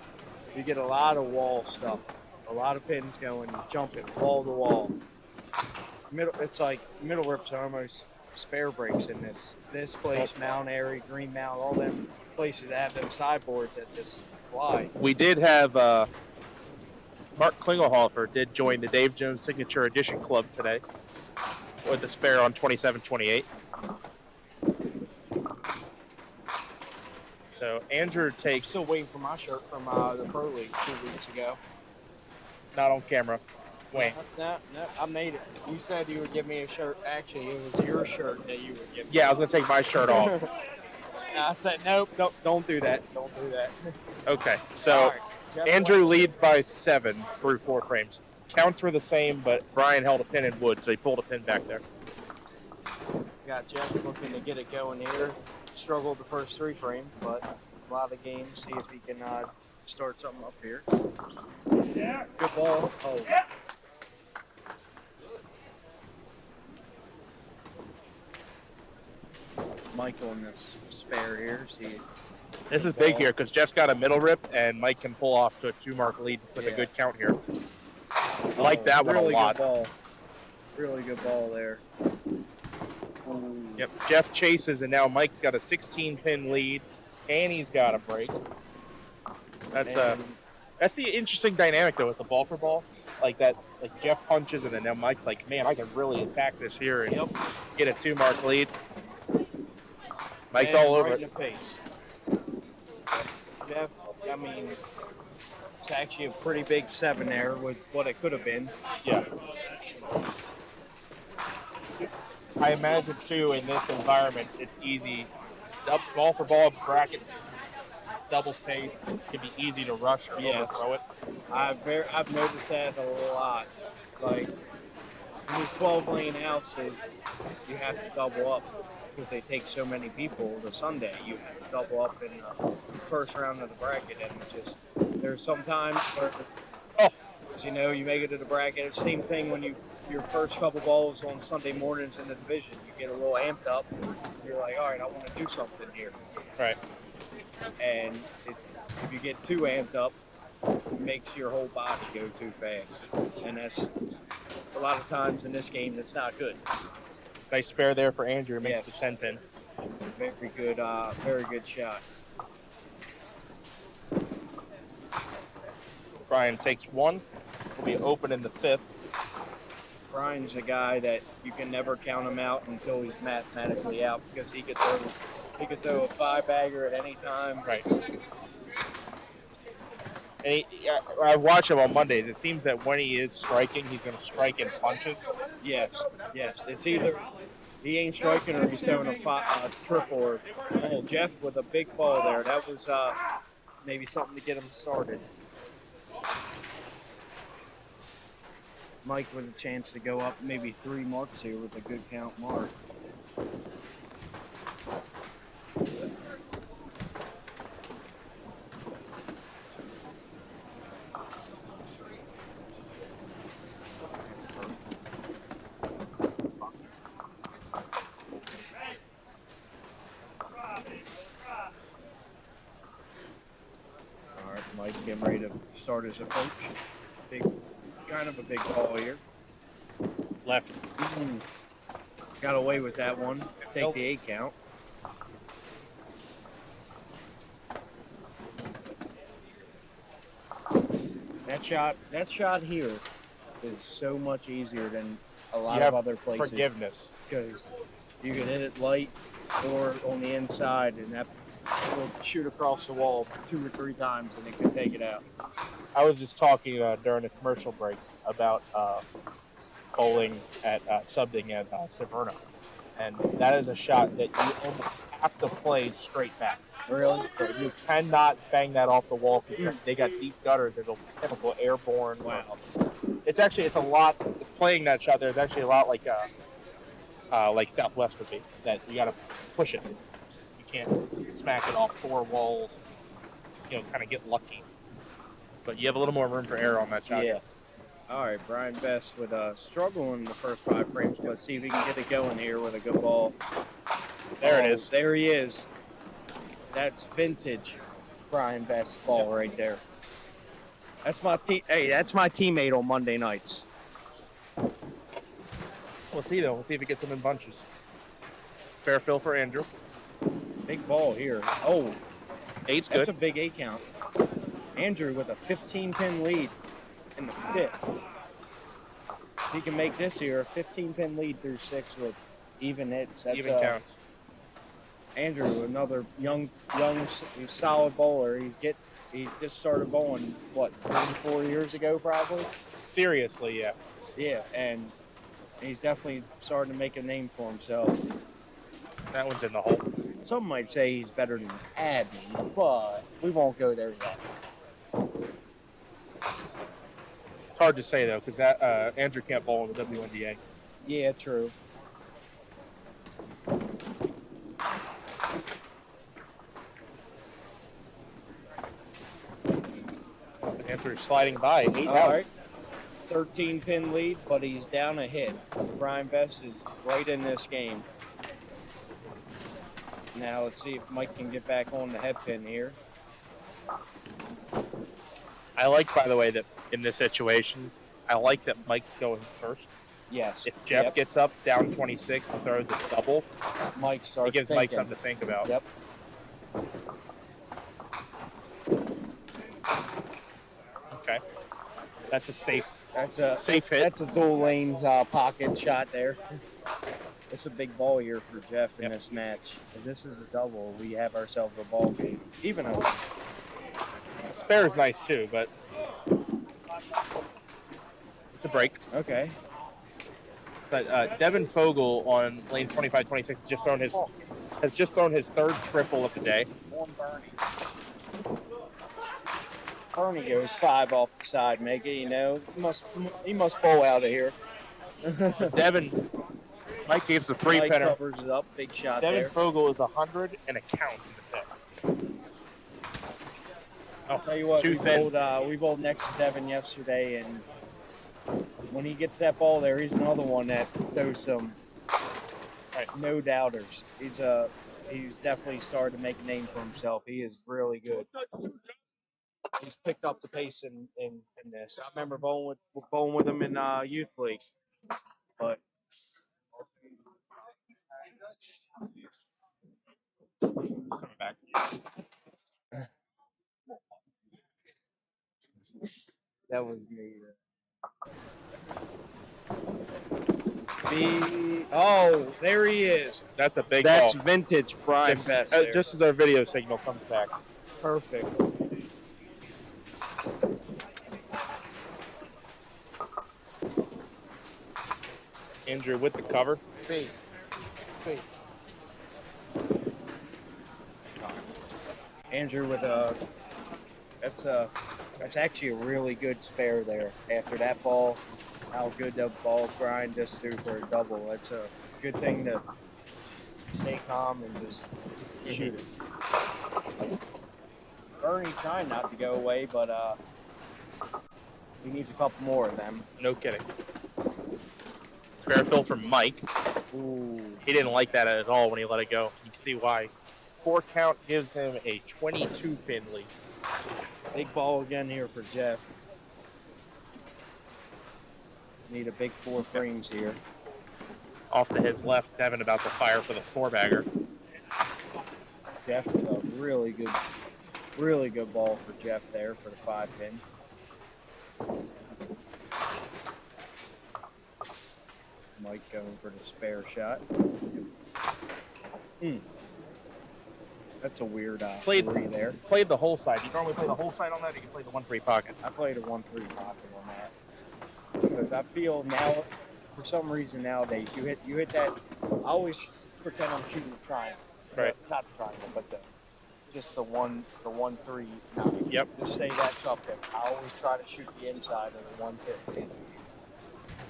you get a lot of wall stuff. A lot of pins going, jumping wall to wall. It's like middle rips are almost spare breaks in this. This place, Mount Airy, Green Mount, all them places that have them sideboards that just fly. We did have Mark Klingelhofer did join the Dave Jones Signature Edition Club today with a spare on 27-28. So Andrew takes. Still waiting for my shirt from the Pro League 2 weeks ago. Not on camera. Wait. No, I made it. You said you would give me a shirt. Actually, it was your shirt that you would give me. Yeah, I was gonna take my shirt off. I said nope. Don't do that. Don't do that. Okay, so Andrew leads by 7 through 4 frames. Counts were the same, but Brian held a pin in wood, so he pulled a pin back there. Got Jeff looking to get it going here. Struggled the first 3 frames, but a lot of games. See if he can start something up here. Yeah. Good ball. Oh. Yeah. Michael in this spare here. See. This is big here because Jeff's got a middle rip, and Mike can pull off to a 2-mark lead with a good count here. I like that one a lot. Good ball. Really good ball there. Yep, Jeff chases, and now Mike's got a 16-pin lead, and he's got a break. That's the interesting dynamic though with the ball for ball, like that. Like Jeff punches, and then now Mike's like, man, I can really attack this here and get a 2-mark lead. Mike's all over right it. in the face. Jeff, I mean, it's actually a pretty big 7 there with what it could have been. Yeah. I imagine too in this environment, it's easy. Ball for ball bracket, double pace. It can be easy to rush or overthrow it. I've noticed that a lot. Like in these 12-lane houses, you have to double up because they take so many people. The Sunday, you have to double up in the first round of the bracket, and it's just there's sometimes where you make it to the bracket. Same thing when your first couple balls on Sunday mornings in the division, you get a little amped up. You're like, all right, I want to do something here. Right. And if you get too amped up, it makes your whole body go too fast. And that's a lot of times in this game, that's not good. Nice spare there for Andrew. Makes the 10-pin. Very good shot. Brian takes 1. Will be open in the 5th. Brian's a guy that you can never count him out until he's mathematically out because he could throw a 5-bagger at any time. Right. And I watch him on Mondays. It seems that when he is striking, he's going to strike in punches. Yes. It's either he ain't striking or he's throwing a triple. Or Jeff with a big ball there. That was maybe something to get him started. Mike with a chance to go up maybe 3 marks here with a good count mark. All right, Mike getting ready to start his approach. Kind of a big ball here. Left. Got away with that one. Take the 8 count. That shot here is so much easier than a lot of other places. Forgiveness. Because you can hit it light or on the inside, and that will shoot across the wall 2 or 3 times, and it can take it out. I was just talking during a commercial break about bowling at subbing at Severna, and that is a shot that you almost have to play straight back. Really? So you cannot bang that off the wall because they got deep gutters. There's a chemical airborne. Wow. It's a lot. Playing that shot there is actually a lot like Southwest would be. That you got to push it. You can't smack it off 4 walls. Kind of get lucky. But you have a little more room for error on that shot. Yeah. All right, Brian Best would struggle in the first 5 frames, but see if he can get it going here with a good ball. There it is. There he is. That's vintage Brian Best ball right there. That's my that's my teammate on Monday nights. We'll see, though. We'll see if he gets them in bunches. Spare fill for Andrew. Big ball here. Oh, 8's good. That's a big 8 count. Andrew with a 15-pin lead in the 5th. He can make this here a 15-pin lead through 6 with even hits. That's, even counts. Andrew, another young, solid bowler. He just started bowling, what, 4 years ago, probably? Seriously, yeah. Yeah, and he's definitely starting to make a name for himself. That one's in the hole. Some might say he's better than Abby, but we won't go there yet. It's hard to say, though, because Andrew can't bowl in the WNDA. Yeah, true. Andrew sliding by. 8 All out. right. 13-pin lead, but he's down a hit. Brian Best is right in this game. Now let's see if Mike can get back on the head pin here. I like, by the way, that in this situation, I like that Mike's going first. Yes. If Jeff gets up down 26 and throws a double, Mike starts it gives thinking. Mike something to think about. Yep. Okay. That's a safe. That's a safe hit. That's a dual lanes pocket shot there. It's a big ball here for Jeff in this match. If this is a double, we have ourselves a ball game. Even a spare is nice too, but it's a break. Okay. But Devin Fogel on lanes 25, 26 has just thrown his 3rd triple of the day. Bernie goes 5 off the side, make it. You know, he must bowl out of here. Devin, Mike gives a 3-pinner. Mike covers it up, big shot Devin there. Fogel is 100 and a count in the 5th. I'll tell you what, Too thin. we bowled next to Devin yesterday, and when he gets that ball there, he's another one that throws some no doubters. He's definitely started to make a name for himself. He is really good. He's picked up the pace in this. I remember bowling with him in youth league, but Coming back. that was me. Oh, there he is. That's a big That's ball. vintage Brian Best. there. Just as our video signal comes back. Perfect. Andrew with the cover. Sweet. Andrew with that's actually a really good spare there. After that ball, how good the ball Brian just threw for a double. That's a good thing to stay calm and just shoot it. Bernie trying not to go away, but he needs a couple more of them. No kidding. Spare fill from Mike. Ooh. He didn't like that at all when he let it go. You can see why. 4 count gives him a 22-pin lead. Big ball again here for Jeff. Need a big 4 frames here. Off to his left, Devin about to fire for the 4-bagger. Jeff with a really good ball for Jeff there for the 5-pin. Mike going for the spare shot. That's a weird 3 there. Played the whole side. You normally play the whole side on that, or you play the 1-3 pocket? I played a 1-3 pocket on that because I feel now, for some reason nowadays, you hit that. I always pretend I'm shooting the triangle. Right. Not the triangle, but just the 1-3. Now, yep. Just say that's up there. I always try to shoot the inside of the 150.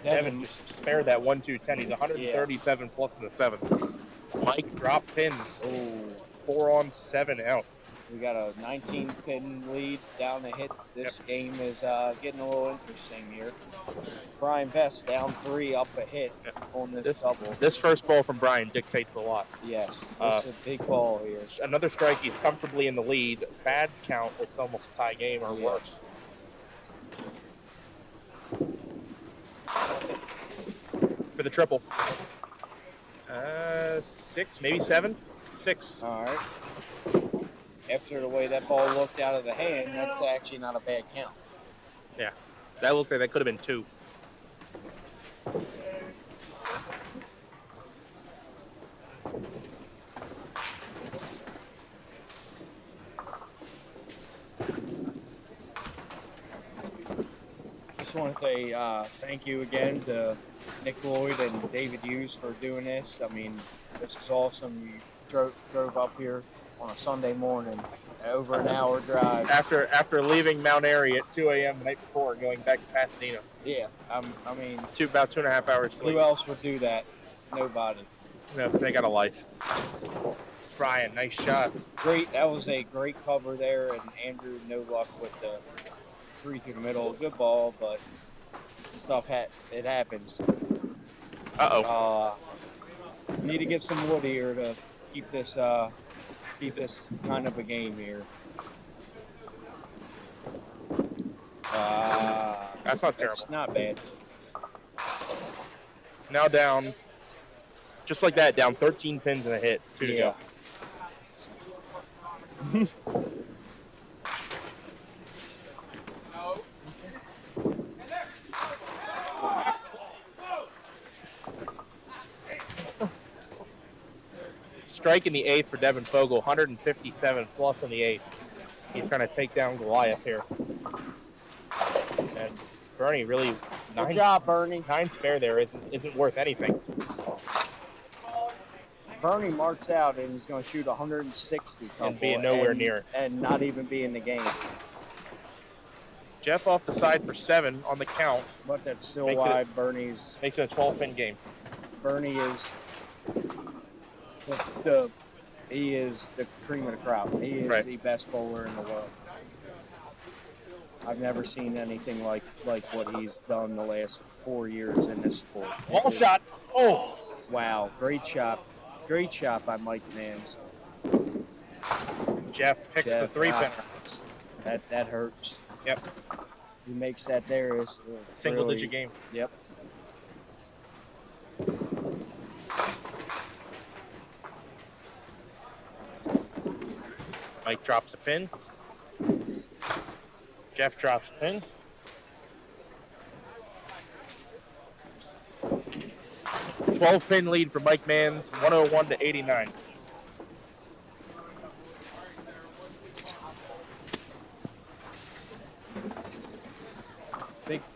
Devin just spared that 1-2-10. He's 137 plus in the 7th. Mike drop pins. Oh. 4 on, 7 out. We got a 19-pin lead down the hit. This game is getting a little interesting here. Brian Best down 3 up a hit on this double. This first ball from Brian dictates a lot. Yes, it's a big ball here. Another strike, he's comfortably in the lead. Bad count, it's almost a tie game or worse. For the triple. 6, maybe 7? 6. All right. After the way that ball looked out of the hand, that's actually not a bad count. Yeah, that looked like that could have been 2. Just want to say thank you again to Nick Lloyd and David Hughes for doing this. I mean, this is awesome. You drove up here on a Sunday morning, over an hour drive. After leaving Mount Airy at 2 a.m. the night before, going back to Pasadena. Yeah, I mean, about 2.5 hours sleep. Who else would do that? Nobody. No, they got a life. Brian, nice shot. Great. That was a great cover there, and Andrew, no luck with the 3 through the middle. Good ball, but stuff it happens. Need to get some wood here to keep this kind of a game here. That's not terrible. It's not bad. Now down, just like that, down 13 pins and a hit. 2 to go. Strike in the 8th for Devin Fogel, 157 plus in the 8th. He's trying to take down Goliath here. And Bernie really, Good job, Bernie. 9 spare there isn't worth anything. Bernie marks out and he's going to shoot 160 and being nowhere near it. And not even be in the game. Jeff off the side for 7 on the count. But that's still wide. Bernie's makes it a 12-pin game. Bernie is he is the cream of the crop. He is the best bowler in the world. I've never seen anything like what he's done the last 4 years in this sport. Ball shot. Oh! Wow, great shot. Great shot by Mike Mans. Jeff picks the 3-pin. That hurts. Yep. He makes that there is single-digit game. Yep. Mike drops a pin. Jeff drops a pin. A 12-pin lead for Mike Mans, 101 to 89.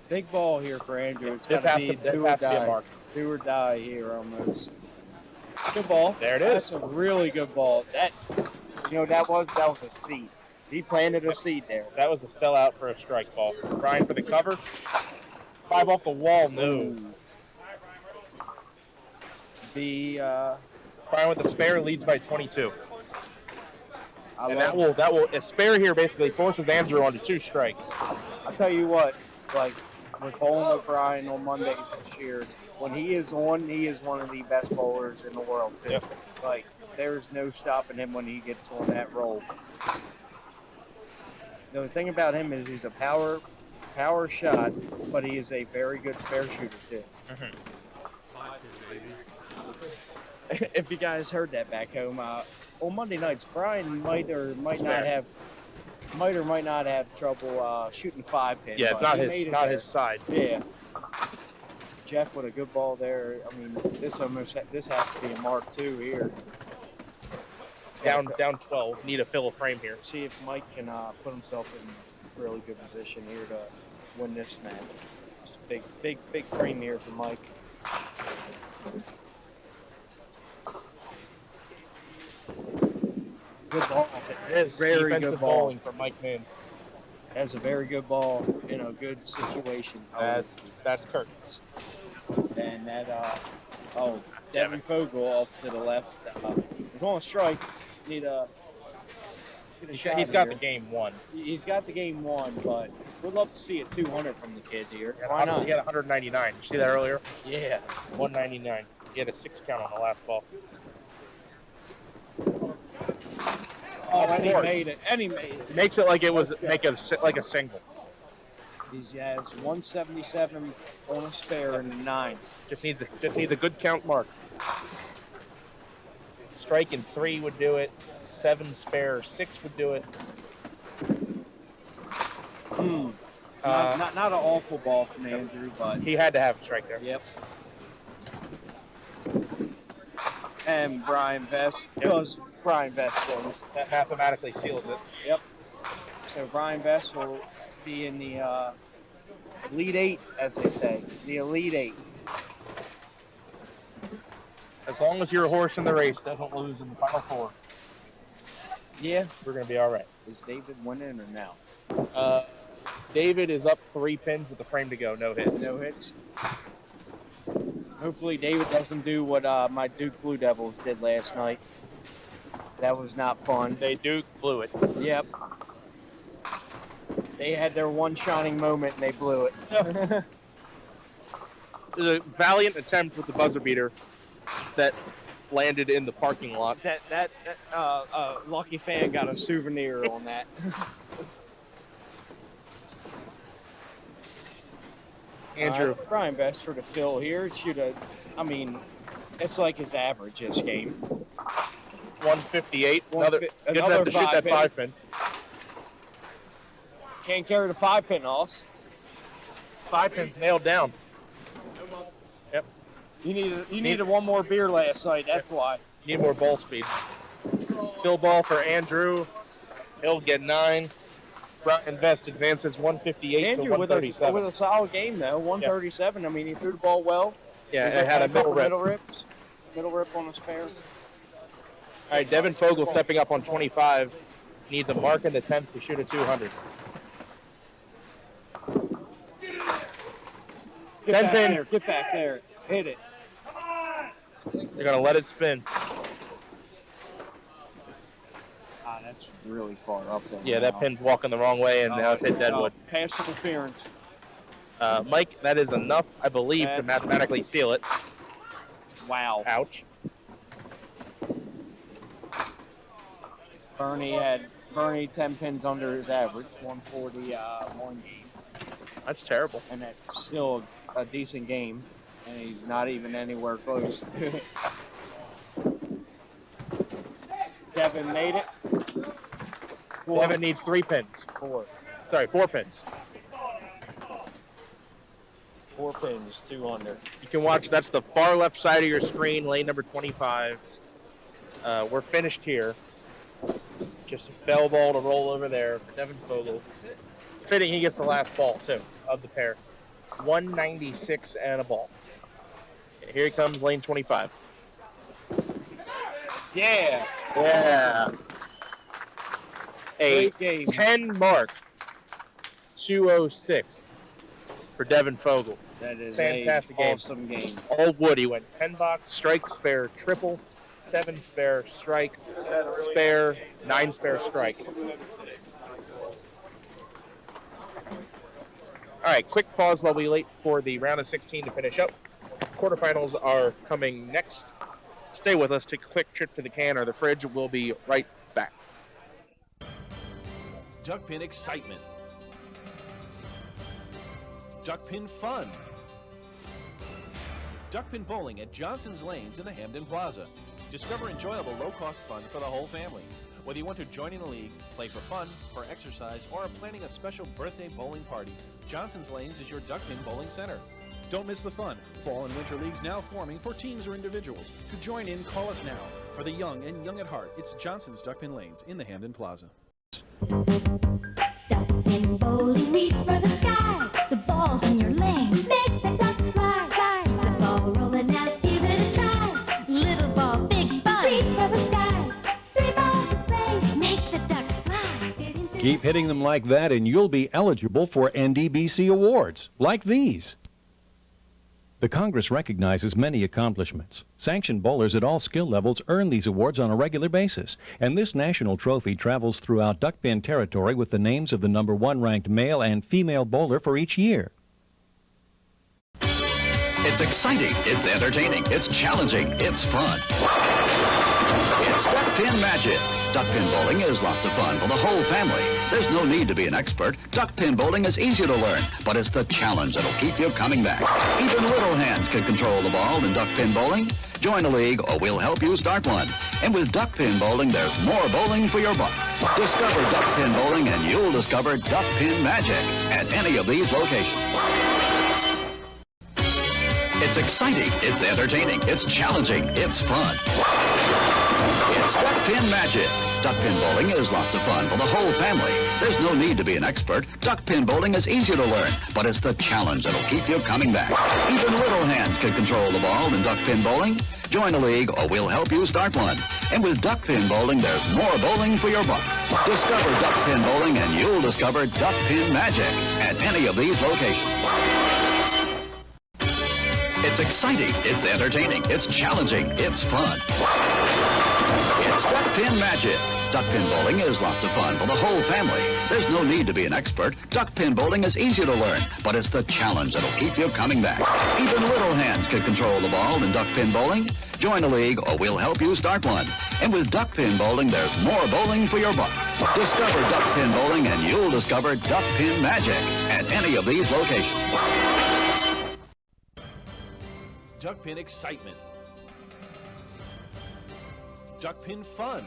Big ball here for Andrew. It's This got has to be do a mark. Do or die here almost. Good ball. There it is. That's a really good ball. That was a seed. He planted a seed there. That was a sellout for a strike ball. Brian for the cover. 5 off the wall. No. Brian with the spare leads by 22. And that will a spare here basically forces Andrew onto 2 strikes. I'll tell you what, like with bowling with Brian on Mondays this year, when he is on, he is one of the best bowlers in the world too. Yep. Like there's no stopping him when he gets on that roll. The thing about him is he's a power shot, but he is a very good spare shooter too. If you guys heard that back home, on Monday nights, Brian might or might not have trouble shooting 5-pin. Yeah, it's not his side. Yeah. Jeff with a good ball there. I mean, this has to be a mark 2 here. Down 12. Need to fill a frame here. See if Mike can put himself in a really good position here to win this match. Just a big frame here for Mike. Good ball. It is very defensive good ball. bowling for Mike Mans. That's a very good ball in a good situation. That's curtains. And that Devin Fogel off to the left. We're going to strike. Need a He's got the game won. He's got the game won, but we'd love to see a 200 from the kid here. Why not? He had 199. You see that earlier? Yeah. 199. He had a 6 count on the last ball. Oh, and he made it. And he made it. Makes it like it was like a single. He has 177 on a spare and a 9. Just needs a good count mark. Strike in 3 would do it. 7 spare, 6 would do it. Not an awful ball from Andrew, but he had to have a strike there. Yep. And Brian Vest does. Brian Vest wins. That mathematically seals it. Yep. So Brian Vest will be in the Elite 8, as they say. The Elite 8. As long as your horse in the race doesn't lose in the final 4. Yeah. We're going to be all right. Is David winning or now? David is up 3 pins with the frame to go. No hits. No hits. Hopefully David doesn't do what my Duke Blue Devils did last night. That was not fun. They Duke blew it. Yep. They had their one shining moment and they blew it. It was a valiant attempt with the buzzer beater that landed in the parking lot. That lucky fan got a souvenir on that. Andrew. Brian Best for the fill here. It's like his average this game. 158. Another good another to shoot that 5 pin. Can't carry the 5 pin off. 5 pins nailed down. Yep. You needed one more beer last night. That's why. You need more ball speed. Fill ball for Andrew. He'll get 9. Brian Vest advances 158 Andrew to 137. with a solid game though. 137. Yep. I mean, he threw the ball well. Yeah, it had a middle rip. Middle rip on a spare. All right, Devin Fogel stepping up on 25. Needs a mark in the 10th to shoot a 200. Get back there. Hit it. They're going to let it spin. That's really far up there. Yeah, that pin's walking the wrong way, and now it's hit deadwood. Pass interference. Mike, that is enough, I believe, to mathematically seal it. Wow. Ouch. Bernie 10 pins under his average, 141 game. That's terrible. And that's still a decent game, and he's not even anywhere close to it. Devin made it. Devin needs 3 pins. 4 pins. 4 pins, 2 under. You can watch, that's the far left side of your screen, lane number 25. We're finished here. Just a foul ball to roll over there for Devin Fogel. Fitting he gets the last ball, too, of the pair. 196 and a ball. And here he comes, lane 25. Yeah. Yeah. A 10 mark. 206 for Devin Fogel. That is fantastic an awesome game. Old Wood, he went 10 box, strike, spare, triple, 7 spare, strike, spare, 9 spare, strike. All right, quick pause while we wait for the round of 16 to finish up. Quarterfinals are coming next. Stay with us, take a quick trip to the can or the fridge. We'll be right back. Duck pin excitement. Duck pin fun. Duck pin bowling at Johnson's Lanes in the Hamden Plaza. Discover enjoyable low-cost fun for the whole family. Whether you want to join in the league, play for fun, for exercise, or are planning a special birthday bowling party, Johnson's Lanes is your duck pin bowling center. Don't miss the fun. Fall and winter leagues now forming for teams or individuals. To join in, call us now. For the young and young at heart, it's Johnson's Duck Pin Lanes in the Hamden Plaza. Duck pin bowling, reach for the sky. The ball's in your lane. Make the ducks fly. Fly. The ball rolling out, give it a try. Little ball, big bun. Reach for the sky. 3 balls to play. Make the ducks fly. Keep hitting them like that and you'll be eligible for NDBC awards, like these. The Congress recognizes many accomplishments. Sanctioned bowlers at all skill levels earn these awards on a regular basis, and this national trophy travels throughout duckpin territory with the names of the #1 ranked male and female bowler for each year. It's exciting, it's entertaining, it's challenging, it's fun. It's Duckpin Magic. Duckpin bowling is lots of fun for the whole family. There's no need to be an expert. Duckpin bowling is easy to learn, but it's the challenge that'll keep you coming back. Even little hands can control the ball in duckpin bowling. Join a league or we'll help you start one. And with duckpin bowling, there's more bowling for your buck. Discover duckpin bowling and you'll discover duckpin magic at any of these locations. It's exciting, it's entertaining, it's challenging, it's fun. It's Duckpin Magic. Duckpin bowling is lots of fun for the whole family. There's no need to be an expert. Duckpin bowling is easy to learn, but it's the challenge that'll keep you coming back. Even little hands can control the ball in duckpin bowling. Join a league or we'll help you start one. And with duckpin bowling, there's more bowling for your buck. Discover duckpin bowling and you'll discover duckpin magic at any of these locations. It's exciting, it's entertaining, it's challenging, it's fun. It's Duckpin Magic. Duckpin bowling is lots of fun for the whole family. There's no need to be an expert. Duckpin bowling is easy to learn, but it's the challenge that'll keep you coming back. Even little hands can control the ball in duckpin bowling. Join a league or we'll help you start one. And with duckpin bowling, there's more bowling for your buck. Discover duckpin bowling and you'll discover duckpin magic at any of these locations. Duckpin excitement. Duckpin fun.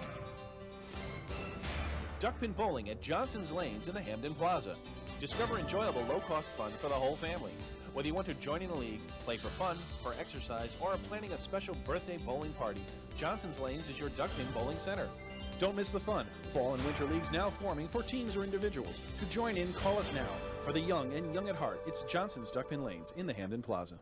Duckpin bowling at Johnson's Lanes in the Hamden Plaza. Discover enjoyable low-cost fun for the whole family. Whether you want to join in a league, play for fun, for exercise, or are planning a special birthday bowling party, Johnson's Lanes is your Duckpin bowling center. Don't miss the fun. Fall and winter leagues now forming for teams or individuals. To join in, call us now. For the young and young at heart, it's Johnson's Duckpin Lanes in the Hamden Plaza.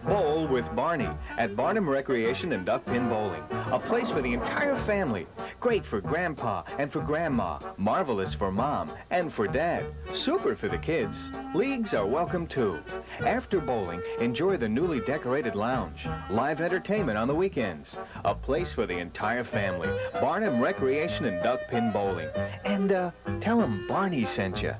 Bowl with Barney at Barnum Recreation and Duckpin Bowling. A place for the entire family. Great for Grandpa and for Grandma. Marvelous for Mom and for Dad. Super for the kids. Leagues are welcome too. After bowling, enjoy the newly decorated lounge. Live entertainment on the weekends. A place for the entire family. Barnum Recreation and Duckpin Bowling. And tell them Barney sent you.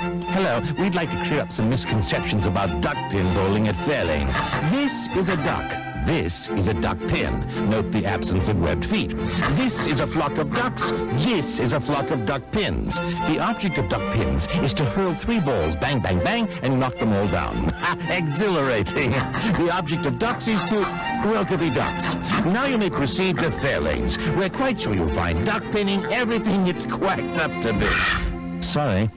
Hello, we'd like to clear up some misconceptions about duckpin bowling at Fairlanes. This is a duck. This is a duck pin. Note the absence of webbed feet. This is a flock of ducks. This is a flock of duck pins. The object of duck pins is to hurl 3 balls, bang, bang, bang, and knock them all down. Exhilarating. The object of ducks is to be ducks. Now you may proceed to Fairlanes. We're quite sure you'll find duck pinning everything it's quacked up to be. Sorry.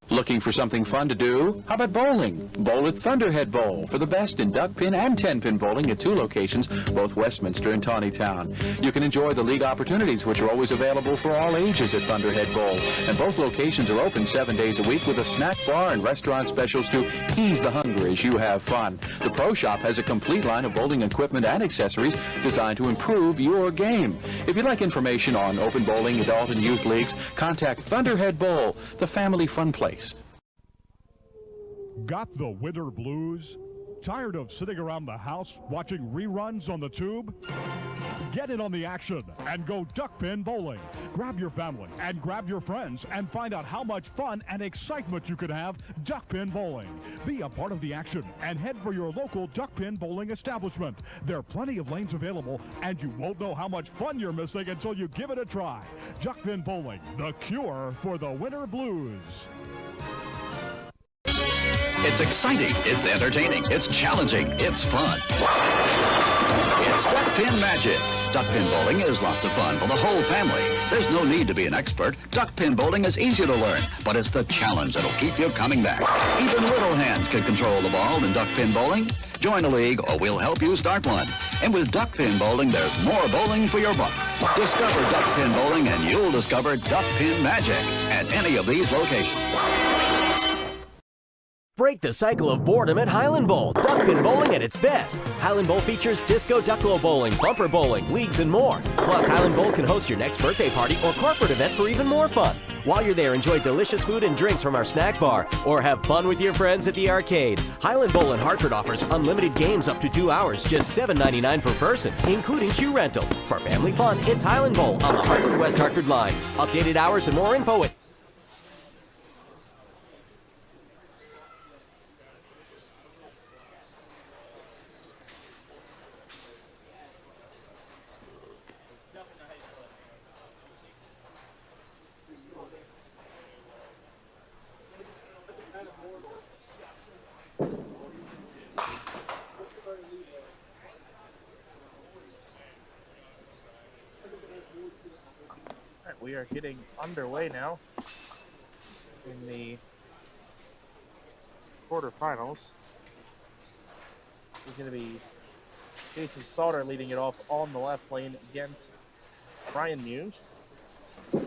Looking for something fun to do? How about bowling? Bowl at Thunderhead Bowl for the best in duckpin and 10-pin bowling at 2 locations, both Westminster and Tawnytown. You can enjoy the league opportunities, which are always available for all ages at Thunderhead Bowl. And both locations are open 7 days a week with a snack bar and restaurant specials to ease the hunger as you have fun. The Pro Shop has a complete line of bowling equipment and accessories designed to improve your game. If you'd like information on open bowling, adult and youth leagues, contact Thunderhead Bowl, the family fun place. Got the winter blues? Tired of sitting around the house watching reruns on the tube? Get in on the action and go duckpin bowling. Grab your family and grab your friends and find out how much fun and excitement you could have duckpin bowling. Be a part of the action and head for your local duckpin bowling establishment. There are plenty of lanes available and you won't know how much fun you're missing until you give it a try. Duckpin bowling, the cure for the winter blues. It's exciting, it's entertaining, it's challenging, it's fun. It's Duckpin Magic. Duckpin bowling is lots of fun for the whole family. There's no need to be an expert. Duckpin bowling is easy to learn, but it's the challenge that'll keep you coming back. Even little hands can control the ball in duckpin bowling. Join a league or we'll help you start one. And with duckpin bowling, there's more bowling for your buck. Discover duckpin bowling and you'll discover duckpin magic at any of these locations. Break the cycle of boredom at Highland Bowl. Duck pin bowling at its best. Highland Bowl features disco ducklo bowling, bumper bowling, leagues, and more. Plus, Highland Bowl can host your next birthday party or corporate event for even more fun. While you're there, enjoy delicious food and drinks from our snack bar, or have fun with your friends at the arcade. Highland Bowl in Hartford offers unlimited games up to 2 hours, just $7.99 per person, including shoe rental. For family fun, it's Highland Bowl on the Hartford-West Hartford line. Updated hours and more info at... We are getting underway now in the quarterfinals. It's going to be Jason Sauter leading it off on the left lane against Brian Muse. And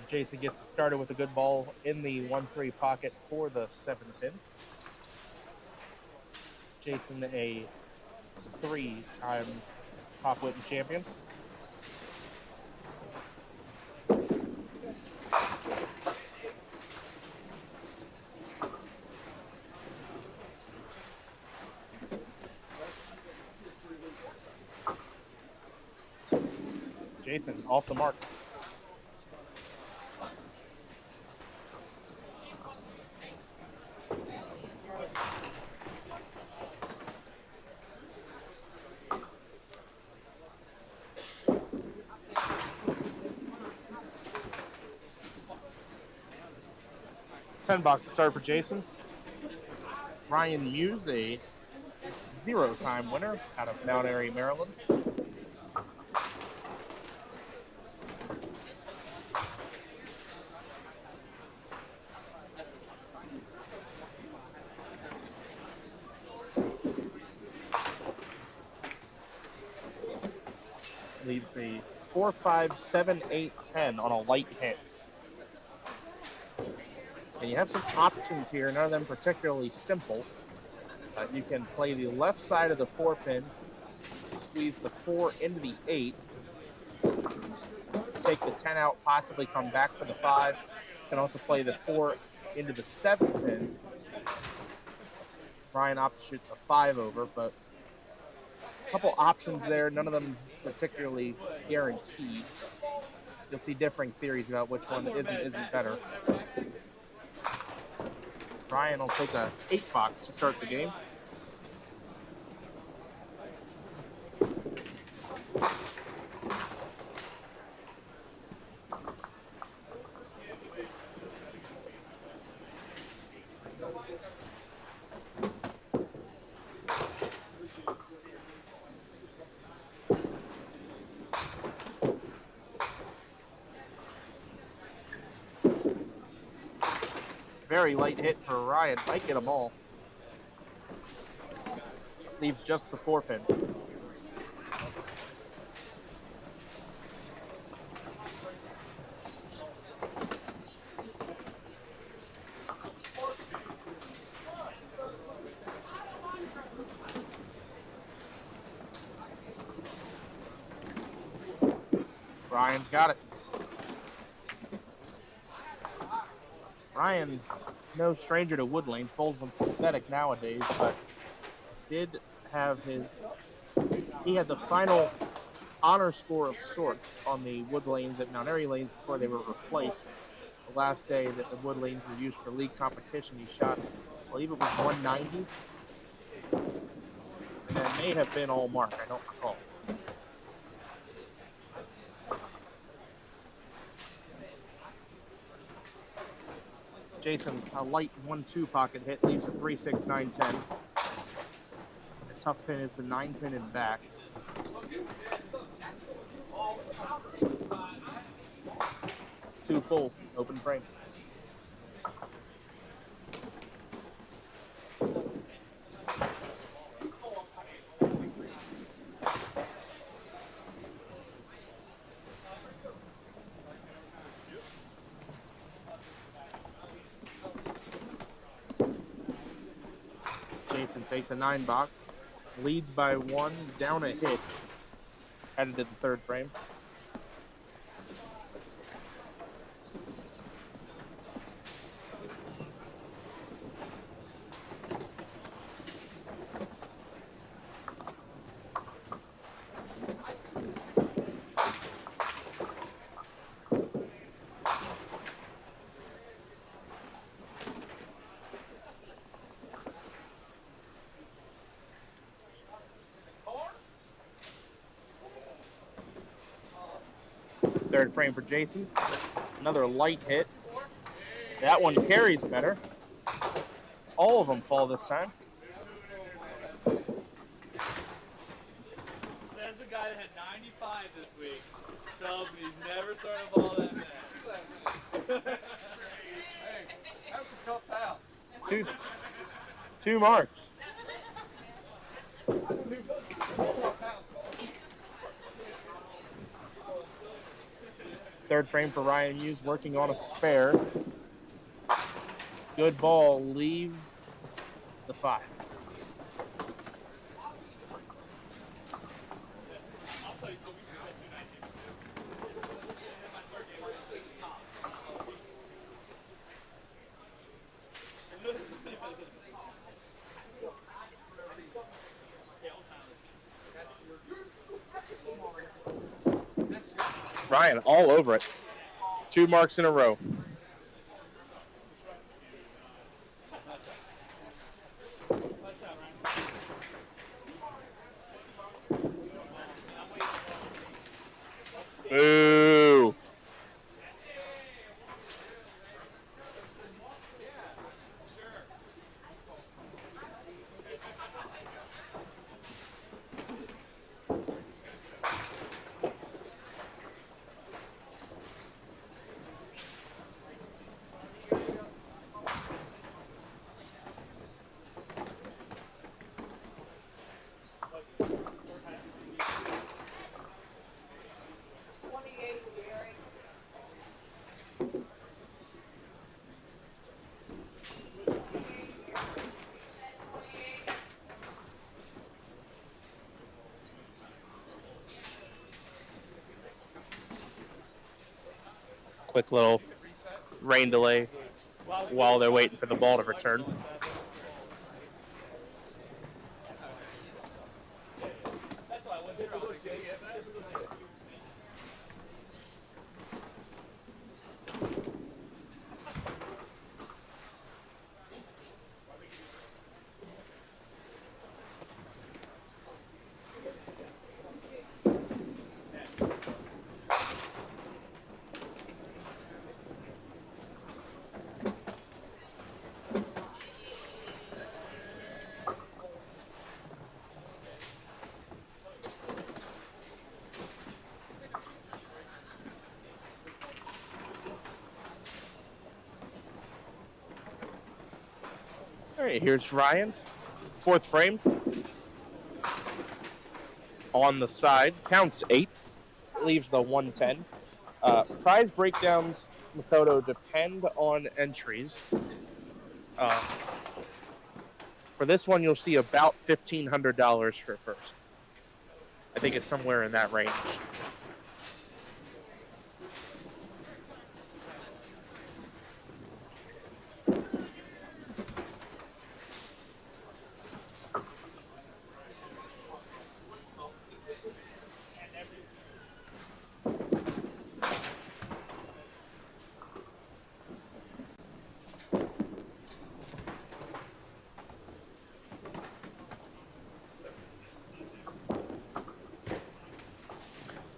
Jason gets it started with a good ball in the 1-3 pocket for the 7th pin. Jason, a 3-time Pop Whitten champion. Jason off the mark. $10 to start for Jason. Ryan Muse, a 0-time winner out of Mount Airy, Maryland. Leaves the 4, 5, 7, 8, 10 on a light hit. And you have some options here, none of them particularly simple. You can play the left side of the 4-pin, squeeze the 4 into the 8, take the 10 out, possibly come back for the 5. You can also play the 4 into the 7-pin. Brian opted to shoot the 5 over, but a couple options there, none of them particularly guaranteed. You'll see differing theories about which one isn't better. Brian will take a 8-box to start the game. Very light hit for Ryan. Might get a ball. Leaves just the 4-pin. Ryan's got it. Ryan, no stranger to wood lanes, bowls them synthetic nowadays, but did have he had the final honor score of sorts on the wood lanes at Mount Airy lanes before they were replaced. The last day that the wood lanes were used for league competition, he shot, I believe it was 190. And that may have been all mark, I don't recall. Jason, a light 1-2 pocket hit, leaves a 3, 6, 9, 10. The tough pin is the 9-pin in back. Two full, open frame. Jason takes a 9 box, leads by 1, down a hit, headed to the third frame. Third frame for Jason. Another light hit. That one carries better. All of them fall this time. Says the guy that had 95 this week. Tells me he's never thrown a ball that bad. Hey, that was a tough house. Two marks. Third frame for Ryan Muse, working on a spare. Good ball, leaves the 5. Ryan all over it. 2 marks in a row. Boo. Quick little rain delay while they're waiting for the ball to return. All right, here's Ryan. 4th frame. On the side, counts 8, leaves the 110. Prize breakdowns, Makoto, depend on entries. For this one, you'll see about $1,500 for first. I think it's somewhere in that range.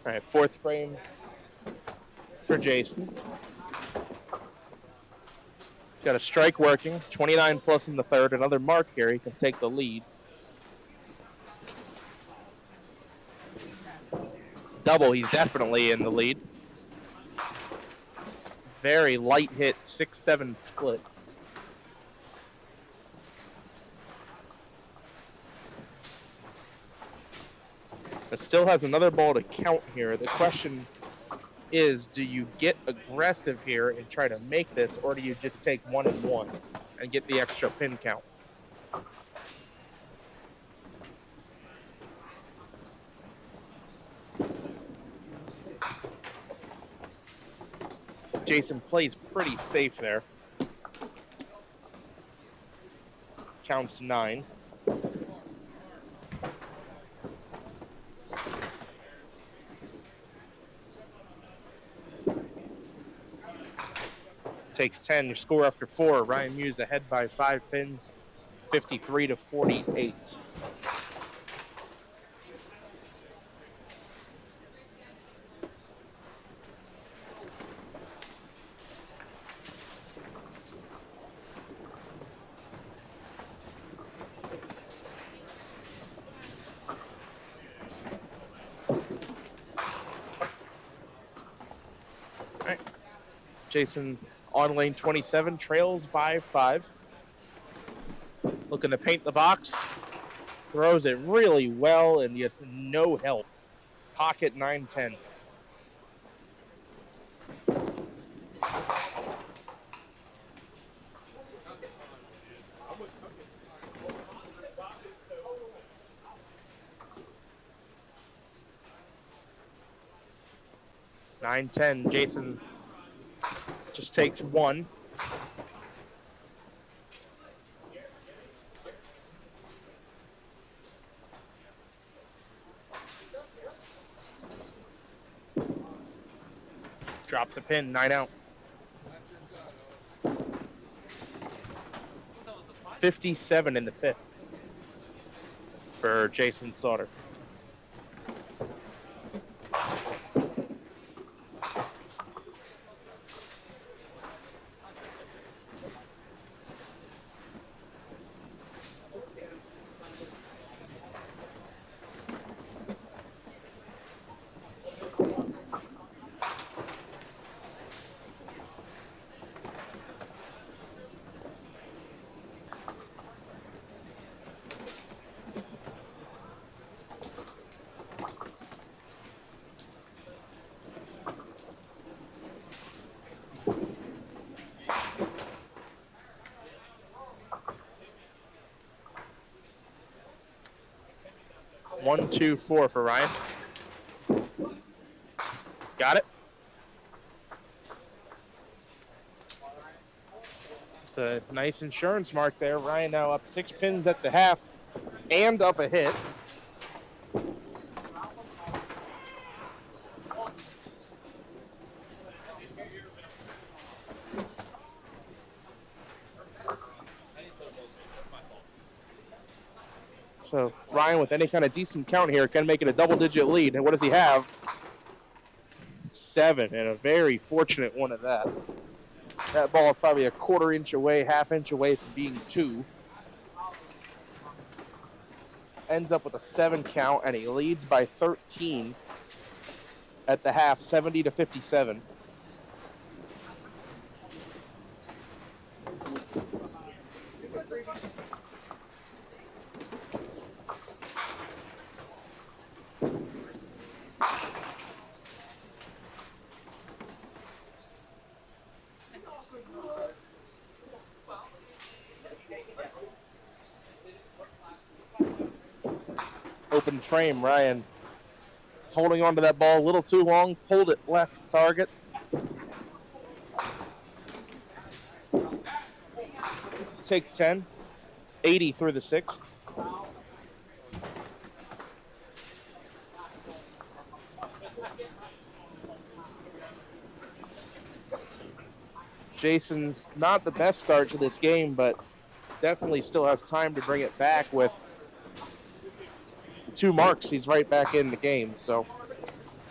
All right, 4th frame for Jason. He's got a strike working, 29 plus in the 3rd. Another mark here, he can take the lead. Double, he's definitely in the lead. Very light hit, 6-7 split. But still has another ball to count here. The question is, do you get aggressive here and try to make this, or do you just take 1 and 1 and get the extra pin count? Jason plays pretty safe there. Counts 9. Takes 10. Your score after 4. Ryan Muse ahead by 5 pins, 53-48. Jason on lane 27, trails by 5. Looking to paint the box. Throws it really well and gets no help. Pocket 9-10. Jason just takes 1. Drops a pin, 9 out. 57 in the 5th for Jason Sauter. One, 2, 4 for Ryan. Got it. It's a nice insurance mark there. Ryan now up 6 pins at the half and up a hit. So Ryan, with any kind of decent count here, can make it a double-digit lead. And what does he have? 7, and a very fortunate one at that. That ball is probably a quarter inch away, half inch away from being 2. Ends up with a 7 count, and he leads by 13 at the half, 70-57. Open frame, Ryan holding on to that ball a little too long, pulled it left target. Takes 10, 80 through the 6th. Jason, not the best start to this game, but definitely still has time to bring it back with 2 marks. He's right back in the game. So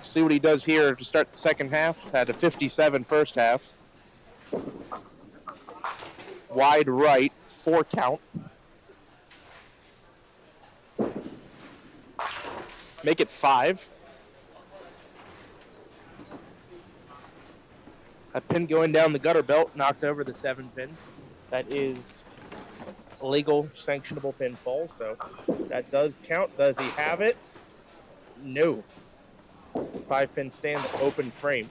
see what he does here to start the second half. Had a 57 first half. Wide right, 4 count. Make it 5. A pin going down the gutter belt, knocked over the 7 pin. That is legal, sanctionable pinfall, so that does count. Does he have it? No. 5 pin stands, open frame.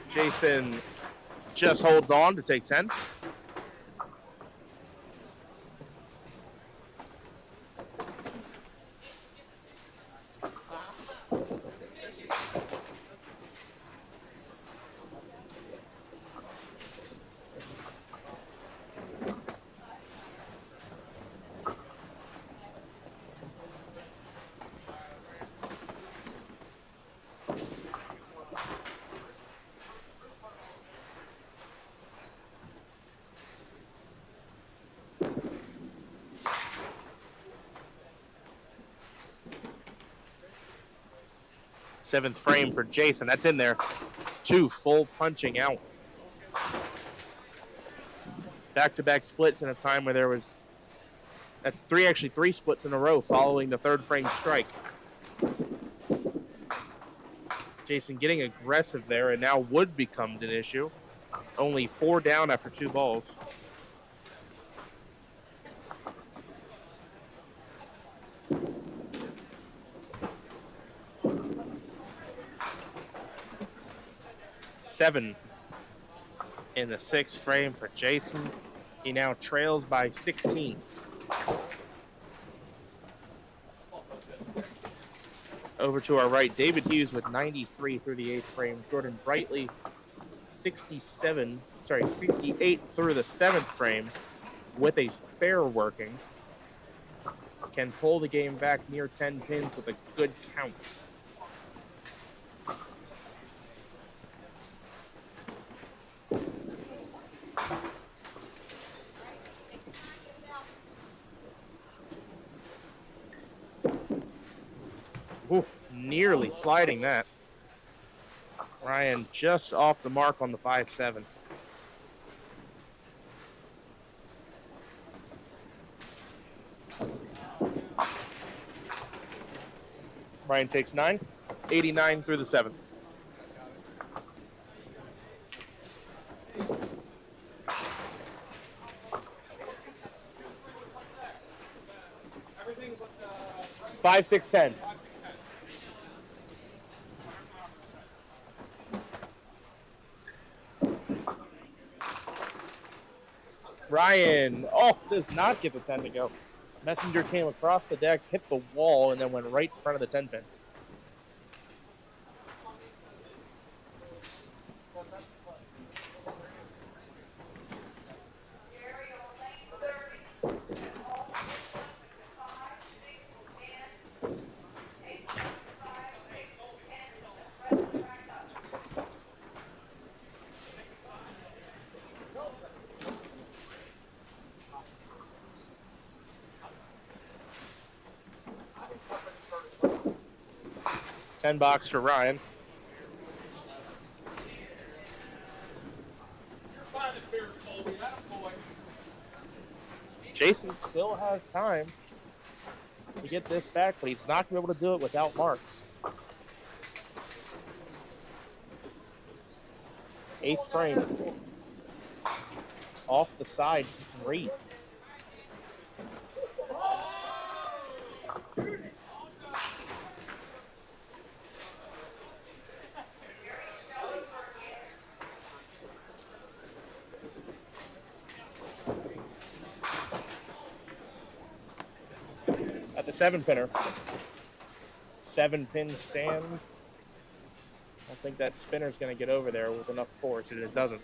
Jason just holds on to take 10. Seventh frame for Jason. That's in there. 2 full punching out. Back-to-back splits in a time where there was... That's actually three splits in a row following the third frame strike. Jason getting aggressive there, and now wood becomes an issue. Only 4 down after 2 balls. Seven in the 6th frame for Jason. He now trails by 16. Over to our right, David Hughes with 93 through the 8th frame. Jordan Brightly, 68 through the 7th frame with a spare working. Can pull the game back near 10 pins with a good count. Ooh, nearly sliding that. Ryan just off the mark on the 5-7. Ryan takes 9, 89 through the 7th. Five, 6, 10. Ryan, does not get the 10 to go. Messenger came across the deck, hit the wall, and then went right in front of the 10 pin. $10 for Ryan. Jason still has time to get this back, but he's not going to be able to do it without marks. 8th frame. Off the side, 3. At the 7-pinner. 7-pin stands. I don't think that spinner's going to get over there with enough force, and it doesn't.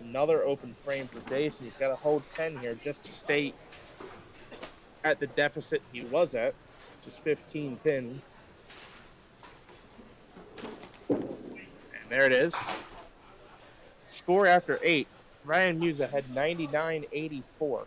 Another open frame for Jason. He's got to hold 10 here just to stay at the deficit he was at, which is 15 pins. And there it is. Score after 8. Ryan Musa had 99-84.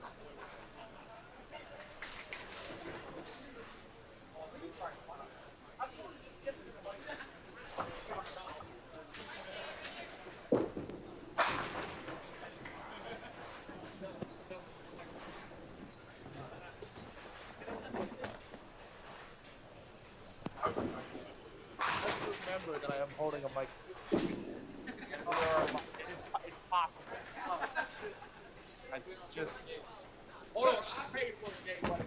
Remember that I am holding a mic. It's possible. I just... Hold on, I paid for the game, buddy.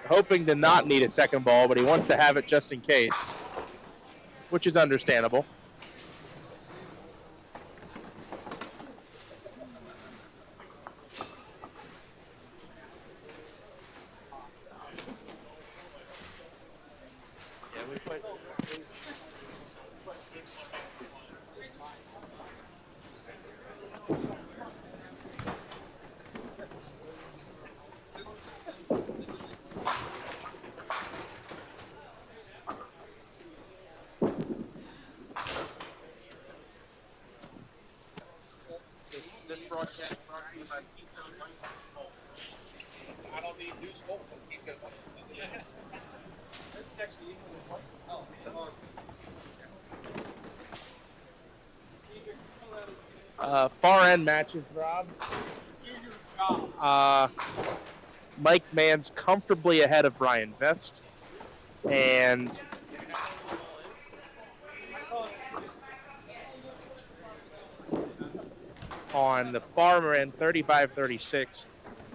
hoping to not need a second ball, but he wants to have it just in case, which is understandable. This broadcast brought to you by I don't need news Colton. Far end matches, Rob. Mike Mann's comfortably ahead of Brian Vest. And on the farmer end, 35-36,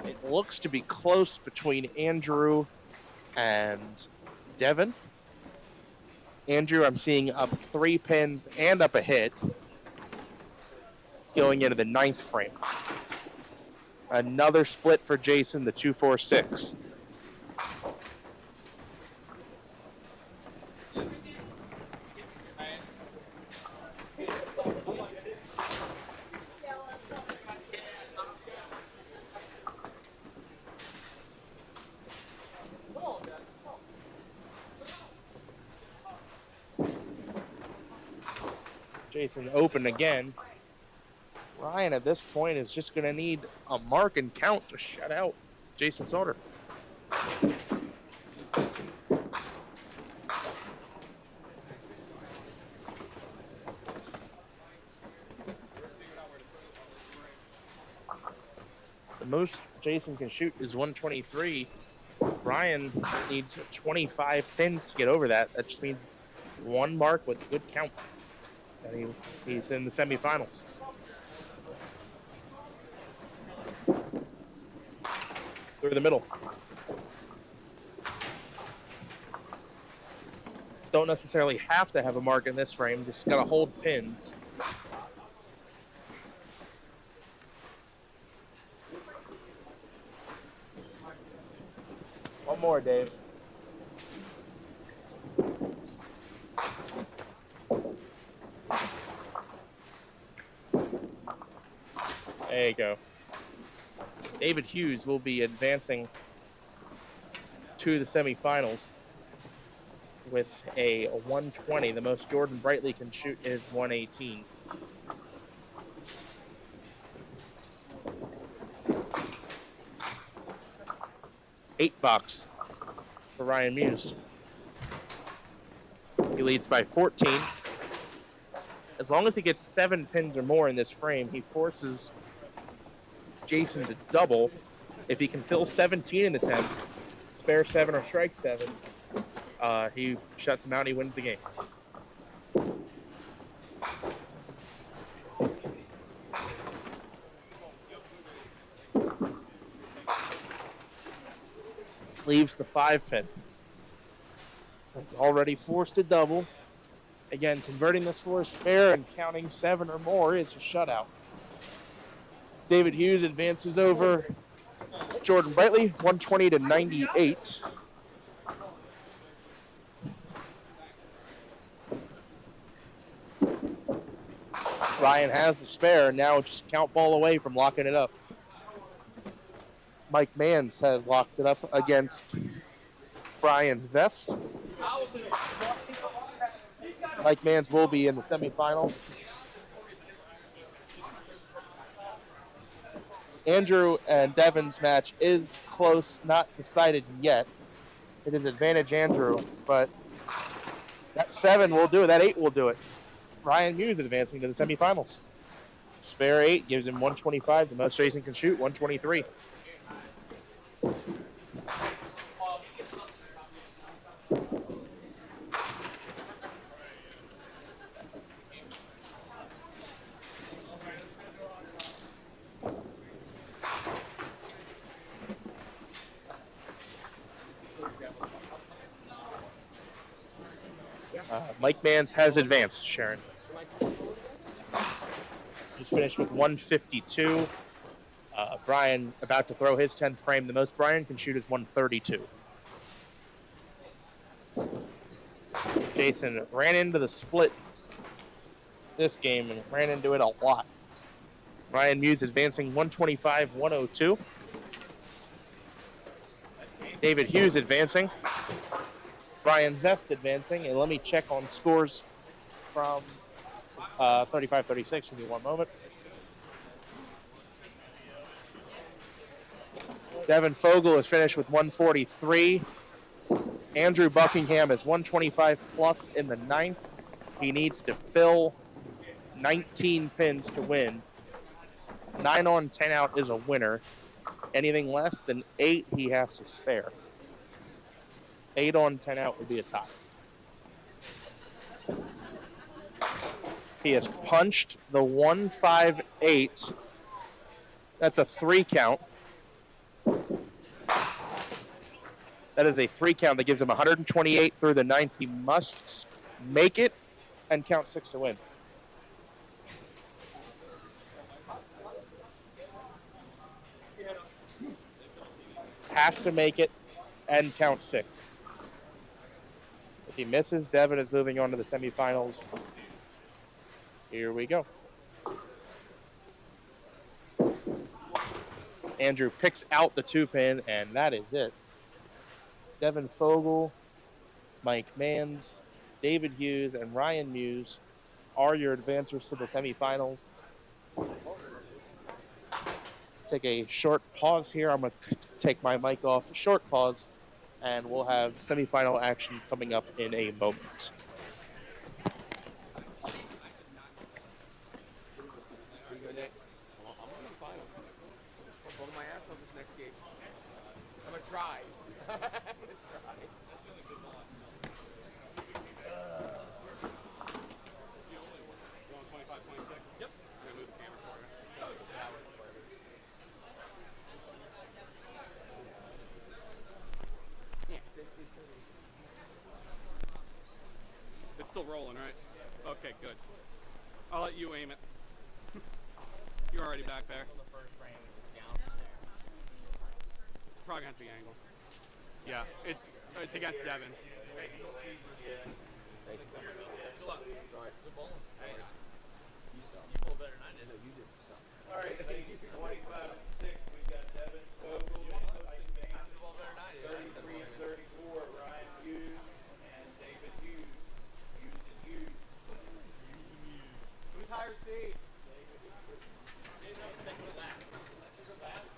it looks to be close between Andrew and Devin. Andrew, I'm seeing up 3 pins and up a hit going into the 9th frame. Another split for Jason, the 2-4-6. Jason open again. Ryan at this point is just going to need a mark and count to shut out Jason Sauter. The most Jason can shoot is 123. Ryan needs 25 pins to get over that. That just means 1 mark with good count. And he's in the semifinals. Through the middle. Don't necessarily have to have a mark in this frame, just gotta hold pins. One more, Dave. There you go. David Hughes will be advancing to the semifinals with a 120. The most Jordan Brightly can shoot is 118. $8 for Ryan Muse. He leads by 14. As long as he gets 7 pins or more in this frame, he forces Jason to double. If he can fill 17 in the 10, spare 7 or strike 7, he shuts him out and he wins the game. Leaves the 5 pin. That's already forced a double. Again, converting this for a spare and counting 7 or more is a shutout. David Hughes advances over Jordan Brightly, 120 to 98. Ryan has the spare, now just count ball away from locking it up. Mike Mans has locked it up against Brian Vest. Mike Mans will be in the semifinals. Andrew and Devin's match is close, not decided yet. It is advantage Andrew, but that 7 will do it. That 8 will do it. Ryan Muse advancing to the semifinals. Spare 8 gives him 125. The most Jason can shoot, 123. Mike Mans has advanced, Sharon. He's finished with 152. Brian about to throw his 10th frame. The most Brian can shoot is 132. Jason ran into the split this game and ran into it a lot. Ryan Muse advancing 125-102. David Hughes advancing. Brian Vest advancing. And let me check on scores from 35-36. Give me one moment. Devin Fogel is finished with 143. Andrew Buckingham is 125 plus in the 9th. He needs to fill 19 pins to win. 9 on, 10 out is a winner. Anything less than 8, he has to spare. 8 on, 10 out would be a tie. He has punched the 158. That's a 3 count. That is a 3 count that gives him 128 through the 9th. He must make it and count 6 to win. Has to make it and count 6. If he misses, Devin is moving on to the semifinals. Here we go. Andrew picks out the 2-pin, and that is it. Devin Fogel, Mike Mans, David Hughes, and Ryan Muse are your advancers to the semifinals. Take a short pause here. I'm going to take my mic off. Short pause, and we'll have semifinal action coming up in a moment. I'm gonna try. Yep. I'm gonna move the camera for you. Yeah, 60. It's still rolling, right? Okay, good. I'll let you aim it. You're already back there. It's probably gonna have to be angled. Yeah, it's against Devin. Sorry. The ball. Sorry. You pulled better than I did. No, you just suck. All right, 25-6. We got Devin Fogel. You the ball better than I did. 33-34. Ryan Hughes and David Hughes. Hughes and Hughes. Who's higher seed? Second to last. Second to last.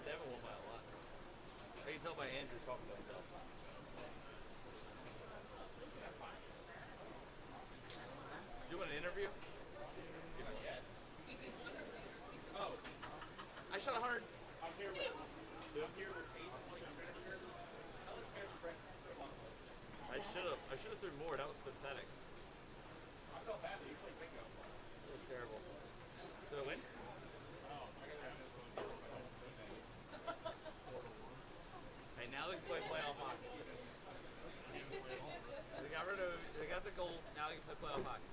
Devin won by a lot. I can tell by Andrew talking to himself. Do you want an interview? Not yet. Oh. I shot 100. I'm here with 8 finishers. I should have threw more. That was pathetic. I felt bad that you played bingo. It was terrible. Did I win? Hey, now they can play playoff hockey. They got the goal, now they can play playoff hockey.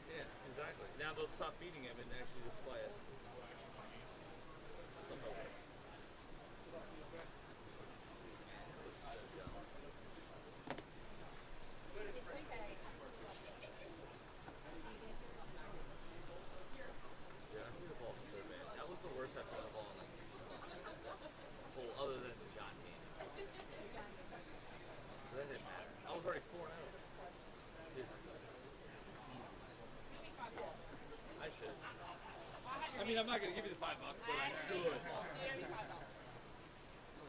Yeah, exactly. Now they'll stop feeding him and actually just play it. Some hope. So dumb. Yeah, I think the ball's so bad. That was the worst I've seen the ball in like 6 months. Well, other than the John game. I'm not gonna give you the $5, but I should. That was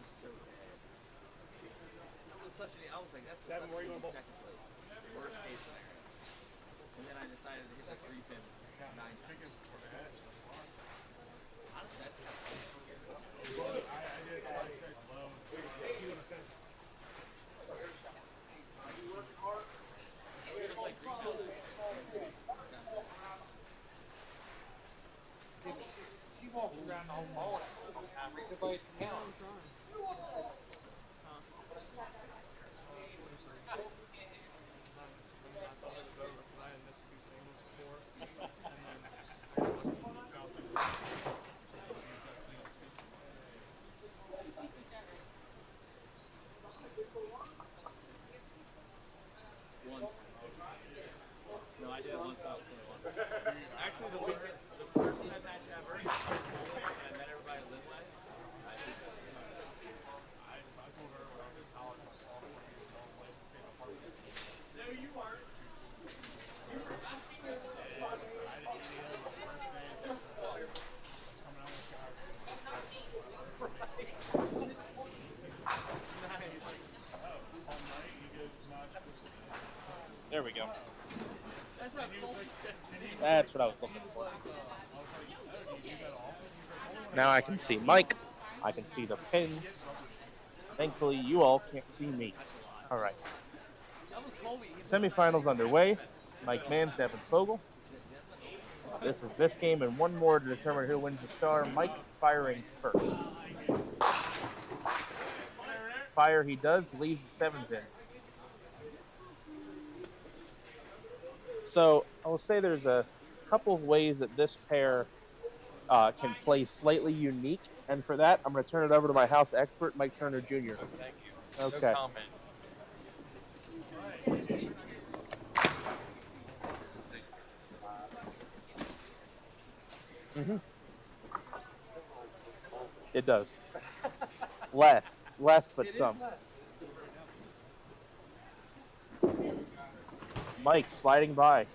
so bad. That was such an. I was like, that's such an easy second place. Worst case scenario. And then I decided to hit the 3-pin 9 chickens for the head. How does that feel? I did twice said low. She walks around the whole mall. Everybody can count. Once. No, I did it once when I was 21. Actually, the first match ever, I met everybody at Linway. I told her when I was in college, my sophomore year, don't play the same apartment. No, you weren't. You were not serious. I didn't meet him the first day. I was coming out of the shower. There we go. That's not That's what I was looking for. Now I can see Mike. I can see the pins. Thankfully, you all can't see me. All right. Semifinals underway. Mike Manns, Devin Fogel. This is this game and one more to determine who wins the star. Mike firing first. Fire he does, leaves the 7-pin. So I will say there's a couple of ways that this pair can play slightly unique, and for that, I'm going to turn it over to my house expert, Mike Turner Jr. Thank you. Okay. No comment. Mm-hmm. It does. Less, but some. Mike sliding by,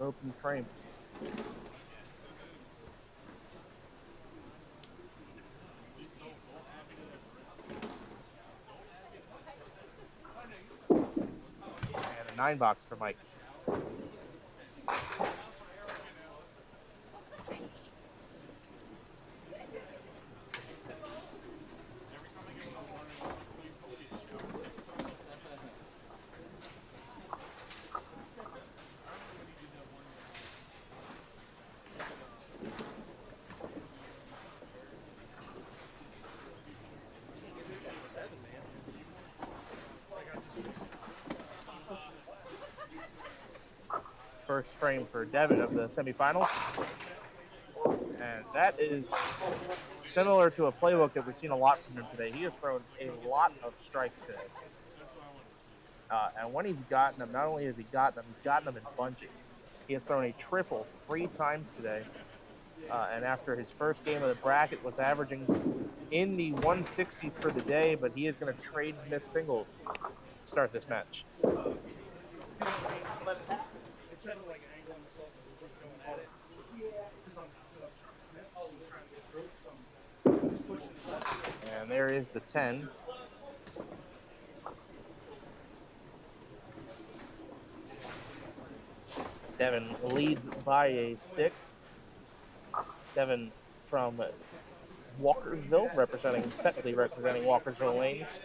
open frame. And a 9-box for Mike. First frame for Devin of the semifinals. And that is similar to a playbook that we've seen a lot from him today. He has thrown a lot of strikes today. And when he's gotten them, not only has he gotten them, he's gotten them in bunches. He has thrown a triple 3 times today. And after his first game of the bracket was averaging in the 160s for the day, but he is going to trade miss singles to start this match. And there is the 10. Devin leads by a stick. Devin from Walkersville, technically representing Walkersville Lanes.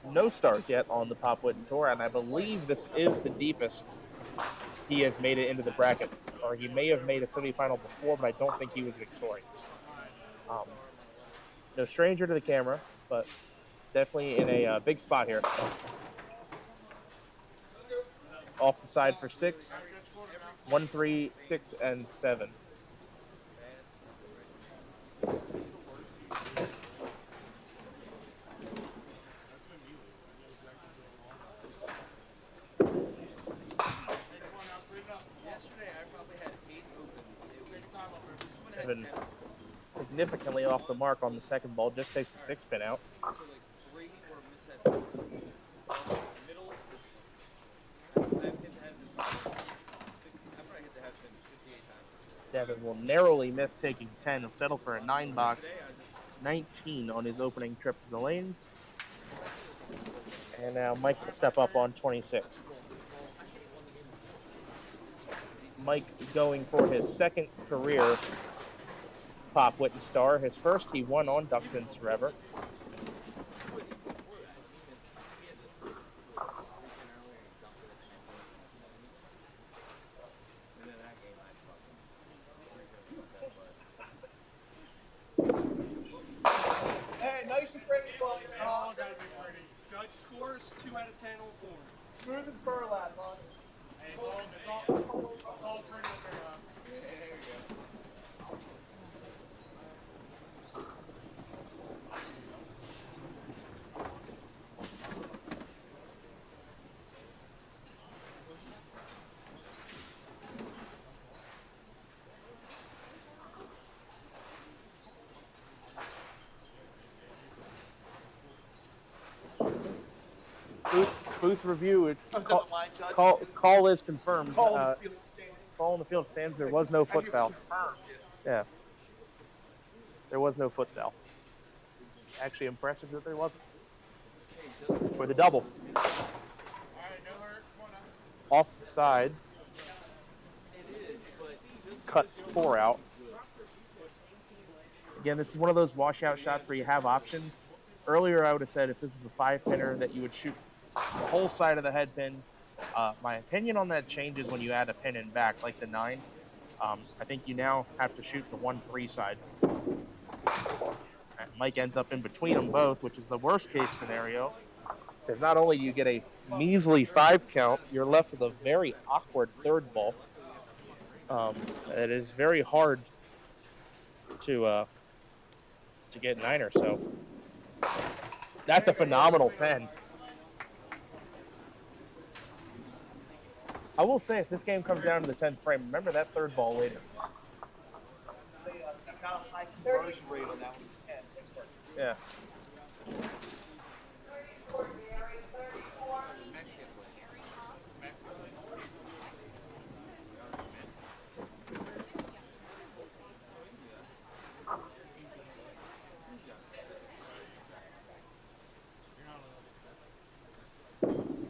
No starts yet on the Pop Whitten Tour, and I believe this is the deepest he has made it into the bracket. Or he may have made a semifinal before, but I don't think he was victorious. No stranger to the camera, but definitely in a big spot here. Off the side for 6. 1, 3, 6, and 7. Been significantly off the mark on the second ball, just takes the 6-pin out. Devin will narrowly miss taking 10. He'll settle for a 9-box, 19 on his opening trip to the lanes. And now Mike will step up on 26. Mike going for his second career Pop Whitten star. His first he won on Duck Pins Forever. Hey, nice and pretty spot. All gotta be pretty. Judge scores 2 out of 10 on form. Smooth as burlap, boss. Hey, it's all pretty up there, boss. Yeah, there we go. Booth review. Call is confirmed. Call on the field stands. There was no foot foul. Yeah. There was no foot foul. Actually impressive that there wasn't. For the double. Off the side. Cuts 4 out. Again, this is one of those washout shots where you have options. Earlier, I would have said if this was a 5-pinner that you would shoot the whole side of the head pin. My opinion on that changes when you add a pin in back, like the 9. I think you now have to shoot the 1-3 side. And Mike ends up in between them both, which is the worst case scenario. Because not only do you get a measly 5 count, you're left with a very awkward third ball. It is very hard to get 9er. So that's a phenomenal 10. I will say, if this game comes down to the 10th frame, remember that third ball later. That's not a high conversion rate on that one. 10. Pittsburgh. Yeah.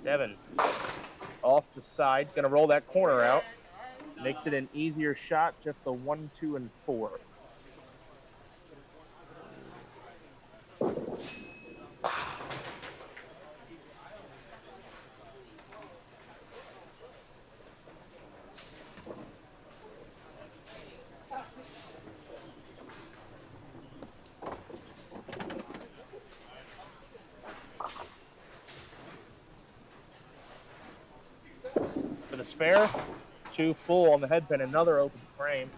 Devin off the side, gonna roll that corner out. Makes it an easier shot, just the 1, 2, and 4. For the spare, 2 full on the head pin, another open frame.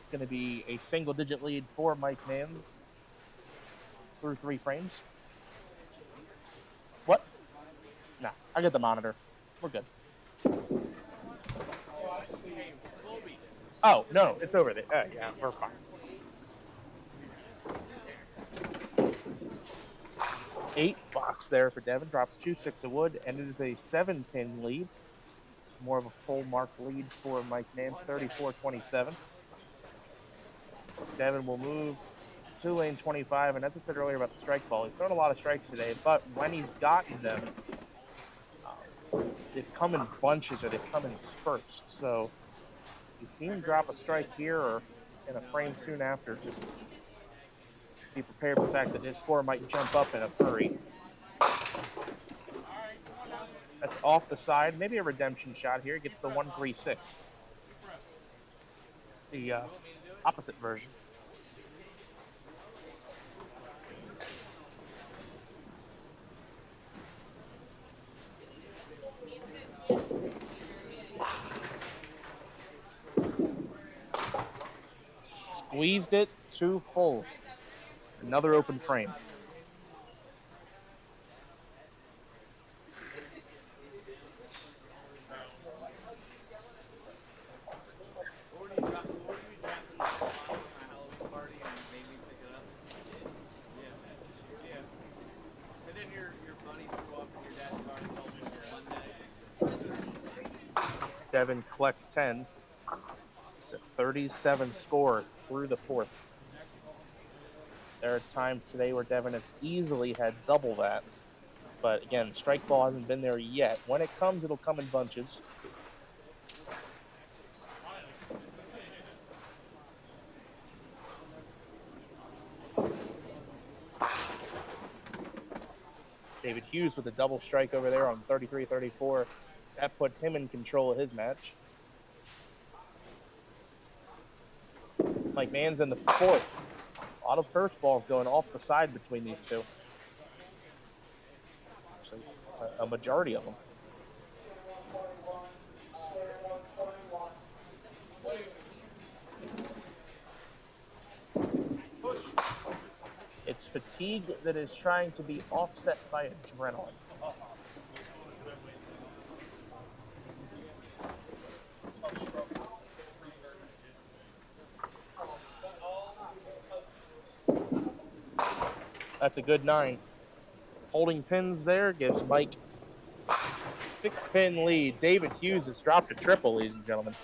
It's going to be a single-digit lead for Mike Mans through 3 frames. What? Nah, I got the monitor. We're good. Oh, no, it's over there. Yeah, we're fine. 8 box there for Devin. Drops 2 sticks of wood, and it is a 7-pin lead. More of a full mark lead for Mike Nance, 34-27. Devin will move to lane 25, and as I said earlier about the strike ball, he's thrown a lot of strikes today, but when he's gotten them, they've come in bunches or they've come in spurts. So you see him drop a strike here or in a frame soon after, just be prepared for the fact that his score might jump up in a hurry. That's off the side. Maybe a redemption shot here. Gets the 1-3-6. The opposite version. Squeezed it, 2 full. Another open frame. Devin collects 10. Just a 37 score through the fourth. There are times today where Devin has easily had double that. But again, strike ball hasn't been there yet. When it comes, it'll come in bunches. David Hughes with a double strike over there on 33-34. That puts him in control of his match. Mike Mann's in the fourth. A lot of first balls going off the side between these two. Actually, a majority of them. It's fatigue that is trying to be offset by adrenaline. That's a good 9. Holding pins there gives Mike 6-pin lead. David Hughes has dropped a triple, ladies and gentlemen.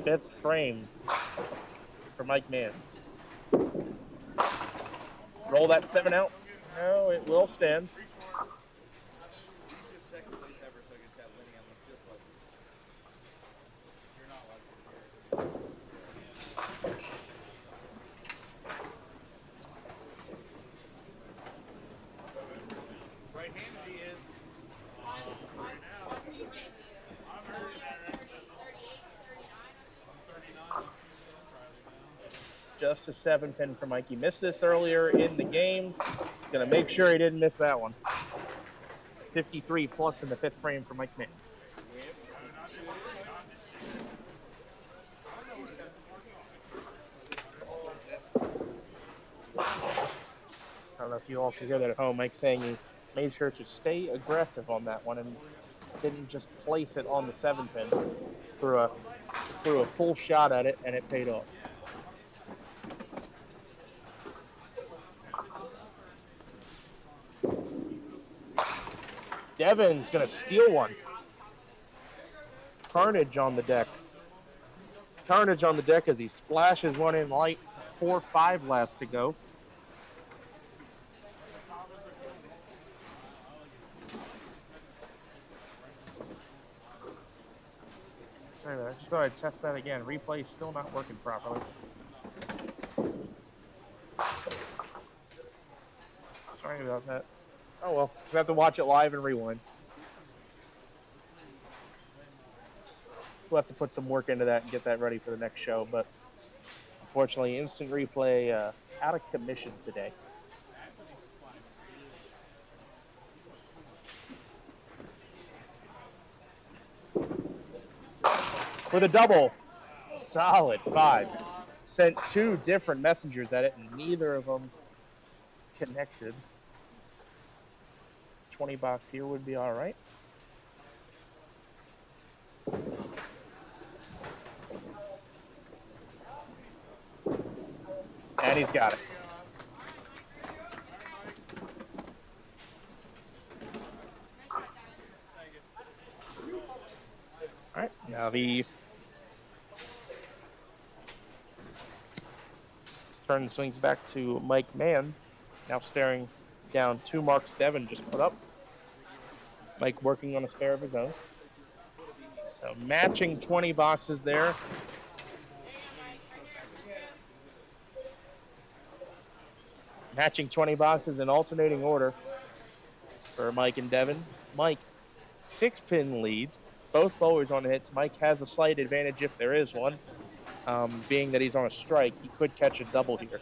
Fifth frame for Mike Mans. Roll that 7 out. No, it will stand. Just a 7-pin for Mike. He missed this earlier in the game. Gonna make sure he didn't miss that one. 53 plus in the 5th frame for Mike Mans. I don't know if you all can hear that at home. Mike saying he made sure to stay aggressive on that one and didn't just place it on the 7-pin. Threw a full shot at it, and it paid off. Devin's going to steal one. Carnage on the deck. Carnage on the deck as he splashes one in light. 4-5 last to go. Sorry, I just thought I'd test that again. Replay's still not working properly. Sorry about that. Oh well, we have to watch it live and rewind. We'll have to put some work into that and get that ready for the next show, but unfortunately, instant replay out of commission today. With a double, solid 5. Sent 2 different messengers at it, and neither of them connected. 20 bucks here would be all right. And he's got it. All right, now the turn swings back to Mike Mans, now staring down 2 marks Devin just put up. Mike working on a spare of his own. So matching 20 boxes there. Matching 20 boxes in alternating order for Mike and Devin. Mike, 6-pin lead. Both bowlers on hits. Mike has a slight advantage if there is one. Being that he's on a strike, he could catch a double here.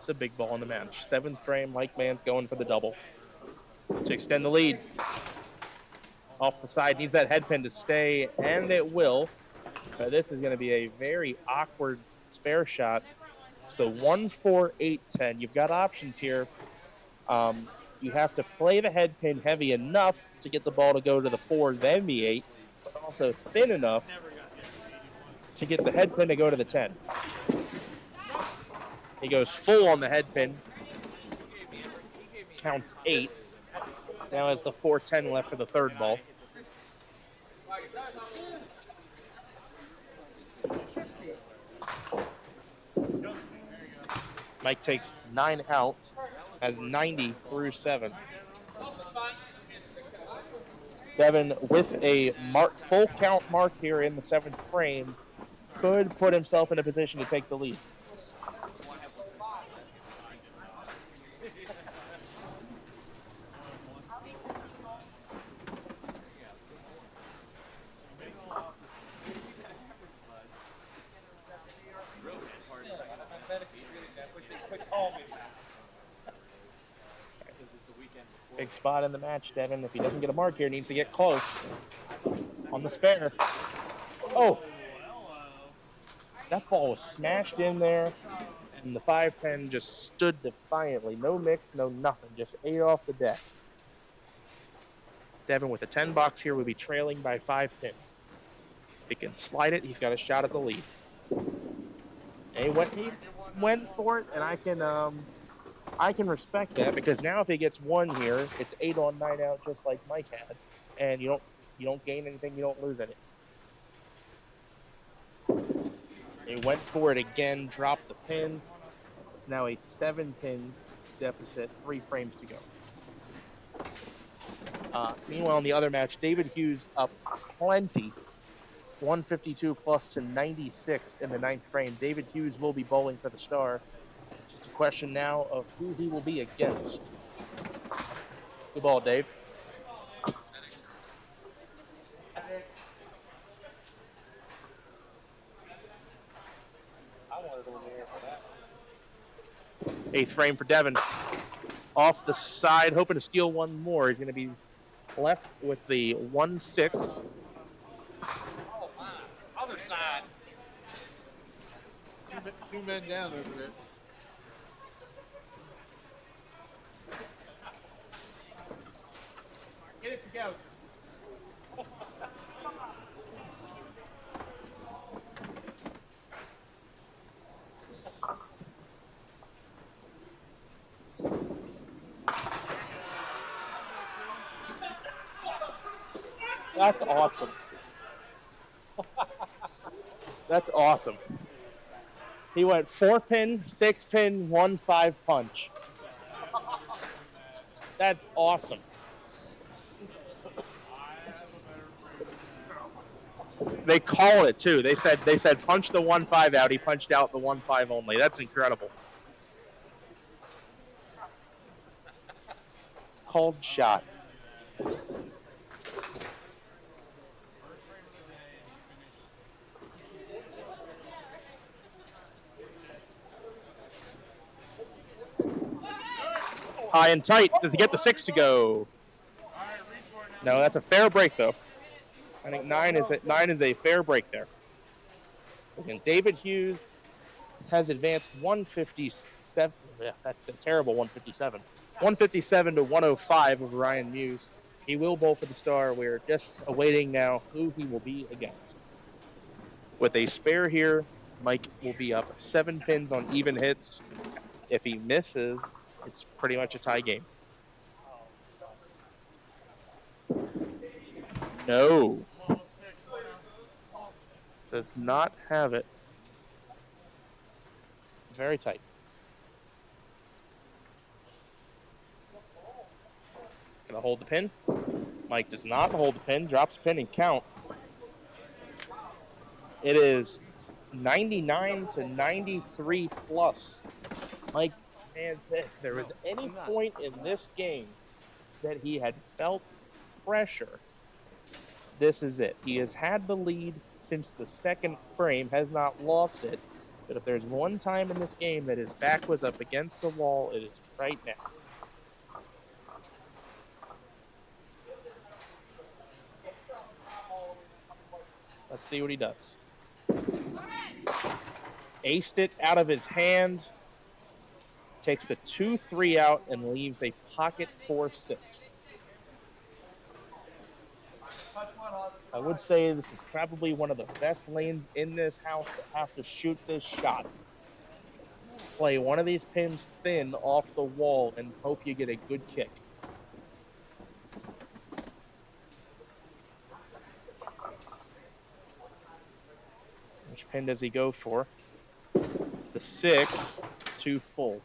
That's a big ball in the match. 7th frame, Mike Mann's going for the double to extend the lead. Off the side, needs that head pin to stay, and it will. This is going to be a very awkward spare shot. It's the 1-4-8-10. You've got options here. You have to play the head pin heavy enough to get the ball to go to the 4, then the 8, but also thin enough to get the head pin to go to the 10. He goes full on the head pin. Counts 8. Now has the 4-10 left for the third ball. Mike takes 9 out, has 90 through 7. Devin, with a full count mark here in the 7th frame, could put himself in a position to take the lead. Big spot in the match, Devin. If he doesn't get a mark here, needs to get close on the spare. Oh! That ball was smashed in there, and the 5-10 just stood defiantly. No mix, no nothing. Just ate off the deck. Devin with a 10 box here will be trailing by 5 pins. If he can slide it, he's got a shot at the lead. And he went for it, and I can respect that, because now if he gets 1 here, it's 8 on 9 out, just like Mike had, and you don't gain anything, you don't lose anything. He went for it again, dropped the pin. It's now a 7-pin deficit, 3 frames to go. Meanwhile, in the other match, David Hughes up plenty, 152 plus to 96 in the 9th frame. David Hughes will be bowling for the star. It's just a question now of who he will be against. Good ball, Dave. I wanted over here for that. 8th frame for Devin. Off the side, hoping to steal 1 more. He's going to be left with the 1-6. Oh, my. Other side. 2 men down over there. Get it together. That's awesome. That's awesome. He went 4-pin, 6-pin, 1-5 punch. That's awesome. They call it too. They said punch the 1-5 out. He punched out the 1-5 only. That's incredible. Called shot. High and tight. Does he get the 6 to go? No, that's a fair break though. I think 9 is a fair break there. So again, David Hughes has advanced 157. Yeah, that's a terrible 157. 157 to 105 of Ryan Muse. He will bowl for the star. We're just awaiting now who he will be against. With a spare here, Mike will be up 7 pins on even hits. If he misses, it's pretty much a tie game. No. Does not have it. Very tight. Gonna hold the pin. Mike does not hold the pin, drops pin and count. It is 99 to 93 plus. Mike, man, if there was any point in this game that he had felt pressure, this is it. He has had the lead since the 2nd frame, has not lost it. But if there's one time in this game that his back was up against the wall, it is right now. Let's see what he does. Aced it out of his hand. Takes the 2-3 out and leaves a pocket 4-6. I would say this is probably one of the best lanes in this house to have to shoot this shot. Play one of these pins thin off the wall and hope you get a good kick. Which pin does he go for? The 6, 2 full.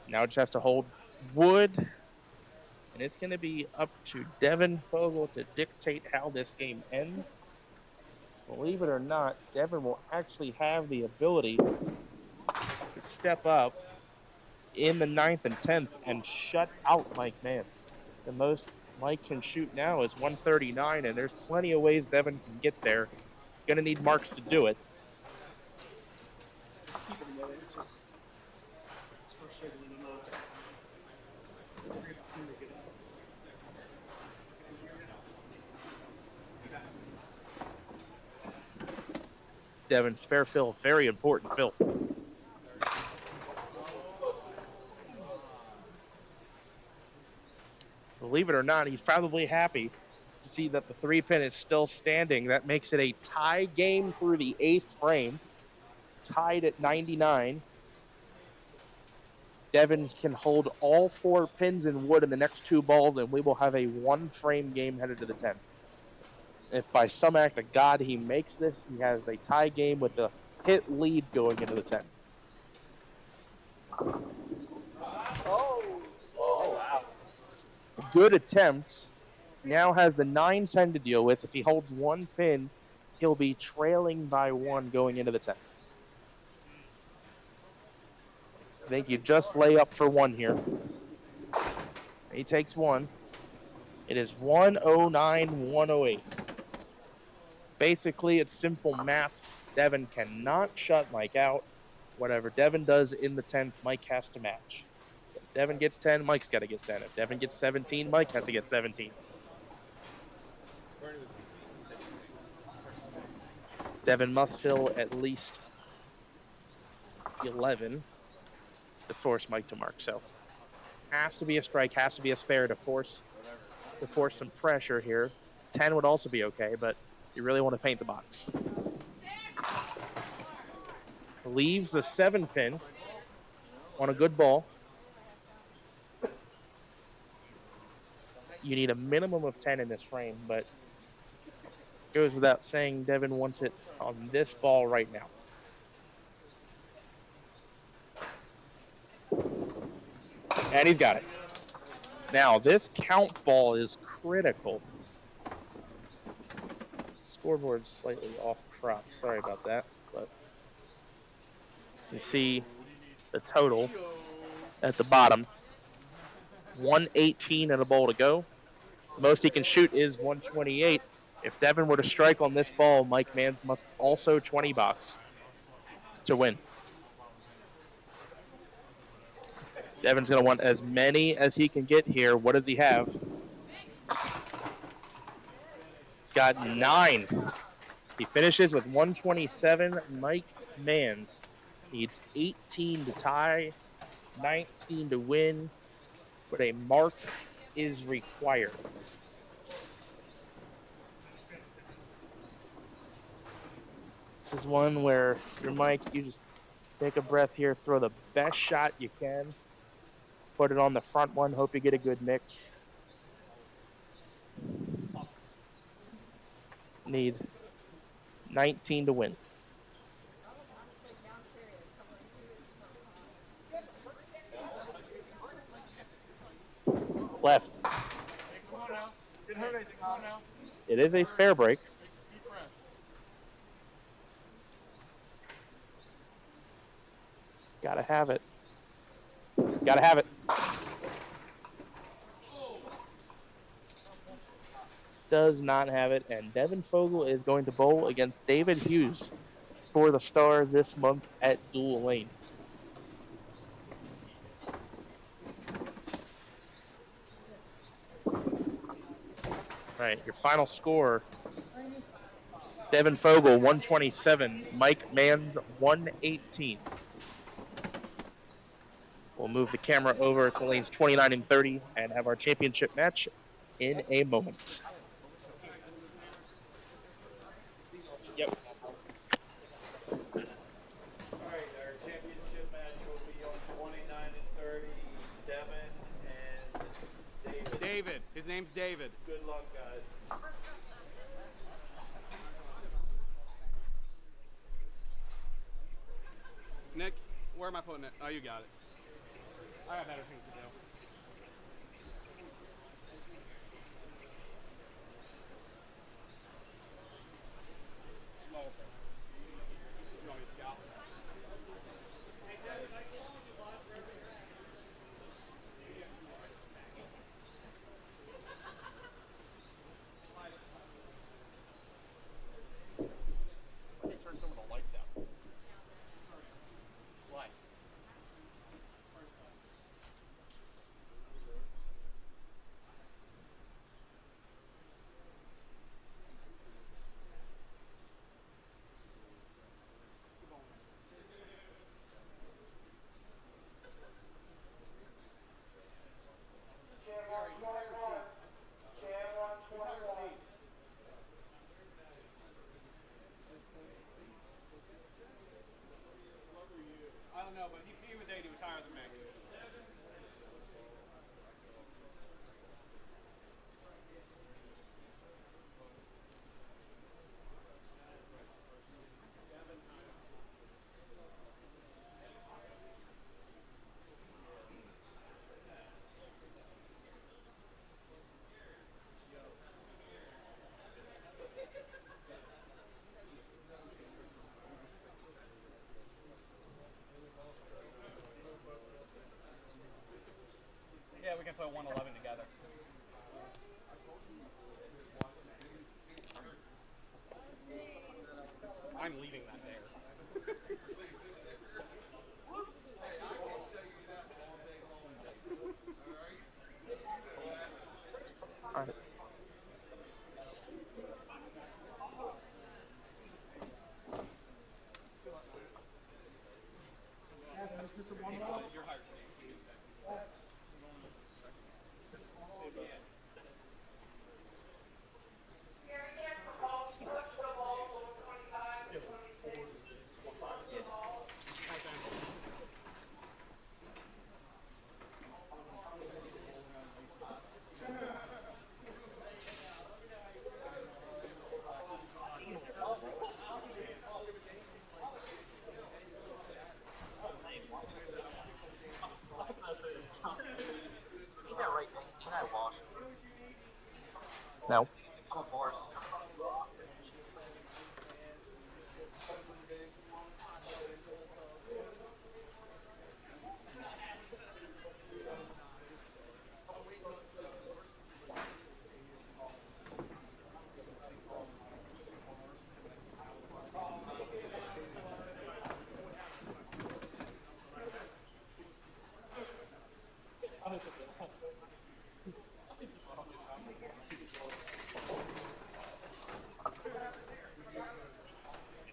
Now just has to hold wood. And it's going to be up to Devin Fogel to dictate how this game ends. Believe it or not, Devin will actually have the ability to step up in the 9th and 10th and shut out Mike Mans. The most Mike can shoot now is 139, and there's plenty of ways Devin can get there. It's going to need marks to do it. Just keep it together. It's frustrating to know. Devin, spare fill, very important fill. Believe it or not, he's probably happy to see that the 3-pin is still standing. That makes it a tie game through the 8th frame. Tied at 99. Devin can hold all 4 pins in wood in the next 2 balls, and we will have a 1-frame game headed to the 10th. If by some act of God he makes this, he has a tie game with a hit lead going into the 10th. Oh, wow. Good attempt. Now has the 9-10 to deal with. If he holds 1 pin, he'll be trailing by 1 going into the 10th. I think you just lay up for 1 here. He takes 1. It is 109, 108. Basically, it's simple math. Devin cannot shut Mike out. Whatever Devin does in the 10th, Mike has to match. If Devin gets 10, Mike's got to get 10. If Devin gets 17, Mike has to get 17. Devin must fill at least 11 to force Mike to mark. So, has to be a strike, has to be a spare to force some pressure here. 10 would also be okay, but you really want to paint the box. Leaves the 7-pin on a good ball. You need a minimum of 10 in this frame, but goes without saying Devin wants it on this ball right now. And he's got it. Now, this count ball is critical. Scoreboard's slightly off crop. Sorry about that. But you can see the total at the bottom. 118 and a ball to go. The most he can shoot is 128. If Devin were to strike on this ball, Mike Mans must also 20 box to win. Devin's going to want as many as he can get here. What does he have? He's got 9. He finishes with 127. Mike Mans needs 18 to tie, 19 to win, but a mark is required. This is one where if you're Mike, you just take a breath here, throw the best shot you can, put it on the front one, hope you get a good mix. Need 19 to win. Left. It is a spare break. Gotta have it. Gotta have it. Does not have it, and Devin Fogel is going to bowl against David Hughes for the Star this month at Dual Lanes. All right, your final score. Devin Fogel, 127. Mike Manns, 118. We'll move the camera over to lanes 29 and 30 and have our championship match in a moment. Yep. All right, our championship match will be on 29 and 30. Devin and David. David. His name's David. Good luck, guys. Nick, where am I putting it? Oh, you got it. I have better things to do. Small thing. You want me to scout? Why did they turn some of the lights out? Why? I don't know, but he was 80, he was higher than me. Yeah, we can throw 111 together. I'm leaving that there. All right. You're higher, Steve. No.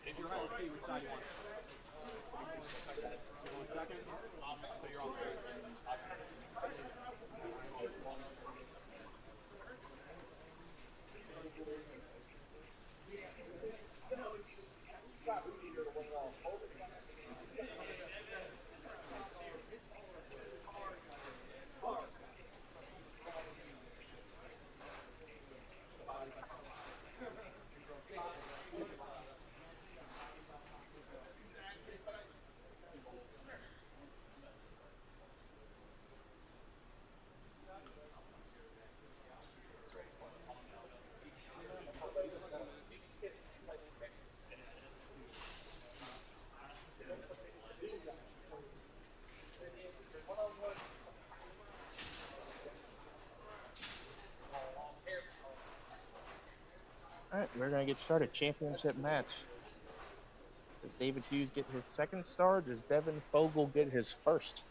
If you're higher, Steve, which side you want? You want second? So you're on third. All right, we're going to get started. Championship match. Does David Hughes get his second star? Does Devin Fogel get his first?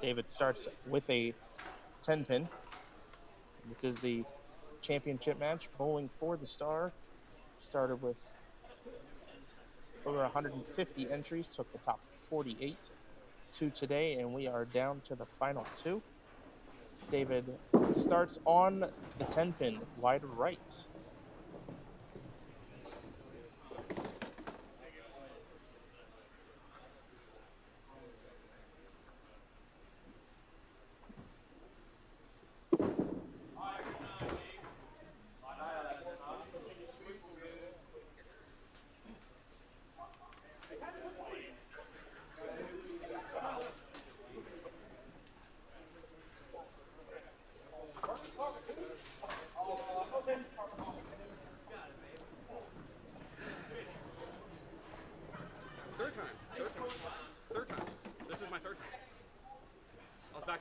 David starts with a 10 pin. This is the championship match, bowling for the star. Started with over 150 entries, took the top 48 to today, and we are down to the final two. David starts on the 10 pin, wide right. Third time. This is my third time. I was back.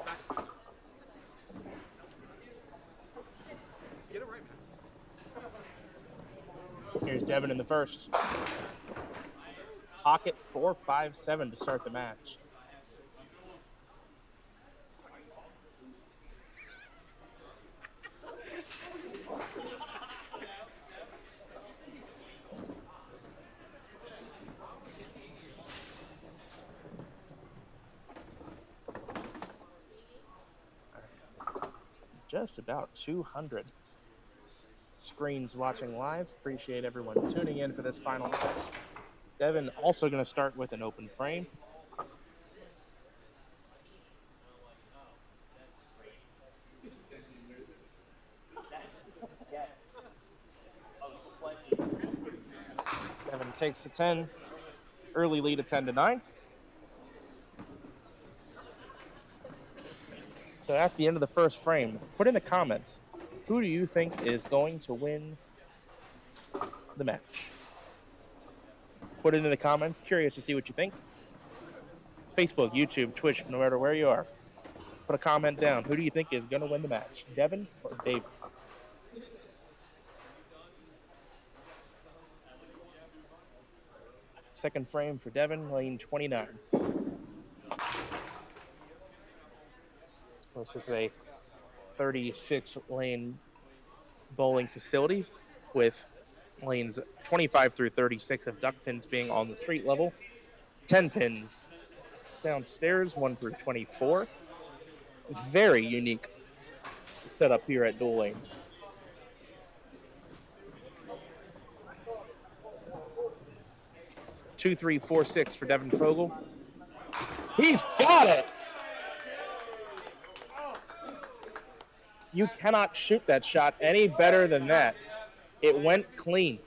Get it right, man. Here's Devin in the first. Pocket 4-5-7 to start the match. Just about 200 screens watching live. Appreciate everyone tuning in for this final match. Devin also going to start with an open frame. Devin takes a 10, early lead of 10-9. So at the end of the first frame, put in the comments, who do you think is going to win the match? Put it in the comments. Curious to see what you think. Facebook, YouTube, Twitch, no matter where you are. Put a comment down. Who do you think is going to win the match? Devin or David? Second frame for Devin, lane 29. This is a 36-lane bowling facility with lanes 25 through 36 of duck pins being on the street level, 10 pins downstairs, 1 through 24. Very unique setup here at Dual Lanes. Two, 3, 4, 6 for Devin Fogel. He's got it! You cannot shoot that shot any better than that. It went clean.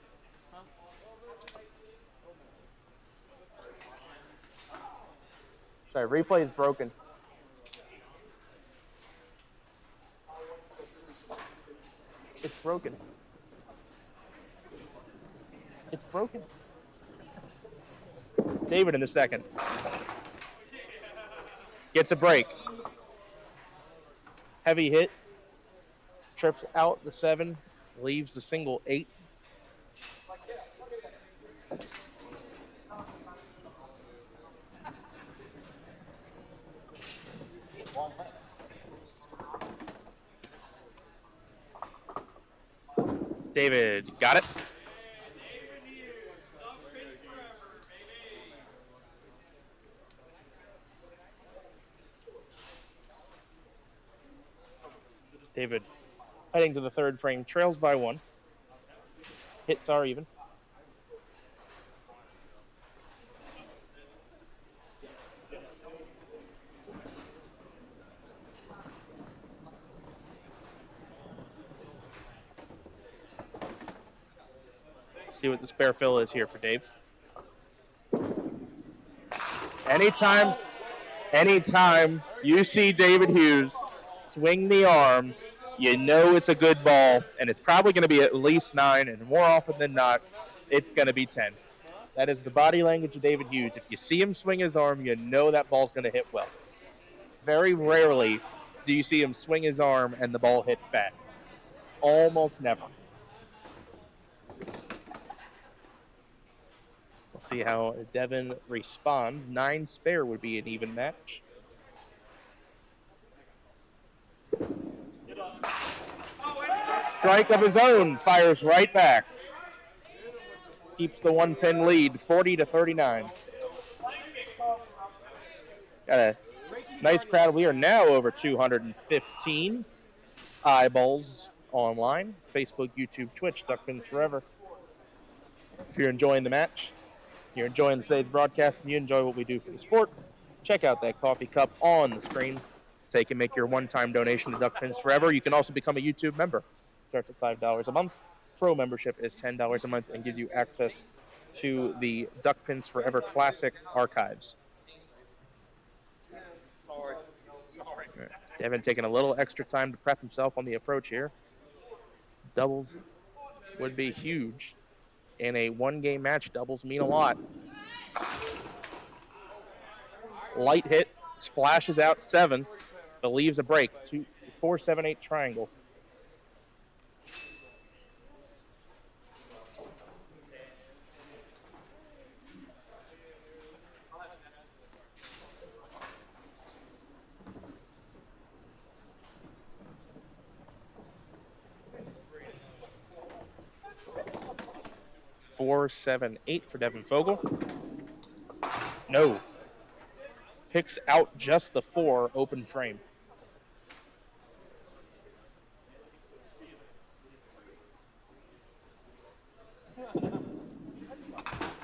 Sorry, replay is broken. It's broken. It's broken. David in the second. Gets a break. Heavy hit. Trips out the 7, leaves the single 8. David got it. David heading to the third frame, trails by 1. Hits are even. See what the spare fill is here for Dave. Anytime you see David Hughes swing the arm, you know it's a good ball, and it's probably going to be at least 9, and more often than not, it's going to be 10. That is the body language of David Hughes. If you see him swing his arm, you know that ball's going to hit well. Very rarely do you see him swing his arm and the ball hits back? Almost never. Let's see how Devin responds. 9 spare would be an even match. Strike of his own, fires right back. Keeps the 1-pin lead, 40-39. Got a nice crowd. We are now over 215 eyeballs online. Facebook, YouTube, Twitch, Duck Pins Forever. If you're enjoying the match, you're enjoying today's broadcast, and you enjoy what we do for the sport, check out that coffee cup on the screen so you can make your one-time donation to Duck Pins Forever. You can also become a YouTube member. Starts at $5 a month. Pro membership is $10 a month and gives you access to the Duck Pins Forever Classic archives. Devin taking a little extra time to prep himself on the approach here. Doubles would be huge. In a one-game match, doubles mean a lot. Light hit, splashes out 7, but leaves a break. 4, 7, 8 triangle. Four, 7, 8 for Devin Fogel. No. Picks out just the 4, open frame.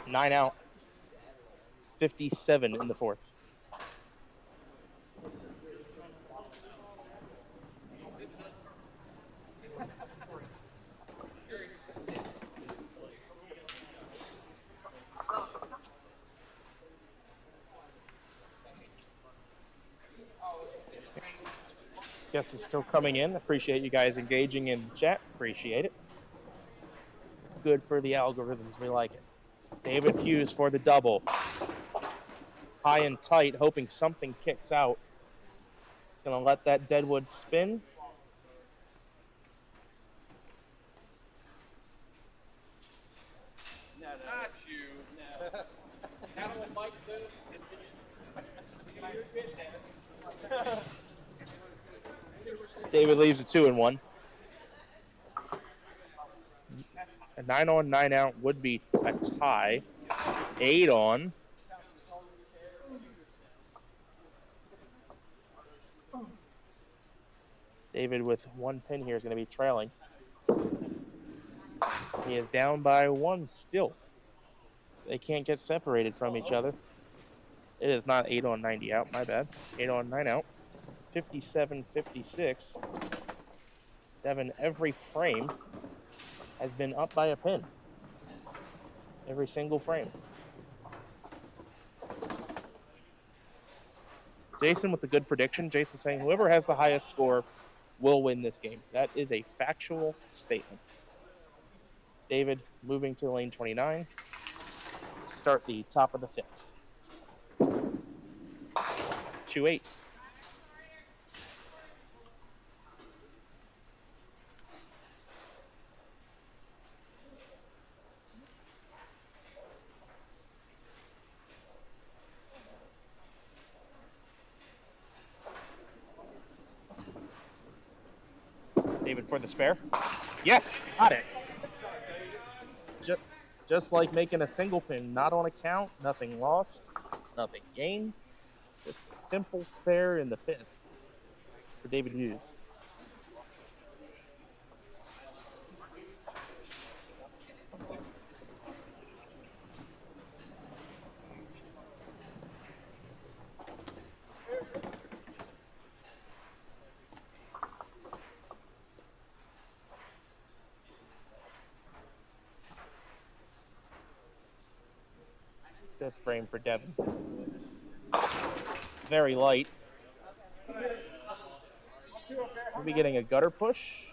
Nine out. 57 in the 4th. Guess is still coming in. Appreciate you guys engaging in chat. Appreciate it. Good for the algorithms. We like it. David Hughes for the double. High and tight, hoping something kicks out. It's going to let that deadwood spin. No, not you. No. How will Mike do? You're good, Devin. David leaves it 2-1. A 9 on, 9 out would be a tie. 8 on. David with 1 pin here is going to be trailing. He is down by 1 still. They can't get separated from each other. It is not 8 on, 90 out, my bad. 8 on, 9 out. 57-56. Devin, every frame has been up by a pin. Every single frame. Jason with the good prediction. Jason saying whoever has the highest score will win this game. That is a factual statement. David moving to lane 29. Start the top of the 5th. 2-8. David for the spare. Yes, got it. Just like making a single pin, not on a count, nothing lost, nothing gained. Just a simple spare in the 5th for David Hughes. Good frame for Devin. Very light. We'll be getting a gutter push.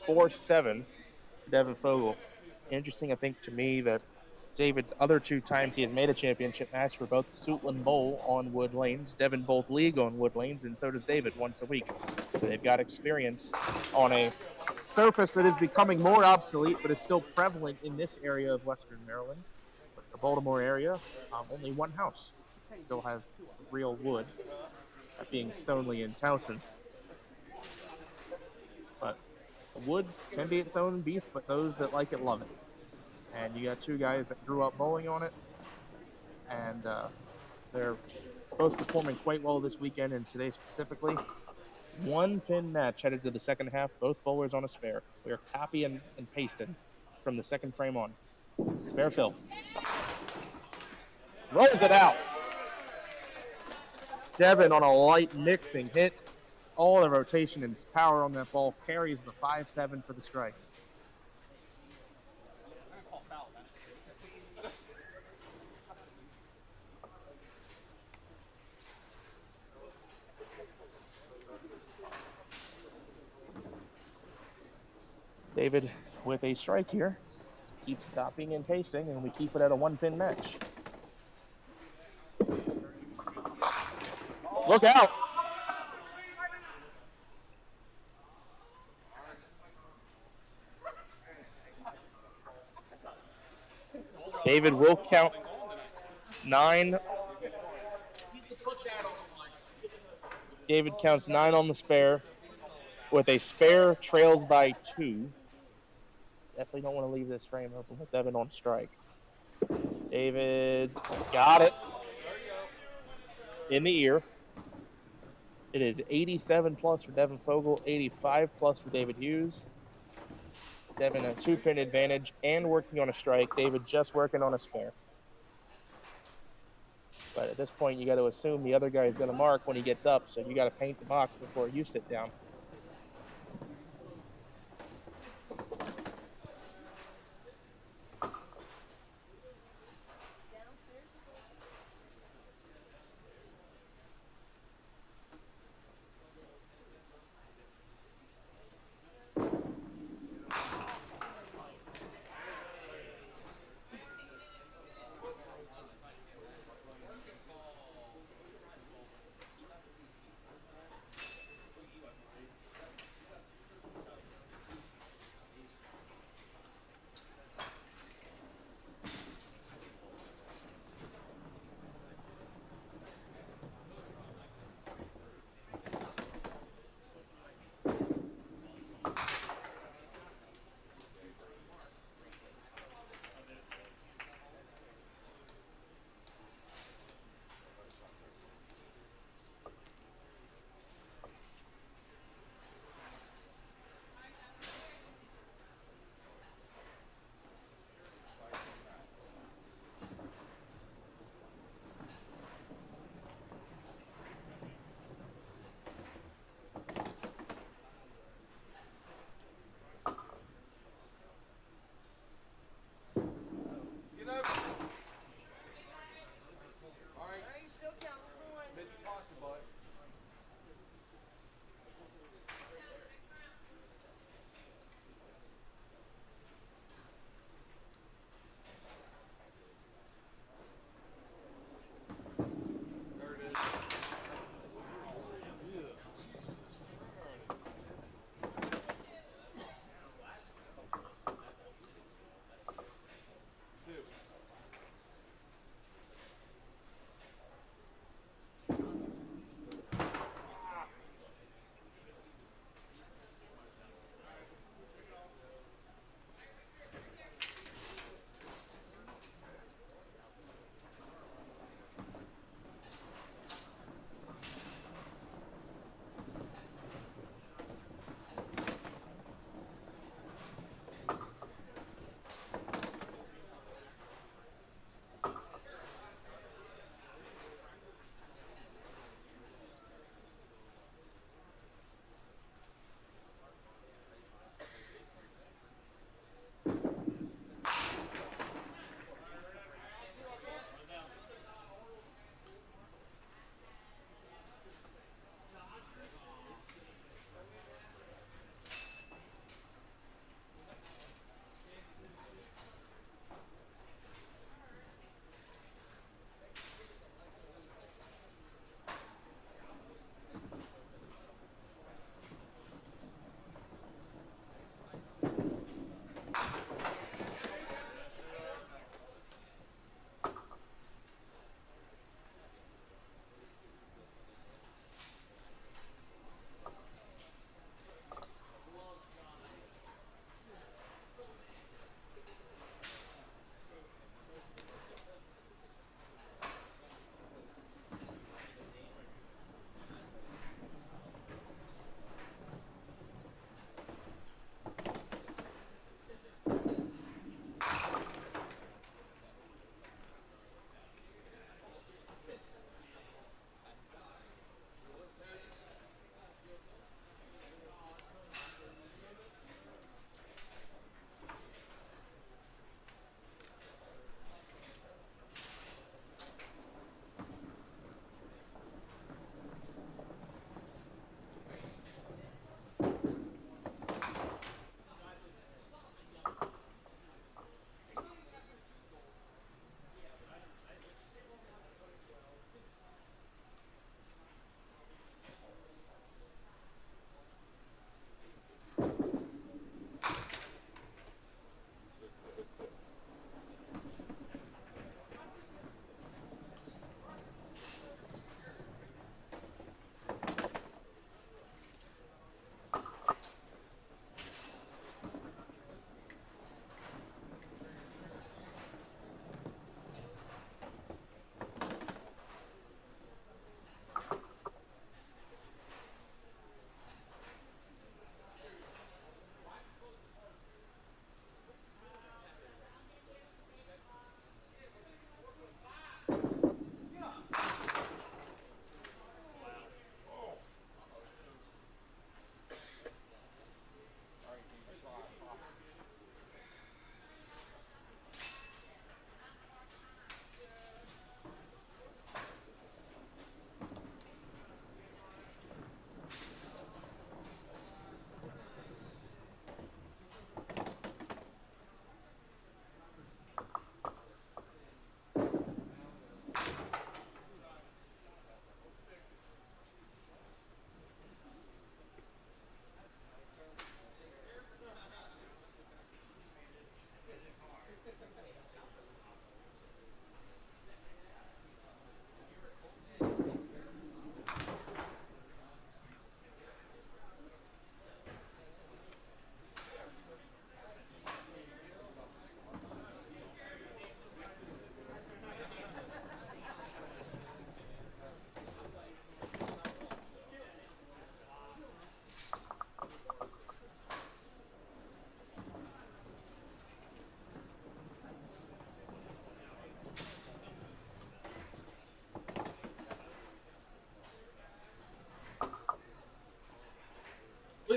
4-7, Devin Fogel. Interesting, I think, to me that David's other 2 times he has made a championship match for both Suitland Bowl on wood lanes, Devon Bowls League on wood lanes, and so does David once a week. So they've got experience on a surface that is becoming more obsolete, but is still prevalent in this area of Western Maryland. But the Baltimore area, only one house still has real wood, that being Stoneleigh and Towson. But the wood can be its own beast, but those that like it love it. And you got 2 guys that grew up bowling on it, and they're both performing quite well this weekend and today specifically. 1 pin match headed to the second half, both bowlers on a spare. We are copy and pasted from the second frame on. Spare fill. Rolls it out. Devin on a light mixing hit. All the rotation and power on that ball carries the 5-7 for the strike. David with a strike here. Keeps copying and pasting, and we keep it at a 1-pin match. Look out! David will count 9. David counts 9 on the spare. With a spare, trails by 2. Definitely don't want to leave this frame open with Devin on strike. David got it in the ear. It is 87 plus for Devin Fogel, 85 plus for David Hughes. Devin a 2-pin advantage and working on a strike. David just working on a spare. But at this point, you got to assume the other guy is going to mark when he gets up, so you got to paint the box before you sit down.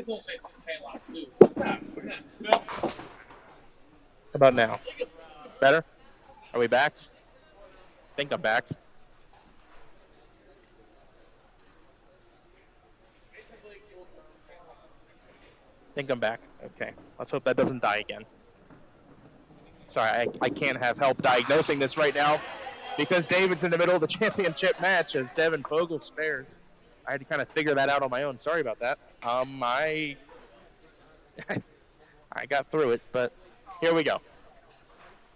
How about now? Better? Are we back? I think I'm back. Think I'm back. Okay. Let's hope that doesn't die again. Sorry, I can't have help diagnosing this right now because David's in the middle of the championship match as Devin Fogel spares. I had to kind of figure that out on my own. Sorry about that. I got through it, but here we go.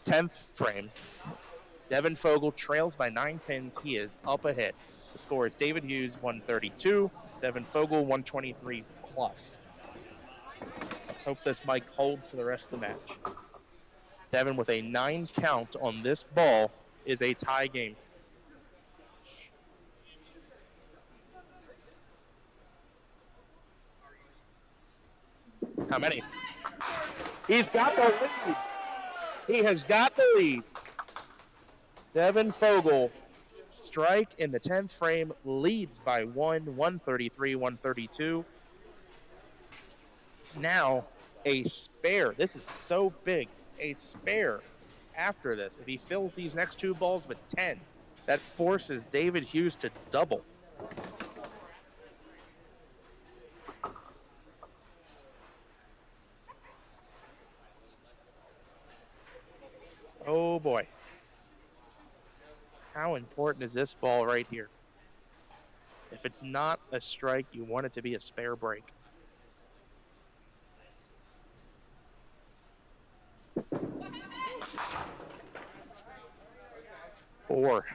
10th frame. Devin Fogel trails by 9 pins. He is up ahead. The score is David Hughes 132, Devin Fogel 123 plus. Let's hope this mic holds for the rest of the match. Devin with a 9 count on this ball is a tie game. How many? He's got the lead. He has got the lead. Devin Fogel, strike in the 10th frame, leads by 133, 132. Now, a spare. This is so big. A spare after this. If he fills these next 2 balls with 10, that forces David Hughes to double. Oh boy. How important is this ball right here? If it's not a strike, you want it to be a spare break. Four.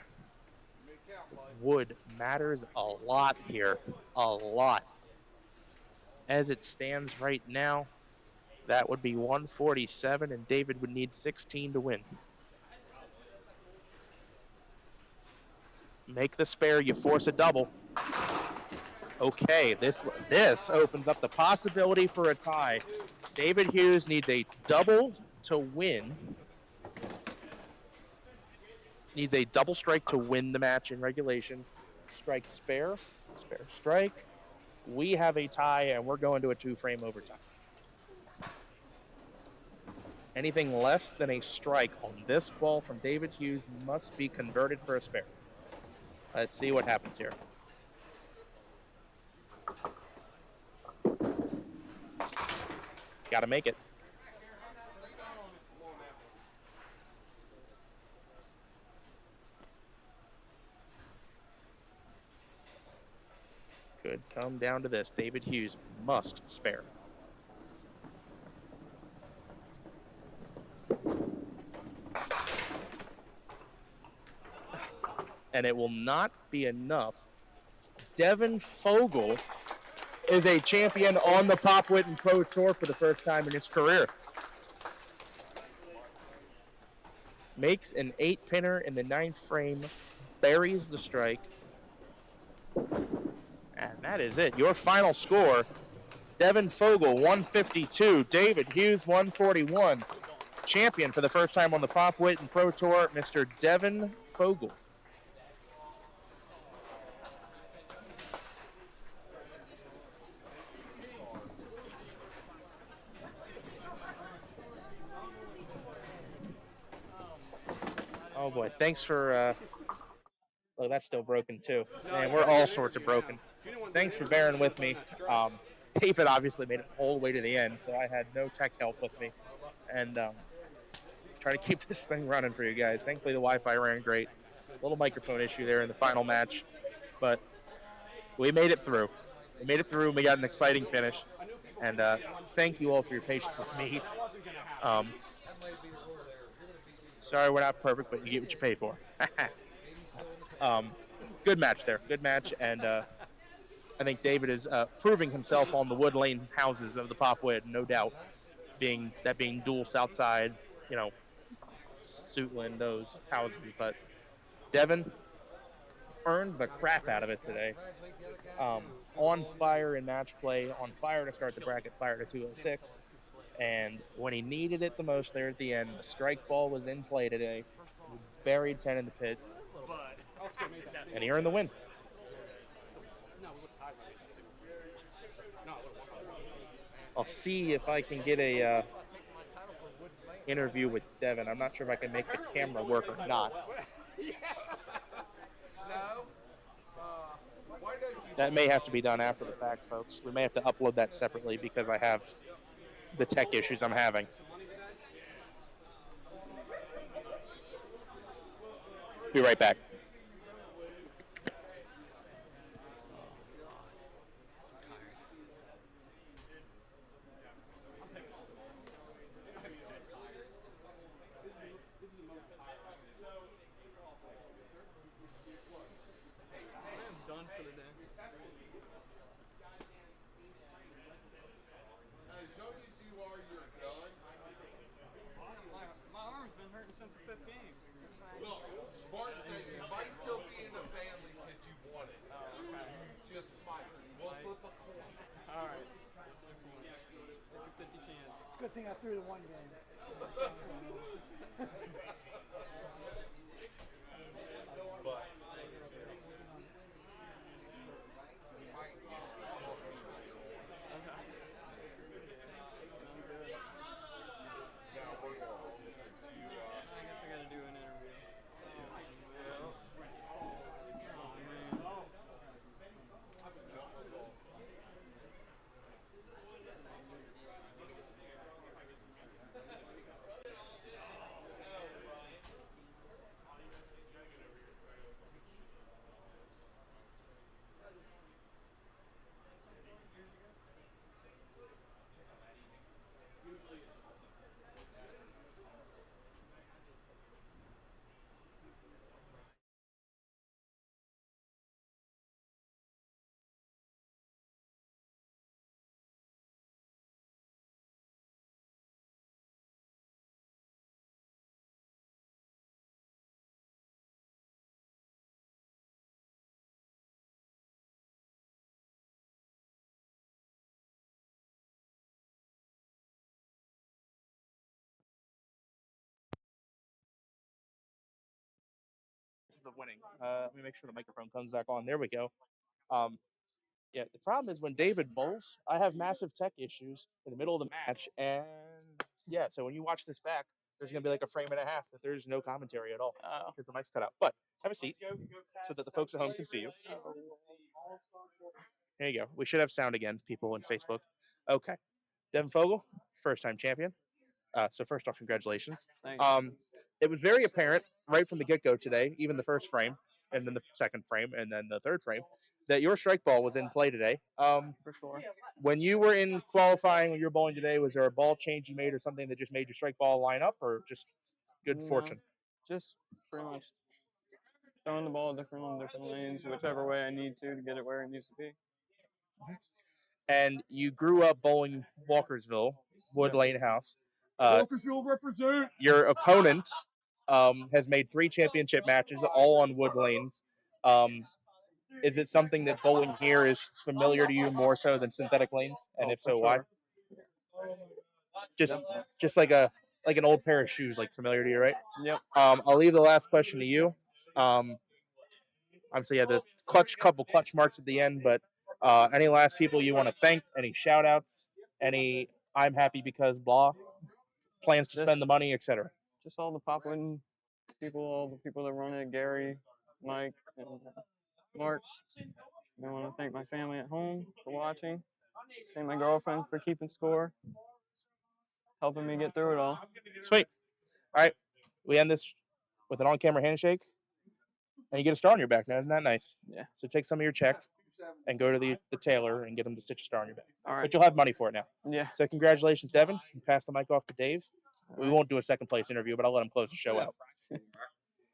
Wood matters a lot here. A lot. As it stands right now, that would be 147, and David would need 16 to win. Make the spare, you force a double. Okay, this opens up the possibility for a tie. David Hughes needs a double to win. Needs a double strike to win the match in regulation. Strike spare, spare strike. We have a tie, and we're going to a 2-frame overtime. Anything less than a strike on this ball from David Hughes must be converted for a spare. Let's see what happens here. Got to make it. Could come down to this. David Hughes must spare. And it will not be enough. Devin Fogel is a champion on the Pop Whitten Pro Tour for the first time in his career. Makes an 8-pinner in the 9th frame, buries the strike. And that is it. Your final score, Devin Fogel 152, David Hughes 141. Champion for the first time on the Pop Whitten Pro Tour, Mr. Devin Fogel. Oh boy, thanks for, oh, that's still broken too. Man, we're all sorts of broken. Thanks for bearing with me. David obviously made it all the way to the end, so I had no tech help with me. And try to keep this thing running for you guys. Thankfully, the Wi-Fi ran great. A little microphone issue there in the final match, but we made it through. We made it through, and we got an exciting finish. And thank you all for your patience with me. Sorry we're not perfect, but you get what you pay for. Good match there. Good match, and I think David is proving himself on the wood lane houses of the Pop Whitten, no doubt. Being dual Southside, Suitland, those houses. But Devin earned the crap out of it today. On fire in match play, on fire to start the bracket, fire to 206. And when he needed it the most there at the end, the strike ball was in play today. He buried 10 in the pit. And he earned the win. I'll see if I can get a interview with Devin. I'm not sure if I can make the camera work or not. That may have to be done after the fact, folks. We may have to upload that separately because I have the tech issues I'm having. Be right back. I'm done for the day. As young as you are, you're done. My arm's been hurting since the 5th game. Look, Mark said you might still be in the family since you won it. Just fight. We'll flip a coin. All right. Take a 50 chance. It's a good thing I threw the one game. I guess I gotta do an interview. This is the winning. Let me make sure the microphone comes back on. There we go. Yeah, the problem is when David bowls, I have massive tech issues in the middle of the match, and yeah, so when you watch this back, there's gonna be like a frame and a half that there's no commentary at all because the mic's cut out. But have a seat so that the folks at home can see you. There you go. We should have sound again, people on Facebook. Okay, Devin Fogel, first-time champion. So first off, congratulations. Thank you. It was very apparent right from the get-go today, even the first frame, and then the second frame, and then the third frame, that your strike ball was in play today. For sure. When you were in qualifying, when you were bowling today, was there a ball change you made or something that just made your strike ball line up, or just good No, fortune? Just pretty much throwing the ball different lanes, whichever way I need to get it where it needs to be. And you grew up bowling Walkersville, Wood Lane House. Walkersville represent. Your opponent has made 3 championship matches, all on Wood Lanes. Is it something that bowling here is familiar to you more so than synthetic lanes? And if so, why? Just like an old pair of shoes, like familiar to you, right? Yep. I'll leave the last question to you. Obviously, the couple clutch marks at the end, but any last people you want to thank? Any shout outs? Any I'm happy because blah? Plans to spend the money, etc. Just all the Popwin people, all the people that run it, Gary, Mike, and Mark. I want to thank my family at home for watching. Thank my girlfriend for keeping score, helping me get through it all. Sweet. All right. We end this with an on-camera handshake, and you get a star on your back now. Isn't that nice? Yeah. So take some of your check and go to the tailor and get him to stitch a star on your back. All right. But you'll have money for it now. Yeah. So congratulations, Devin. You pass the mic off to Dave. We won't do a second place interview, but I'll let him close the show out.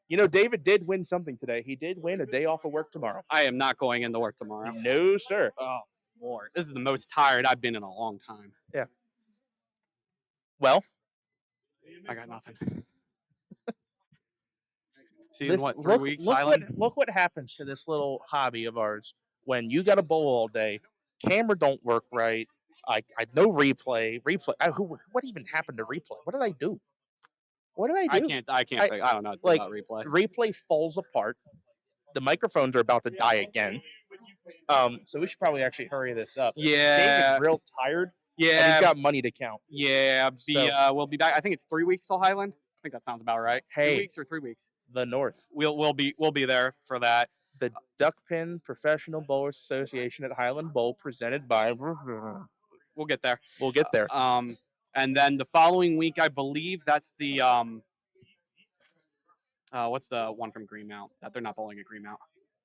You know, David did win something today. He did win a day off of work tomorrow. I am not going into work tomorrow. No, sir. Oh, Lord. This is the most tired I've been in a long time. Yeah. Well, I got nothing. See you in what, 3 weeks, Highland? Look what happens to this little hobby of ours when you got to bowl all day. Camera don't work right. I no replay. What even happened to replay? What did I do? What did I do? I can't think. I don't know like, about replay. Replay falls apart. The microphones are about to die again. So we should probably actually hurry this up. Yeah. David's real tired. Yeah. And he's got money to count. Yeah. We'll be back. I think it's 3 weeks till Highland. I think that sounds about right. Hey. 2 weeks or 3 weeks. The North. We'll be there for that. The Duckpin Professional Bowlers Association at Highland Bowl, presented by. We'll get there. We'll get there. And then the following week, I believe that's the what's the one from Greenmount that they're not bowling at Greenmount?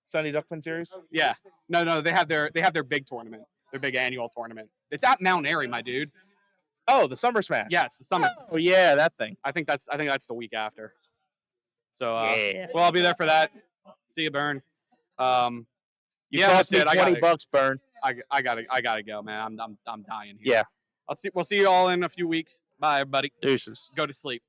Sunday Duckpin Series. Yeah. No. They have their big tournament. Their big annual tournament. It's at Mount Airy, my dude. Oh, the Summer Smash. Yeah, it's the summer. Oh yeah, that thing. I think that's the week after. So Yeah. well, I'll be there for that. See you, Burn. You cost me $20, Burn. I gotta go, man. I'm dying here. Yeah. We'll see you all in a few weeks. Bye, everybody. Deuces. Go to sleep.